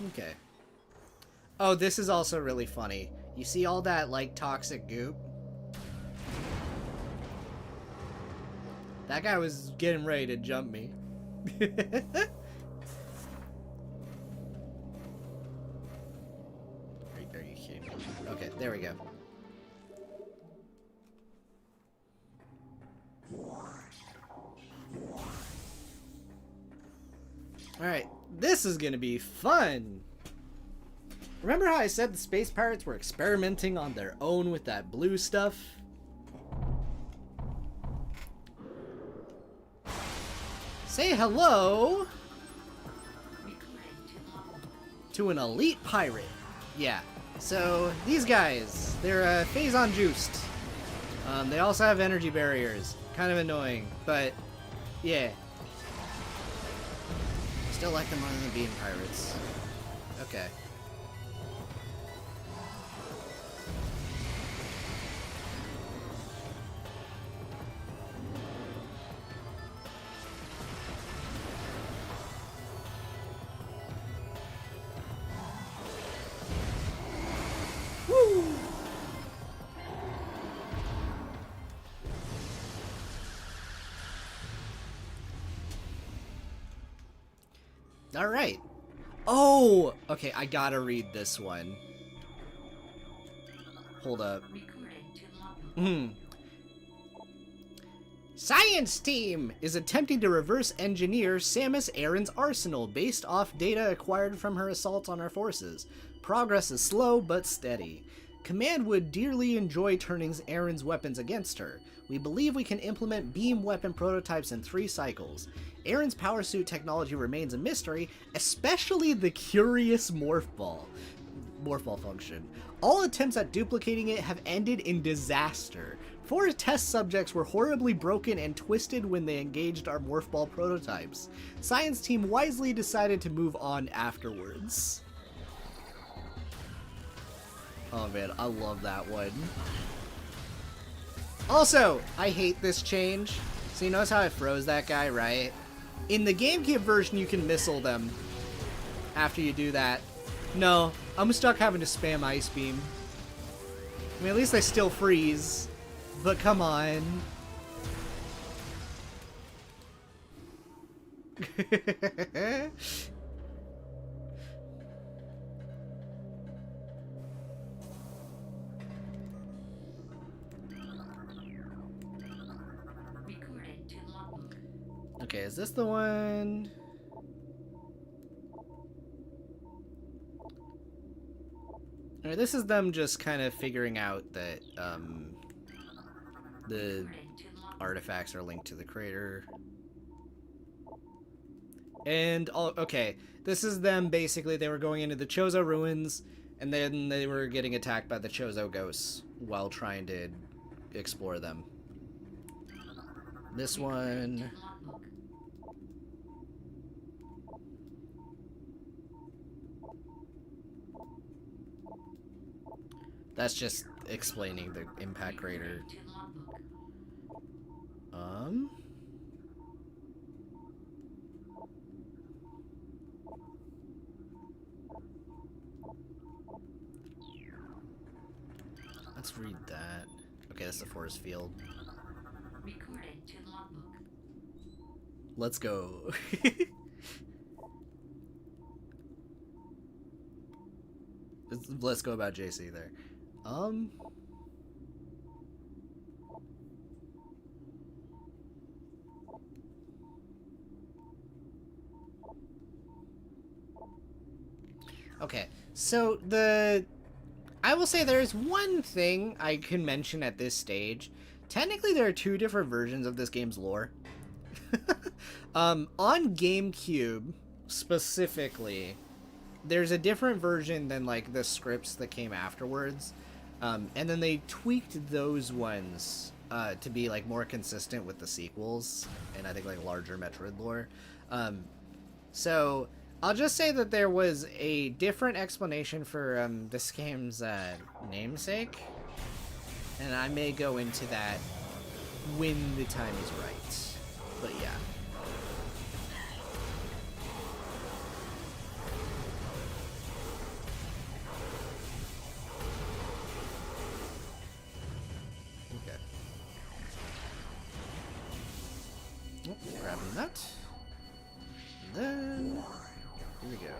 Speaker 1: Okay. Oh, this is also really funny. You see all that, like, toxic goop? That guy was getting ready to jump me. There we go. Alright, this is gonna be fun! Remember how I said the space pirates were experimenting on their own with that blue stuff? Say hello to an elite pirate. Yeah, so these guys, they're phazon juiced. They also have energy barriers. Kind of annoying, but yeah. Still like them more than the beam pirates. Okay. Woo! All right. Oh, okay, I gotta read this one. Hold up. Science team is attempting to reverse engineer Samus Aran's arsenal based off data acquired from her assault on our forces. Progress is slow but steady. Command would dearly enjoy turning Aran's weapons against her. We believe we can implement beam weapon prototypes in 3 cycles. Aran's power suit technology remains a mystery, especially the curious morph ball function. All attempts at duplicating it have ended in disaster. 4 test subjects were horribly broken and twisted when they engaged our morph ball prototypes. Science team wisely decided to move on afterwards. Oh man, I love that one. Also, I hate this change. So you notice how I froze that guy, right? In the GameCube version, you can missile them after you do that. No, I'm stuck having to spam Ice Beam. I mean, at least they still freeze. But come on. Okay, is this the one? Alright, this is them just kind of figuring out that the artifacts are linked to the crater. And, okay, this is them basically, they were going into the Chozo ruins, and then they were getting attacked by the Chozo ghosts while trying to explore them. This one... That's just explaining the impact crater. Let's read that. Okay, that's the forest field. Let's go. Let's go about JC there. Okay, so I will say there is one thing I can mention at this stage. Technically, there are 2 different versions of this game's lore. On GameCube, specifically, there's a different version than, like, the scripts that came afterwards. And then they tweaked those ones to be, like, more consistent with the sequels and I think, like, larger Metroid lore. So I'll just say that there was a different explanation for this game's namesake. And I may go into that when the time is right. But yeah. Grabbing that. And then here we go.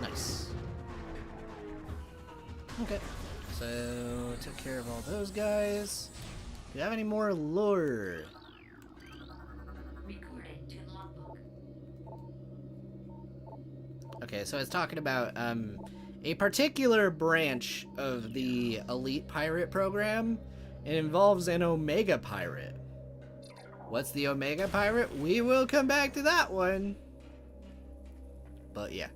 Speaker 1: Nice. Okay. So, took care of all those guys. Do you have any more lore?
Speaker 3: Recorded to logbook.
Speaker 1: Okay, so it's talking about a particular branch of the elite pirate program. It involves an Omega pirate. What's the Omega pirate? We will come back to that one. But yeah.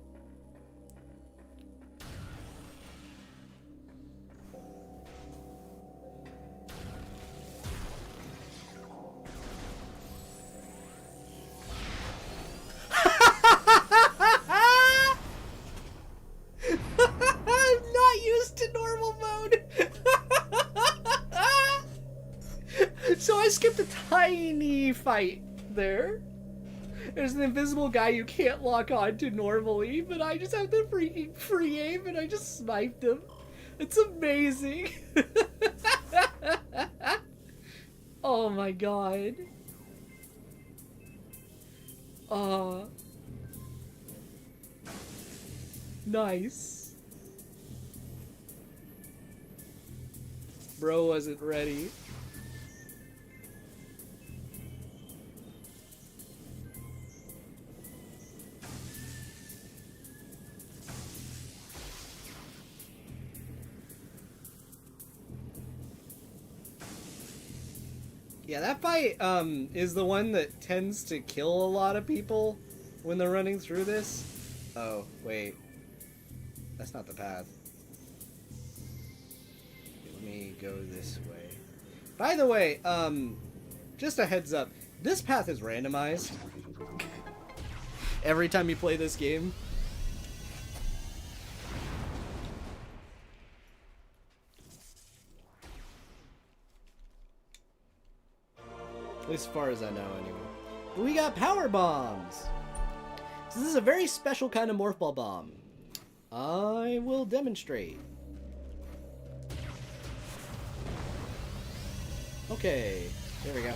Speaker 1: I'm not used to normal mode. So I skipped a tiny fight there. There's an invisible guy you can't lock on to normally, but I just have the freaking free aim and I just sniped him. It's amazing. Oh my god. Nice. Bro wasn't ready. Yeah, that fight is the one that tends to kill a lot of people when they're running through this. Oh, wait. That's not the path. Let me go this way. By the way, just a heads up. This path is randomized. Every time you play this game. At least as far as I know, anyway. But we got power bombs! So this is a very special kind of morph ball bomb. I will demonstrate. Okay, there we go.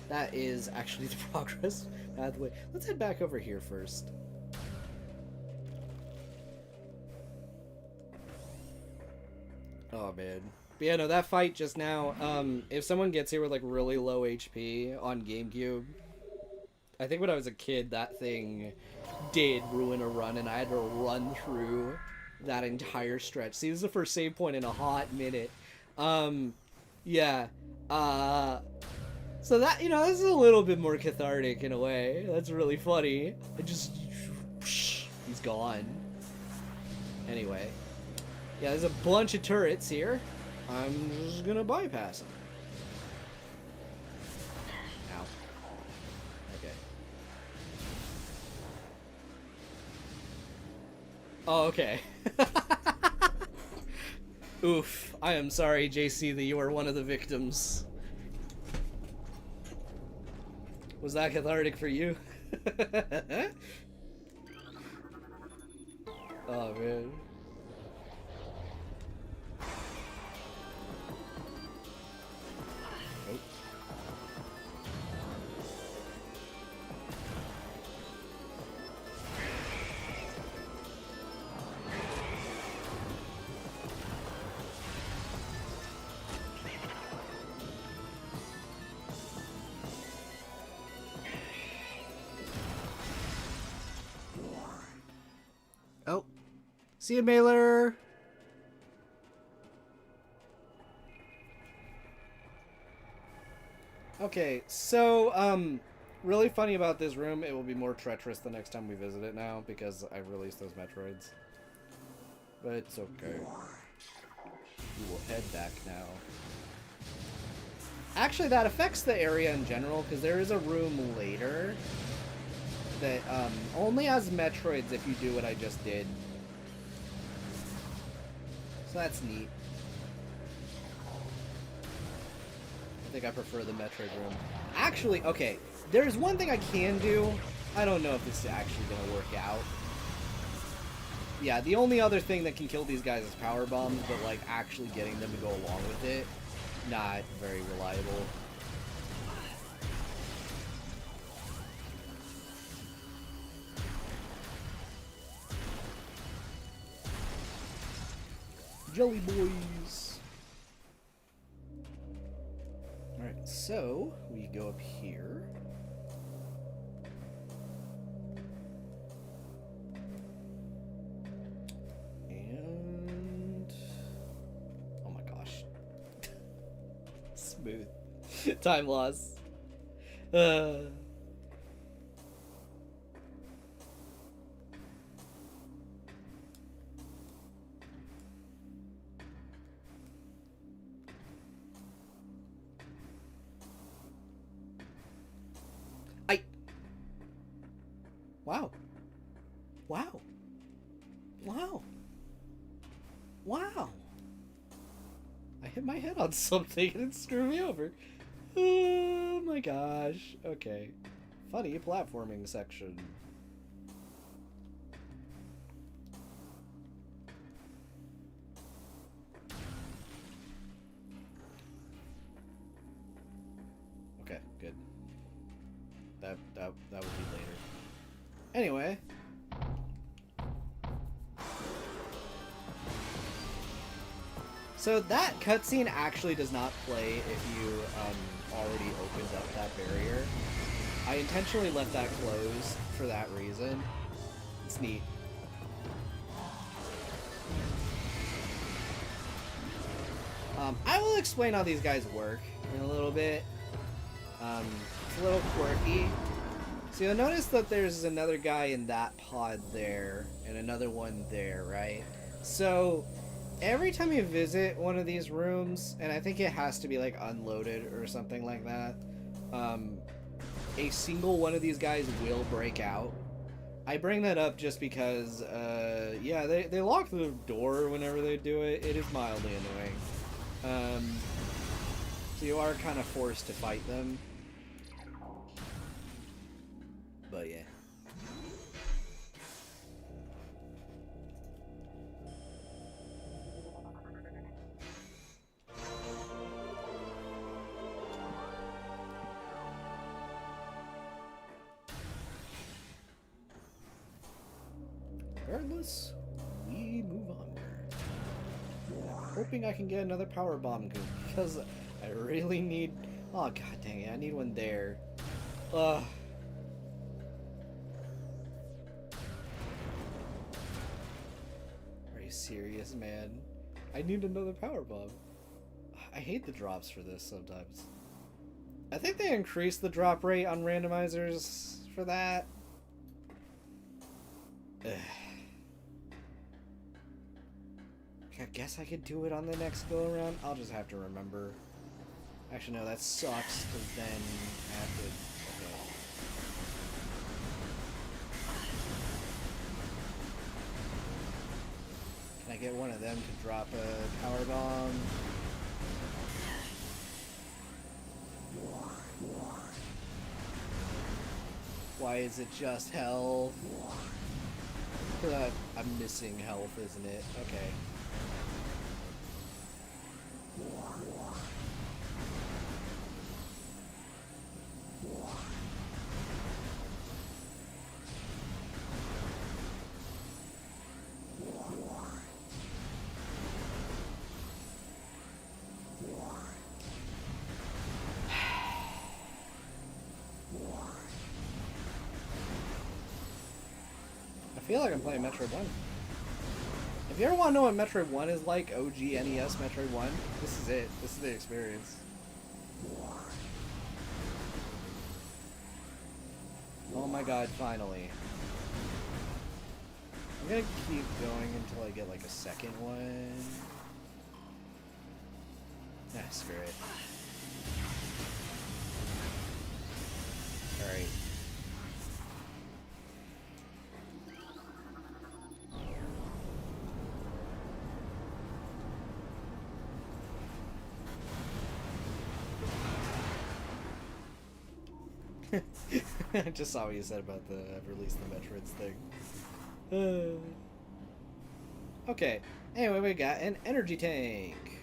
Speaker 1: That is actually the progress pathway. Let's head back over here first. Oh man. But yeah, no, that fight just now, if someone gets here with like really low HP on Gamecube, I think when I was a kid, that thing did ruin a run, and I had to run through that entire stretch. See, this is the first save point in a hot minute. Yeah. So that, you know, this is a little bit more cathartic in a way. That's really funny. It just, he's gone. Anyway. Yeah, there's a bunch of turrets here. I'm just gonna bypass them. Ow. Okay. Oh, okay. Oof. I am sorry, JC, that you are one of the victims. Was that cathartic for you? Oh, man. Oh. See you, Mailer. Okay, so, really funny about this room, it will be more treacherous the next time we visit it now, because I released those Metroids. But it's okay. We will head back now. Actually, that affects the area in general, because there is a room later that only has Metroids if you do what I just did. So that's neat. I think I prefer the Metroid room. Actually, okay, there's one thing I can do. I don't know if this is actually going to work out. Yeah, the only other thing that can kill these guys is power bombs, but like actually getting them to go along with it, not very reliable.
Speaker 2: jelly boys. Alright, so we go up here. And oh my gosh. Smooth. Time loss. Wow. Wow. Wow. Wow. I hit my head on something and it screwed me over. Oh my gosh. Okay. Funny platforming section. Okay, good. That would be later. Anyway. So that cutscene actually does not play if you already opened up that barrier. I intentionally left that closed for that reason. It's neat. I will explain how these guys work in a little bit. It's a little quirky. So you'll notice that there's another guy in that pod there, and another one there, right? So every time you visit one of these rooms, and I think it has to be like unloaded or something like that, a single one of these guys will break out. I bring that up just because, yeah, they lock the door whenever they do it. It is mildly annoying. So you are kind of forced to fight them. But yeah. Regardless, we move on. Hoping I can get another power bomb because I really need. Oh god dang it! I need one there. Ugh. Are you serious, man? I need another power bomb. I hate the drops for this sometimes. I think they increased the drop rate on randomizers for that. Ugh. I guess I could do it on the next go around. I'll just have to remember. Actually, no, that sucks, because then I have to. Okay. Can I get one of them to drop a power bomb? Why is it just health? I'm missing health, isn't it? Okay. I feel like I'm playing Metroid 1. If you ever want to know what Metroid 1 is like, OG NES Metroid 1, this is it. This is the experience. Oh my god, finally. I'm gonna keep going until I get like a second one. Ah, screw it. Alright. I just saw what you said about the release the Metroids thing. Okay. Anyway, we got an energy tank.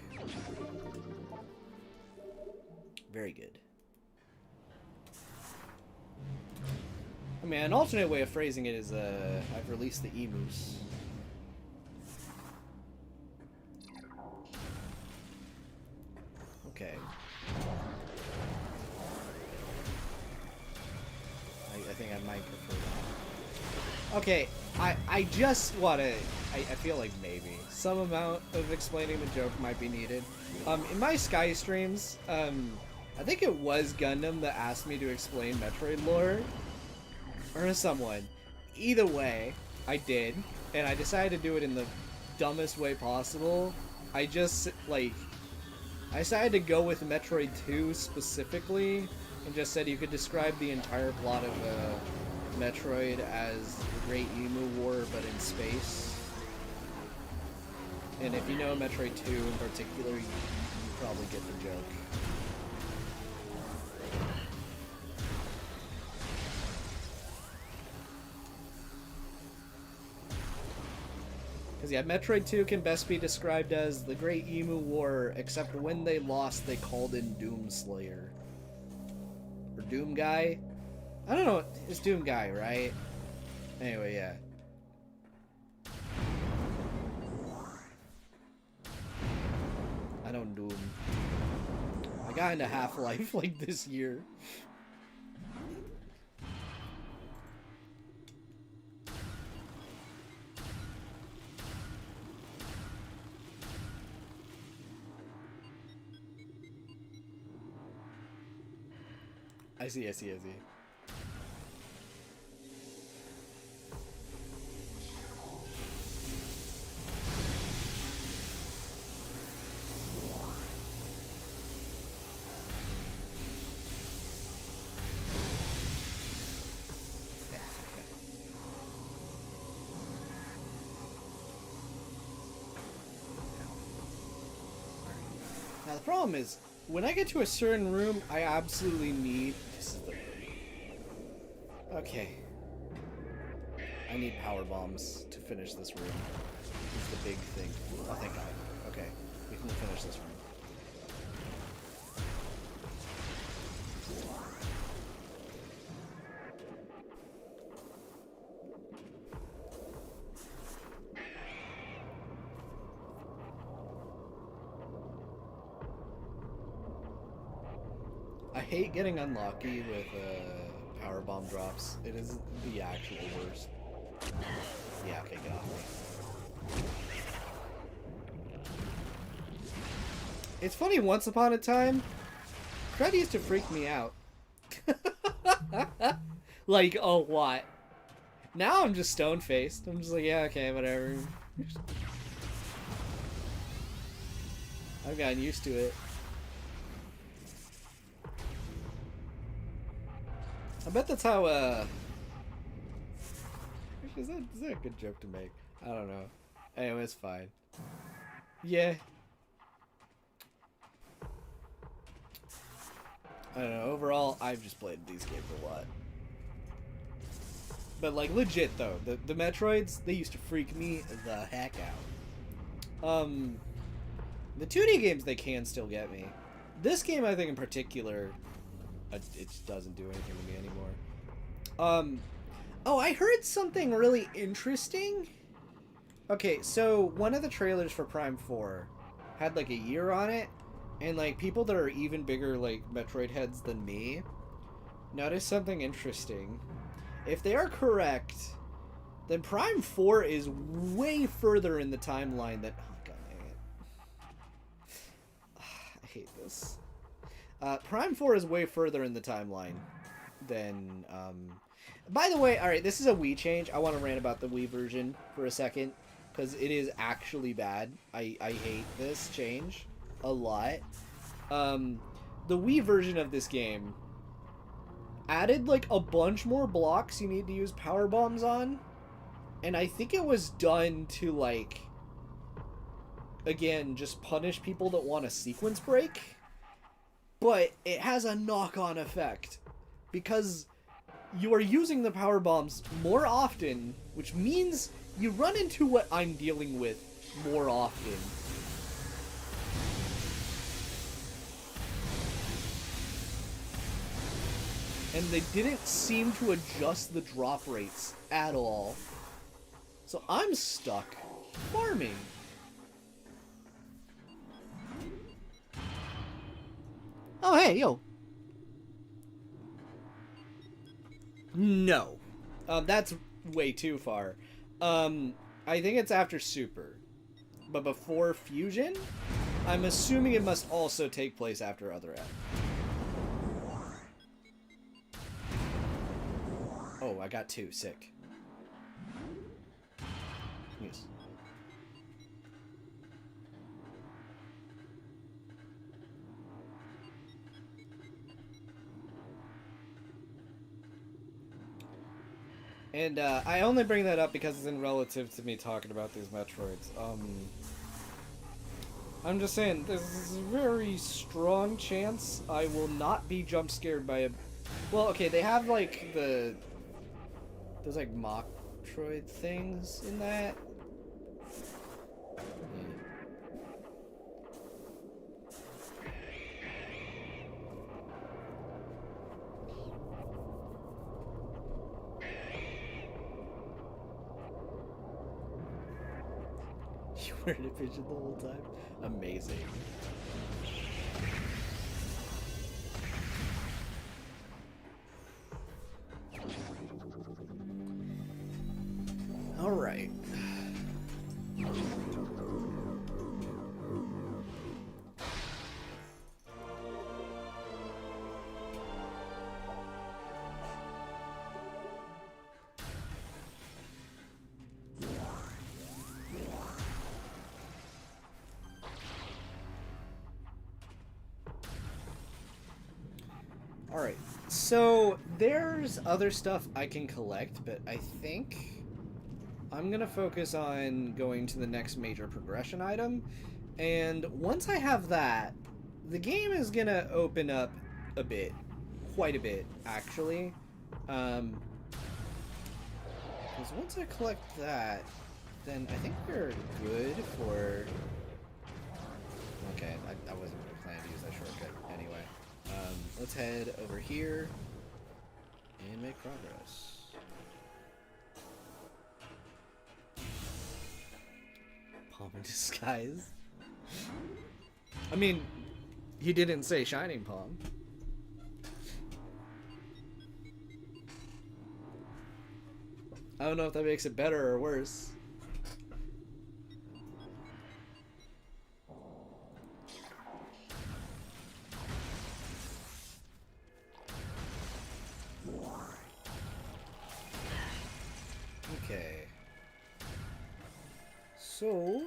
Speaker 2: Very good. I mean, an alternate way of phrasing it is, I've released the emus. prefer that. Okay, I just want to... I feel like maybe some amount of explaining the joke might be needed. In my Sky streams, I think it was Gundam that asked me to explain Metroid lore. Or someone. Either way, I did. And I decided to do it in the dumbest way possible. I just, like... I decided to go with Metroid 2 specifically. And just said you could describe the entire plot of Metroid as the Great Emu War, but in space. And if you know Metroid 2 in particular, you probably get the joke. Because yeah, Metroid 2 can best be described as the Great Emu War, except when they lost, they called in Doomslayer. Or Doom Guy? I don't know, it's Doom Guy, right? Anyway, yeah. I don't Doom. I got into Half-Life like this year. I see. Now the problem is, when I get to a certain room, I absolutely need... This is the room. Okay. I need power bombs to finish this room. This is the big thing. Oh, thank God. Okay. We can finish this room. I hate getting unlucky with power bomb drops. It is the actual worst. Yeah, okay, get off me. It's funny, once upon a time, Fred used to freak me out. Like, a lot. Now I'm just stone-faced. I'm just like, yeah, okay, whatever. I've gotten used to it. I bet that's how, is that a good joke to make? I don't know. Anyway, it's fine. Yeah. I don't know, overall, I've just played these games a lot. But, like, legit, though, the Metroids, they used to freak me the heck out. The 2D games, they can still get me. This game, I think, in particular... it just doesn't do anything to me anymore. Oh, I heard something really interesting. Okay, so one of the trailers for Prime 4 had like a year on it, and like people that are even bigger like Metroid heads than me noticed something interesting. If they are correct, then Prime 4 is way further in the timeline than... Oh, God dang it. I hate this. Prime 4 is way further in the timeline than, By the way, alright, this is a Wii change. I want to rant about the Wii version for a second, because it is actually bad. I hate this change a lot. The Wii version of this game added, like, a bunch more blocks you need to use power bombs on, and I think it was done to, like, again, just punish people that want a sequence break. But it has a knock-on effect, because you are using the power bombs more often, which means you run into what I'm dealing with more often. And they didn't seem to adjust the drop rates at all. So I'm stuck farming. Oh, hey, yo. No.
Speaker 1: That's way too far. I think it's after Super. But before Fusion? I'm assuming it must also take place after Other M. Oh, I got 2. Sick. Yes. And I only bring that up because it's in relative to me talking about these Metroids. I'm just saying, there's a very strong chance I will not be jump scared by a... Well, okay, they have like the... There's like Metroid things in that. You were in a pigeon the whole time? Amazing. Alright. Alright, so there's other stuff I can collect, but I think I'm gonna focus on going to the next major progression item, and once I have that, the game is gonna open up a bit, quite a bit, actually, because once I collect that, then I think we're good for... Okay, I wasn't planning to use that shortcut anyway. Let's head over here and make progress. Palm in disguise. I mean, he didn't say Shining Palm. I don't know if that makes it better or worse. Okay. So,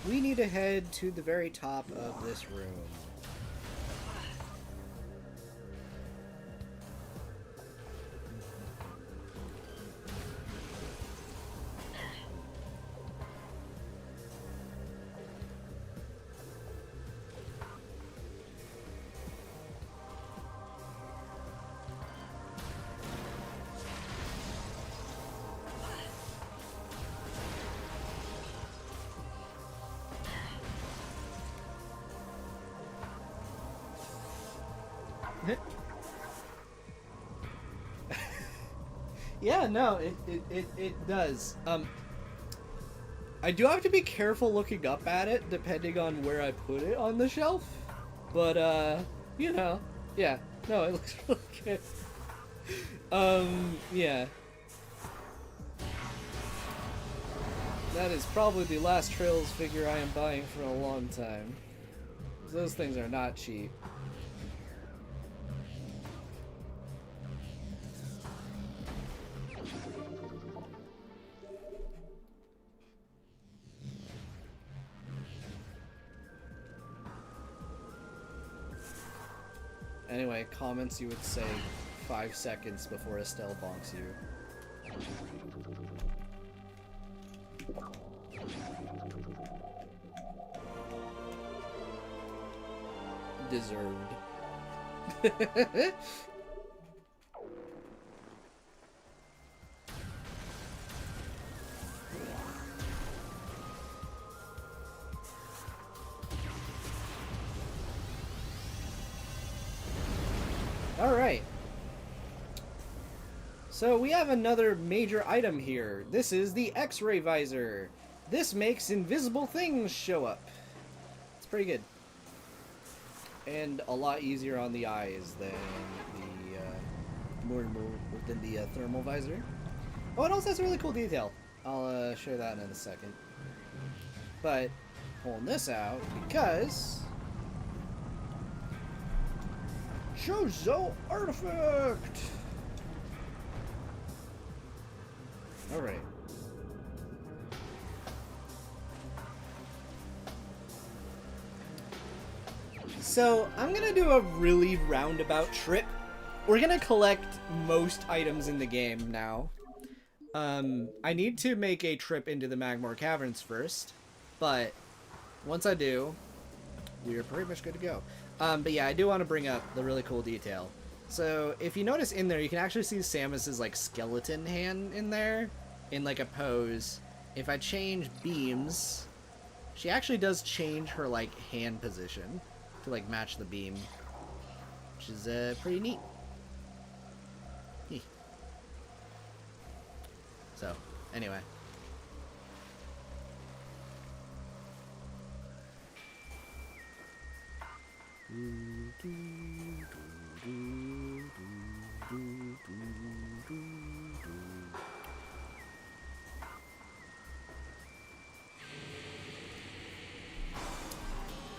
Speaker 1: we need to head to the very top of this room. Yeah, no, it does. I do have to be careful looking up at it, depending on where I put it on the shelf. But, you know, yeah. No, it looks really good. Yeah. That is probably the last Trails figure I am buying for a long time. Those things are not cheap. Anyway, comments you would say 5 seconds before Estelle bonks you. Deserved. Alright. So we have another major item here. This is the X-ray visor. This makes invisible things show up. It's pretty good. And a lot easier on the eyes than the more and more within the thermal visor. Oh, it also has a really cool detail. I'll show that in a second. But pulling this out because Chozo artifact. All right. So I'm gonna do a really roundabout trip. We're gonna collect most items in the game now. I need to make a trip into the Magmore Caverns first, but once I do, we are pretty much good to go. But yeah, I do want to bring up the really cool detail. So if you notice in there, you can actually see Samus's like skeleton hand in there, in like a pose. If I change beams, she actually does change her like hand position to like match the beam, which is pretty neat. So, anyway.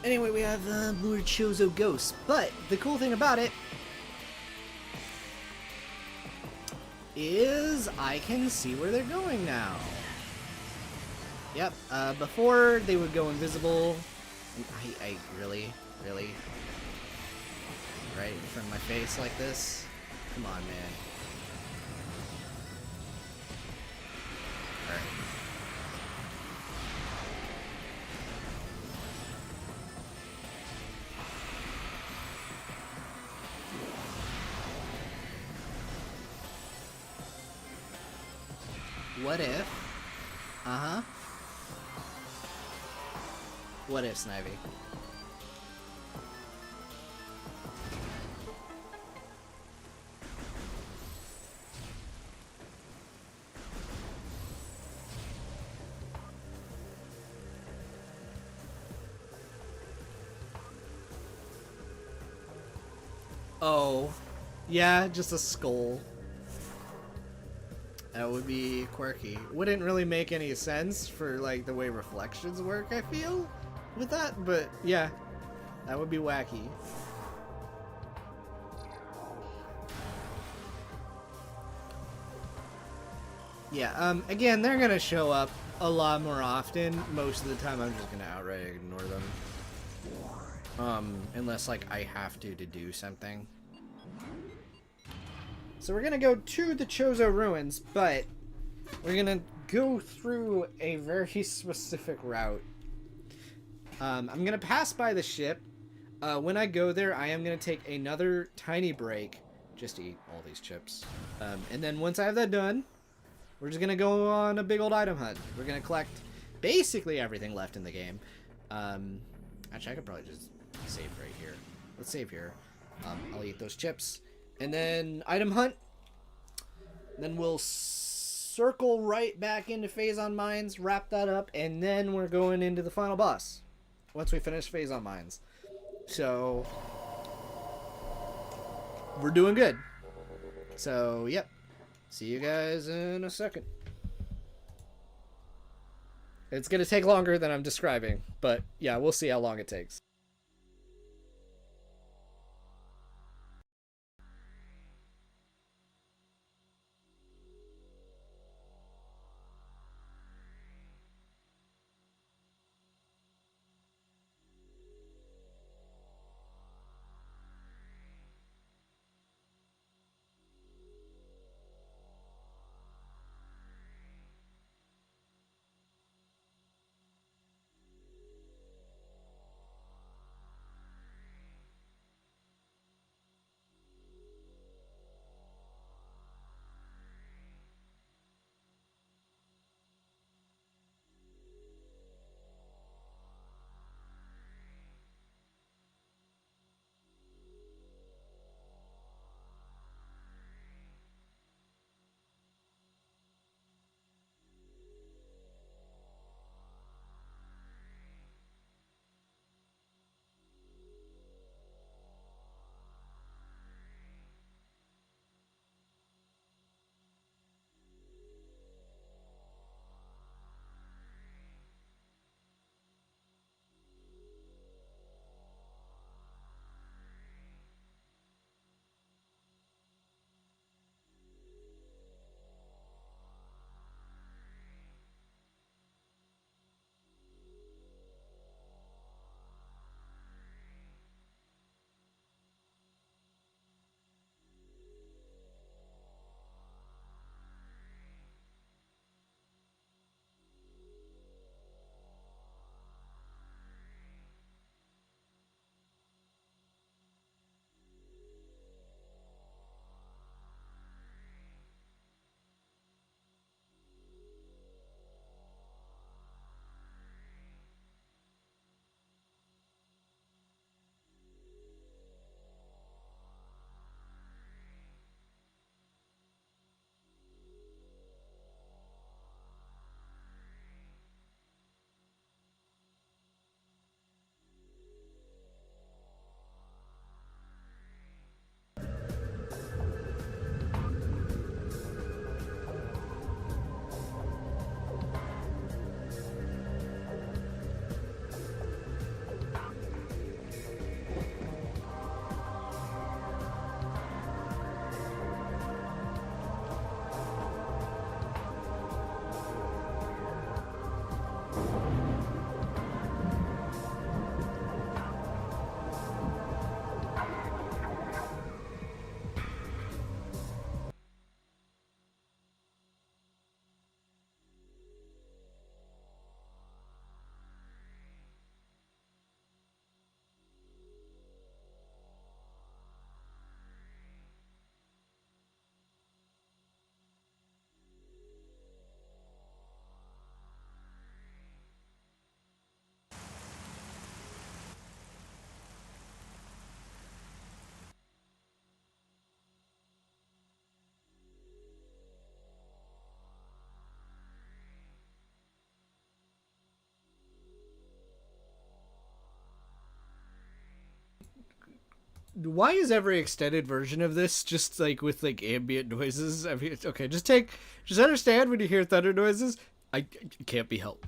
Speaker 1: Anyway, we have more Chozo ghosts, but the cool thing about it is I can see where they're going now. Yep, before they would go invisible. I really? Right in front of my face like this? Come on, man. Alright. What if? Uh-huh. What if, Snivy? Oh. Yeah, just a skull. That would be quirky. Wouldn't really make any sense for like the way reflections work, I feel, with that, but yeah, that would be wacky. Yeah, again, they're gonna show up a lot more often. Most of the time I'm just gonna outright ignore them. Unless like I have to do something. So we're gonna go to the Chozo ruins, but we're gonna go through a very specific route. I'm gonna pass by the ship. When I go there, I am gonna take another tiny break just to eat all these chips. And then once I have that done, we're just gonna go on a big old item hunt. We're gonna collect basically everything left in the game. Actually, I could probably just save right here. Let's save here. I'll eat those chips. And then item hunt. Then we'll circle right back into Phazon Mines, wrap that up, and then we're going into the final boss once we finish Phazon Mines. So we're doing good. So yep. See you guys in a second. It's gonna take longer than I'm describing, but yeah, we'll see how long it takes. why is every extended version of this just like with like ambient noises? I mean, okay, just understand when you hear thunder noises. It can't be helped.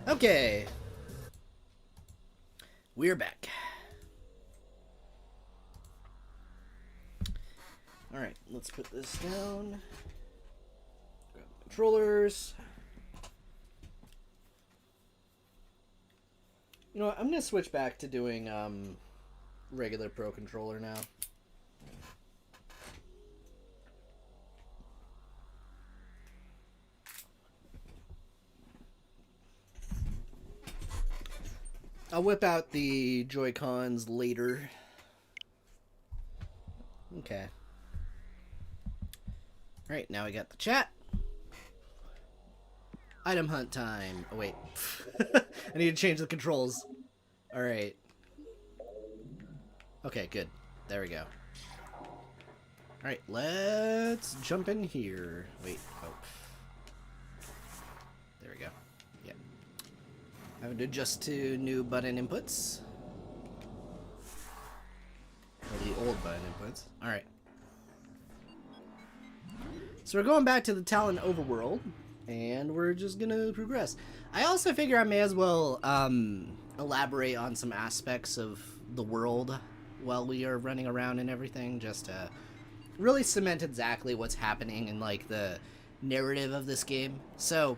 Speaker 1: Okay. We're back. Alright, let's put this down. Grab the controllers. You know what, I'm gonna switch back to doing regular Pro Controller now. I'll whip out the Joy-Cons later. Okay. Alright, now we got the chat. Item hunt time. Oh, wait. I need to change the controls. Alright. Okay, good. There we go. Alright, let's jump in here. Wait, oh. There we go. Yeah. Having to adjust to new button inputs. Or the old button inputs. Alright. So we're going back to the Tallon overworld, and we're just gonna progress. I also figure I may as well elaborate on some aspects of the world while we are running around and everything, just to really cement exactly what's happening in like the narrative of this game. So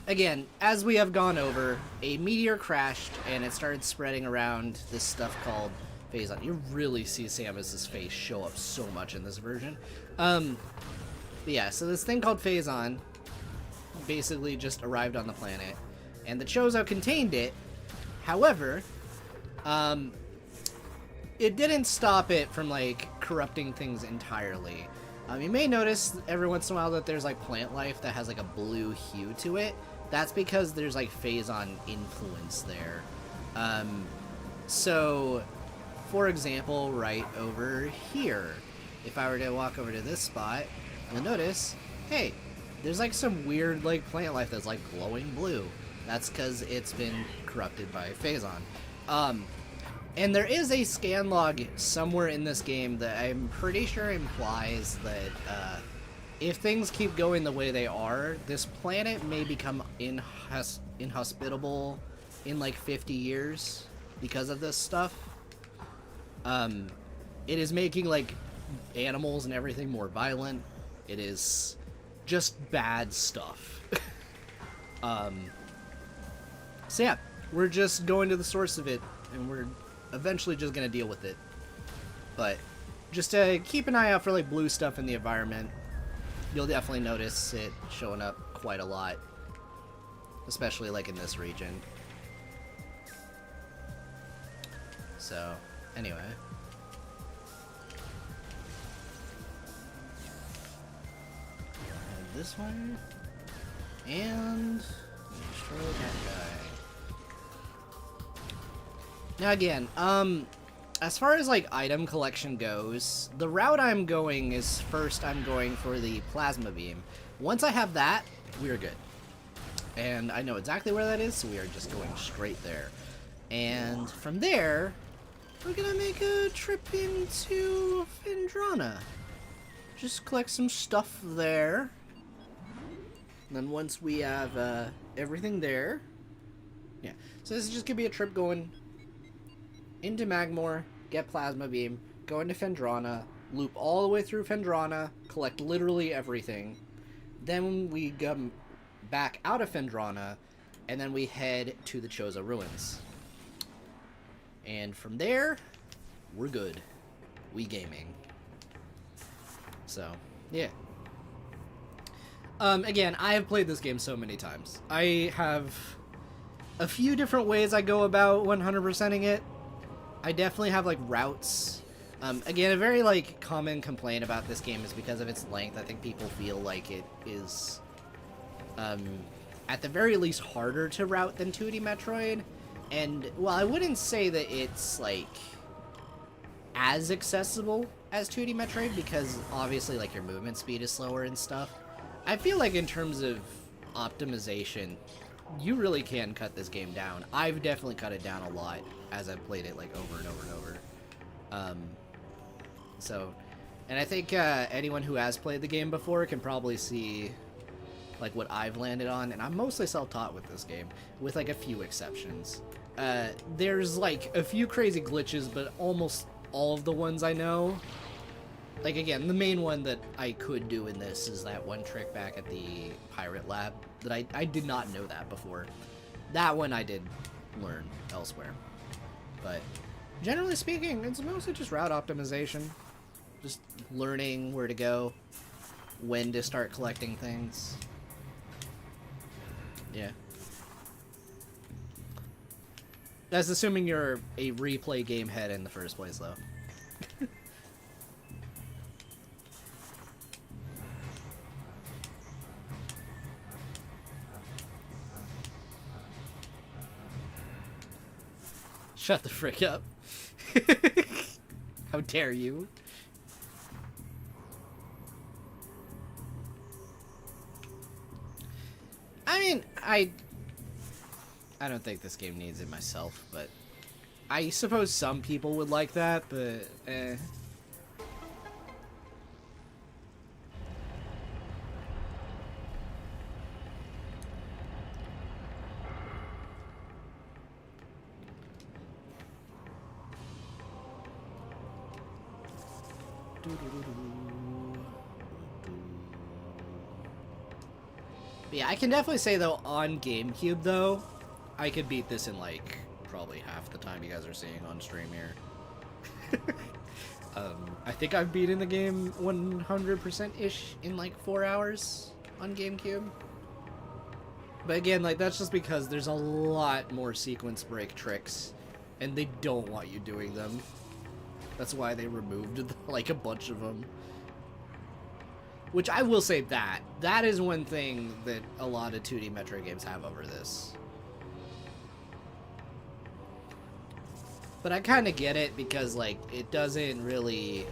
Speaker 1: again, as we have gone over, a meteor crashed and it started spreading around this stuff called Phazon. You really see Samus's face show up so much in this version. But yeah, so this thing called Phazon basically just arrived on the planet, and the Chozo contained it. However, it didn't stop it from like corrupting things entirely. You may notice every once in a while that there's like plant life that has like a blue hue to it. That's because there's like Phazon influence there. So, for example, right over here, if I were to walk over to this spot, you'll notice, hey, there's like some weird like plant life that's like glowing blue. That's because it's been corrupted by Phazon. And there is a scan log somewhere in this game that I'm pretty sure implies that if things keep going the way they are, this planet may become inhospitable in like 50 years because of this stuff. It is making like animals and everything more violent. It is just bad stuff. So yeah, we're just going to the source of it, and we're eventually just gonna deal with it. But just to keep an eye out for like blue stuff in the environment. You'll definitely notice it showing up quite a lot, especially like in this region. So anyway, and this one, and destroy that guy. Now again, as far as like item collection goes, the route I'm going is first I'm going for the plasma beam. Once I have that, we're good. And I know exactly where that is, so we are just going straight there. And from there, we're gonna make a trip into Phendrana. Just collect some stuff there. And then once we have everything there, yeah. So this is just gonna be a trip going into Magmor, get Plasma Beam, go into Phendrana, loop all the way through Phendrana, collect literally everything. Then we come back out of Phendrana, and then we head to the Chozo Ruins. And from there, we're good. We gaming. So, yeah. Again, I have played this game so many times. I have a few different ways I go about 100%ing it. I definitely have, like, routes. Again, a very, like, common complaint about this game is because of its length. I think people feel like it is, at the very least, harder to route than 2D Metroid. And, well, I wouldn't say that it's, like, as accessible as 2D Metroid, because, obviously, like, your movement speed is slower and stuff. I feel like in terms of optimization, you really can cut this game down. I've definitely cut it down a lot as I've played it, like, over and over and over. So, and I think anyone who has played the game before can probably see, like, what I've landed on, and I'm mostly self-taught with this game, with, like, a few exceptions. There's, like, a few crazy glitches, but almost all of the ones I know, like, again, the main one that I could do in this is that one trick back at the pirate lab that I did not know that before. That one I did learn elsewhere. But generally speaking, it's mostly just route optimization. Just learning where to go, when to start collecting things. Yeah. That's assuming you're a replay game head in the first place, though. Shut the frick up. How dare you? I mean, I don't think this game needs it myself, but I suppose some people would like that, but eh. But yeah, I can definitely say though, on GameCube though, I could beat this in like probably half the time you guys are seeing on stream here. I think I've beaten the game 100%-ish in like 4 hours on GameCube. But again, like that's just because there's a lot more sequence break tricks, and they don't want you doing them. That's why they removed like a bunch of them. Which I will say that is one thing that a lot of 2D Metroid games have over this. But I kind of get it because like it doesn't really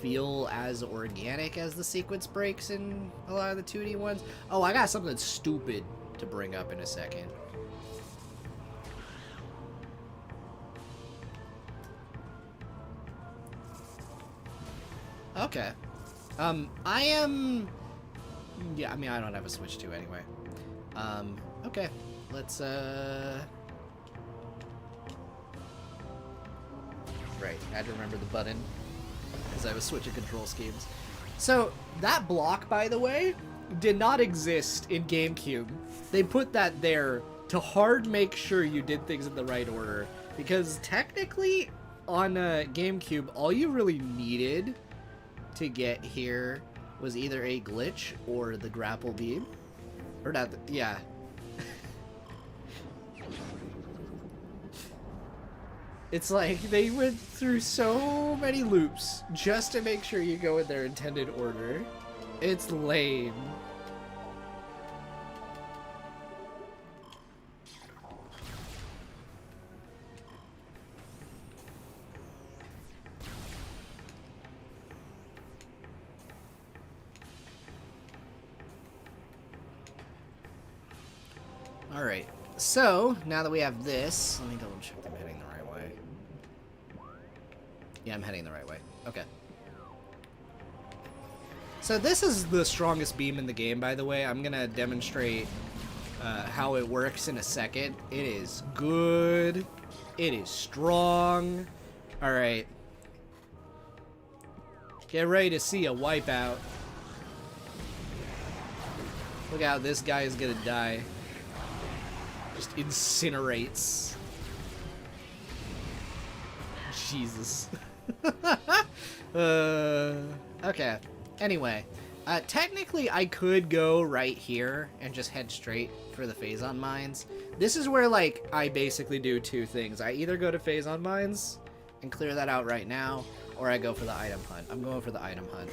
Speaker 1: feel as organic as the sequence breaks in a lot of the 2D ones. Oh, I got something stupid to bring up in a second. Okay. I am... Yeah, I mean, I don't have a Switch 2 anyway. Okay. Let's, Right, I had to remember the button, because I was switching control schemes. So, that block, by the way, did not exist in GameCube. They put that there to hard make sure you did things in the right order, because technically, on GameCube, all you really needed to get here was either a glitch or the grapple beam. Or not, yeah. It's like they went through so many loops just to make sure you go in their intended order. It's lame. Alright, so now that we have this, let me double check that I'm heading the right way. Yeah, I'm heading the right way. Okay. So this is the strongest beam in the game, by the way. I'm gonna demonstrate how it works in a second. It is good. It is strong. Alright. Get ready to see a wipeout. Look how this guy is gonna die. Just incinerates. Jesus. Okay. Anyway, technically I could go right here and just head straight for the Phazon Mines. This is where, like, I basically do two things. I either go to Phazon Mines and clear that out right now, or I go for the item hunt. I'm going for the item hunt.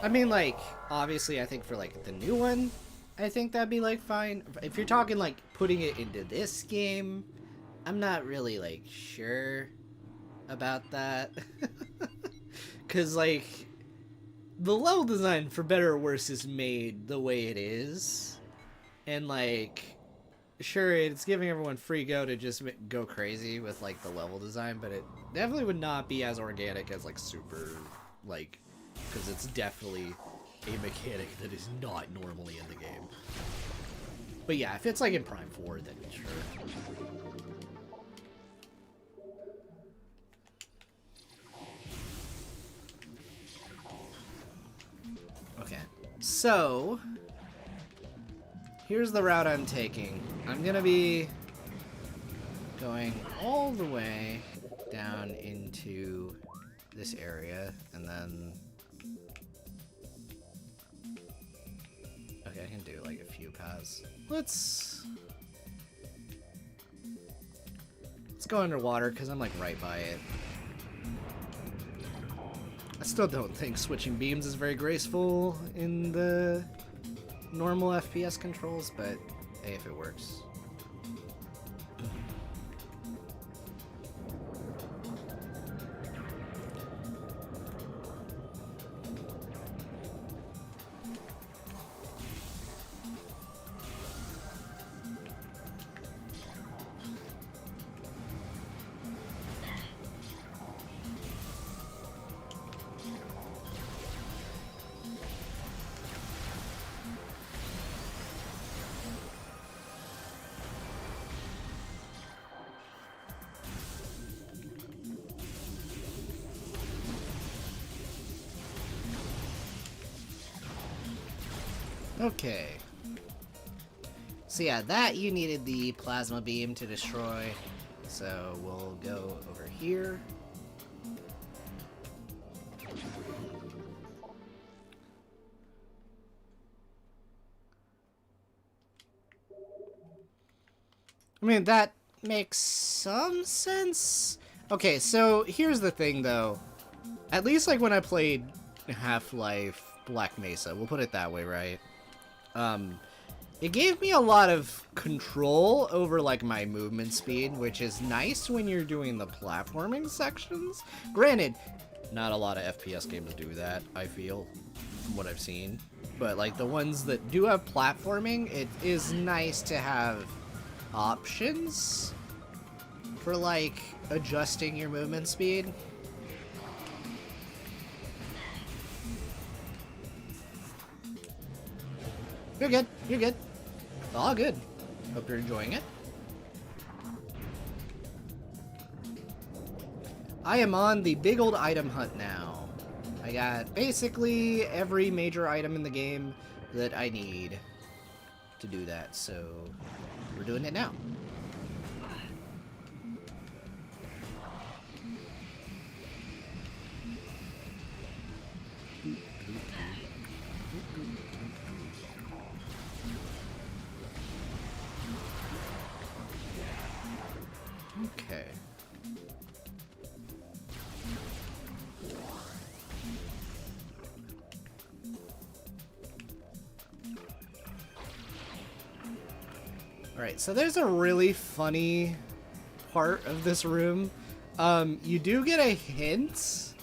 Speaker 1: I mean, like, obviously, I think for, like, the new one, I think that'd be, like, fine. If you're talking, like, putting it into this game, I'm not really, like, sure about that. Because, like, the level design, for better or worse, is made the way it is. And, like, sure, it's giving everyone free go to just go crazy with, like, the level design, but it definitely would not be as organic as, like, Super, like... Because it's definitely a mechanic that is not normally in the game. But yeah, if it's like in Prime 4, then sure. Okay, so here's the route I'm taking. I'm gonna be going all the way down into this area, and then... Okay, I can do like a few paths. Let's go underwater, because I'm like right by it. I still don't think switching beams is very graceful in the normal FPS controls, but hey, if it works. Okay. So yeah, that you needed the plasma beam to destroy. So we'll go over here. I mean, that makes some sense. Okay, so here's the thing though. At least like when I played Half-Life Black Mesa, we'll put it that way, right? It gave me a lot of control over like my movement speed, which is nice when you're doing the platforming sections. Granted, not a lot of FPS games do that, I feel, from what I've seen. But like the ones that do have platforming, it is nice to have options for like adjusting your movement speed. You're good. You're good. All good. Hope you're enjoying it. I am on the big old item hunt now. I got basically every major item in the game that I need to do that, so we're doing it now. Okay. Alright, so there's a really funny part of this room. You do get a hint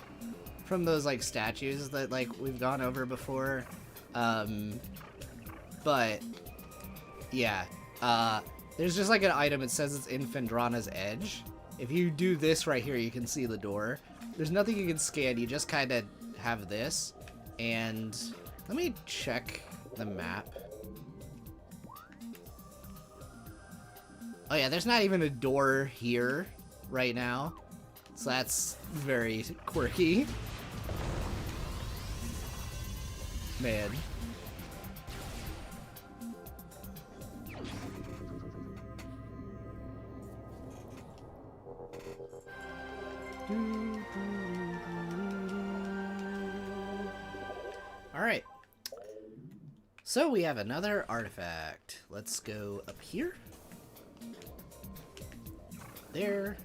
Speaker 1: from those like statues that like we've gone over before. But yeah, there's just like an item, it says it's in Fendrana's Edge. If you do this right here, you can see the door. There's nothing you can scan, you just kind of have this. And let me check the map. Oh yeah, there's not even a door here right now. So that's very quirky. Man. Alright. So we have another artifact. Let's go up here. There.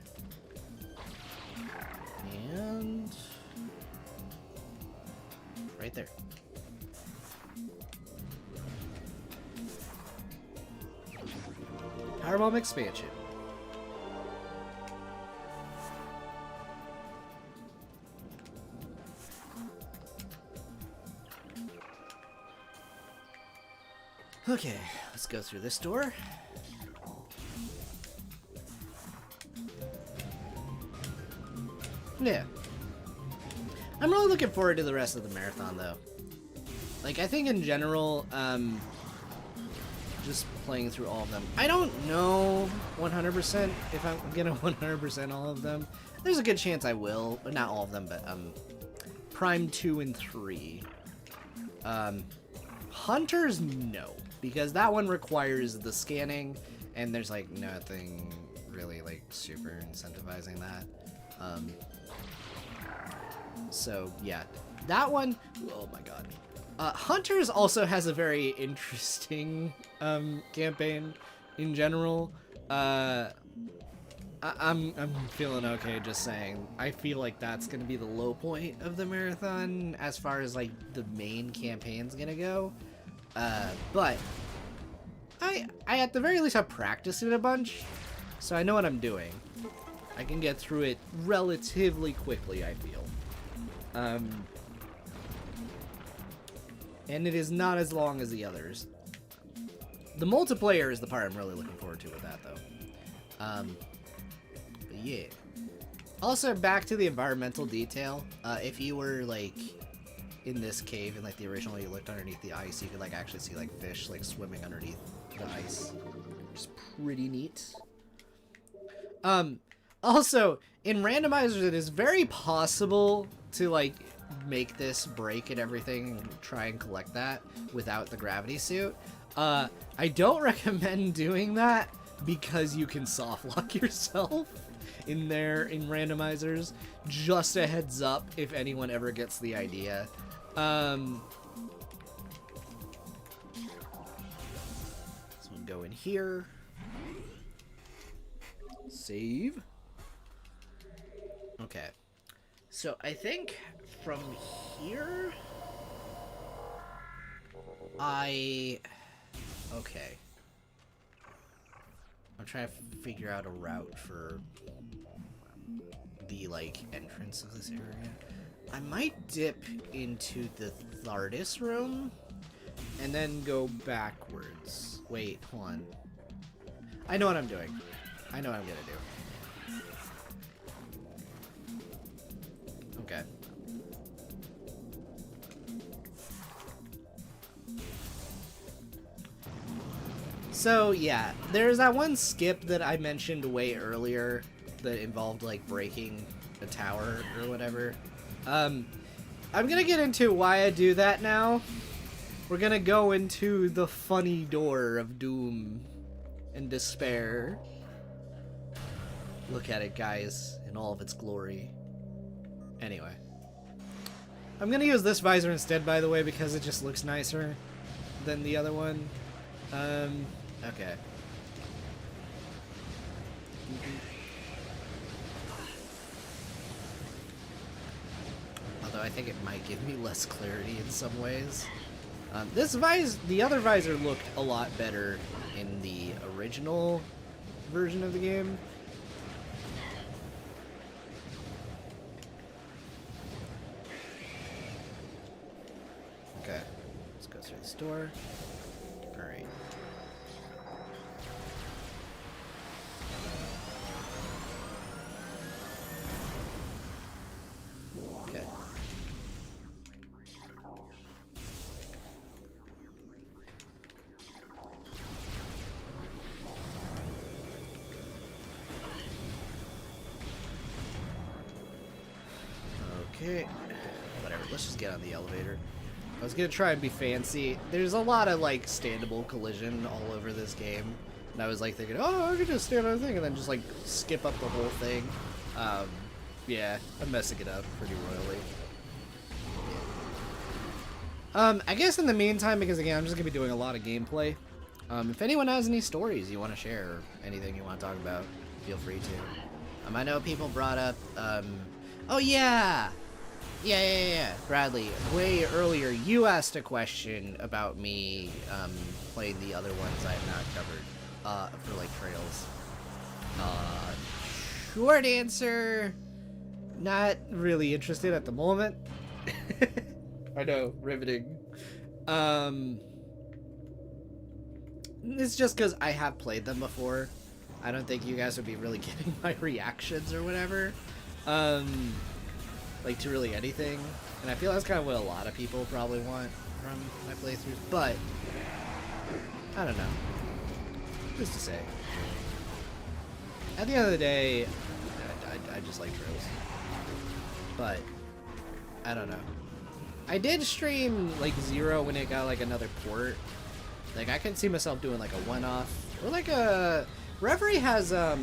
Speaker 1: And right there. Powerbomb expansion. Okay, let's go through this door. Yeah. I'm really looking forward to the rest of the marathon, though. Like, I think in general, just playing through all of them. I don't know 100% if I'm gonna 100% all of them. There's a good chance I will. Not all of them, but, Prime 2 and 3. Hunters, no. because that one requires the scanning, and there's like nothing really like super incentivizing that. So yeah, that one, oh my god. Hunters also has a very interesting campaign in general. I'm feeling okay just saying. I feel like that's gonna be the low point of the marathon as far as like the main campaign's gonna go. But I at the very least have practiced it a bunch, so I know what I'm doing. I can get through it relatively quickly, I feel. And it is not as long as the others. The multiplayer is the part I'm really looking forward to with that, though. But yeah. Also, back to the environmental detail. If you were, like, in this cave in, like, the original, you looked underneath the ice, you could, like, actually see, like, fish, like, swimming underneath the ice. Which is pretty neat. Also, in randomizers, it is very possible to, like, make this break and everything and try and collect that without the gravity suit. I don't recommend doing that because you can soft lock yourself in randomizers. Just a heads up if anyone ever gets the idea. So we'll go in here. Save. Okay. So I think from here, okay. I'm trying to figure out a route for the, like, entrance of this area. I might dip into the TARDIS room and then go backwards. Wait, hold on. I know what I'm doing. I know what I'm gonna do. Okay. So, yeah, there's that one skip that I mentioned way earlier that involved, like, breaking a tower or whatever. I'm gonna get into why I do that now. We're gonna go into the funny door of doom and despair. Look at it, guys, in all of its glory. Anyway. I'm gonna use this visor instead, by the way, because it just looks nicer than the other one. Okay. Although I think it might give me less clarity in some ways. The other visor looked a lot better in the original version of the game. Okay, let's go through this door. Alright. Okay. Okay. Whatever, let's just get on the elevator. I was gonna try and be fancy. There's a lot of, like, standable collision all over this game. And I was, like, thinking, oh, I could just stand on the thing and then just, like, skip up the whole thing. Yeah, I'm messing it up pretty royally. I guess in the meantime, because, again, I'm just gonna be doing a lot of gameplay. If anyone has any stories you want to share or anything you want to talk about, feel free to. I know people brought up, oh, yeah! Yeah. Bradley, way earlier, you asked a question about me playing the other ones I have not covered for, like, Trails. Short answer, not really interested at the moment. I know, riveting. It's just because I have played them before. I don't think you guys would be really getting my reactions or whatever. Like, to really anything. And I feel that's kind of what a lot of people probably want from my playthroughs, but I don't know. Who's to say? At the end of the day, I just like Trails. But I don't know. I did stream, like, Zero when it got, like, another port, Like, I can see myself doing like a one-off, or like a... Reverie has a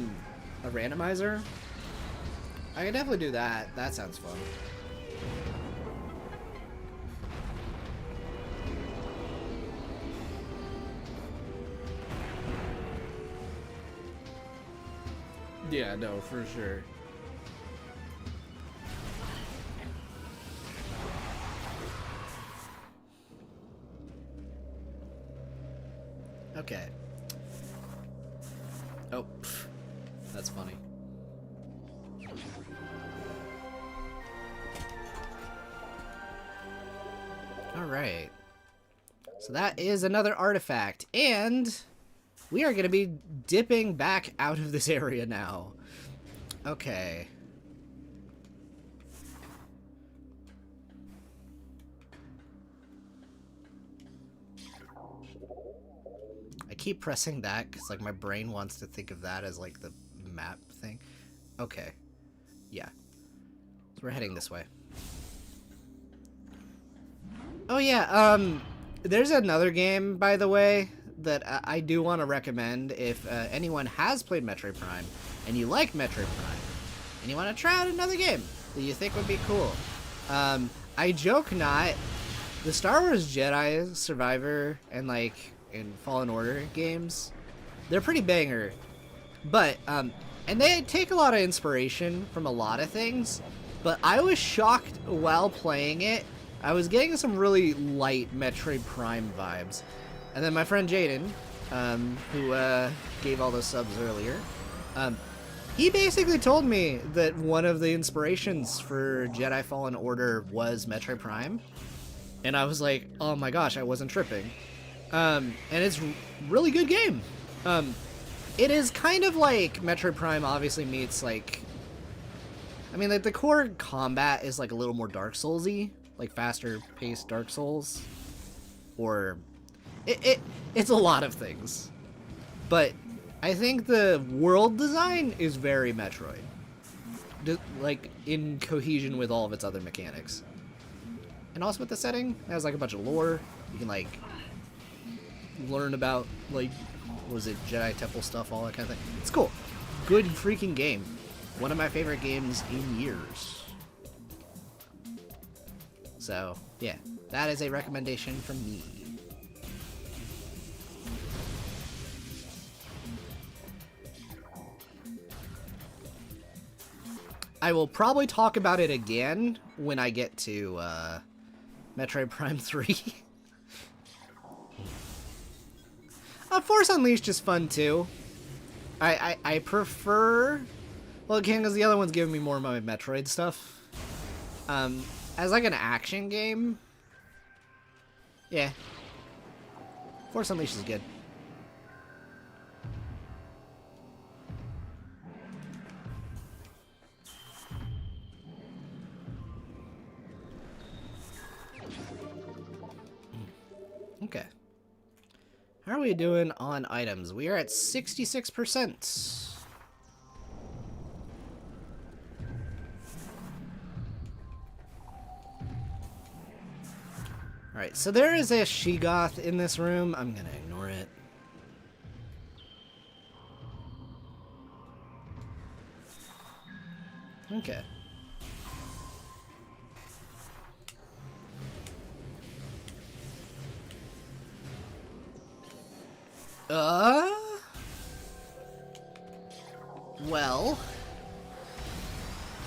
Speaker 1: randomizer. I can definitely do that. That sounds fun. Yeah, no, for sure. Okay. Oh, pff, that's funny. Alright. So that is another artifact, and we are going to be dipping back out of this area now. Okay. I keep pressing that because, like, my brain wants to think of that as, like, the map thing. Okay. Yeah. So we're heading this way. Oh, yeah, there's another game, by the way, that I do want to recommend if anyone has played Metroid Prime, and you like Metroid Prime, and you want to try out another game that you think would be cool. I joke not, the Star Wars Jedi Survivor and, like, in Fallen Order games, they're pretty banger, but, and they take a lot of inspiration from a lot of things, but I was shocked while playing it. I was getting some really light Metroid Prime vibes. And then my friend Jaden, who gave all those subs earlier, he basically told me that one of the inspirations for Jedi Fallen Order was Metroid Prime. And I was like, oh my gosh, I wasn't tripping. And it's a really good game. It is kind of like Metroid Prime obviously meets, like... I mean, like, the core combat is, like, a little more Dark Souls-y. Like, faster-paced Dark Souls. Or... It's a lot of things. But I think the world design is very Metroid. Like, in cohesion with all of its other mechanics. And also with the setting, it has, like, a bunch of lore. You can, like, learn about, like, what was it, Jedi Temple stuff, all that kind of thing. It's cool. Good freaking game. One of my favorite games in years. So, yeah. That is a recommendation from me. I will probably talk about it again when I get to Metroid Prime 3. Force Unleashed is fun too. I prefer... Well, again, because the other one's giving me more of my Metroid stuff. As like an action game, yeah. Force Unleashed is good. Okay. How are we doing on items? We are at 66%. Alright, so there is a Sheegoth in this room. I'm gonna ignore it. Okay. Well,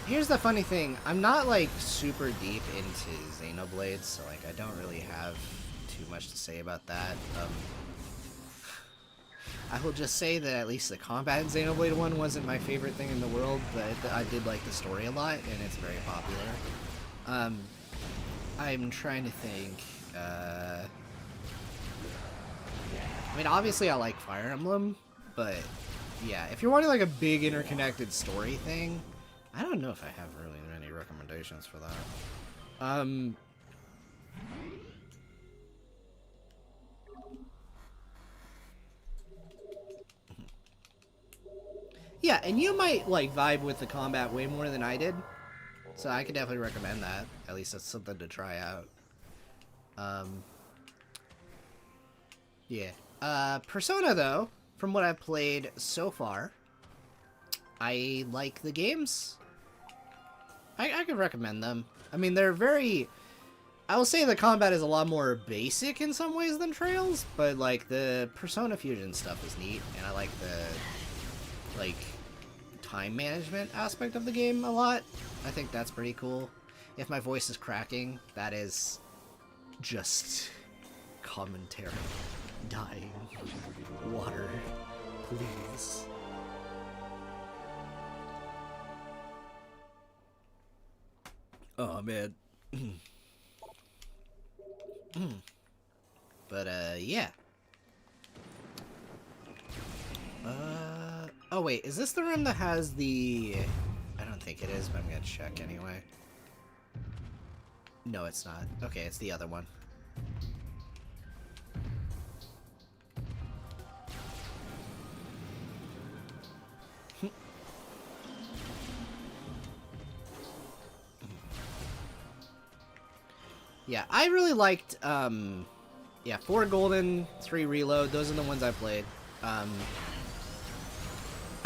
Speaker 1: here's the funny thing. I'm not, like, super deep into Xenoblade, so, like, I don't really have too much to say about that. I will just say that at least the combat in Xenoblade 1 wasn't my favorite thing in the world, but I did like the story a lot, and it's very popular. I'm trying to think, I mean, obviously I like Fire Emblem, but yeah, if you're wanting like a big interconnected story thing, I don't know if I have really many recommendations for that. Yeah, and you might like vibe with the combat way more than I did, so I could definitely recommend that. At least that's something to try out. Yeah. Persona, though, from what I've played so far, I like the games. I could recommend them. I mean, they're very... I will say the combat is a lot more basic in some ways than Trails, but, like, the Persona Fusion stuff is neat, and I like the, like, time management aspect of the game a lot. I think that's pretty cool. If my voice is cracking, that is just commentary. Dying. Water. Please. Oh, man. But, yeah. Oh, wait, is this the room that has the... I don't think it is, but I'm gonna check anyway. No, it's not. Okay, it's the other one. Yeah, I really liked, yeah, 4 Golden, 3 Reload. Those are the ones I played. I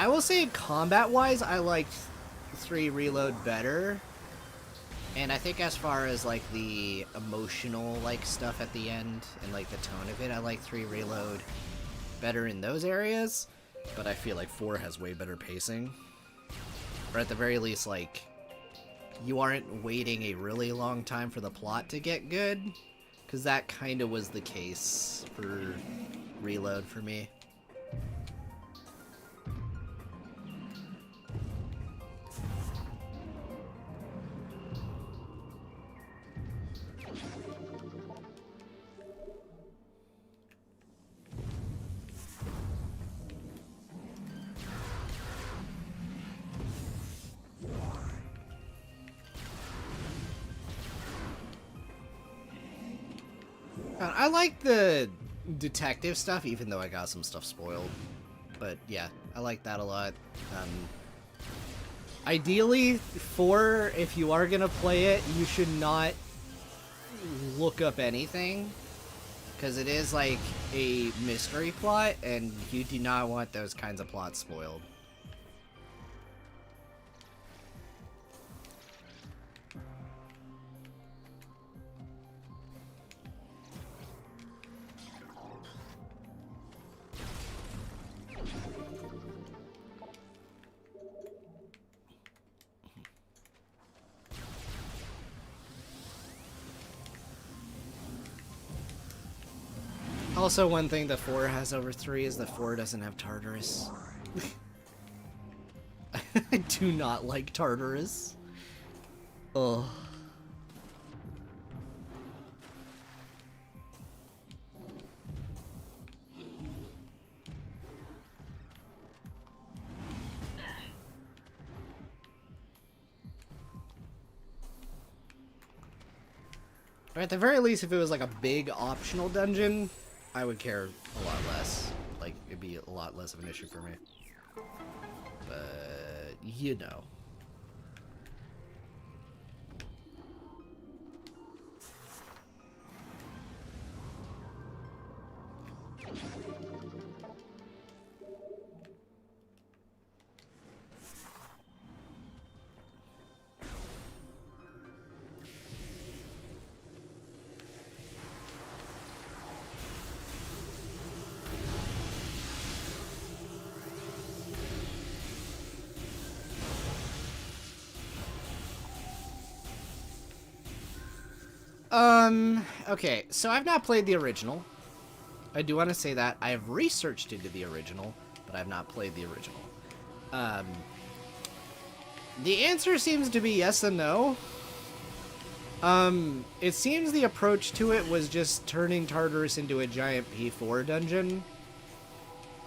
Speaker 1: will say combat-wise, I liked 3 Reload better. And I think as far as, like, the emotional, like, stuff at the end and, like, the tone of it, I like 3 Reload better in those areas. But I feel like 4 has way better pacing. Or at the very least, like, you aren't waiting a really long time for the plot to get good. Because that kind of was the case for Reload for me. I like the detective stuff, even though I got some stuff spoiled. But yeah, I like that a lot. Ideally, 4, if you are gonna play it, you should not look up anything. Because it is like a mystery plot, and you do not want those kinds of plots spoiled. Also, one thing that 4 has over 3 is that 4 doesn't have Tartarus. I do not like Tartarus. Ugh. Or at the very least, if it was like a big optional dungeon, I would care a lot less. Like, it'd be a lot less of an issue for me. But, you know. Okay, so I've not played the original. I do want to say that. I have researched into the original, but I've not played the original. The answer seems to be yes and no. It seems the approach to it was just turning Tartarus into a giant P4 dungeon.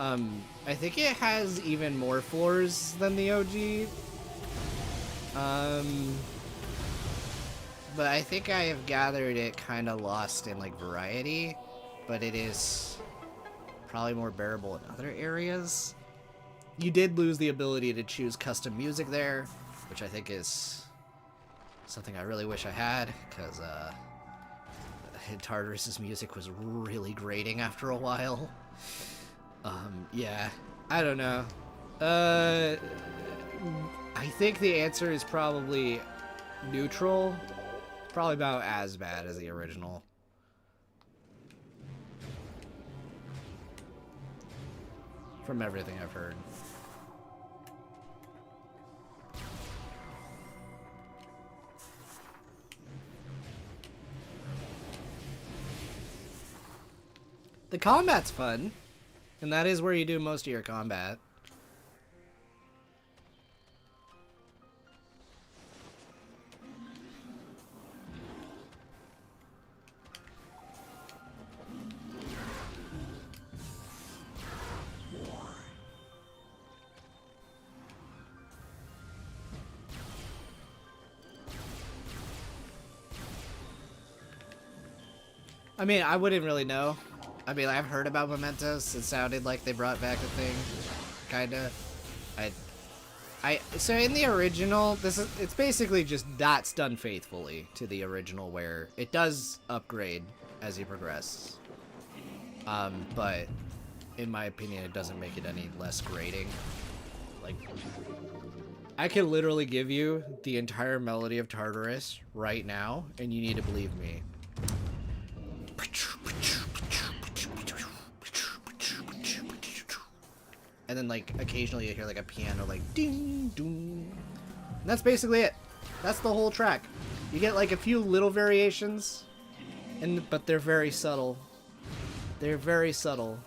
Speaker 1: I think it has even more floors than the OG. But I think I have gathered it kind of lost in, like, variety. But it is probably more bearable in other areas. You did lose the ability to choose custom music there, which I think is something I really wish I had, because, Tartarus's music was really grating after a while. Yeah, I don't know. I think the answer is probably neutral. Probably about as bad as the original. From everything I've heard. The combat's fun, and that is where you do most of your combat. I mean, I wouldn't really know. I mean, I've heard about Mementos. It sounded like they brought back a thing, kinda. So in the original, it's basically just that's done faithfully to the original, where it does upgrade as you progress. But in my opinion, it doesn't make it any less grating. Like, I can literally give you the entire melody of Tartarus right now, and you need to believe me. And then, like, occasionally you hear, like, a piano, like, ding, doom. And that's basically it. That's the whole track. You get, like, a few little variations, but they're very subtle. They're very subtle.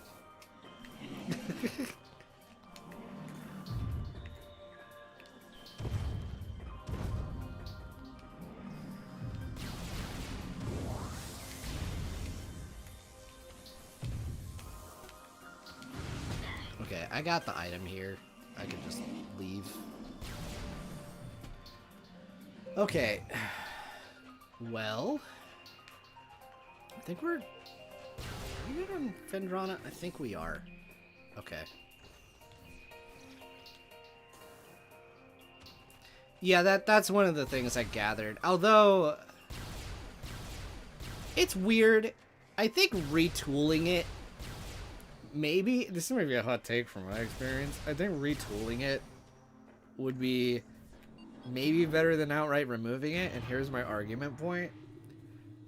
Speaker 1: Okay, I got the item here. I can just leave. Okay. Well, I think we're... Are we good on Fendrana? I think we are. Okay. Yeah, that's one of the things I gathered. Although, it's weird. I think retooling it, maybe, this might be a hot take from my experience, I think retooling it would be maybe better than outright removing it, and here's my argument point.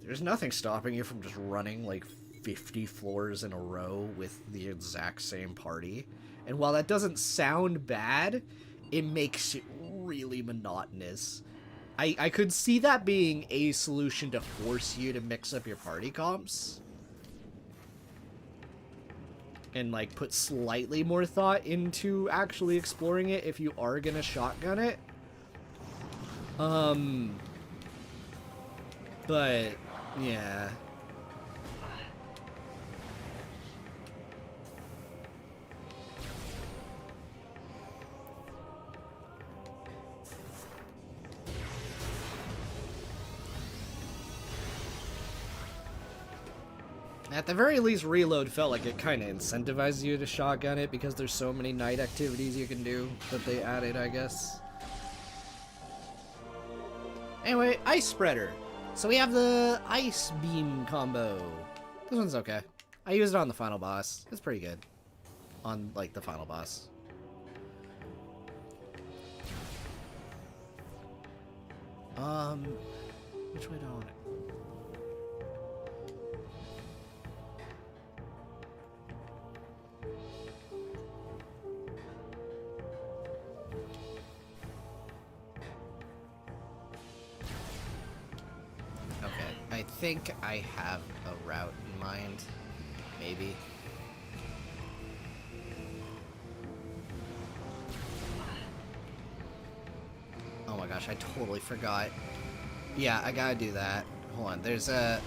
Speaker 1: There's nothing stopping you from just running like 50 floors in a row with the exact same party. And while that doesn't sound bad, it makes it really monotonous. I could see that being a solution to force you to mix up your party comps. And, like, put slightly more thought into actually exploring it if you are gonna shotgun it. But, yeah. At the very least, Reload felt like it kind of incentivized you to shotgun it because there's so many night activities you can do that they added, I guess. Anyway, Ice Spreader. So we have the Ice Beam combo. This one's okay. I used it on the final boss. It's pretty good. On, like, the final boss. Which way do I want it? I think I have a route in mind, maybe. Oh my gosh, I totally forgot. Yeah, I gotta do that. Hold on, there's a...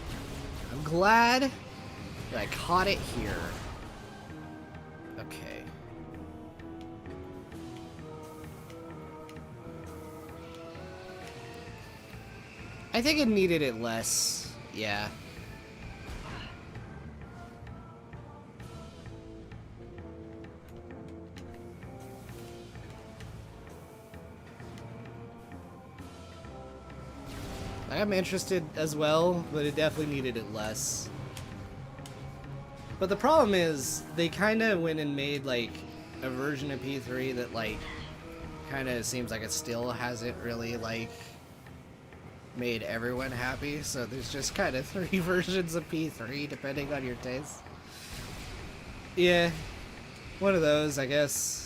Speaker 1: I'm glad that I caught it here. Okay. I think it needed it less. Yeah. I am interested as well, but it definitely needed it less. But the problem is, they kind of went and made, like, a version of P3 that, like, kind of seems like it still hasn't really, like, made everyone happy. So there's just kind of 3 versions of P3, depending on your taste. Yeah, one of those, I guess.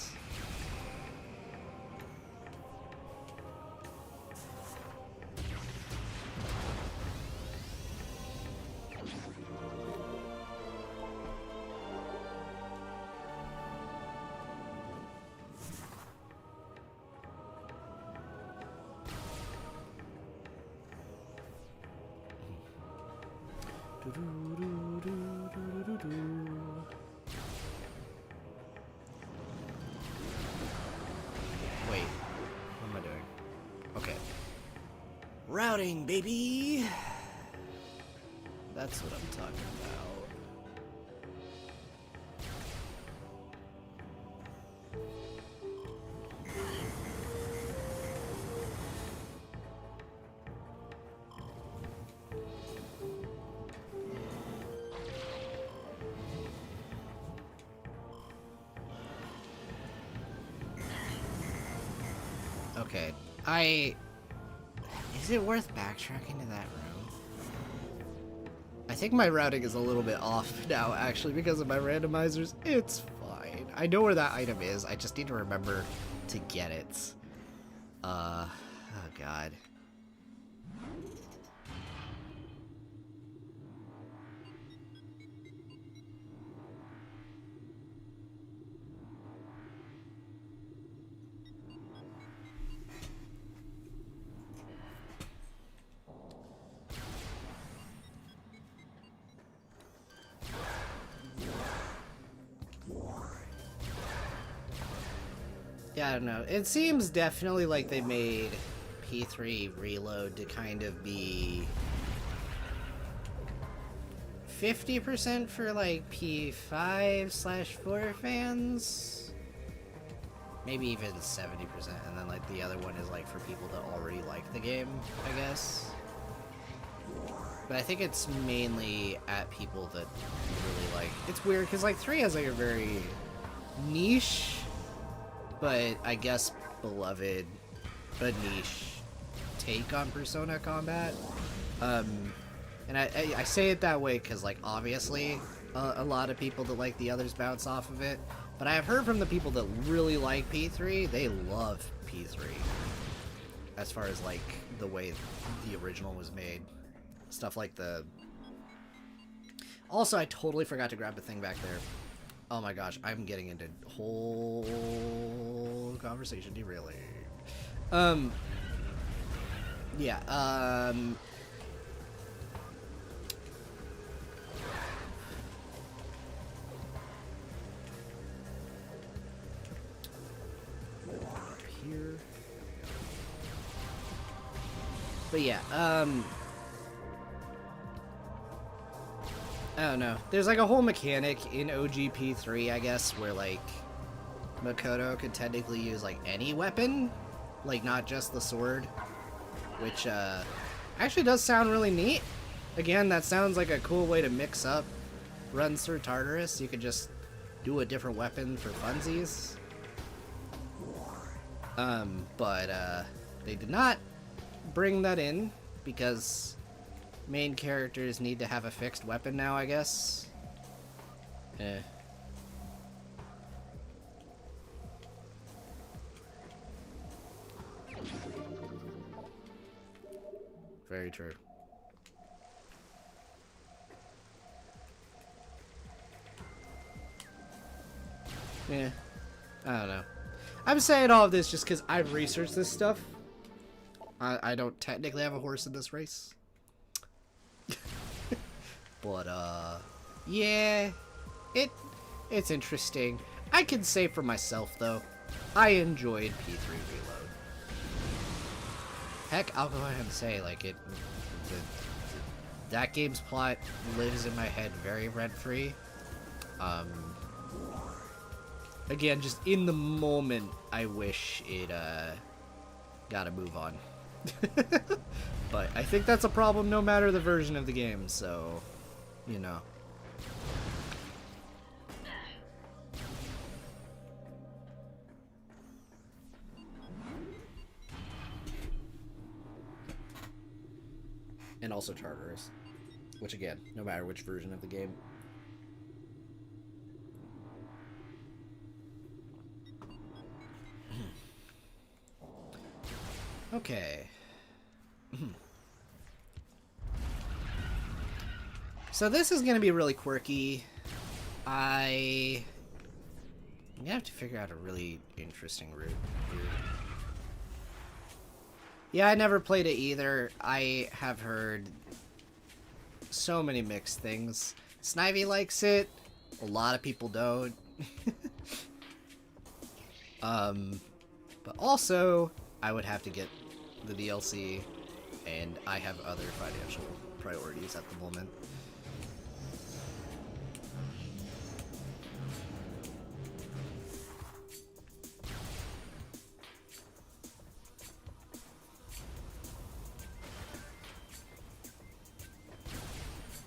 Speaker 1: Wait, what am I doing? Okay. Routing, baby! That's what I'm talking about. Okay, is it worth backtracking to that room? I think my routing is a little bit off now, actually, because of my randomizers. It's fine. I know where that item is. I just need to remember to get it. Oh god. Yeah, I don't know. It seems definitely like they made P3 Reload to kind of be 50% for like P5/4 fans. Maybe even 70%, and then like the other one is like for people that already like the game, I guess. But I think it's mainly at people that really like. It's weird because like 3 has like a very niche, but I guess beloved, but niche take on Persona combat. And I say it that way because, like, obviously a lot of people that like the others bounce off of it, but I have heard from the people that really like P3, they love P3 as far as like the way the original was made. Stuff like the... Also, I totally forgot to grab the thing back there. Oh my gosh, I'm getting into whole conversation derailing. Yeah, here. But yeah, I don't know. There's like a whole mechanic in OGP3, I guess, where like Makoto could technically use like any weapon, like not just the sword, which actually does sound really neat. Again, that sounds like a cool way to mix up runs through Tartarus. You could just do a different weapon for funsies. But they did not bring that in because main characters need to have a fixed weapon now, I guess. Eh. Very true. Yeah. I don't know. I'm saying all of this just because I've researched this stuff. I don't technically have a horse in this race. But, yeah, it's interesting. I can say for myself, though, I enjoyed P3 Reload. Heck, I'll go ahead and say, like, that game's plot lives in my head very rent-free. Again, just in the moment, I wish it, got a move on. But I think that's a problem no matter the version of the game, so, you know. And also Tartarus, which again, no matter which version of the game. Okay. So this is going to be really quirky. I'm going to have to figure out a really interesting route here. Yeah, I never played it either. I have heard so many mixed things. Snivy likes it. A lot of people don't. But also, I would have to get the DLC, and I have other financial priorities at the moment.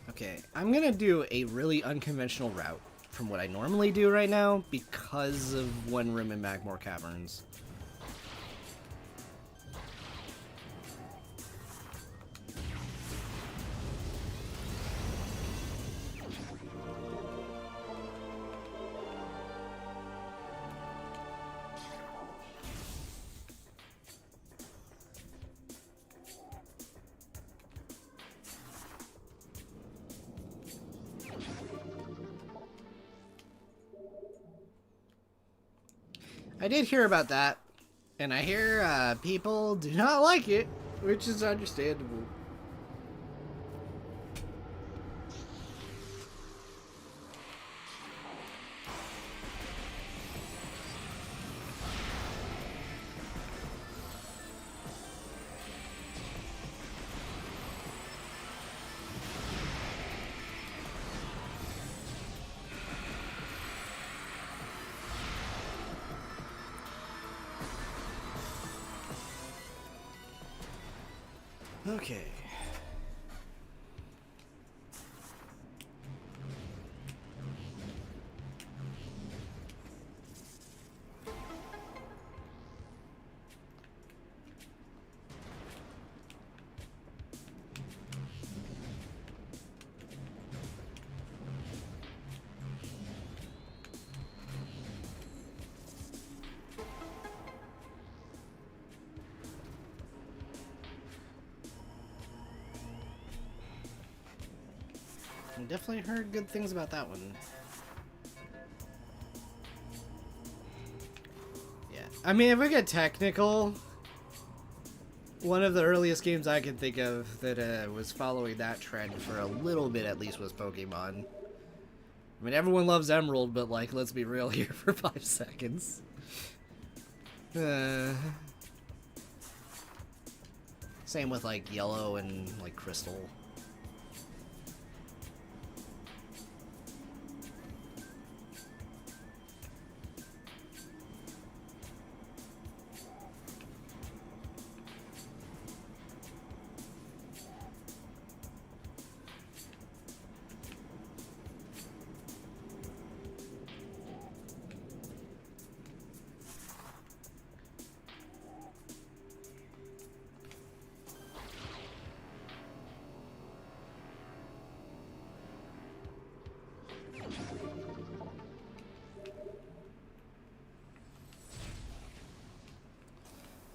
Speaker 1: Okay, I'm gonna do a really unconventional route from what I normally do right now because of One Room in Magmore Caverns. I did hear about that, and I hear people do not like it, which is understandable. Okay. I definitely heard good things about that one. Yeah. I mean, if we get technical, one of the earliest games I can think of that was following that trend for a little bit at least was Pokemon. I mean, everyone loves Emerald, but, like, let's be real here for 5 seconds. Same with, like, Yellow and, like, Crystal.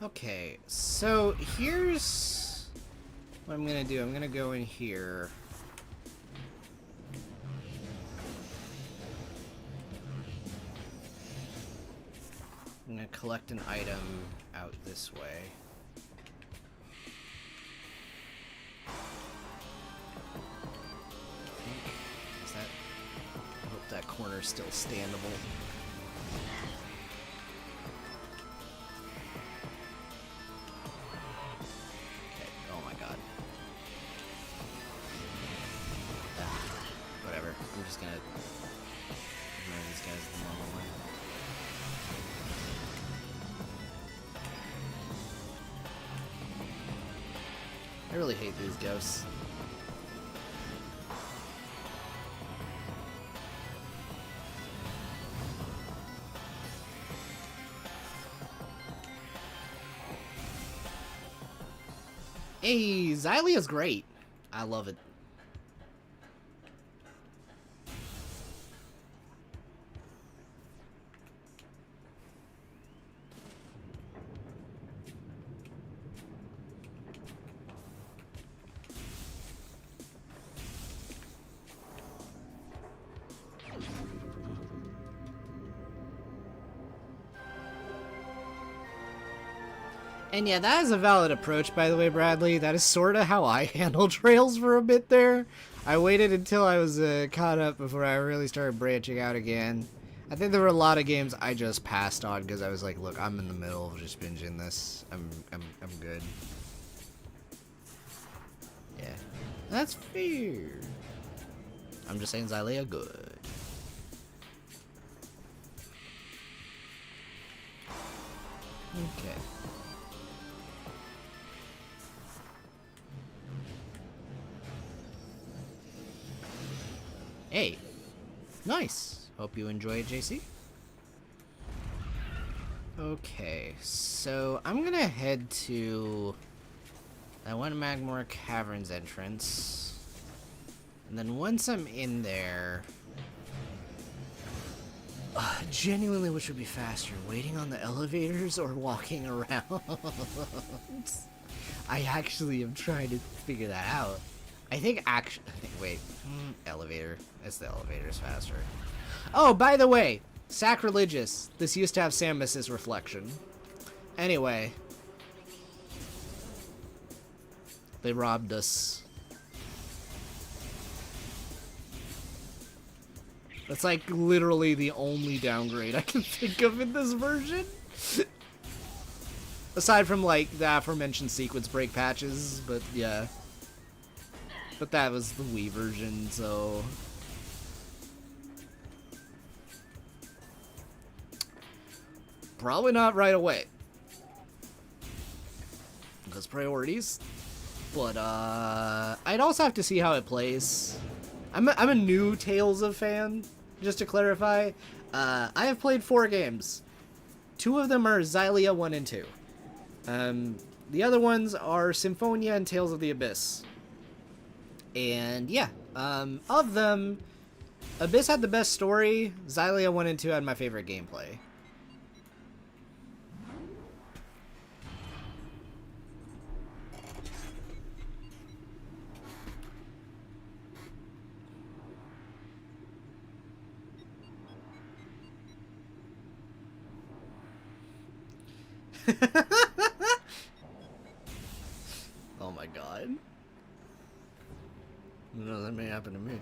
Speaker 1: Okay, so here's what I'm gonna do. I'm gonna go in here. I'm gonna collect an item out this way. Is that? I hope that corner's still standable. I'm just gonna ignore these guys the normal way. I really hate these ghosts. Hey, Xylia's great. I love it. And yeah, that is a valid approach, by the way, Bradley. That is sort of how I handled Trails for a bit there. I waited until I was caught up before I really started branching out again. I think there were a lot of games I just passed on because I was like, look, I'm in the middle of just binging this. I'm good. Yeah. That's fair. I'm just saying Xylia good. Okay. Hey, nice. Hope you enjoy it, JC. Okay, so I'm gonna head to that one Magmore Caverns entrance, and then once I'm in there, genuinely, which would be faster, waiting on the elevators or walking around? I actually am trying to figure that out. Wait, elevator. It's the elevator's faster. Oh, by the way, sacrilegious. This used to have Samus's reflection. Anyway. They robbed us. That's like literally the only downgrade I can think of in this version. Aside from like the aforementioned sequence break patches, but yeah. But that was the Wii version, so... Probably not right away. Because priorities. But, I'd also have to see how it plays. I'm a new Tales of fan, just to clarify. I have played 4 games. 2 of them are Xylia 1 and 2. The other ones are Symphonia and Tales of the Abyss. And yeah, of them, Abyss had the best story. Xylia 1 and 2 had my favorite gameplay. Oh my god. No, that may happen to me.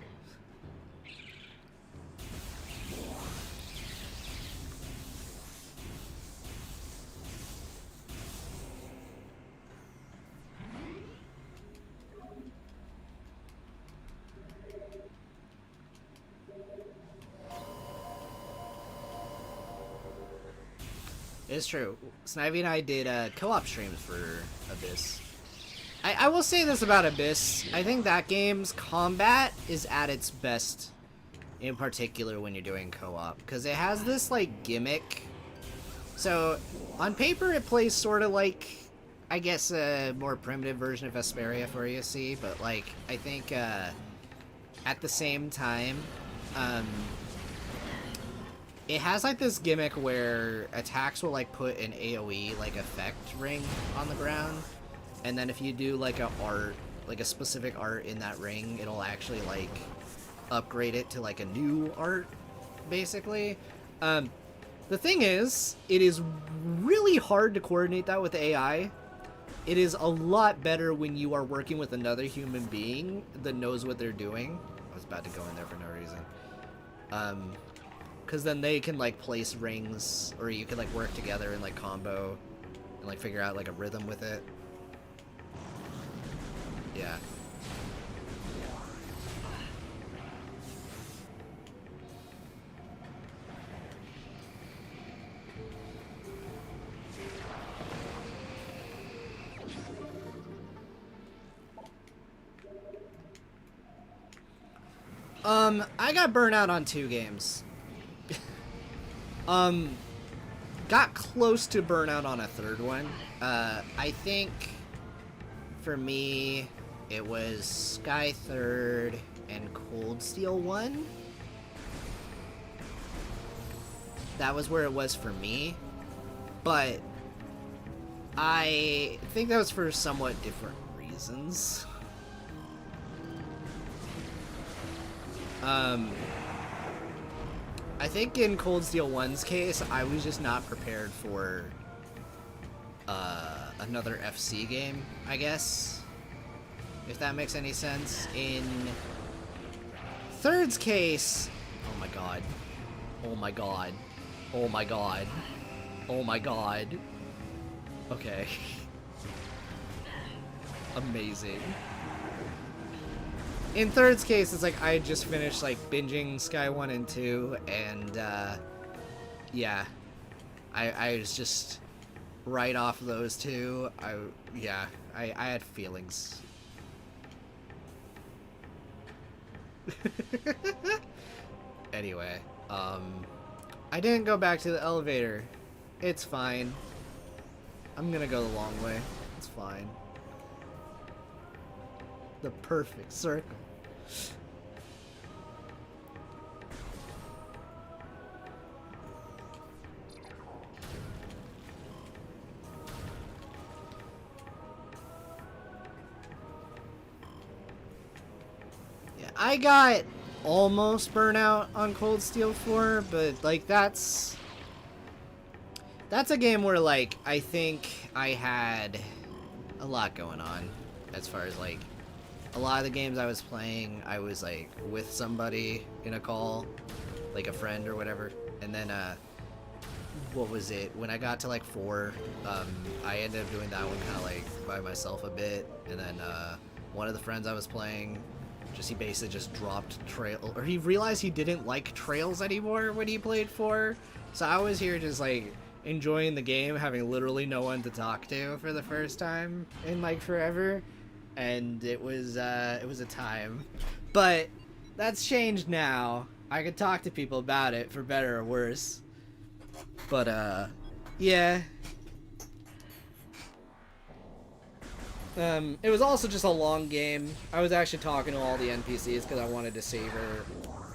Speaker 1: It's true. Snivy and I did co-op streams for Abyss. I will say this about Abyss. I think that game's combat is at its best, in particular when you're doing co-op, because it has this like gimmick. So on paper it plays sort of like, I guess, a more primitive version of Vesperia for you see, but like I think at the same time, it has like this gimmick where attacks will like put an AoE like effect ring on the ground. And then if you do like a specific art in that ring, it'll actually like upgrade it to like a new art, basically. The thing is, it is really hard to coordinate that with AI. It is a lot better when you are working with another human being that knows what they're doing. I was about to go in there for no reason. Because then they can like place rings, or you can like work together and like combo and like figure out like a rhythm with it. Yeah. I got burnt out on 2 games. Got close to burnout on a 3rd one. I think for me it was Sky 3rd and Cold Steel 1. That was where it was for me. But I think that was for somewhat different reasons. I think in Cold Steel 1's case, I was just not prepared for another FC game, I guess. If that makes any sense. In 3rd's case, oh my god. Oh my god. Oh my god. Oh my god. Okay. Amazing. In 3rd's case, it's like I just finished like binging Sky 1 and 2, and yeah, I was just right off of those 2. I had feelings. Anyway, I didn't go back to the elevator. It's fine. I'm gonna go the long way. It's fine. The perfect circle. Yeah, I got almost burnout on Cold Steel 4, but like that's a game where like I think I had a lot going on as far as like a lot of the games I was playing, I was like with somebody in a call, like a friend or whatever, and then what was it, when I got to like 4, I ended up doing that one kind of like by myself a bit, and then one of the friends I was playing, he basically just dropped trail, or he realized he didn't like trails anymore when he played 4, so I was here just like enjoying the game, having literally no one to talk to for the first time in like forever. And it was a time, but that's changed now. I could talk to people about it for better or worse, but yeah. It was also just a long game. I was actually talking to all the NPCs because I wanted to savor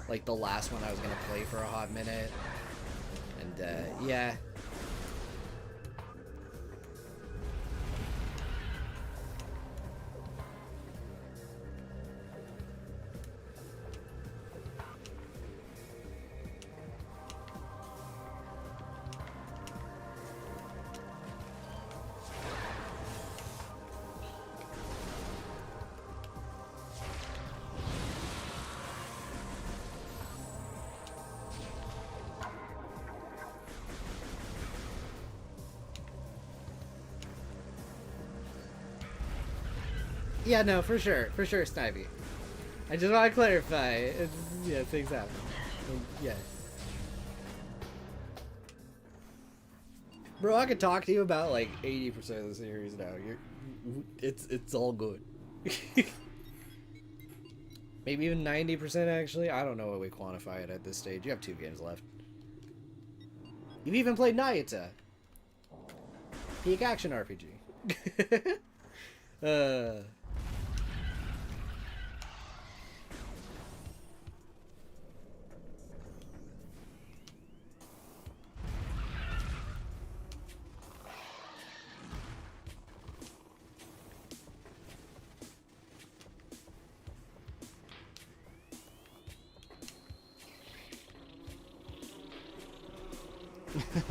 Speaker 1: like the last one I was gonna play for a hot minute, and yeah. Yeah, no, for sure, Snivy. I just want to clarify. Yeah, things happen. Yeah. Bro, I could talk to you about like 80% of the series now. It's all good. Maybe even 90% actually. I don't know what we quantify it at this stage. You have 2 games left. You've even played Nayata. Peak action RPG.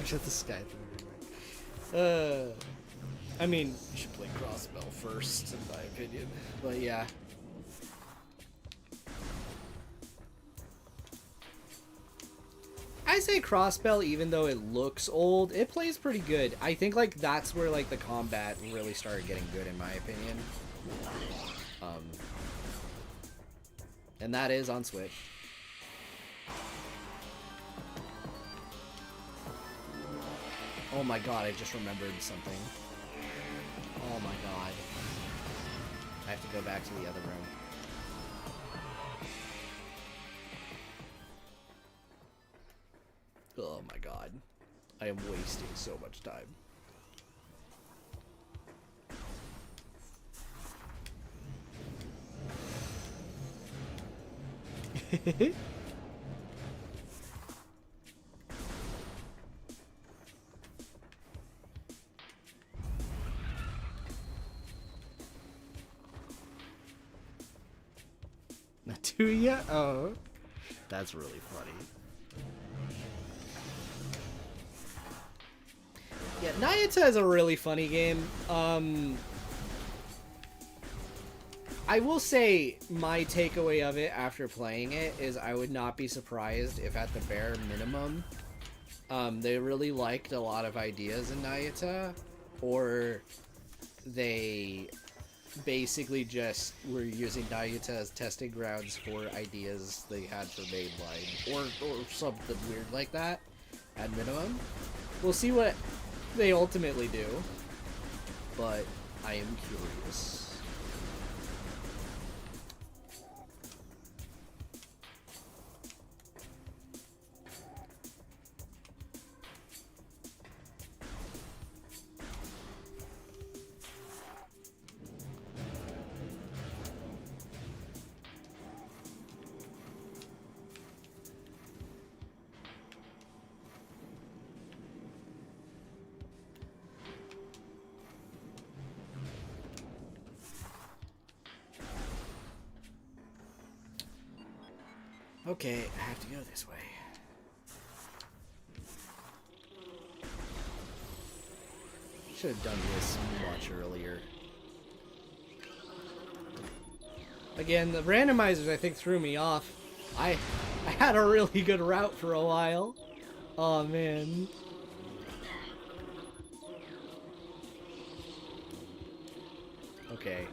Speaker 1: Shut the sky through. I mean, you should play Crossbell first, in my opinion. But yeah. I say Crossbell, even though it looks old, it plays pretty good. I think like that's where like the combat really started getting good, in my opinion. And that is on Switch. Oh my god, I just remembered something. Oh my god. I have to go back to the other room.
Speaker 2: I am wasting so much time. Not two yet? Oh. That's really funny. Yeah, Nayata is a really funny game. I will say my takeaway of it after playing it is I would not be surprised if at the bare minimum they really liked a lot of ideas in Nayata, or they basically just were using Nayata as testing grounds for ideas they had for mainline, or something weird like that at minimum. We'll see what they ultimately do, but I am curious. Okay, I have to go this way. Should have done this much earlier. Again, the randomizers I think threw me off. I had a really good route for a while. Oh man. Okay.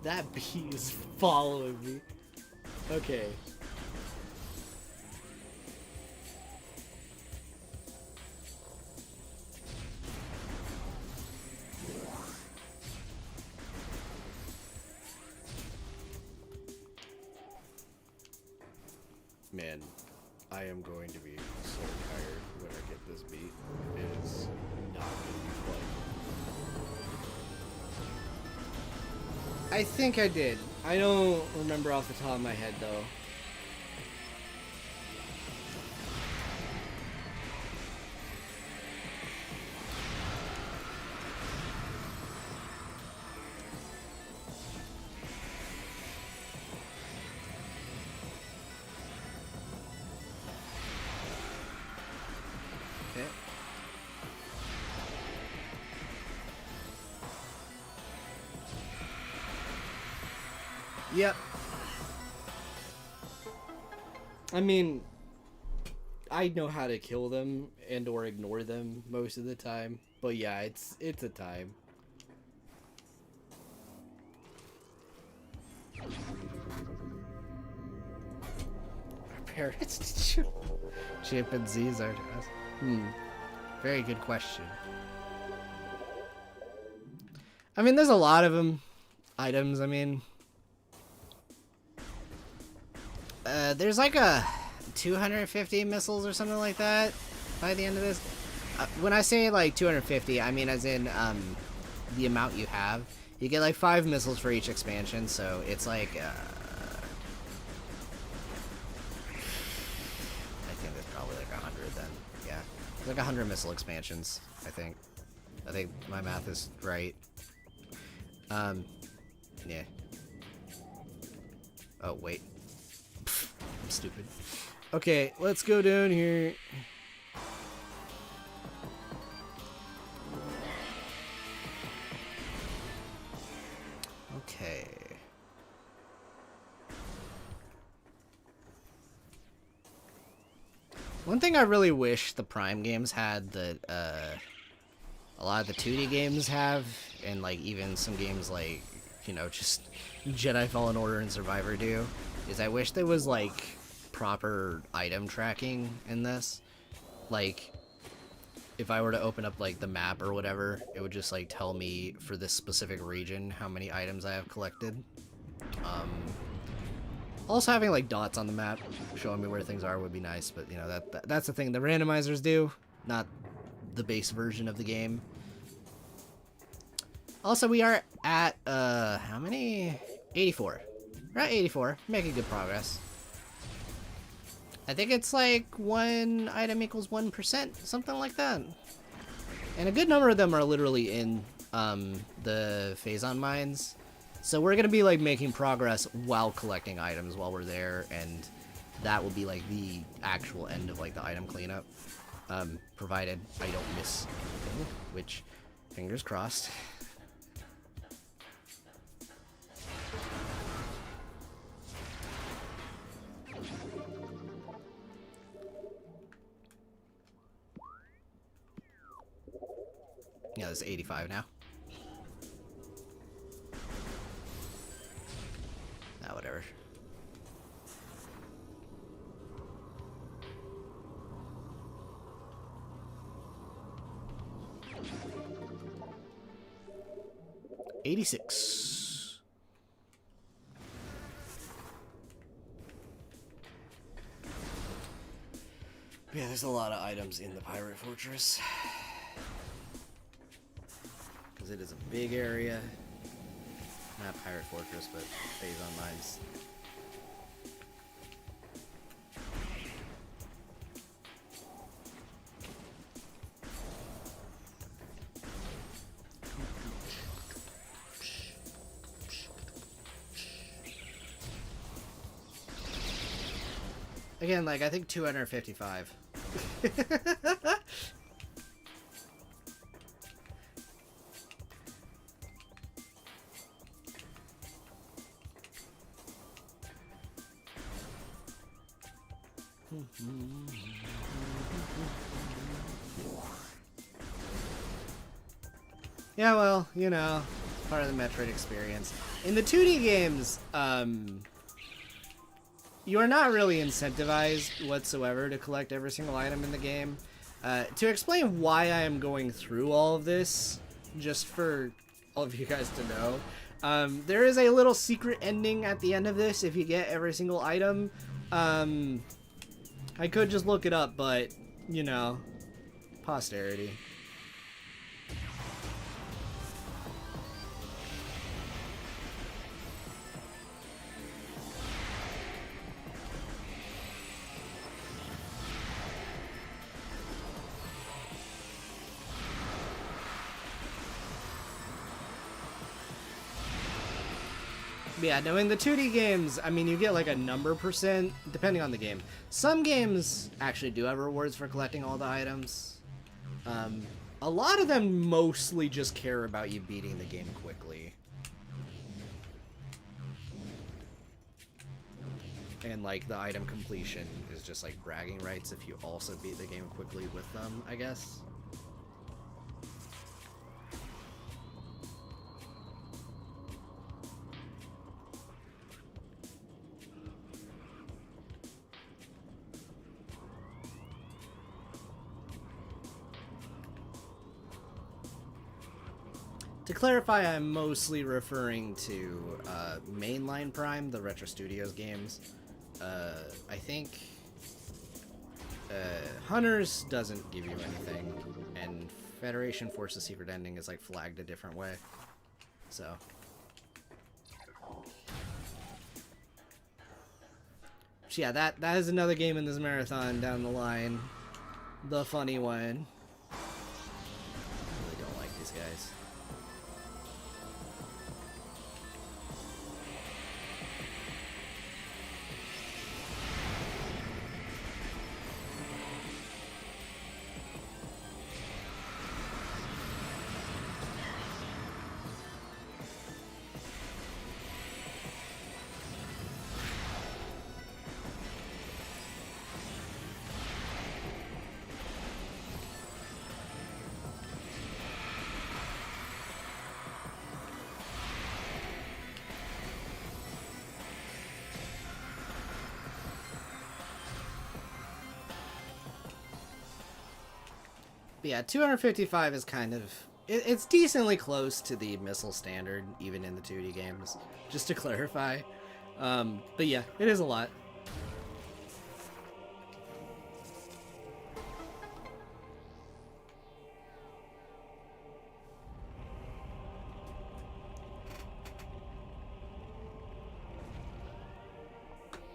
Speaker 2: That bee is following me. Okay. Man, I am going to be so tired when I get this beat. It is not going to be fun. I think I did. I don't remember off the top of my head, though. Okay. Yep. I mean, I know how to kill them and or ignore them most of the time, but yeah, it's a time. Our parents did you? Chimpanzees are to us. Very good question. I mean, there's a lot of them. Items, I mean. There's like a 250 missiles or something like that by the end of this. When I say like 250, I mean as in the amount you have. You get like 5 missiles for each expansion, so it's like I think there's probably like 100 then. Yeah, it's like 100 missile expansions. I think my math is right. Yeah. Oh wait. I'm stupid. Okay, let's go down here.
Speaker 1: Okay. One thing I really wish the Prime games had that a lot of the 2D games have, and like even some games like, you know, just Jedi Fallen Order and Survivor do, is I wish there was like proper item tracking in this. Like, if I were to open up like the map or whatever, it would just like tell me for this specific region how many items I have collected. Also having like dots on the map showing me where things are would be nice, but you know, that's the thing the randomizers do, not the base version of the game. Also, we are at how many? 84. We're at 84, making good progress. I think it's like 1 item equals 1%, something like that. And a good number of them are literally in the Phazon mines. So we're gonna be like making progress while collecting items while we're there, and that will be like the actual end of like the item cleanup, provided I don't miss anything, which, fingers crossed. Yeah, there's 85 now. Ah, whatever. $86. Yeah, there's a lot of items in the Pirate Fortress. Because it is a big area. Not Pirate Fortress, but Phazon Mines. Again, like, I think 255. Yeah, well, you know, it's part of the Metroid experience. In the 2D games, you are not really incentivized whatsoever to collect every single item in the game. To explain why I am going through all of this, just for all of you guys to know, there is a little secret ending at the end of this if you get every single item. I could just look it up, but, you know, posterity. Yeah, no, in the 2D games, I mean, you get like a number percent, depending on the game. Some games actually do have rewards for collecting all the items. A lot of them mostly just care about you beating the game quickly. And like the item completion is just like bragging rights if you also beat the game quickly with them, I guess. To clarify, I'm mostly referring to mainline Prime, the Retro Studios games. I think Hunters doesn't give you anything, and Federation Force's Secret Ending is like flagged a different way. So yeah, that is another game in this marathon down the line. The funny one. I really don't like these guys. But yeah, 255 is kind of... It's decently close to the missile standard, even in the 2D games, just to clarify. But yeah, it is a lot.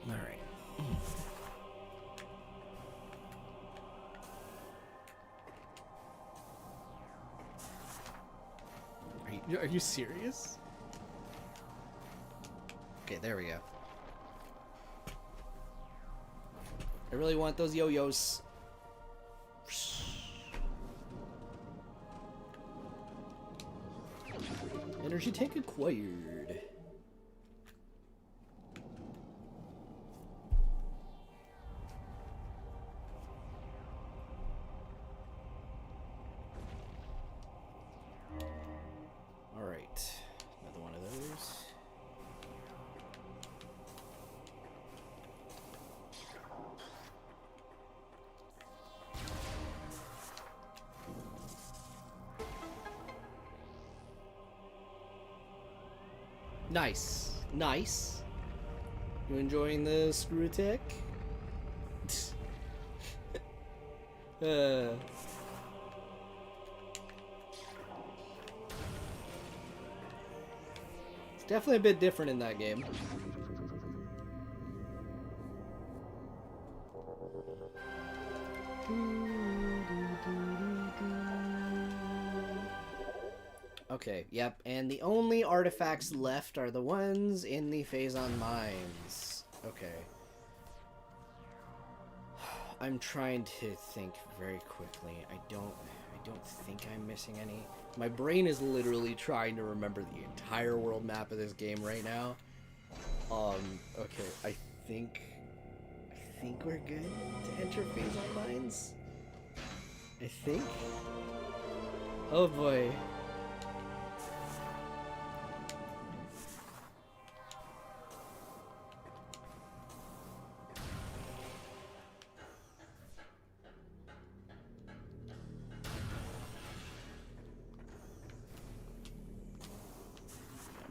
Speaker 1: All right. Are you serious? Okay, there we go. I really want those yo-yos. Energy tank acquired. Alright, another one of those. Nice. Nice. You enjoying the screw attack? It's definitely a bit different in that game. Okay, yep, and the only artifacts left are the ones in the Phazon mines. Okay. I'm trying to think very quickly. I don't think I'm missing any. My brain is literally trying to remember the entire world map of this game right now. Okay, I think we're good to enter Phazon mines. I think. Oh boy.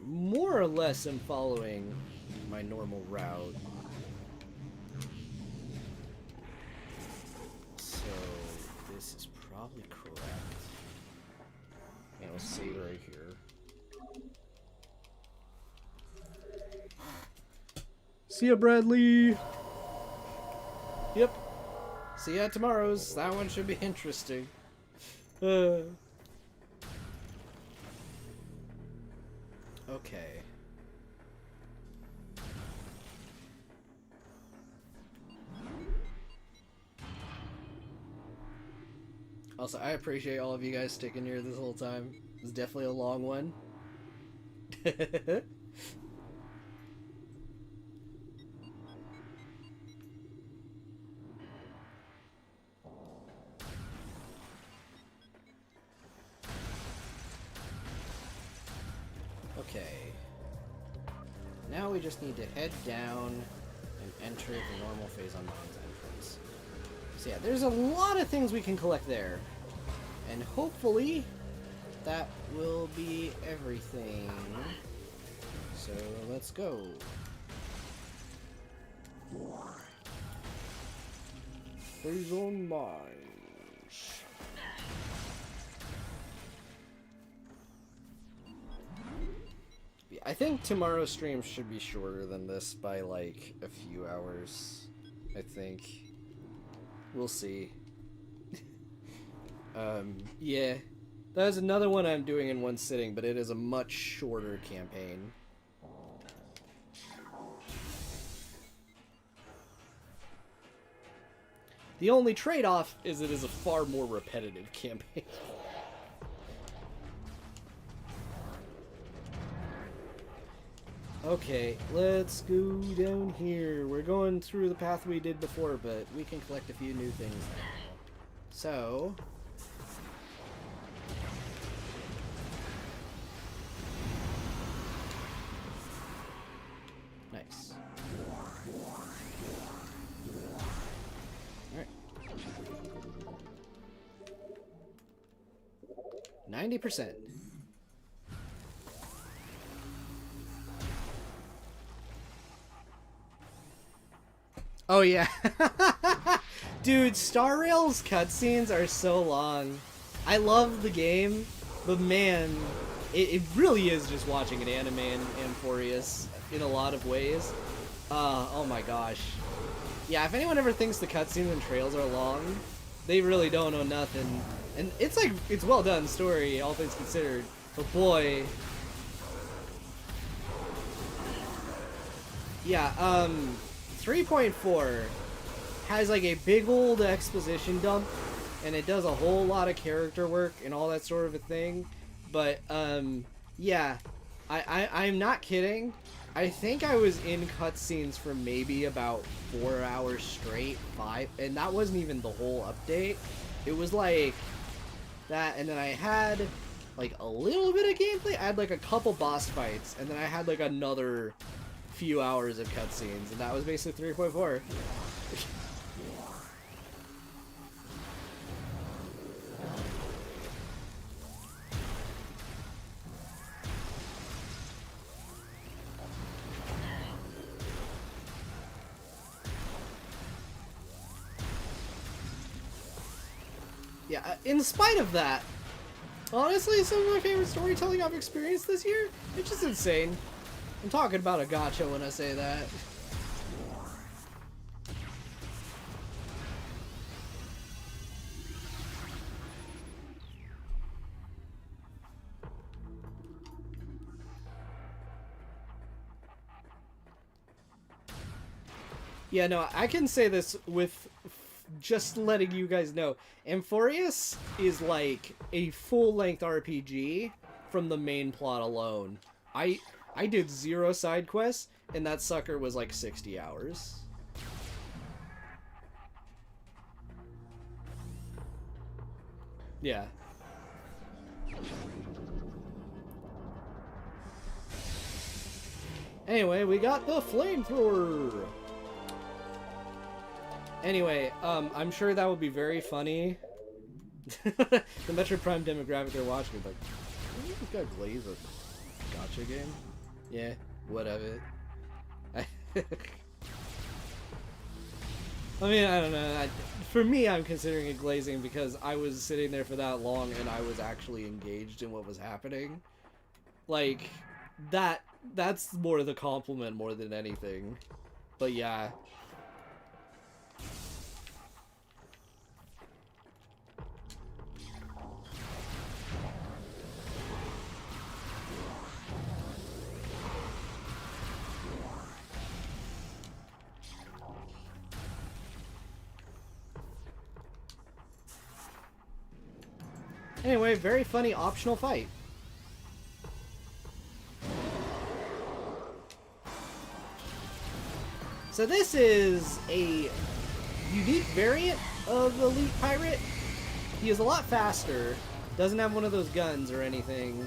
Speaker 1: More or less I'm following my normal route. So this is probably correct. And we'll save right here. See ya, Bradley! Yep. See ya at tomorrow's. That one should be interesting. Okay. Also, I appreciate all of you guys sticking here this whole time. It's definitely a long one. Okay. Now we just need to head down and enter the normal Phazon Mines entrance. So yeah, there's a lot of things we can collect there. And hopefully that will be everything. So let's go. Phazon Mines. I think tomorrow's stream should be shorter than this by like a few hours. I think. We'll see. Yeah. That is another one I'm doing in one sitting, but it is a much shorter campaign. The only trade-off is it is a far more repetitive campaign. Okay, let's go down here. We're going through the path we did before, but we can collect a few new things now. So... nice. Alright. 90%. Oh yeah. Dude, Star Rail's cutscenes are so long. I love the game, but man, it really is just watching an anime in Amphorius in a lot of ways. Oh my gosh. Yeah, if anyone ever thinks the cutscenes and trails are long, they really don't know nothing. And it's like, it's well done story, all things considered. But boy. Yeah, 3.4 has like a big old exposition dump, and it does a whole lot of character work and all that sort of a thing. But, yeah, I'm not kidding. I think I was in cutscenes for maybe about 4 hours straight, 5, and that wasn't even the whole update. It was like that, and then I had like a little bit of gameplay. I had like a couple boss fights, and then I had like another few hours of cutscenes, and that was basically 3.4. Yeah, in spite of that, honestly, some of my favorite storytelling I've experienced this year, it's just insane. I'm talking about a gacha when I say that. Yeah, no, I can say this with just letting you guys know. Amphorius is like a full-length RPG from the main plot alone. I did 0 side quests, and that sucker was like 60 hours. Yeah. Anyway, we got the flamethrower! Anyway, I'm sure that would be very funny. The Metroid Prime demographic they're watching is like, "Why this guy Blaze a gotcha game?" Yeah, whatever. I mean, I don't know. For me, I'm considering it glazing because I was sitting there for that long and I was actually engaged in what was happening. Like, that's more the compliment more than anything. But yeah. Anyway, very funny optional fight. So this is a unique variant of Elite Pirate. He is a lot faster, doesn't have one of those guns or anything.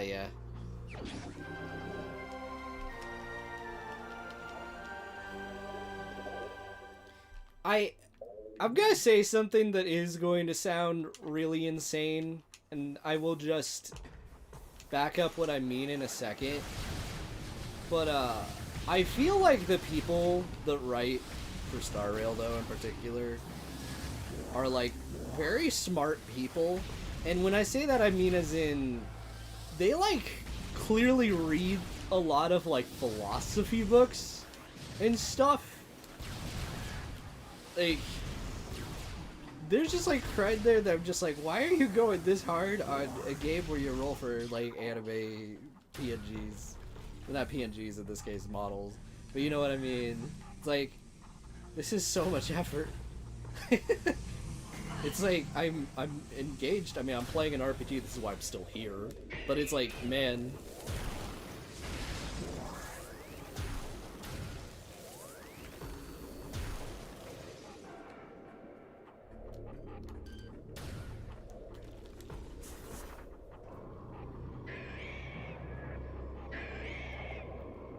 Speaker 1: Yeah. I'm gonna say something that is going to sound really insane, and I will just back up what I mean in a second. But I feel like the people that write for Star Rail, though, in particular, are like very smart people. And when I say that, I mean as in they like clearly read a lot of like philosophy books and stuff. Like, there's just like cred there that I'm just like, why are you going this hard on a game where you roll for like anime PNGs? Well, not PNGs in this case, models. But you know what I mean? It's like, this is so much effort. It's like, I'm engaged. I mean, I'm playing an RPG, this is why I'm still here. But it's like, man.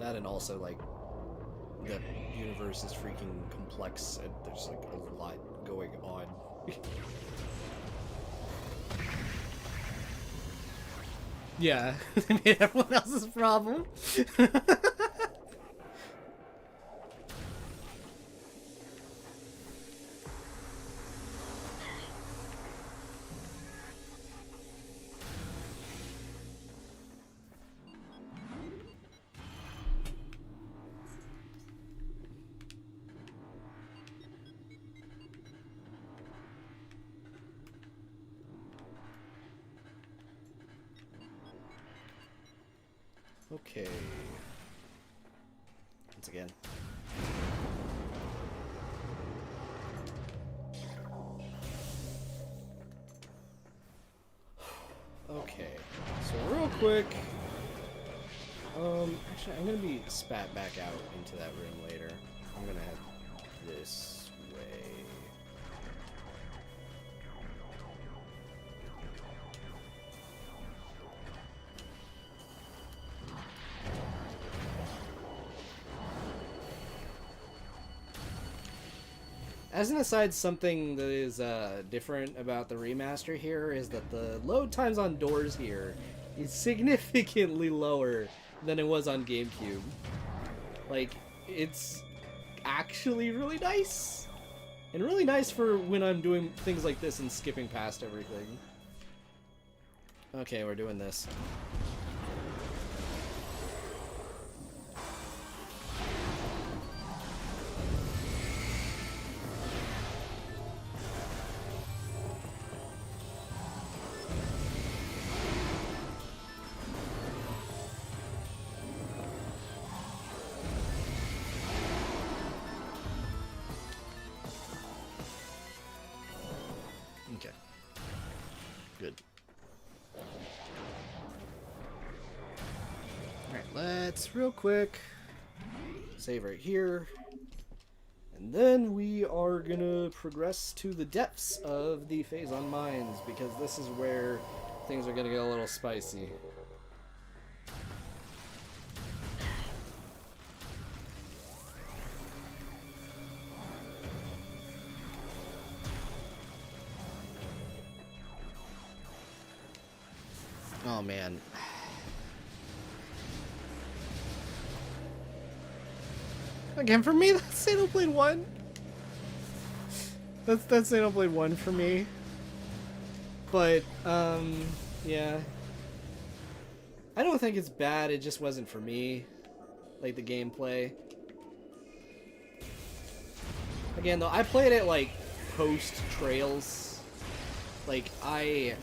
Speaker 2: That and also, like, the universe is freaking complex and there's, like, a lot going on.
Speaker 1: Yeah, they made everyone else's problem.
Speaker 2: Okay. Once again. Okay. So real quick. Actually, I'm gonna be spat back out into that room later. I'm gonna head this way. As an aside, something that is different about the remaster here is that the load times on doors here is significantly lower than it was on GameCube. Like, it's actually really nice. And really nice for when I'm doing things like this and skipping past everything. Okay, we're doing this. Okay. Good. Alright, let's real quick save right here. And then we are gonna progress to the depths of the Phazon Mines, because this is where things are gonna get a little spicy. Oh man. Again, for me, that's Xenoblade 1. That's Xenoblade 1 for me. But, yeah. I don't think it's bad, it just wasn't for me. Like, the gameplay. Again, though, I played it, like, post-Trails. Like, I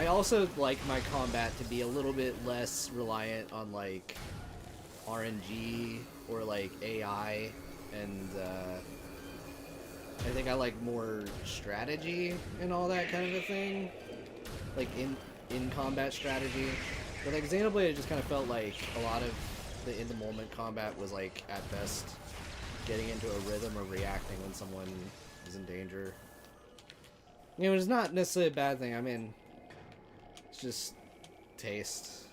Speaker 2: also like my combat to be a little bit less reliant on, like, RNG or, like, AI, and, I think I like more strategy and all that kind of a thing. Like, in-combat strategy. But, like, Xenoblade, it just kind of felt like a lot of the in-the-moment combat was, like, at best, getting into a rhythm or reacting when someone is in danger. You know, it's not necessarily a bad thing, I mean, it's just taste.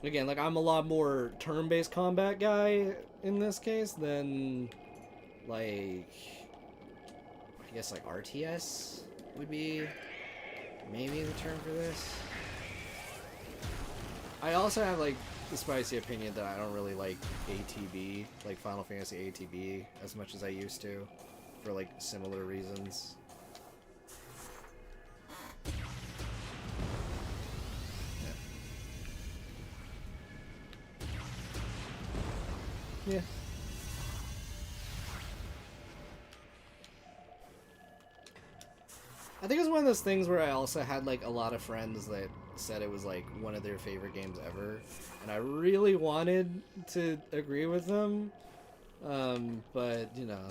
Speaker 2: Again, like, I'm a lot more turn-based combat guy in this case than, like, I guess, like, RTS would be maybe the term for this. I also have, like, the spicy opinion that I don't really like ATB, like Final Fantasy ATB, as much as I used to, for, like, similar reasons. Yeah. I think it was one of those things where I also had, like, a lot of friends that said it was, like, one of their favorite games ever, and I really wanted to agree with them, but, you know,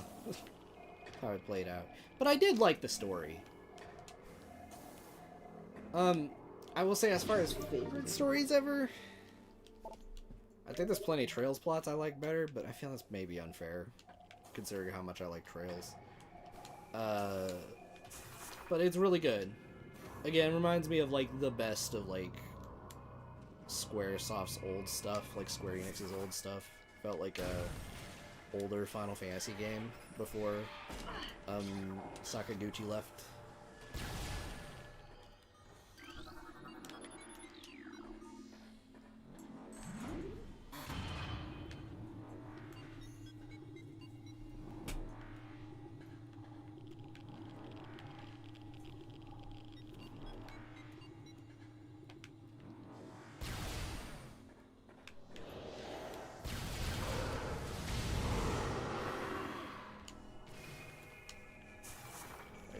Speaker 2: how it played out. But I did like the story. I will say, as far as favorite stories ever, I think there's plenty of Trails plots I like better, but I feel that's maybe unfair, considering how much I like Trails. But it's really good. Again, reminds me of, like, the best of, like,
Speaker 1: Squaresoft's old stuff, like Square Enix's old stuff. Felt like a older Final Fantasy game before Sakaguchi left.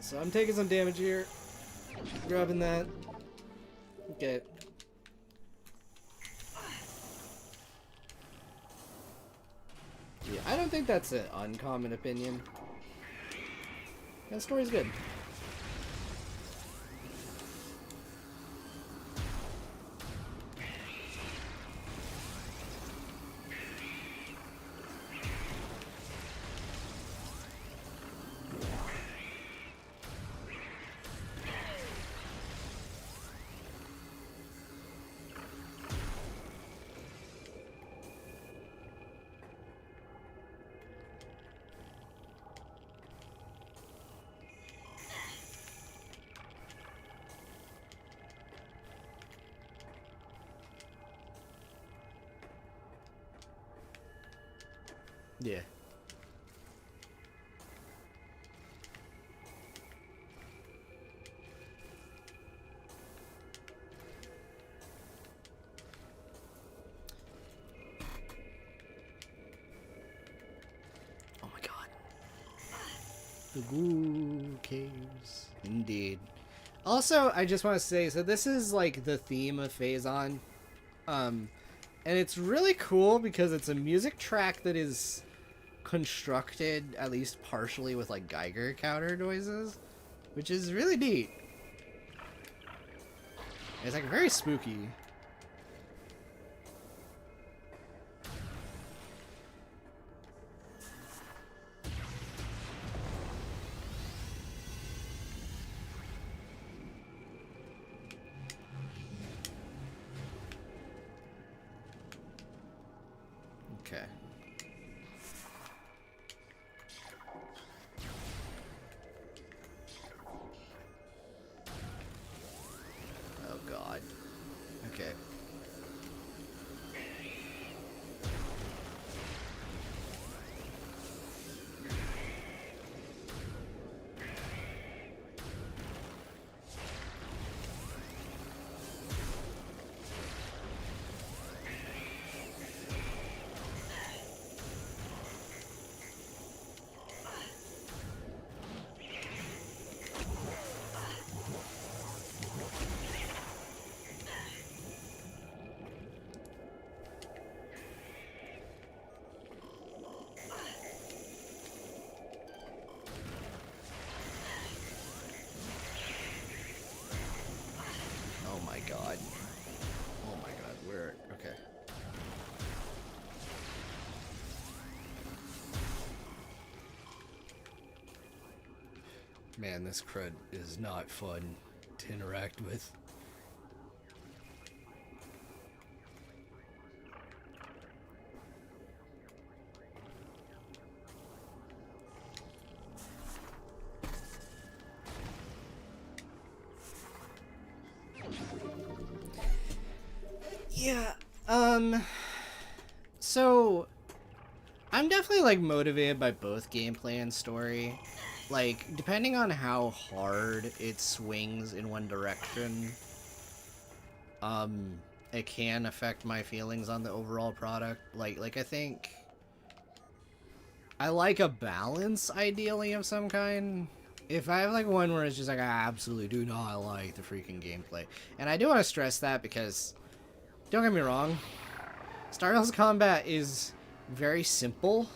Speaker 1: So I'm taking some damage here. Grabbing that. Okay. Yeah, I don't think that's an uncommon opinion. That story's good. Yeah. Oh my god. The Goo Caves. Indeed. Also, I just want to say, so this is like the theme of Phazon. And it's really cool because it's a music track that is constructed at least partially with like Geiger counter noises, which is really neat. It's like very spooky. Okay. Oh god. Okay. Oh my god. Oh my god, where? Okay. Man, this crud is not fun to interact with. Yeah, so I'm definitely like motivated by both gameplay and story. Like, depending on how hard it swings in one direction, it can affect my feelings on the overall product. Like I think I like a balance, ideally, of some kind. If I have like one where it's just like I absolutely do not like the freaking gameplay, and I do want to stress that because, don't get me wrong, Star Rail's combat is very simple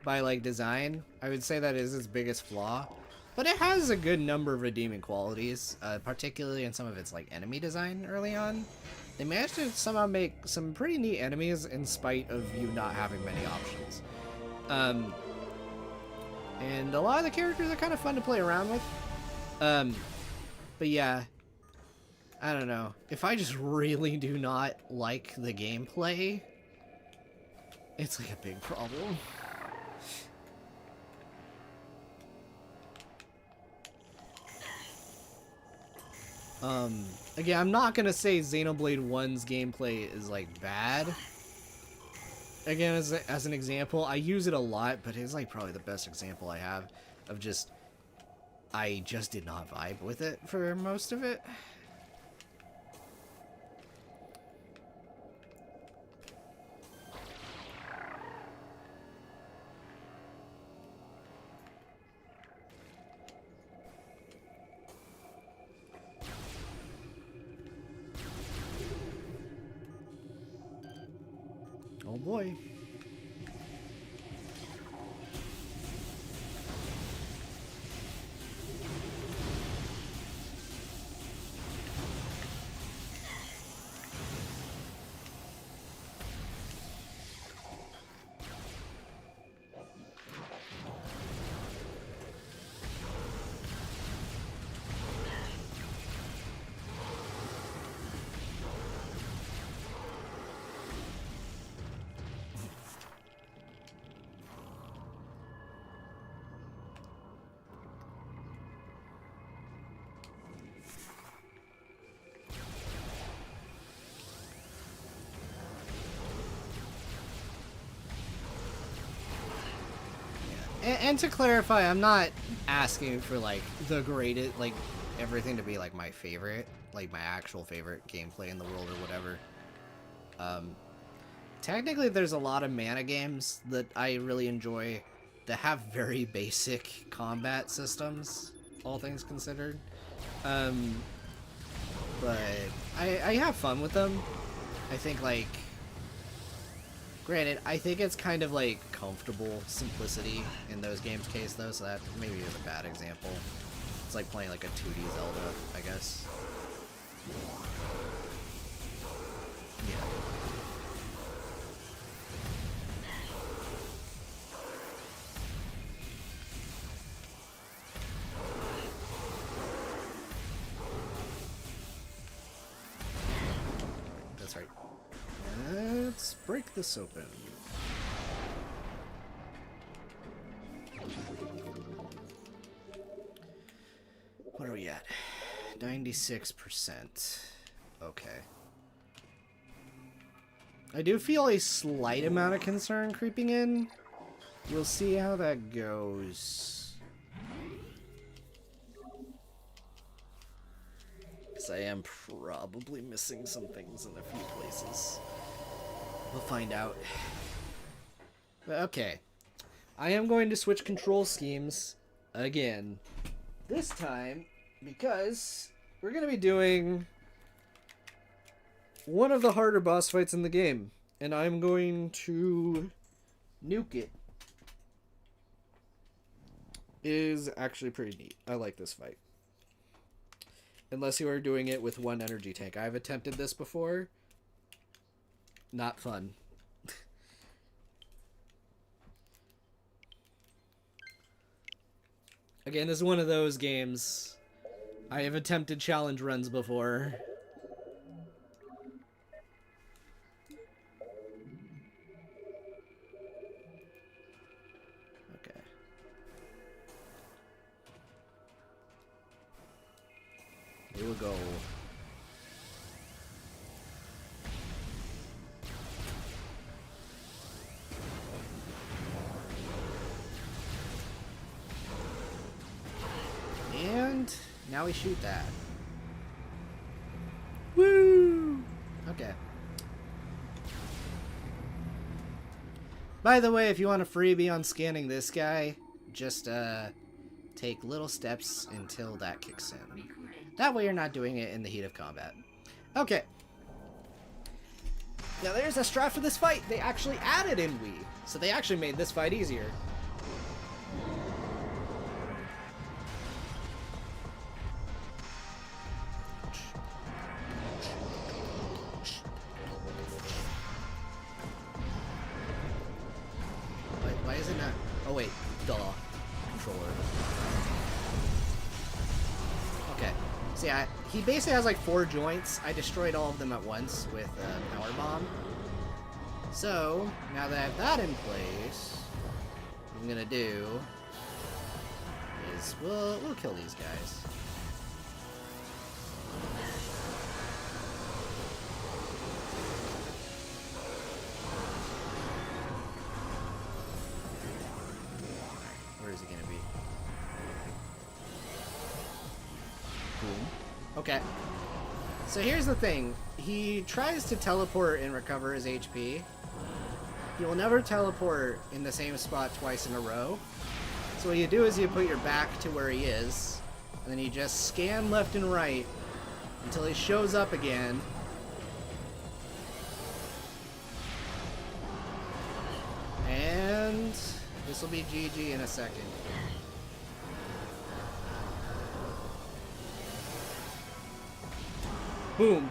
Speaker 1: by like design. I would say that is its biggest flaw, but it has a good number of redeeming qualities, particularly in some of its like enemy design early on. They managed to somehow make some pretty neat enemies in spite of you not having many options. And a lot of the characters are kind of fun to play around with. But yeah, I don't know. If I just really do not like the gameplay, it's like a big problem. Again, I'm not gonna say Xenoblade 1's gameplay is like bad. Again, as an example, I use it a lot, but it's like probably the best example I have of just I just did not vibe with it for most of it. Oh boy. And to clarify, I'm not asking for like the greatest, like everything to be like my favorite, like my actual favorite gameplay in the world or whatever. Technically, there's a lot of mana games that I really enjoy that have very basic combat systems, all things considered. But I have fun with them. I think like, granted, I think it's kind of like comfortable simplicity in those games' case though, so that maybe is a bad example. It's like playing like a 2D Zelda, I guess. Yeah. That's right. Let's break this open. What are we at? 96%. Okay. I do feel a slight amount of concern creeping in. We'll see how that goes. Because I am probably missing some things in a few places. We'll find out. But okay. I am going to switch control schemes again. This time, because we're going to be doing one of the harder boss fights in the game. And I'm going to nuke it. It is actually pretty neat. I like this fight. Unless you are doing it with one energy tank. I've attempted this before. Not fun. Again, this is one of those games. I have attempted challenge runs before. Okay. Here we go. And now we shoot that. Woo! Okay. By the way, if you want a freebie on scanning this guy, just take little steps until that kicks in. That way you're not doing it in the heat of combat. Okay. Now there's a strat for this fight. They actually added in Wii, so they actually made this fight easier. Why is it not? Oh wait, duh. Controller. Okay, See, he basically has like 4 joints. I destroyed all of them at once with a power bomb. So, now that I have that in place, what I'm gonna do is we'll kill these guys. Where is he gonna be? Boom. Okay. So here's the thing. He tries to teleport and recover his HP. He will never teleport in the same spot twice in a row. So what you do is you put your back to where he is, and then you just scan left and right until he shows up again. And this will be GG in a second. Boom.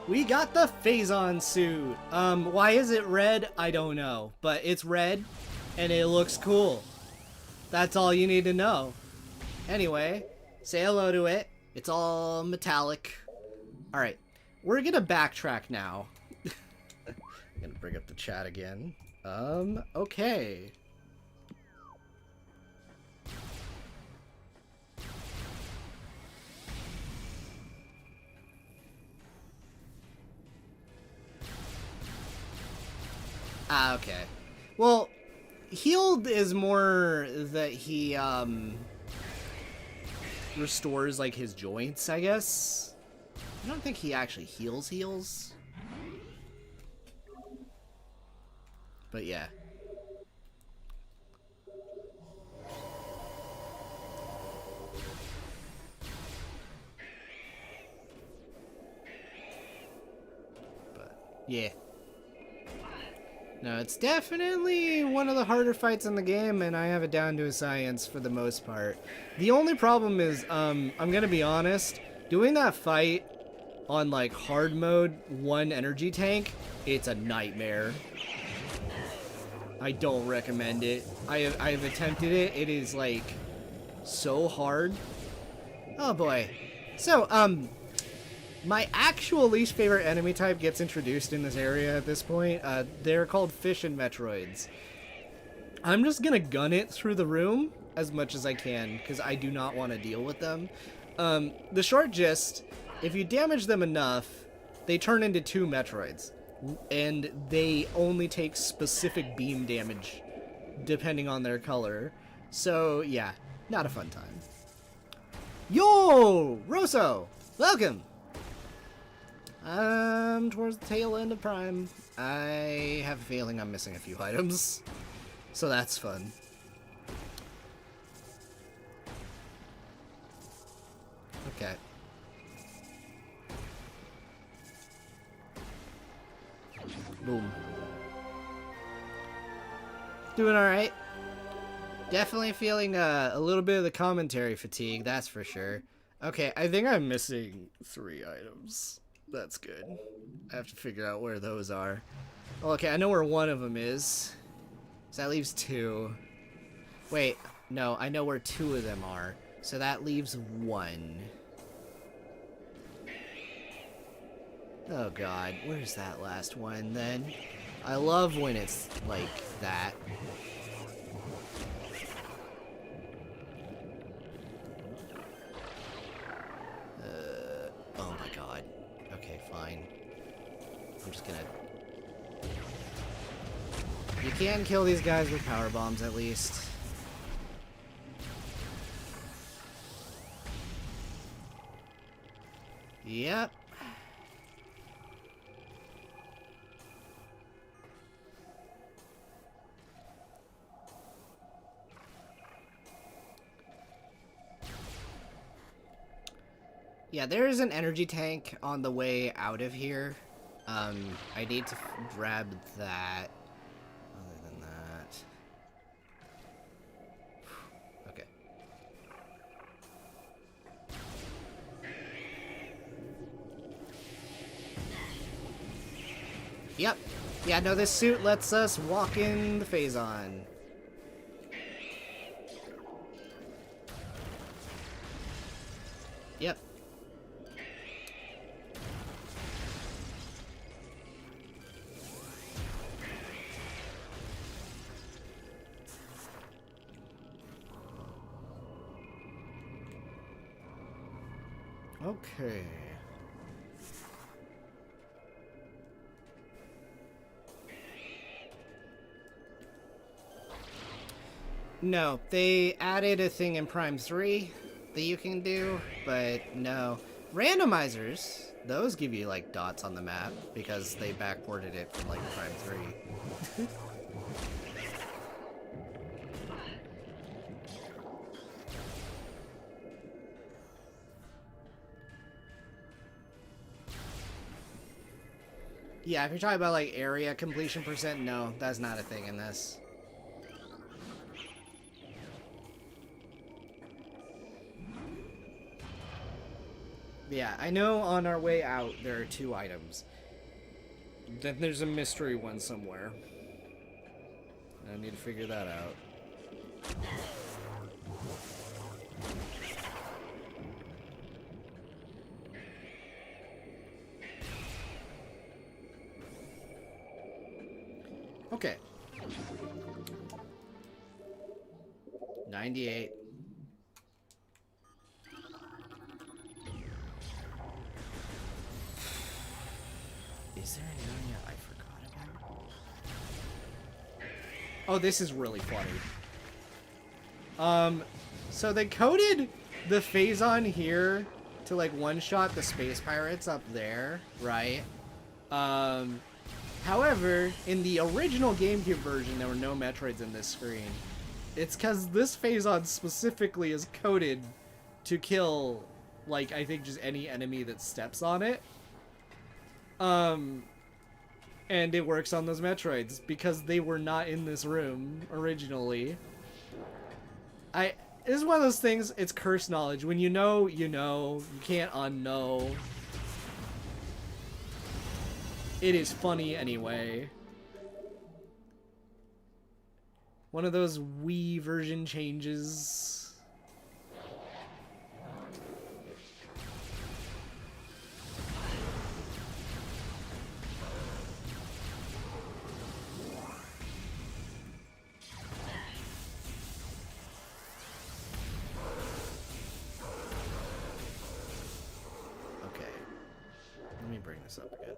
Speaker 1: We got the Phazon suit. Why is it red? I don't know. But it's red, and it looks cool. That's all you need to know. Anyway, say hello to it. It's all metallic. Alright, we're gonna backtrack now. I'm gonna bring up the chat again. Okay. Ah, okay. Well, healed is more that he, restores, like, his joints, I guess. I don't think he actually heals. But yeah. But, yeah. No, it's definitely one of the harder fights in the game, and I have it down to a science for the most part. The only problem is, I'm gonna be honest, doing that fight on, like, hard mode, 1 energy tank, it's a nightmare. I don't recommend it. I've attempted it. It is, like, so hard. Oh, boy. So, my actual least favorite enemy type gets introduced in this area at this point. They're called fish and Metroids. I'm just gonna gun it through the room as much as I can, because I do not want to deal with them. The short gist, if you damage them enough, they turn into 2 Metroids. And they only take specific beam damage, depending on their color. So, yeah, not a fun time. Yo! Rosso! Welcome! Towards the tail end of Prime. I have a feeling I'm missing a few items. So that's fun. Okay. Boom. Doing alright. Definitely feeling a little bit of the commentary fatigue, that's for sure. Okay, I think I'm missing 3 items. That's good. I have to figure out where those are. Well, okay, I know where one of them is. So that leaves 2. Wait, no, I know where 2 of them are. So that leaves 1. Oh god, where's that last one then? I love when it's like that. Oh my god. Okay, fine. I'm just gonna... You can kill these guys with power bombs at least. Yep. Yeah, there is an energy tank on the way out of here. I need to grab that. Other than that... Okay. Yep. Yeah, no, this suit lets us walk in the Phazon. Yep. Okay. No, they added a thing in Prime 3 that you can do, but no. Randomizers, those give you like dots on the map because they backported it from like Prime 3. Yeah, if you're talking about like area completion percent, no, that's not a thing in this. Yeah, I know on our way out there are 2 items. Then there's a mystery one somewhere. I need to figure that out. Okay. 98. Is there an area I forgot about? Oh, this is really funny. So they coded the Phazon here to like one-shot the space pirates up there, right? However, in the original GameCube version, there were no Metroids in this screen. It's because this Phazon specifically is coded to kill, like, I think just any enemy that steps on it. And it works on those Metroids because they were not in this room originally. This is one of those things, it's curse knowledge. When you know, you know. You can't unknow. It is funny anyway. One of those Wii version changes. Okay. Let me bring this up again.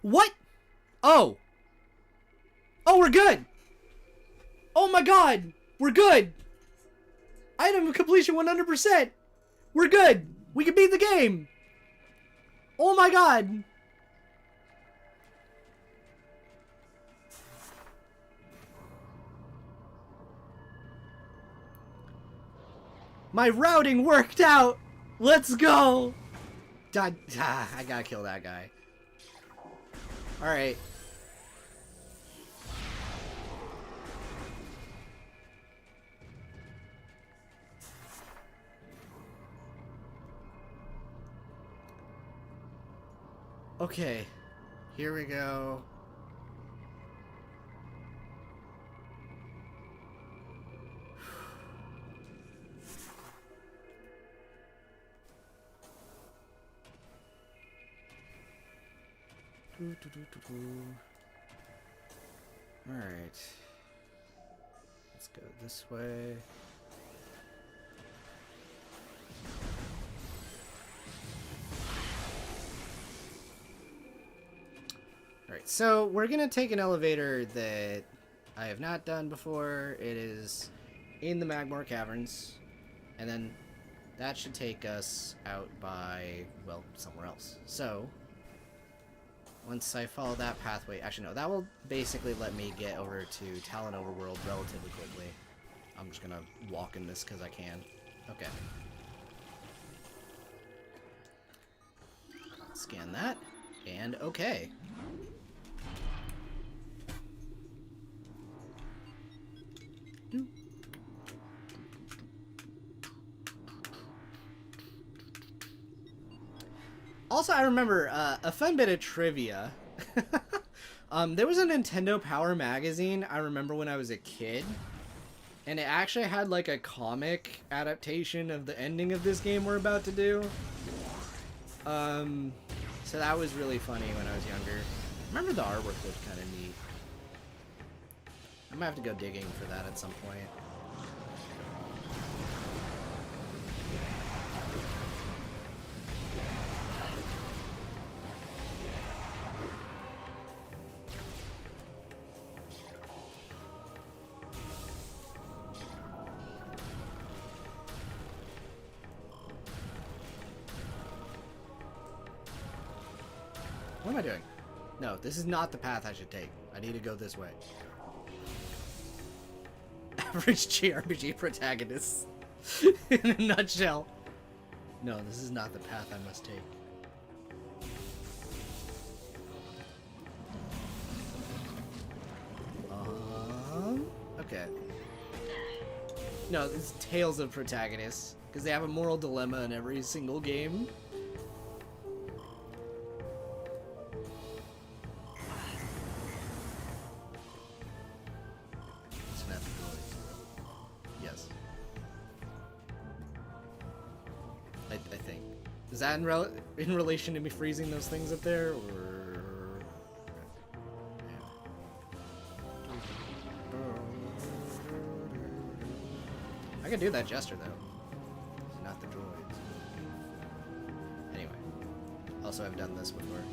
Speaker 1: What? Oh! Oh, we're good! Oh my god! We're good! Item completion 100%! We're good! We can beat the game! Oh my god! My routing worked out! Let's go! I gotta kill that guy. Alright. Okay. Here we go. Alright. Let's go this way. Alright, so we're gonna take an elevator that I have not done before. It is in the Magmore Caverns. And then that should take us out by, well, somewhere else. So, once I follow that pathway... Actually, no, that will basically let me get over to Tallon Overworld relatively quickly. I'm just gonna walk in this because I can. Okay. Scan that. And okay. Also, I remember a fun bit of trivia. There was a Nintendo Power magazine I remember when I was a kid. And it actually had like a comic adaptation of the ending of this game we're about to do. So that was really funny when I was younger. I remember the artwork looked kind of neat. I'm gonna have to go digging for that at some point. What am I doing? No, this is not the path I should take. I need to go this way. Average JRPG protagonist. In a nutshell. No, this is not the path I must take. Okay. No, it's Tales of Protagonists. Because they have a moral dilemma in every single game. Yes. I think. Is that in relation to me freezing those things up there, or? I could do that gesture though. Not the droids. Anyway. Also, I've done this before.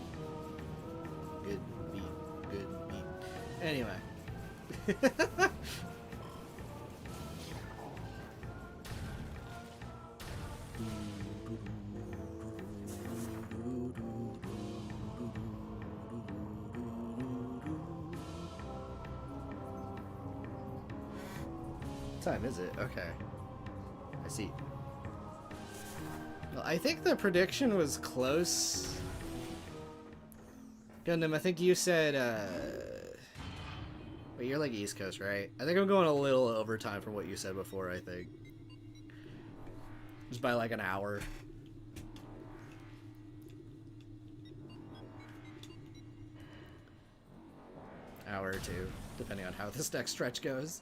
Speaker 1: Good beat. Good beat. Anyway. What time is it? Okay. I see. Well, I think the prediction was close. Gundam, I think you said, wait, you're like East Coast, right? I think I'm going a little overtime from what you said before, I think. Just by like an hour. Hour or two, depending on how this next stretch goes.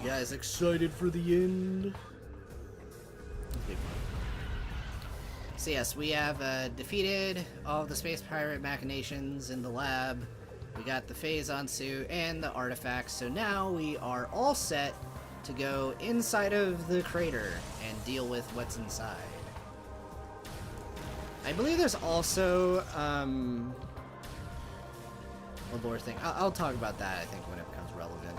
Speaker 1: You guys excited for the end? So yes, we have defeated all of the space pirate machinations in the lab. We got the Phazon suit and the artifacts, so now we are all set to go inside of the crater and deal with what's inside. I believe there's also a lore thing. I'll talk about that, I think, when it becomes relevant.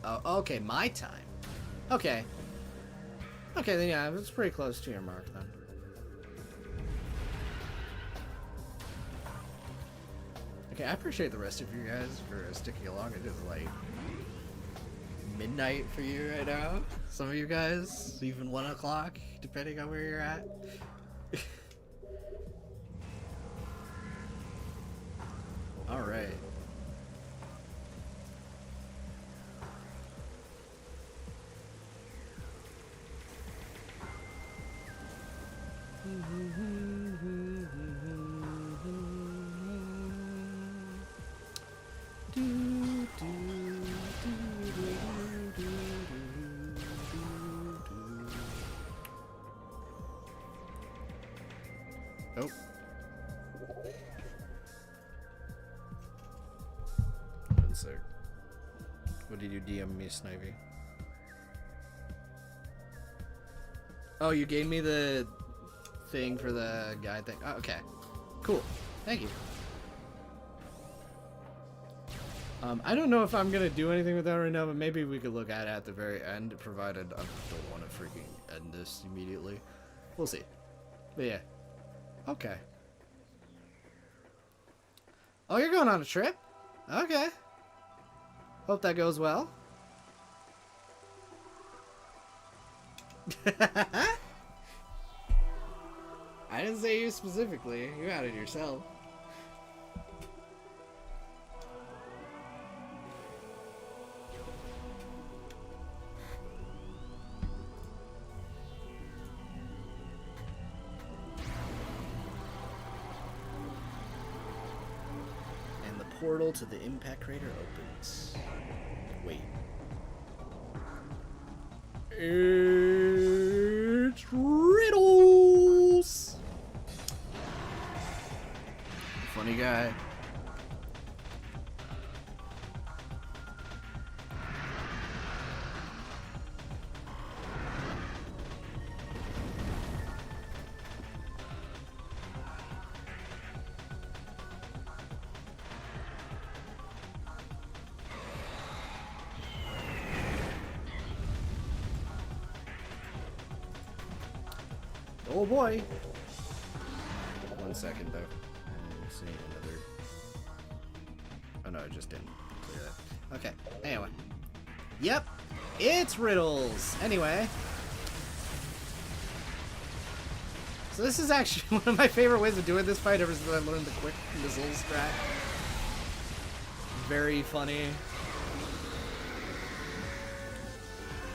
Speaker 1: Oh, okay, my time. Okay. Okay, then yeah, it's pretty close to your mark then. Okay, I appreciate the rest of you guys for sticking along. It is like midnight for you right now. Some of you guys, even 1 o'clock, depending on where you're at. All right. Oh. One sec. What did you DM me, Snivy? Oh, you gave me the thing for the guy thing. Oh, okay. Cool. Thank you. I don't know if I'm gonna do anything with that right now, but maybe we could look at it at the very end, provided I don't want to freaking end this immediately. We'll see. But yeah. Okay. Oh, you're going on a trip? Okay. Hope that goes well. I didn't say you specifically. You had it yourself. And the portal to the impact crater opens. Wait. It's Riddles! Funny guy. Oh boy. 1 second though. Let's see another. Oh no, it just didn't clear that. Okay. Anyway. Yep. It's Riddles. Anyway. So this is actually one of my favorite ways of doing this fight ever since I learned the quick missile strat. Very funny.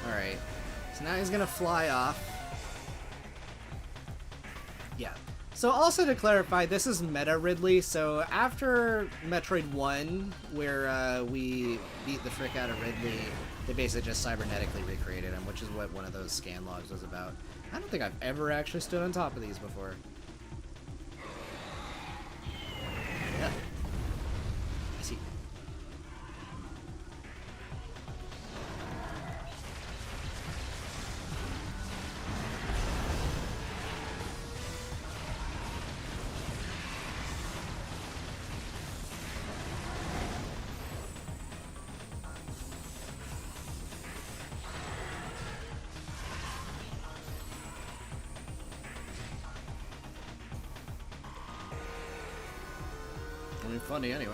Speaker 1: Alright. So now he's gonna fly off. Yeah. So also to clarify, this is Meta Ridley, so after Metroid 1, where we beat the frick out of Ridley, they basically just cybernetically recreated him, which is what one of those scan logs was about. I don't think I've ever actually stood on top of these before. Yeah. I see. I mean, funny anyway.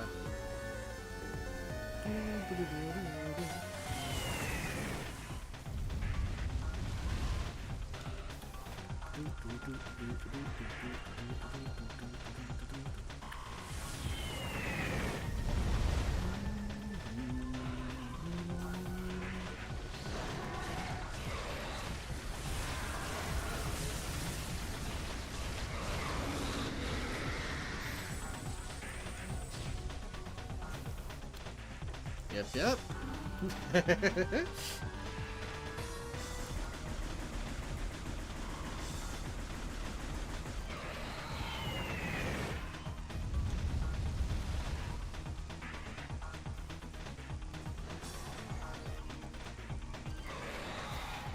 Speaker 1: Yep.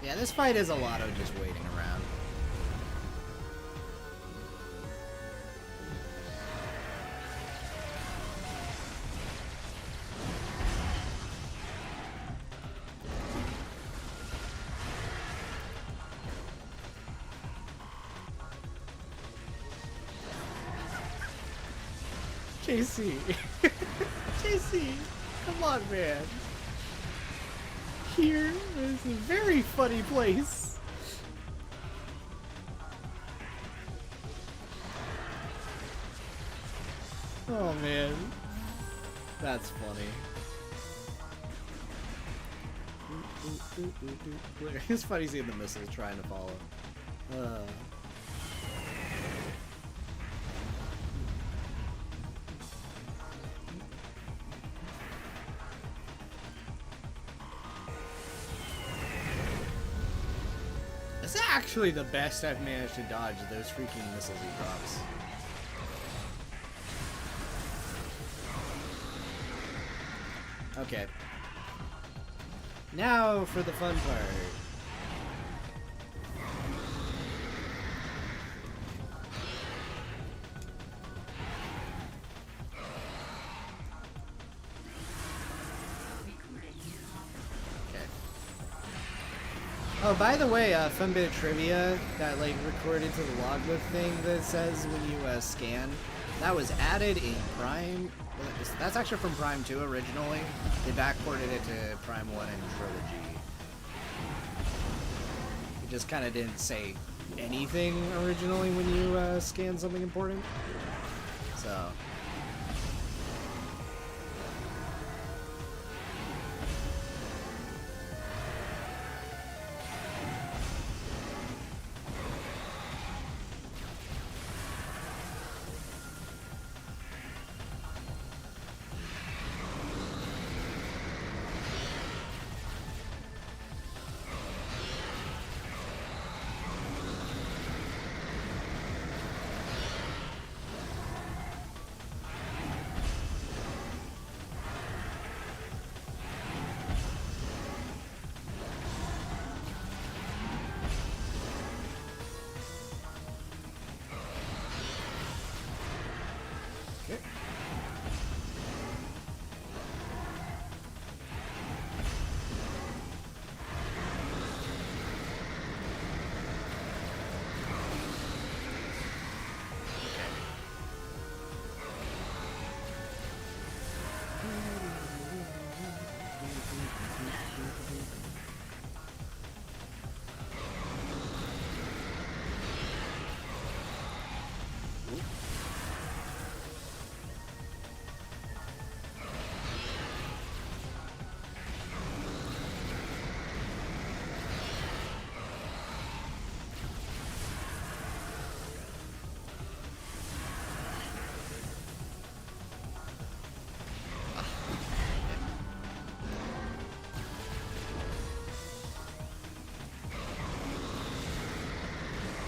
Speaker 1: Yeah, this fight is a lot of just waiting around. JC. JC, come on, man. Here is a very funny place. Oh, man. That's funny. It's funny seeing the missiles trying to follow. It's actually the best I've managed to dodge those freaking missiles he drops. Okay. Now for the fun part. Oh, by the way, fun bit of trivia that like recorded to the logbook thing that says when you scan, That was added in Prime. That's actually from Prime 2 originally. They backported it to Prime 1 and Trilogy. It just kind of didn't say anything originally when you scan something important. So...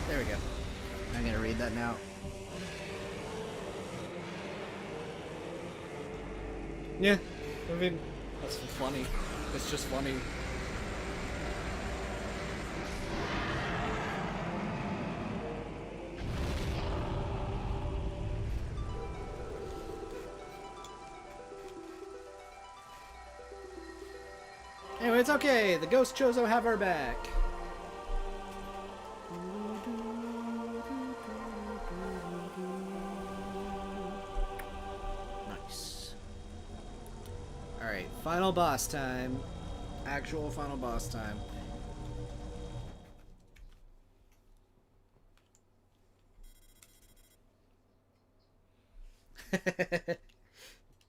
Speaker 1: There we go. I'm gonna read that now. Yeah, I mean, that's funny. It's just funny. Anyway, it's okay. The Ghost Chozo have our back. Nice. Alright, final boss time. Actual final boss time.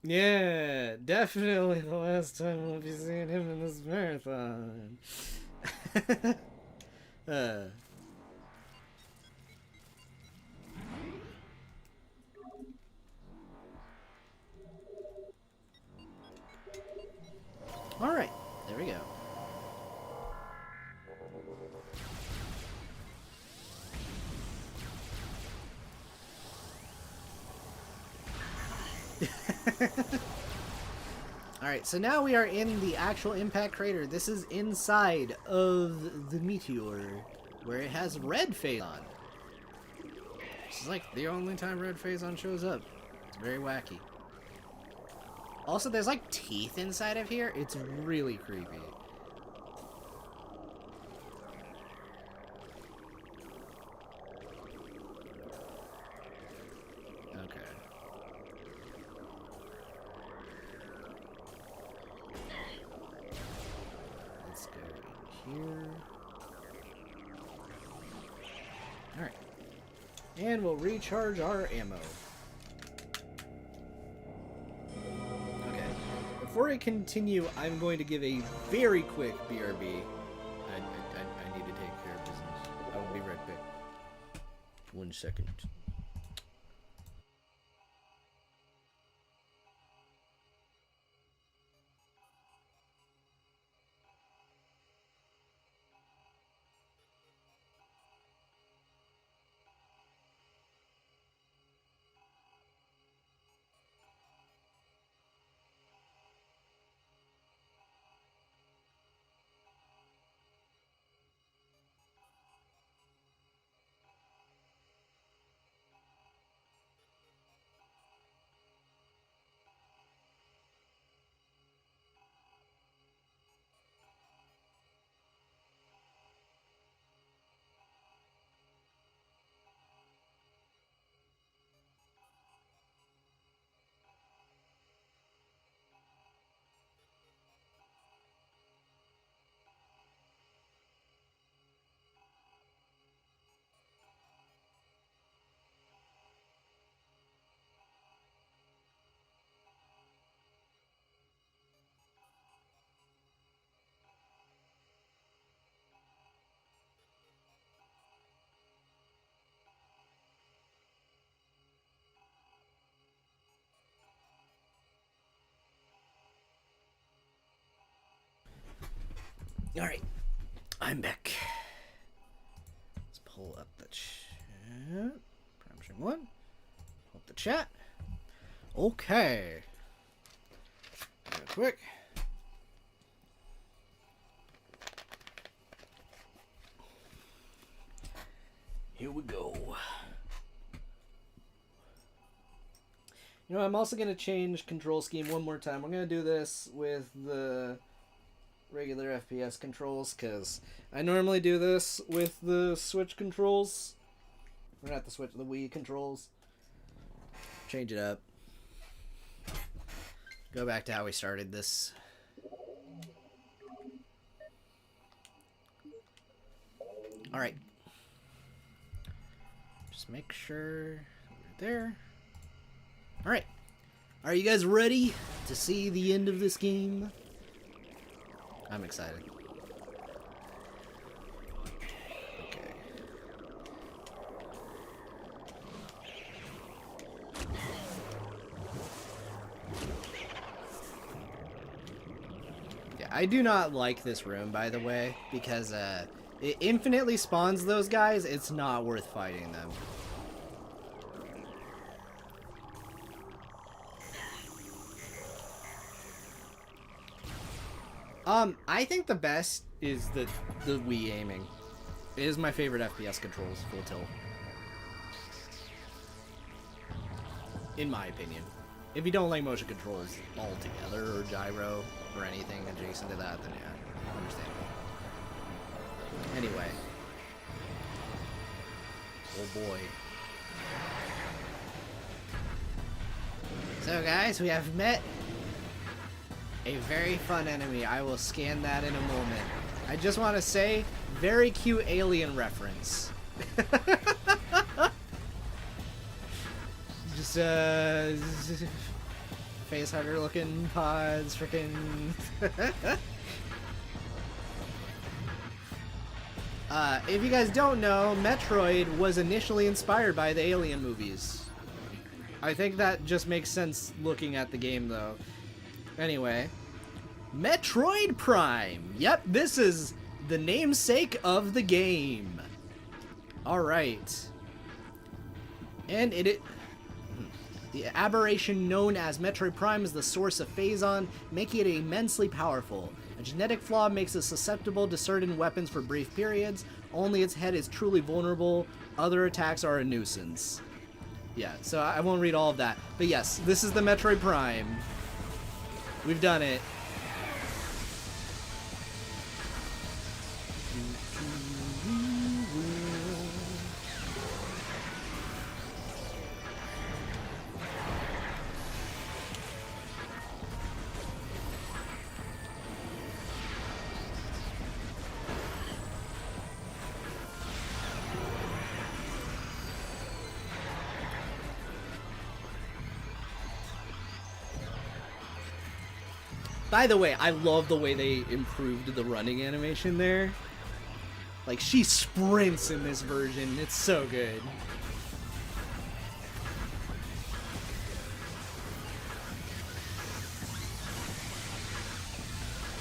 Speaker 1: Yeah, definitely the last time we'll be seeing him in this marathon. Alright, there we go. Alright, so now we are in the actual impact crater. This is inside of the meteor, where it has red Phazon. This is like the only time red Phazon shows up. It's very wacky. Also, there's like teeth inside of here. It's really creepy. Okay. Let's go in here. Alright. And we'll recharge our ammo. Before I continue, I'm going to give a very quick BRB. I need to take care of business. I will be right back. 1 second. Alright, I'm back. Let's pull up the chat. Prime stream 1. Pull up the chat. Okay. Real quick. Here we go. You know, I'm also going to change control scheme one more time. I'm going to do this with the regular FPS controls, because I normally do this with the Switch controls. Or not the Switch, the Wii controls. Change it up. Go back to how we started this. Alright. Just make sure we're there. Alright. Are you guys ready to see the end of this game? I'm excited. Okay. Yeah, I do not like this room, by the way, because it infinitely spawns those guys. It's not worth fighting them. I think the best is the Wii aiming. It is my favorite FPS controls, full tilt. In my opinion. If you don't like motion controls altogether, or gyro, or anything adjacent to that, then yeah, understandable. Anyway. Oh boy. So guys, we have met a very fun enemy. I will scan that in a moment. I just want to say, very cute alien reference. Just, facehugger looking pods, freaking. If you guys don't know, Metroid was initially inspired by the Alien movies. I think that just makes sense looking at the game, though. Anyway, Metroid Prime. Yep, this is the namesake of the game. Alright. And the aberration known as Metroid Prime is the source of Phazon, making it immensely powerful. A genetic flaw makes it susceptible to certain weapons for brief periods. Only its head is truly vulnerable. Other attacks are a nuisance. Yeah, so I won't read all of that. But yes, this is the Metroid Prime. We've done it. By the way, I love the way they improved the running animation there. Like, she sprints in this version. It's so good.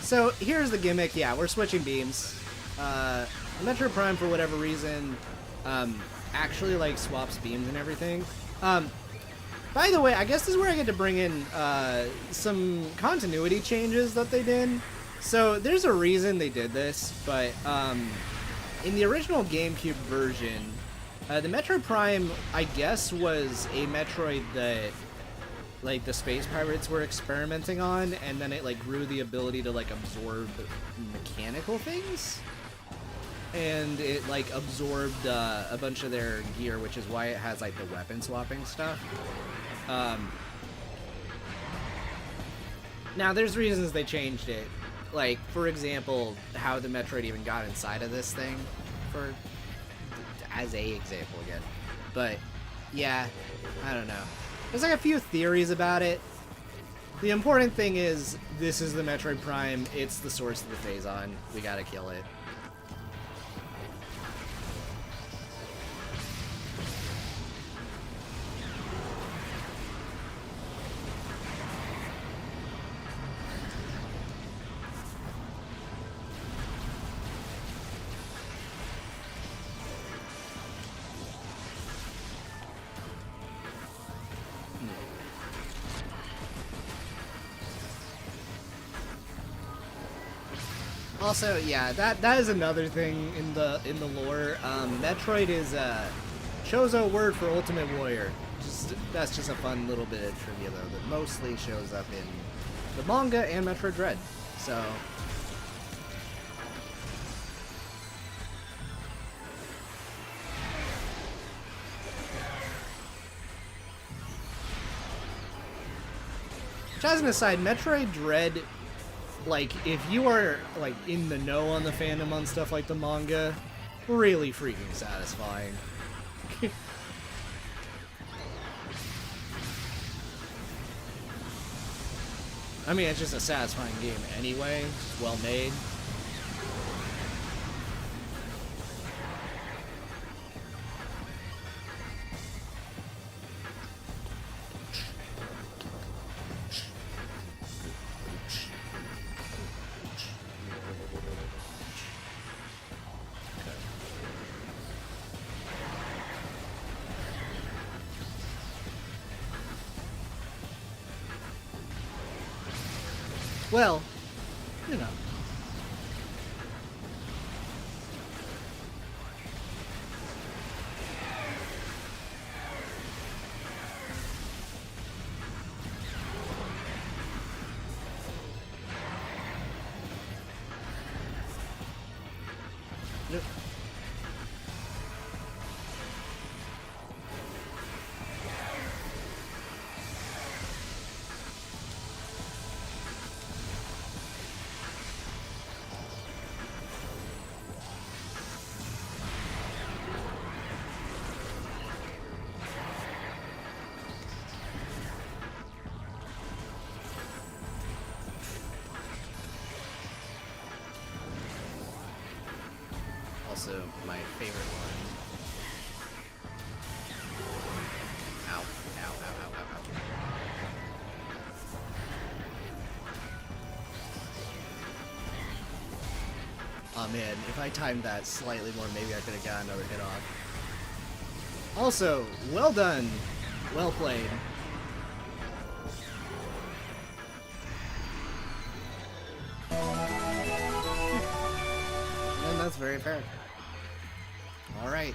Speaker 1: So, here's the gimmick. Yeah, we're switching beams. Metroid Prime, for whatever reason, actually, like, swaps beams and everything. By the way, I guess this is where I get to bring in some continuity changes that they did. So there's a reason they did this, but in the original GameCube version, the Metroid Prime, I guess, was a Metroid that, like, the Space Pirates were experimenting on, and then it, like, grew the ability to, like, absorb mechanical things. And it, like, absorbed a bunch of their gear, which is why it has, like, the weapon swapping stuff. Now, there's reasons they changed it. Like, for example, how the Metroid even got inside of this thing, as a example again. But, yeah, I don't know. There's, like, a few theories about it. The important thing is, this is the Metroid Prime, it's the source of the Phazon, we gotta kill it. Also, yeah, that is another thing in the lore. Metroid is Chozo word for Ultimate Warrior. That's just a fun little bit of trivia though that mostly shows up in the manga and Metroid Dread. So. Which, as an aside, Metroid Dread, like, if you are, like, in the know on the fandom on stuff like the manga, really freaking satisfying. I mean, it's just a satisfying game anyway. It's well made. Well, you know. Yep. Also, my favorite one. Ow, ow, ow, ow, ow, ow. Oh man, if I timed that slightly more, maybe I could have got another hit off. Also, well done. Well played. And that's very fair. Alright,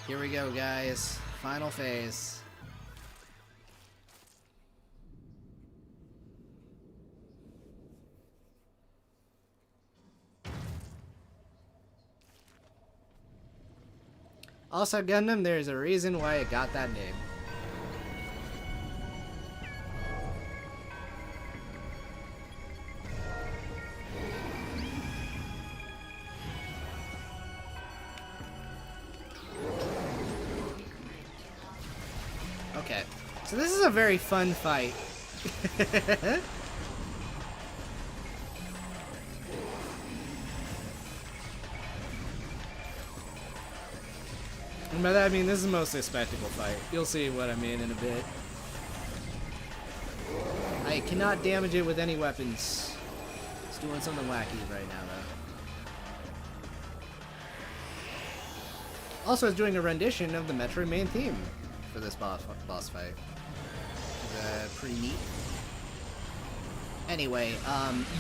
Speaker 1: here we go, guys. Final phase. Also, Gundam, there's a reason why it got that name. Okay, so this is a very fun fight. And by that I mean this is mostly a spectacle fight. You'll see what I mean in a bit. I cannot damage it with any weapons. It's doing something wacky right now though. Also, it's doing a rendition of the Metroid main theme for this boss fight. Pretty neat. Anyway,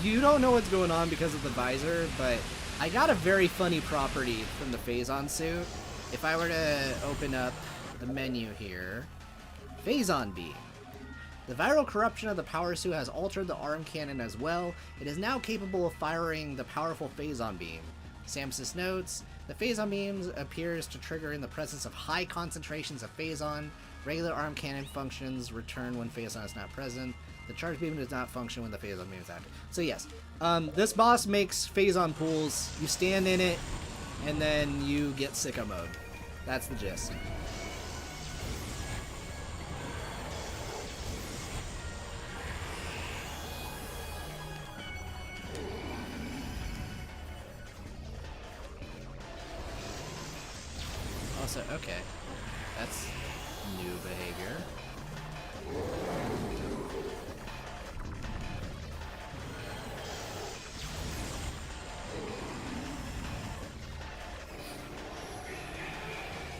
Speaker 1: you don't know what's going on because of the visor, but I got a very funny property from the Phazon suit. If I were to open up the menu here, Phazon Beam. The viral corruption of the power suit has altered the arm cannon as well. It is now capable of firing the powerful Phazon Beam. Samsys notes, the Phazon Beam appears to trigger in the presence of high concentrations of Phazon. Regular arm cannon functions return when Phazon is not present. The charge beam does not function when the Phazon beam is active. So yes, this boss makes Phazon pools. You stand in it, and then you get sicko mode. That's the gist. Also, okay, that's new behavior.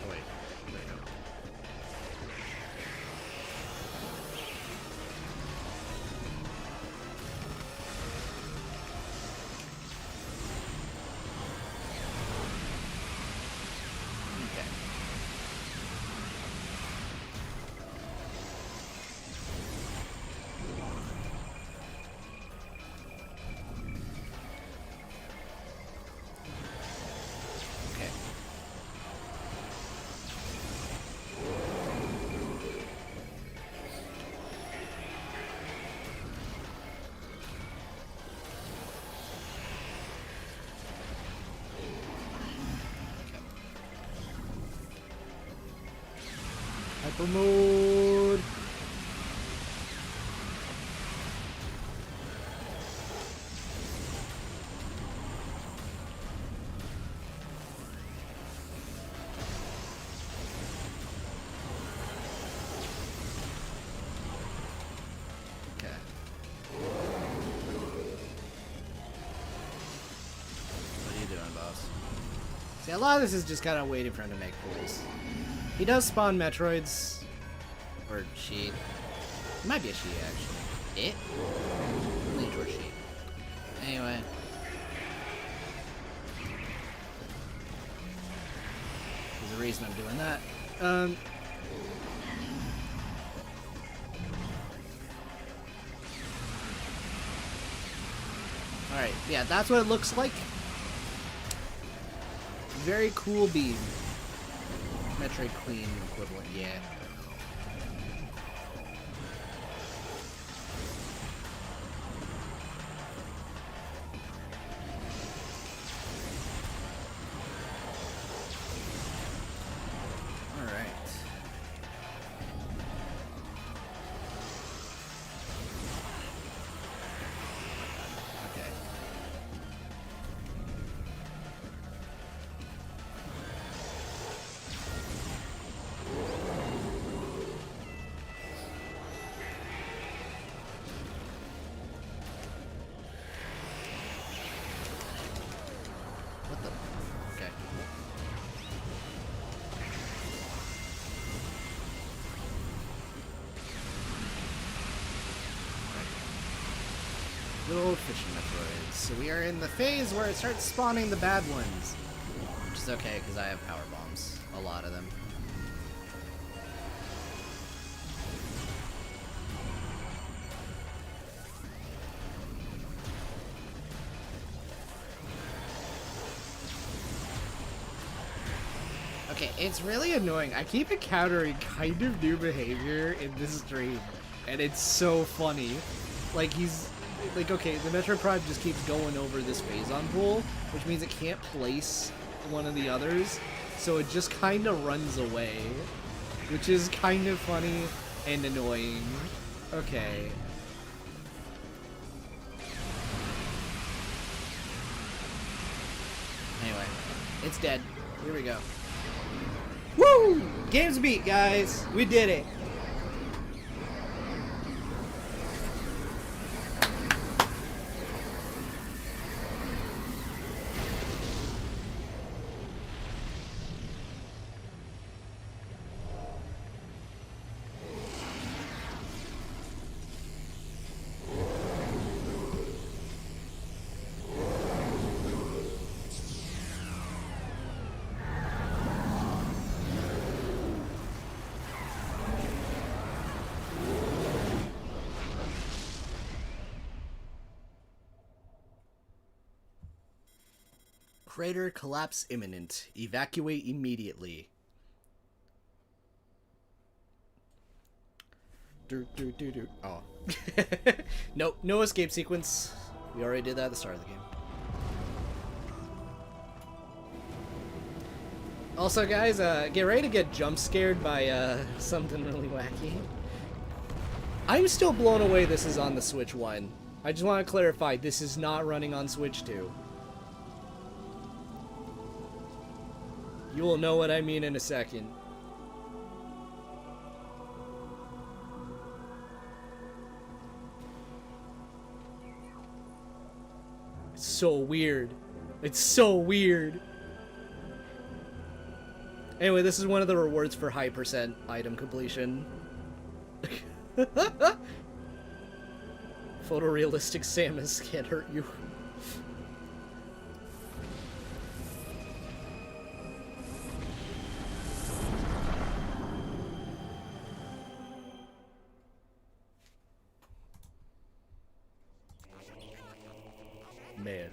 Speaker 1: Oh, wait, there we go. Camper mode. Okay. What are you doing, boss? See, a lot of this is just kind of waiting for him to make pools. He does spawn Metroids. Or she. It might be a she, actually. It? Lean towards she. Anyway. There's a reason I'm doing that. Alright, yeah, that's what it looks like. Very cool beam. Metroid Queen equivalent, yeah. Alright. Okay. What the? Okay. Good old fishing Metroids. So we are in the phase where it starts spawning the bad ones. Which is okay, because I have power bombs. A lot of them. Okay, it's really annoying. I keep encountering kind of new behavior in this stream, and it's so funny. Like, he's... Like, okay, the Metroid Prime just keeps going over this Phazon pool, which means it can't place one of the others, so it just kind of runs away, which is kind of funny and annoying. Okay. Anyway, it's dead. Here we go. Woo! Game's beat, guys. We did it. Crater collapse imminent. Evacuate immediately. Oh. Nope, no escape sequence. We already did that at the start of the game. Also, guys, get ready to get jump scared by something really wacky. I'm still blown away this is on the Switch 1. I just want to clarify, this is not running on Switch 2. You will know what I mean in a second. It's so weird. It's so weird. Anyway, this is one of the rewards for high percent item completion. Photorealistic Samus can't hurt you. Man.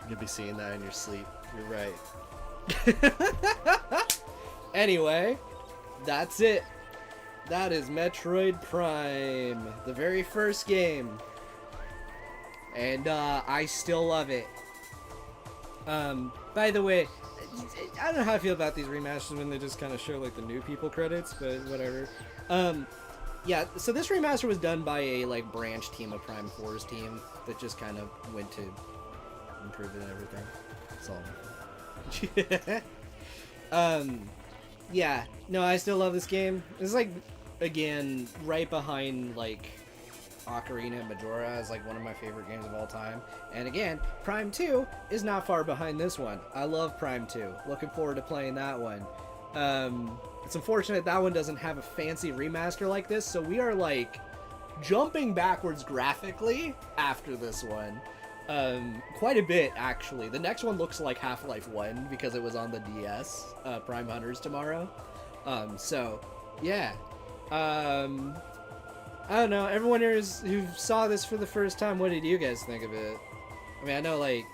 Speaker 1: You'll be seeing that in your sleep. You're right. Anyway, that's it. That is Metroid Prime, the very first game. And I still love it. By the way, I don't know how I feel about these remasters when they just kind of show like the new people credits, but whatever. Yeah, so this remaster was done by a like branch team of Prime 4's team that just kind of went to improve it and everything. That's all. Yeah, no, I still love this game. It's like, again, right behind like Ocarina of Majora as like one of my favorite games of all time. And again, Prime 2 is not far behind this one. I love Prime 2. Looking forward to playing that one. It's unfortunate that one doesn't have a fancy remaster like this, so we are like jumping backwards graphically after this one. Quite a bit, actually. The next one looks like Half-Life 1 because it was on the DS, Prime Hunters tomorrow. So, yeah. I don't know, everyone here who saw this for the first time, what did you guys think of it? I mean, I know, like,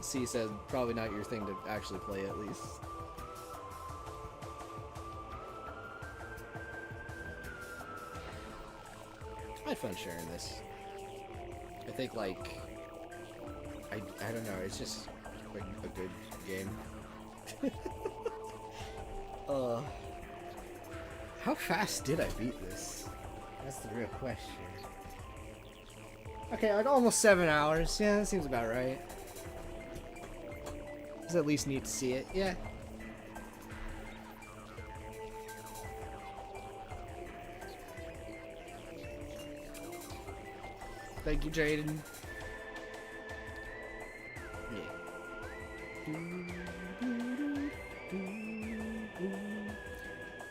Speaker 1: C said probably not your thing to actually play, at least. I had fun sharing this. I think, like, I don't know, it's just like a good game. How fast did I beat this? That's the real question. Okay, like almost 7 hours. Yeah, that seems about right. It's at least neat to see it. Yeah. Thank you, Jaden.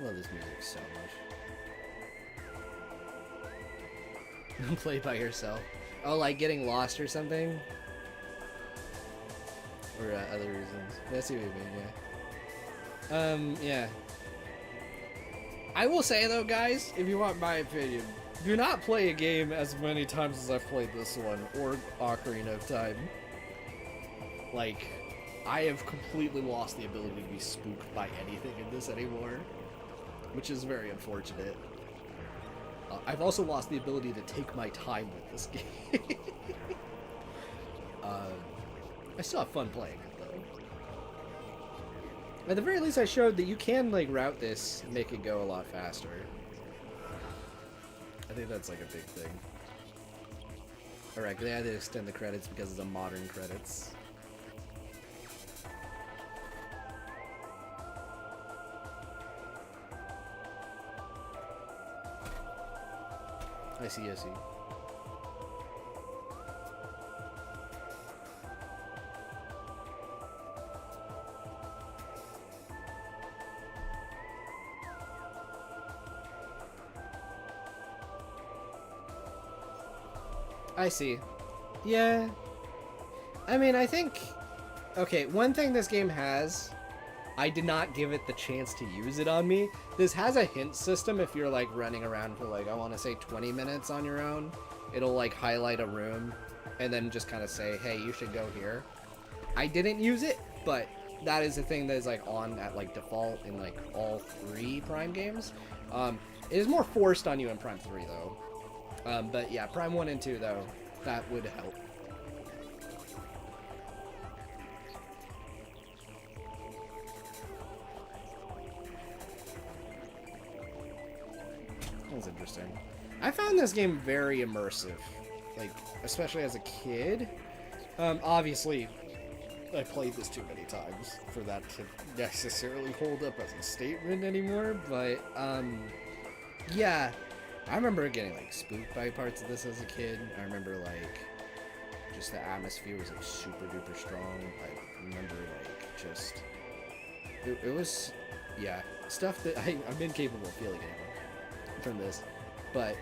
Speaker 1: Love this music so much. Play by yourself. Oh, like getting lost or something? Or other reasons. I see what you mean, yeah. Yeah. I will say though, guys, if you want my opinion, do not play a game as many times as I've played this one, or Ocarina of Time. Like, I have completely lost the ability to be spooked by anything in this anymore, which is very unfortunate. I've also lost the ability to take my time with this game. I still have fun playing it, though. At the very least, I showed that you can, like, route this and make it go a lot faster. I think that's, like, a big thing. Alright, they had to extend the credits because of the modern credits. I see, I see. I see. Yeah. I mean, I think... Okay, one thing this game has... I did not give it the chance to use it on me. This has a hint system if you're, like, running around for, like, I want to say 20 minutes on your own. It'll, like, highlight a room and then just kind of say, hey, you should go here. I didn't use it, but that is a thing that is, like, on at, like, default in, like, all 3 Prime games. It is more forced on you in Prime 3, though. But, yeah, Prime 1 and 2, though, that would help. That's interesting. I found this game very immersive, like, especially as a kid. Obviously, I played this too many times for that to necessarily hold up as a statement anymore, but, yeah, I remember getting, like, spooked by parts of this as a kid. I remember, like, just the atmosphere was, like, super duper strong. I remember, like, just, it was, yeah, stuff that I'm incapable of feeling anymore from this, but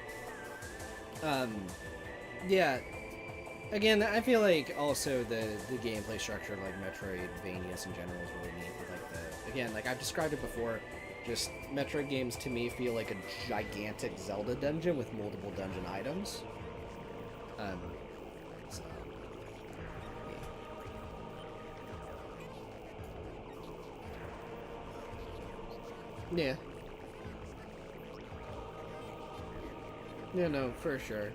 Speaker 1: yeah, again, I feel like also the gameplay structure of like Metroidvanias in general is really neat with like again, like I've described it before, just Metroid games to me feel like a gigantic Zelda dungeon with multiple dungeon items. So, yeah. Yeah, no, for sure.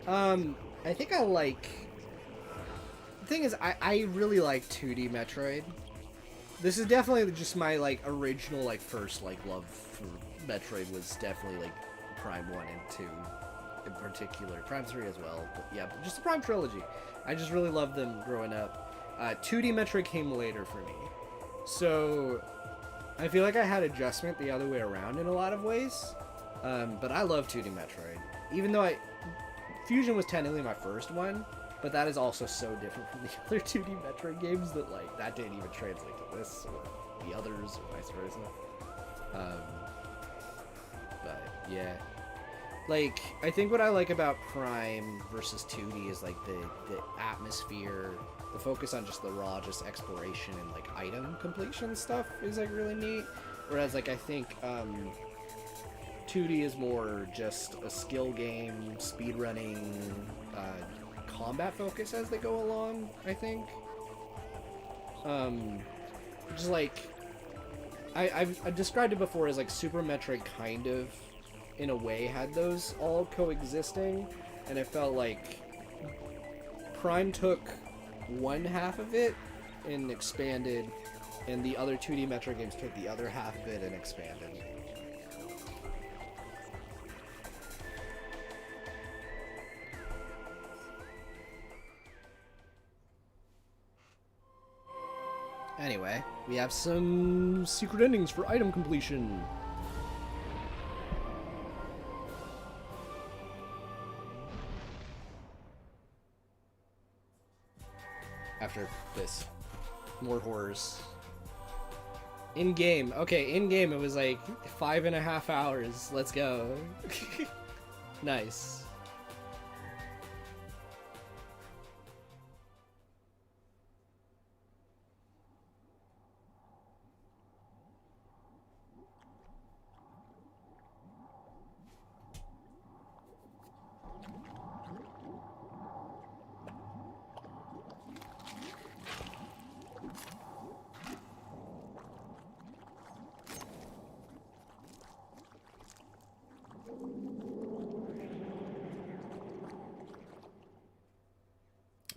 Speaker 1: I think I like... The thing is, I really like 2D Metroid. This is definitely just my, like, original, like, first, like, love for Metroid was definitely, like, Prime 1 and 2 in particular. Prime 3 as well, but yeah, just the Prime trilogy. I just really loved them growing up. 2D Metroid came later for me. So, I feel like I had adjustment the other way around in a lot of ways. But I love 2D Metroid. Even though Fusion was technically my first one, but that is also so different from the other 2D Metroid games that, like, that didn't even translate to this or the others or vice versa. But, yeah. Like, I think what I like about Prime versus 2D is, like, the atmosphere, the focus on just the raw, just exploration and, like, item completion stuff is, like, really neat. Whereas, like, I think, 2D is more just a skill game, speedrunning, combat focus as they go along, I think. Just like, I've described it before as like Super Metroid kind of, in a way, had those all coexisting, and it felt like Prime took one half of it and expanded, and the other 2D Metroid games took the other half of it and expanded. Anyway, we have some secret endings for item completion. After this, more horrors. In-game. Okay, in-game it was like 5.5 hours. Let's go. Nice.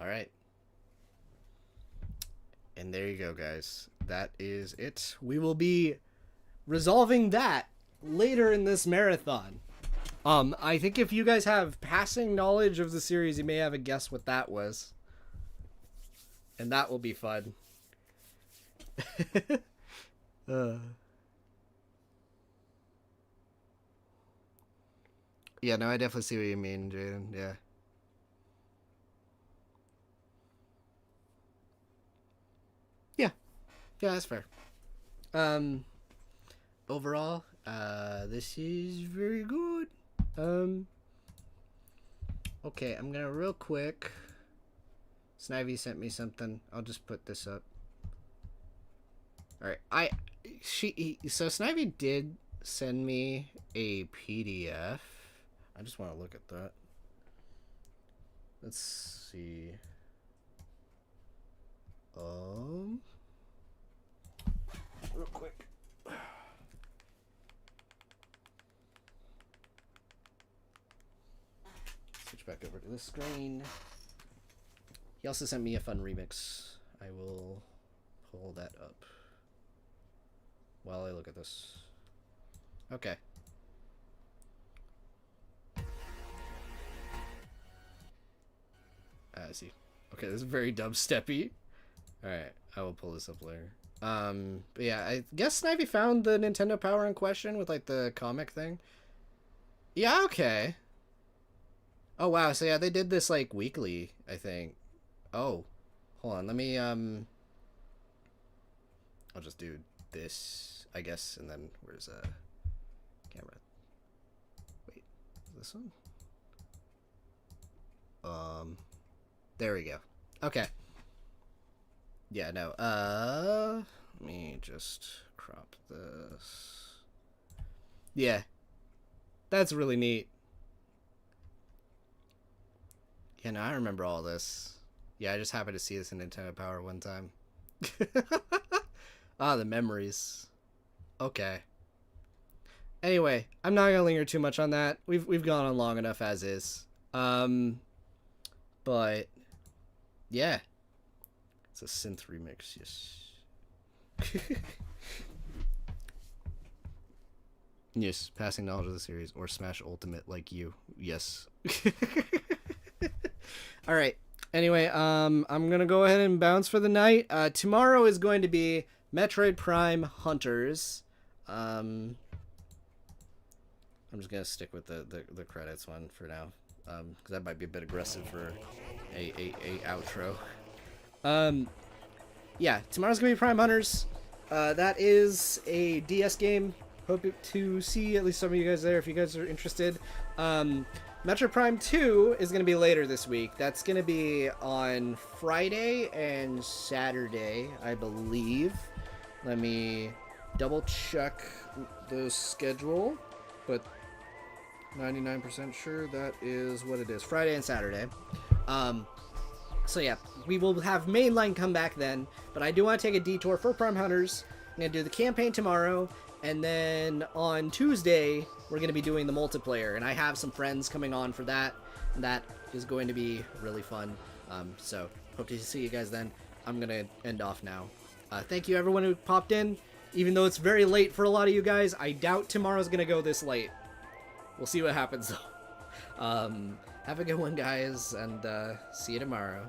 Speaker 1: Alright. And there you go, guys. That is it. We will be resolving that later in this marathon. I think if you guys have passing knowledge of the series, you may have a guess what that was. And that will be fun. Yeah, no, I definitely see what you mean, Jaden. Yeah. Yeah, that's fair. Overall, this is very good. Okay, I'm gonna real quick. Snivy sent me something. I'll just put this up. Alright, so Snivy did send me a PDF. I just want to look at that. Let's see. Real quick. Switch back over to the screen. He also sent me a fun remix. I will pull that up while I look at this. Okay. I see. Okay, this is very dubsteppy. Alright, I will pull this up later. But yeah, I guess Snivy found the Nintendo Power in question with, like, the comic thing. Yeah, okay. Oh, wow, so yeah, they did this, like, weekly, I think. Oh, hold on, let me, I'll just do this, I guess, and then, where's, camera? Wait, is this one? There we go. Okay. Yeah, no, let me just crop this. Yeah. That's really neat. Yeah, no, I remember all this. Yeah, I just happened to see this in Nintendo Power one time. Ah, the memories. Okay. Anyway, I'm not gonna linger too much on that. We've gone on long enough as is. But yeah, it's a synth remix. Yes. Yes, passing knowledge of the series or Smash Ultimate like you. Yes. All right. Anyway, I'm gonna go ahead and bounce for the night. Tomorrow is going to be Metroid Prime Hunters. I'm just gonna stick with the credits one for now, because that might be a bit aggressive for a outro. Yeah, tomorrow's gonna be Prime Hunters. That is a DS game. Hope to see at least some of you guys there if you guys are interested. Metroid Prime 2 is going to be later this week. That's going to be on Friday and Saturday, I believe. Let me double check the schedule, but 99% sure that is what it is. Friday and Saturday. So yeah, we will have mainline come back then, but I do want to take a detour for Prime Hunters. I'm going to do the campaign tomorrow, and then on Tuesday, we're going to be doing the multiplayer, and I have some friends coming on for that, and that is going to be really fun. So hope to see you guys then. I'm going to end off now. Thank you everyone who popped in. Even though it's very late for a lot of you guys, I doubt tomorrow's going to go this late. We'll see what happens though. Have a good one, guys, and see you tomorrow.